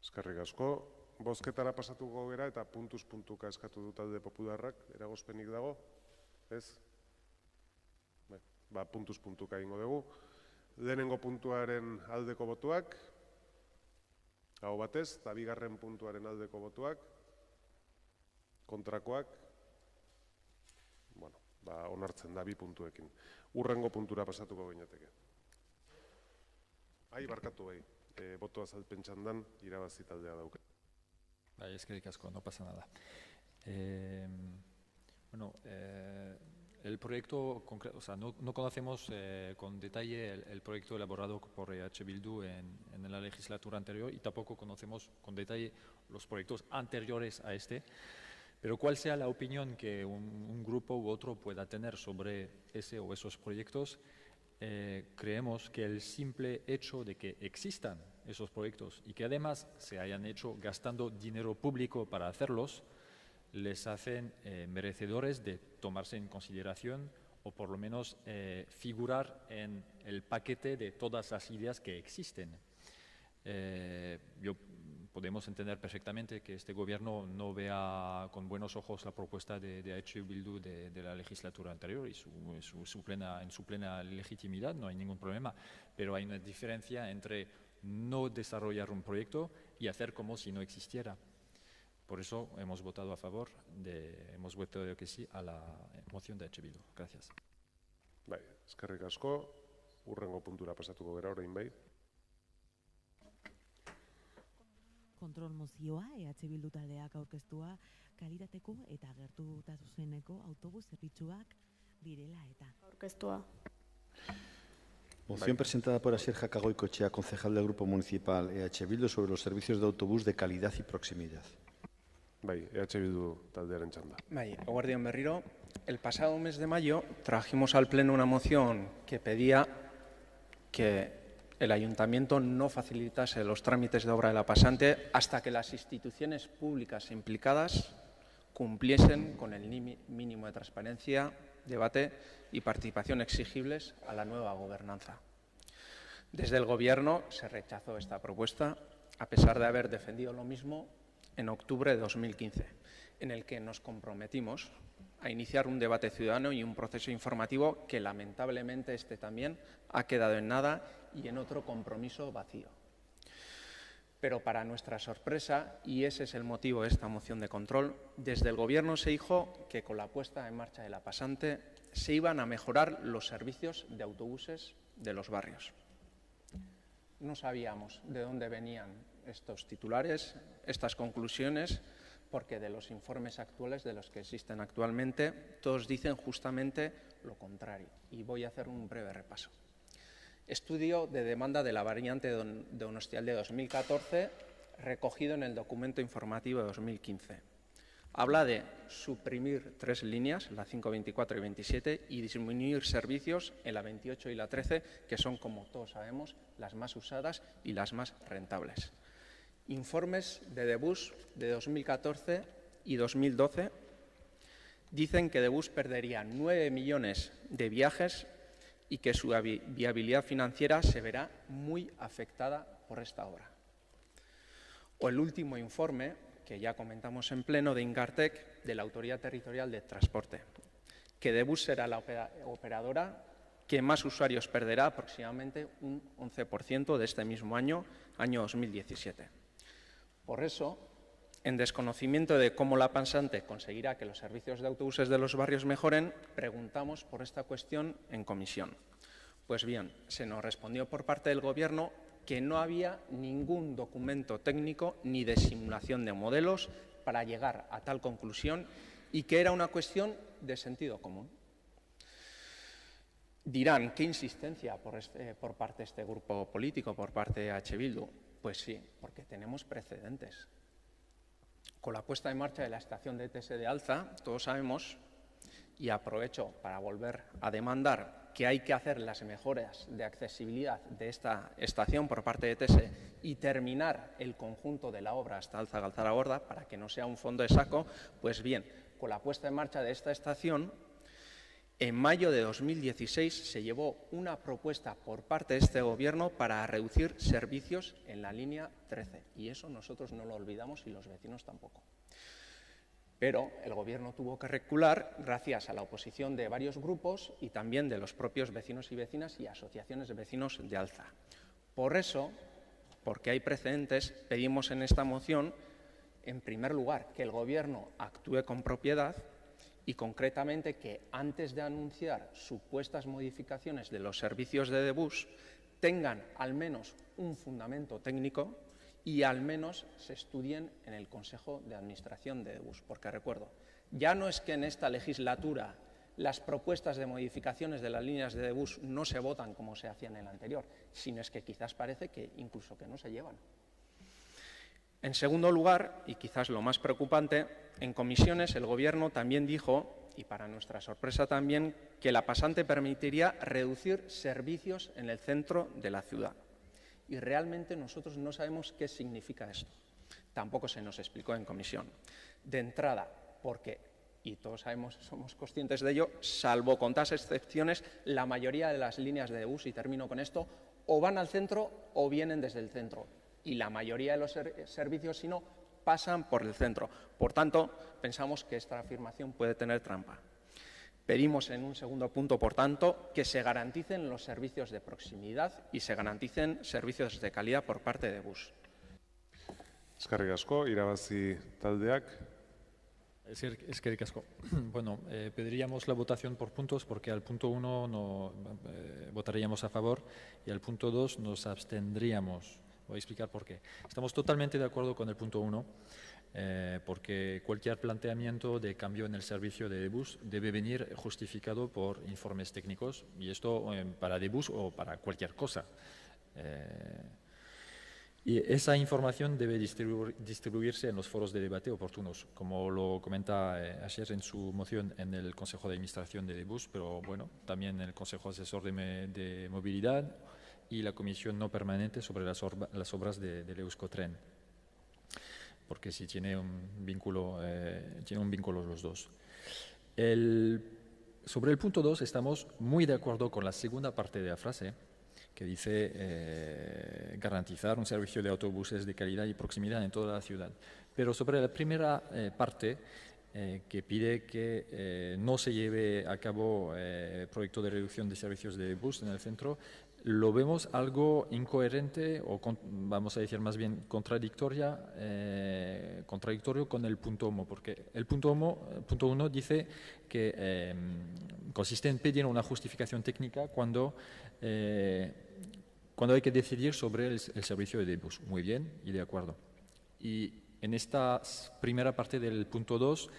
Eskerrik asko. Bozketara pasatuko gera eta puntuz-puntuka eskatu du talde popularrak, eragozpenik dago? Ez? Puntuz-puntuka egingo dugu. Lehenengo puntuaren aldeko botuak, hau batez, eta bigarren puntuaren aldeko botuak, kontrakoak, onartzen da 2 puntuekin. Hurrengo puntura pasatuko ginateke. Barkatu boto azalpen txandan irabazi taldea dauka. Eskerrik asko, no pasa nada. El proyecto concreto, o sea, no conocemos con detalle el proyecto elaborado por EH Bildu en la legislatura anterior, y tampoco conocemos con detalle los proyectos anteriores a este, pero cuál sea la opinión que un grupo u otro pueda tener sobre ese o esos proyectos, creemos que el simple hecho de que existan esos proyectos y que además se hayan hecho gastando dinero público para hacerlos, les hacen merecedores de tomarse en consideración o por lo menos figurar en el paquete de todas las ideas que existen. Podemos entender perfectamente que este gobierno no vea con buenos ojos la propuesta de EH Bildu de la legislatura anterior y en su plena legitimidad, no hay ningún problema, pero hay una diferencia entre no desarrollar un proyecto y hacer como si no existiera. Por eso hemos votado a favor, hemos votado que sí a la moción de EH Bildu. Gracias. Eskerrik asko, hurrengo puntura pasatuko gara orain bai. Kontrol mozioa, EH Bildu taldeak aurkeztua, kalitateko eta gertutasuneko autobus zerbitzuak direla eta. Aurkeztua. Moción presentada por Asier Jacagoicoechea, concejal del Grupo Municipal EH Bildu, sobre los servicios de autobús de calidad y proximidad. EH Bildu taldearen txanda. Eguerdion berriro. El pasado mes de mayo trajimos al Pleno una moción que pedía que el Ayuntamiento no facilitase los trámites de obra de la pasante hasta que las instituciones públicas implicadas cumpliesen con el mínimo de transparencia, debate y participación exigibles a la nueva gobernanza. Desde el Gobierno se rechazó esta propuesta, a pesar de haber defendido lo mismo en octubre de 2015, en el que nos comprometimos a iniciar un debate ciudadano y un proceso informativo que lamentablemente también ha quedado en nada y en otro compromiso vacío. Pero para nuestra sorpresa, y ese es el motivo de esta moción de control, desde el Gobierno se dijo que con la puesta en marcha de la pasante se iban a mejorar los servicios de autobuses de los barrios. No sabíamos de dónde venían estos titulares, estas conclusiones, porque de los informes actuales, de los que existen actualmente, todos dicen justamente lo contrario. Y voy a hacer un breve repaso. Estudio de demanda de la variante de Donostialde de 2014, recogido en el documento informativo de 2015. Habla de suprimir 3 líneas, la 5, 24 y 27, y disminuir servicios en la 28 y la 13, que son, como todos sabemos, las más usadas y las más rentables. Informes de Debus de 2014 y 2012 dicen que Debus perdería 9 millones de viajes y que su viabilidad financiera se verá muy afectada por esta obra. O el último informe, que ya comentamos en pleno, de Ingartec, de la Autoridad Territorial de Transporte, que Debus será la operadora que más usuarios perderá, aproximadamente un 11% de este mismo año 2017. Por eso, en desconocimiento de cómo la pasante conseguirá que los servicios de autobuses de los barrios mejoren, preguntamos por esta cuestión en comisión. Pues bien, se nos respondió por parte del Gobierno que no había ningún documento técnico ni de simulación de modelos para llegar a tal conclusión y que era una cuestión de sentido común. Dirán, ¿qué insistencia por parte de este grupo político, por parte de H. Bildu? Pues sí, porque tenemos precedentes. Con la puesta en marcha de la estación de ETS de Alza, todos sabemos, y aprovecho para volver a demandar que hay que hacer las mejoras de accesibilidad de esta estación por parte de ETS y terminar el conjunto de la obra hasta Alza-Galtzaraborda para que no sea un fondo de saco. Pues bien, con la puesta en marcha de esta estación, en mayo de 2016 se llevó una propuesta por parte de este Gobierno para reducir servicios en la línea 13. Y eso nosotros no lo olvidamos y los vecinos tampoco. Pero el Gobierno tuvo que recular gracias a la oposición de varios grupos y también de los propios vecinos y vecinas y asociaciones de vecinos de Alza. Por eso, porque hay precedentes, pedimos en esta moción, en primer lugar, que el Gobierno actúe con propiedad y concretamente que antes de anunciar supuestas modificaciones de los servicios de Debus tengan al menos un fundamento técnico y al menos se estudien en el Consejo de Administración de Debus. Porque recuerdo, ya no es que en esta legislatura las propuestas de modificaciones de las líneas de Debus no se votan como se hacían en la anterior, sino es que quizás parece que incluso que no se llevan. En segundo lugar, y quizás lo más preocupante, en comisiones el Gobierno también dijo, y para nuestra sorpresa también, que la pasante permitiría reducir servicios en el centro de la ciudad. Y realmente nosotros no sabemos qué significa esto. Tampoco se nos explicó en comisión. De entrada, porque, y todos sabemos, somos conscientes de ello, salvo contadas excepciones, la mayoría de las líneas de bus, y termino con esto, o van al centro o vienen desde el centro. Y la mayoría de los servicios, si no, pasan por el centro. Por tanto, pensamos que esta afirmación puede tener trampa. Pedimos en un segundo punto, por tanto, que se garanticen los servicios de proximidad y se garanticen servicios de calidad por parte de Bus. Eskerrik asko, irabazi taldeak. Eskerrik asko. Bueno, pediríamos la votación por puntos porque al punto 1 no, votaríamos a favor y al punto 2 nos abstendríamos. Voy a explicar por qué. Estamos totalmente de acuerdo con el punto 1, porque cualquier planteamiento de cambio en el servicio de Debus debe venir justificado por informes técnicos, y esto para Debus o para cualquier cosa. Y esa información debe distribuirse en los foros de debate oportunos, como lo comenta ayer en su moción en el Consejo de Administración de Debus, pero bueno, también en el Consejo Asesor de Movilidad y la Comisión No Permanente sobre las obras del Euskotren, porque sí tiene un vínculo los dos. Sobre el punto 2 estamos muy de acuerdo con la segunda parte de la frase, que dice garantizar un servicio de autobuses de calidad y proximidad en toda la ciudad. Pero sobre la primera parte, que pide que no se lleve a cabo proyecto de reducción de servicios de bus en el centro, lo vemos algo incoherente o, vamos a decir más bien, contradictorio con el punto 1, porque el punto 1 dice que consiste en pedir una justificación técnica cuando hay que decidir sobre el servicio de bus. Muy bien, y de acuerdo. Y en esta primera parte del punto 2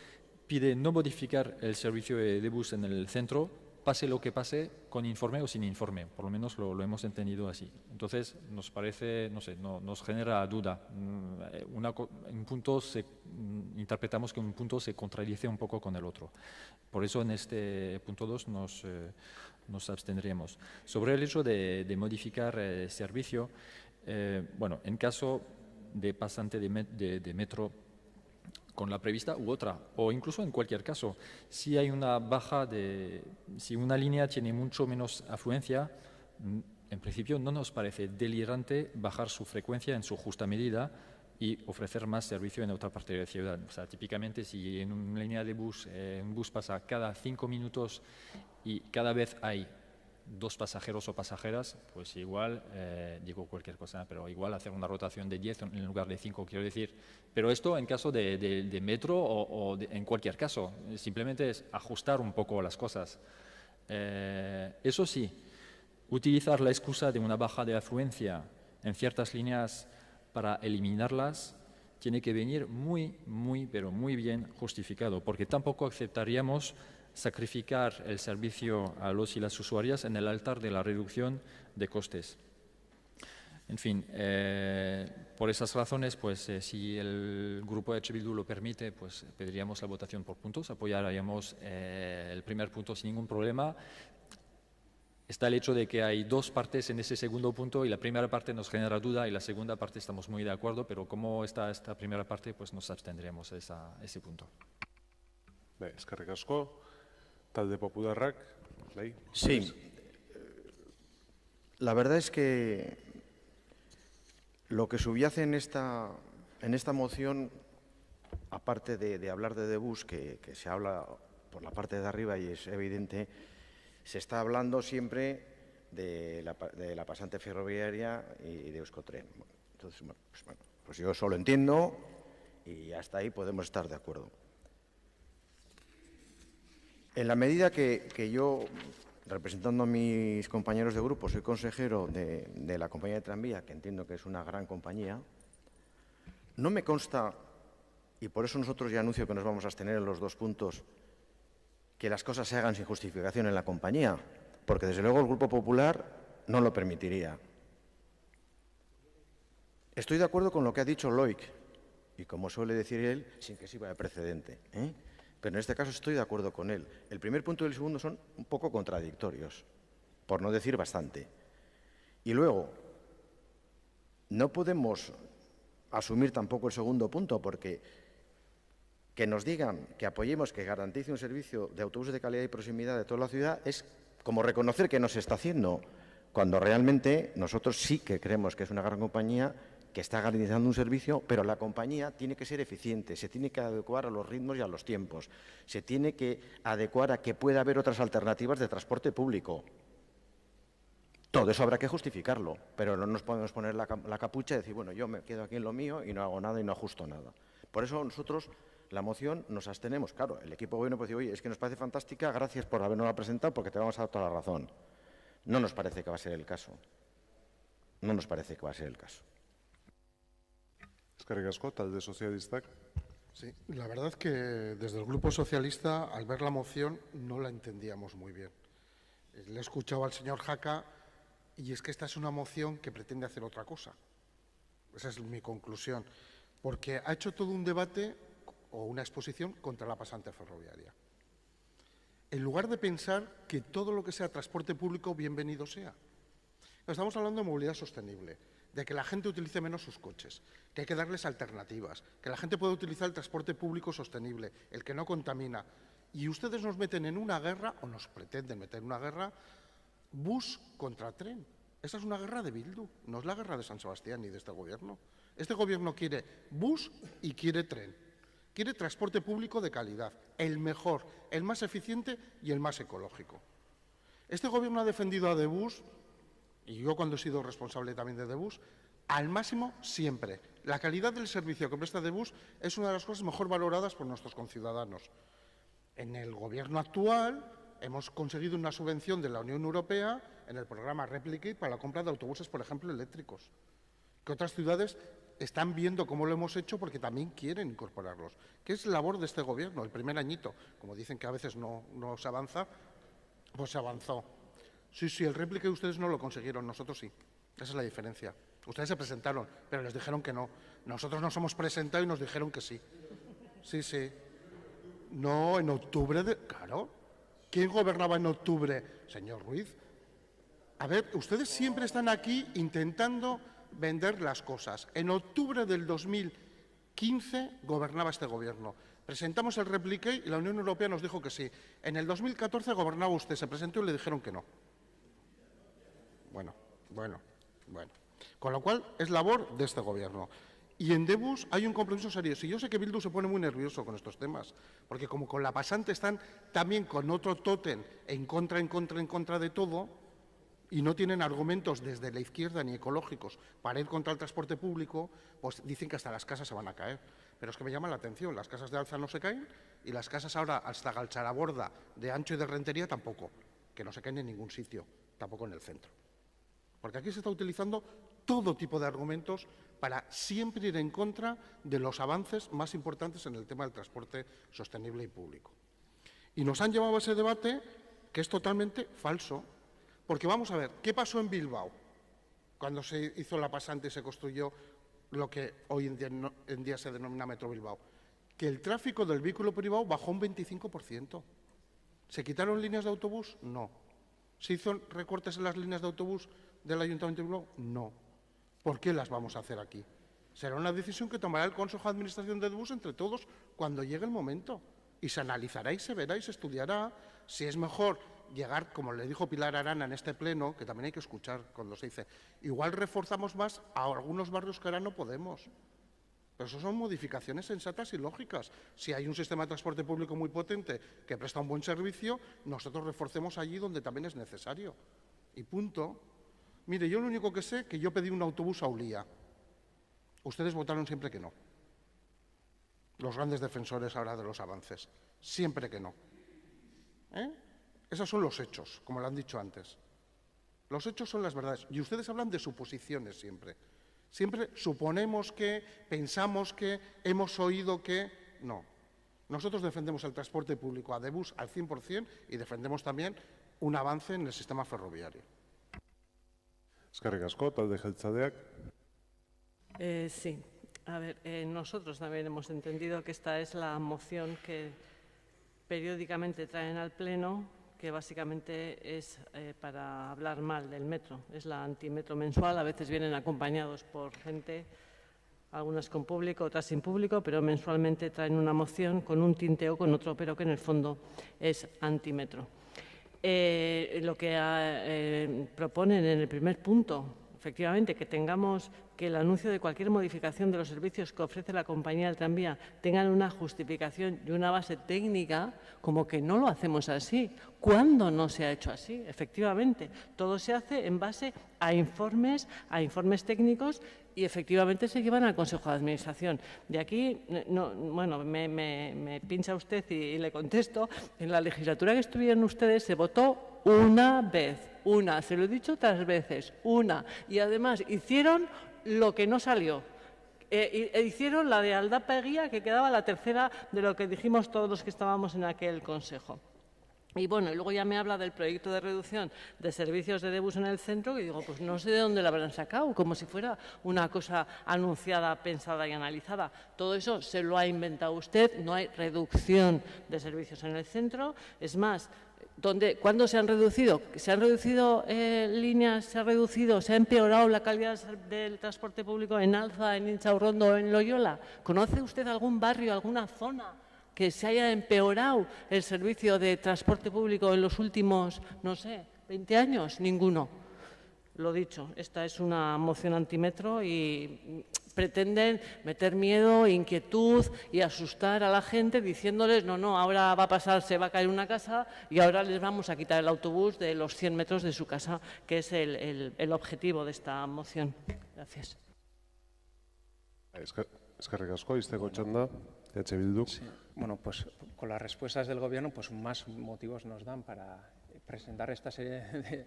pide no modificar el servicio de bus en el centro pase lo que pase, con informe o sin informe. Por lo menos lo hemos entendido así. Entonces, nos parece, no sé, nos genera duda. En puntos interpretamos que un punto se contradice un poco con el otro. Por eso, en este punto 2 nos abstendríamos. Sobre el hecho de modificar servicio, bueno, en caso de pasante de metro con la prevista u otra, o incluso en cualquier caso, si hay una baja si una línea tiene mucho menos afluencia, en principio no nos parece delirante bajar su frecuencia en su justa medida y ofrecer más servicio en otra parte de la ciudad. O sea, típicamente si en una línea de bus, un bus pasa cada 5 minutos y cada vez hay 2 pasajeros o pasajeras, pues igual, digo cualquier cosa, pero igual hacer una rotación de 10 en lugar de 5, quiero decir. Pero esto en caso de metro o en cualquier caso, simplemente es ajustar un poco las cosas. Eso sí, utilizar la excusa de una baja de afluencia en ciertas líneas para eliminarlas tiene que venir pero muy bien justificado, porque tampoco aceptaríamos sacrificar el servicio a los y las usuarias en el altar de la reducción de costes. En fin, por esas razones, pues si el grupo H. Bildu lo permite, pues pediríamos la votación por puntos, apoyaríamos el primer punto sin ningún problema. Está el hecho de que hay 2 partes en ese segundo punto y la primera parte nos genera duda y la segunda parte estamos muy de acuerdo, pero como está esta primera parte, pues nos abstendremos a ese punto. Eskerrik asko. Talde Popularrak, bai? Sí. La verdad es que lo que subyace en esta moción, aparte de hablar de Debus, que se habla por la parte de arriba y es evidente, se está hablando siempre de la pasante ferroviaria y de Euskotren. Entonces, pues yo solo entiendo y hasta ahí podemos estar de acuerdo. En la medida que yo, representando a mis compañeros de grupo, soy consejero de la compañía de tranvía, que entiendo que es una gran compañía, no me consta, y por eso nosotros ya anuncio que nos vamos a abstener en los 2 puntos, que las cosas se hagan sin justificación en la compañía, porque desde luego el Grupo Popular no lo permitiría. Estoy de acuerdo con lo que ha dicho Loic, y como suele decir él, sin que sirva de precedente, pero en este caso estoy de acuerdo con él. El primer punto y el segundo son un poco contradictorios, por no decir bastante. Y luego, no podemos asumir tampoco el segundo punto, porque que nos digan que apoyemos, que garantice un servicio de autobuses de calidad y proximidad de toda la ciudad es como reconocer que no se está haciendo, cuando realmente nosotros sí que creemos que es una gran compañía que está garantizando un servicio, pero la compañía tiene que ser eficiente, se tiene que adecuar a los ritmos y a los tiempos, se tiene que adecuar a que pueda haber otras alternativas de transporte público. Todo eso habrá que justificarlo, pero no nos podemos poner la capucha y decir, bueno, yo me quedo aquí en lo mío y no hago nada y no ajusto nada. Por eso nosotros, la moción, nos abstenemos. Claro, el equipo gobierno puede decir, oye, es que nos parece fantástica, gracias por habernosla presentado porque te vamos a dar toda la razón. No nos parece que va a ser el caso. No nos parece que va a ser el caso. Eskerrik asko, talde sozialistak. Sí, la verdad que desde el Grupo Socialista, al ver la moción, no la entendíamos muy bien. Le he escuchado al señor Jaca y es que esta es una moción que pretende hacer otra cosa. Esa es mi conclusión. Porque ha hecho todo un debate o una exposición contra la pasante ferroviaria. En lugar de pensar que todo lo que sea transporte público, bienvenido sea. Estamos hablando de movilidad sostenible, de que la gente utilice menos sus coches, que hay que darles alternativas, que la gente pueda utilizar el transporte público sostenible, el que no contamina. Y ustedes nos meten en una guerra, o nos pretenden meter en una guerra, bus contra tren. Esa es una guerra de Bildu, no es la guerra de San Sebastián ni de este gobierno. Este gobierno quiere bus y quiere tren. Quiere transporte público de calidad, el mejor, el más eficiente y el más ecológico. Este gobierno ha defendido a Debus, y yo cuando he sido responsable también de Debus, al máximo siempre. La calidad del servicio que presta Debus es una de las cosas mejor valoradas por nuestros conciudadanos. En el gobierno actual hemos conseguido una subvención de la Unión Europea en el programa Replicate para la compra de autobuses, por ejemplo, eléctricos, que otras ciudades están viendo cómo lo hemos hecho porque también quieren incorporarlos. ¿Qué es labor de este gobierno? El primer añito, como dicen que a veces no se avanza, Pues se avanzó. Sí, el réplica ustedes no lo consiguieron, nosotros sí. Esa es la diferencia. Ustedes se presentaron, pero les dijeron que no. Nosotros nos hemos presentado y nos dijeron que sí. Sí. No, en octubre Claro. ¿Quién gobernaba en octubre? Señor Ruiz. A ver, ustedes siempre están aquí intentando vender las cosas. En octubre del 2015 gobernaba este gobierno. Presentamos el replique y la Unión Europea nos dijo que sí. En el 2014 gobernaba usted, se presentó y le dijeron que no. Bueno. Con lo cual, es labor de este gobierno. Y en Debus hay un compromiso serio. Y yo sé que Bildu se pone muy nervioso con estos temas, porque como con la pasante están también con otro tótem en contra de todo, y no tienen argumentos desde la izquierda ni ecológicos para ir contra el transporte público, pues dicen que hasta las casas se van a caer. Pero es que me llama la atención, las casas de Alza no se caen y las casas ahora hasta Galtzaraborda, de Ancho y de Rentería tampoco, que no se caen en ningún sitio, tampoco en el centro. Porque aquí se está utilizando todo tipo de argumentos para siempre ir en contra de los avances más importantes en el tema del transporte sostenible y público. Y nos han llevado a ese debate que es totalmente falso, porque vamos a ver, ¿qué pasó en Bilbao cuando se hizo la pasante y se construyó lo que hoy en día se denomina Metro Bilbao? Que el tráfico del vehículo privado bajó un 25%. ¿Se quitaron líneas de autobús? No. ¿Se hizo recortes en las líneas de autobús del Ayuntamiento de Bilbao? No. ¿Por qué las vamos a hacer aquí? Será una decisión que tomará el Consejo de Administración de Debus entre todos cuando llegue el momento. Y se analizará y se verá y se estudiará si es mejor llegar, como le dijo Pilar Arana en este pleno, que también hay que escuchar cuando se dice, igual reforzamos más a algunos barrios que ahora no podemos. Pero eso son modificaciones sensatas y lógicas. Si hay un sistema de transporte público muy potente que presta un buen servicio, nosotros reforcemos allí donde también es necesario. Y punto. Mire, yo lo único que sé es que yo pedí un autobús a Ulía. Ustedes votaron siempre que no. Los grandes defensores ahora de los avances. Siempre que no. Esos son los hechos, como lo han dicho antes. Los hechos son las verdades. Y ustedes hablan de suposiciones siempre. Siempre suponemos que, pensamos que, hemos oído que... No. Nosotros defendemos el transporte público a Debus al 100% y defendemos también un avance en el sistema ferroviario. Eskerrik asko, talde jeltzaleak. Sí. A ver, nosotros también hemos entendido que esta es la moción que periódicamente traen al Pleno, que básicamente es para hablar mal del metro. Es la antimetro mensual, a veces vienen acompañados por gente, algunas con público, otras sin público, pero mensualmente traen una moción con un tinte o con otro, pero que en el fondo es antimetro. Lo que proponen en el primer punto, efectivamente, que tengamos que el anuncio de cualquier modificación de los servicios que ofrece la compañía del tranvía tengan una justificación y una base técnica, como que no lo hacemos así. ¿Cuándo no se ha hecho así? Efectivamente, todo se hace en base a informes técnicos y efectivamente se llevan al Consejo de Administración. De aquí, bueno, me pincha usted y le contesto, en la legislatura que estuvieron ustedes se votó una vez, se lo he dicho 3 veces, y además hicieron lo que no salió. Hicieron la de Aldapeguía, que quedaba la tercera de lo que dijimos todos los que estábamos en aquel consejo. Y bueno, y luego ya me habla del proyecto de reducción de servicios de Debus en el centro, que digo, pues no sé de dónde lo habrán sacado, como si fuera una cosa anunciada, pensada y analizada. Todo eso se lo ha inventado usted, no hay reducción de servicios en el centro. Es más, ¿cuándo se han reducido? ¿Se han reducido líneas? ¿Se ha empeorado la calidad del transporte público en Alza, en Inchaurrondo o en Loyola? ¿Conoce usted algún barrio, alguna zona que se haya empeorado el servicio de transporte público en los últimos, no sé, 20 años? Ninguno. Lo dicho, esta es una moción antimetro y pretenden meter miedo, inquietud y asustar a la gente diciéndoles no, ahora va a pasar, se va a caer una casa y ahora les vamos a quitar el autobús de los 100 metros de su casa, que es el objetivo de esta moción. Gracias. Eskerrik asko, izteko txanda, Bildu. Sí. Bueno, pues con las respuestas del Gobierno, pues más motivos nos dan para presentar esta serie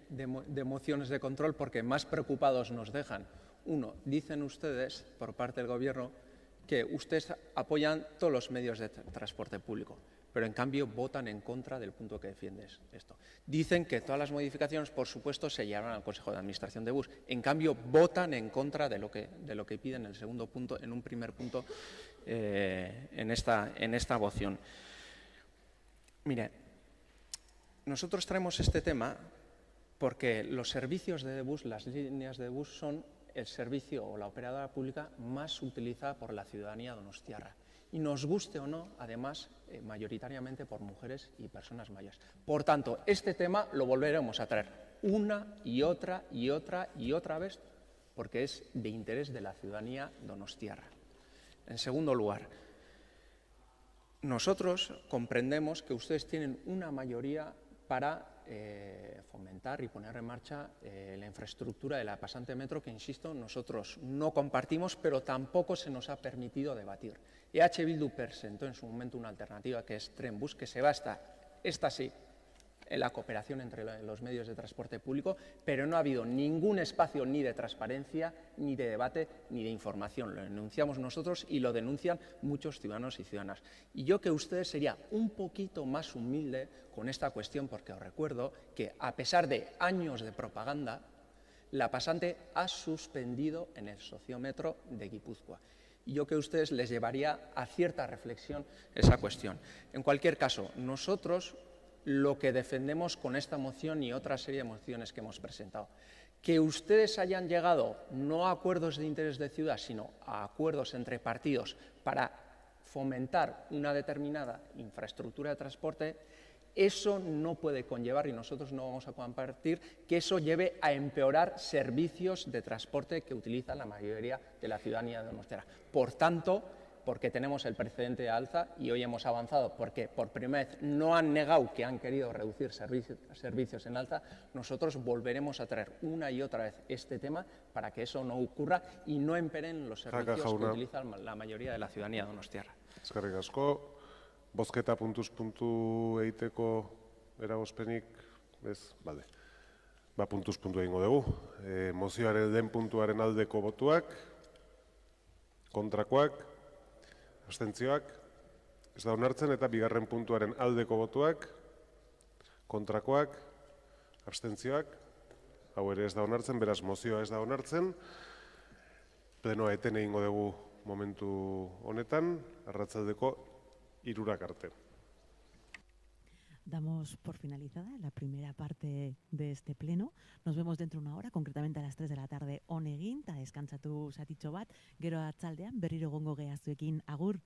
de mociones de control, porque más preocupados nos dejan. Uno, dicen ustedes, por parte del Gobierno, que ustedes apoyan todos los medios de transporte público. pero en cambio votan en contra del punto que defiendes esto. Dicen que todas las modificaciones, por supuesto, se llevarán al Consejo de Administración de BUS. En cambio, votan en contra de lo que piden en el segundo punto, en un primer punto, en esta moción. Mire, nosotros traemos este tema porque los servicios de bus, las líneas de bus, son el servicio o la operadora pública más utilizada por la ciudadanía donostiarra. Y nos guste o no, además, mayoritariamente por mujeres y personas mayores. Por tanto, este tema lo volveremos a traer una y otra y otra y otra vez, porque es de interés de la ciudadanía donostiarra. En segundo lugar, nosotros comprendemos que ustedes tienen una mayoría para fomentar y poner en marcha la infraestructura de la pasante metro, que, insisto, nosotros no compartimos, pero tampoco se nos ha permitido debatir. EH Bildu presentó en su momento una alternativa, que es Trenbus, que se basa, esta sí, en la cooperación entre los medios de transporte público, pero no ha habido ningún espacio ni de transparencia, ni de debate, ni de información. Lo denunciamos nosotros y lo denuncian muchos ciudadanos y ciudadanas. Y yo que ustedes sería un poquito más humilde con esta cuestión, porque os recuerdo que, a pesar de años de propaganda, la pasante ha suspendido en el sociómetro de Guipúzcoa. Y yo que a ustedes les llevaría a cierta reflexión esa cuestión. En cualquier caso, nosotros lo que defendemos con esta moción y otra serie de mociones que hemos presentado, que ustedes hayan llegado no a acuerdos de interés de ciudad, sino a acuerdos entre partidos para fomentar una determinada infraestructura de transporte, eso no puede conllevar, y nosotros no vamos a compartir, que eso lleve a empeorar servicios de transporte que utiliza la mayoría de la ciudadanía donostiarra. Por tanto, porque tenemos el precedente de alza y hoy hemos avanzado, porque por primera vez no han negado que han querido reducir servicios en alza, nosotros volveremos a traer una y otra vez este tema para que eso no ocurra y no emperen los servicios que utilizan la mayoría de la ciudadanía donostiarra. Eskerrik asko. Bozketa puntuz puntu egiteko eragozpenik, ez? Bale. Ba, puntuz puntu egingo dugu. Mozioaren lehen puntuaren aldeko botuak, kontrakoak, abstentzioak, ez da onartzen, eta bigarren puntuaren aldeko botuak, kontrakoak, abstentzioak, hau ere ez da onartzen, beraz mozioa ez da onartzen. Plenoa eten egingo dugu momentu honetan, arratsaldeko 3 arte. Damos por finalizada la primera parte de este pleno. Nos vemos dentro de una hora, concretamente a las 3 de la tarde on egin, eta deskantzatu zatitxo bat, gero atzaldean berriro egongo gea zuekin, agur.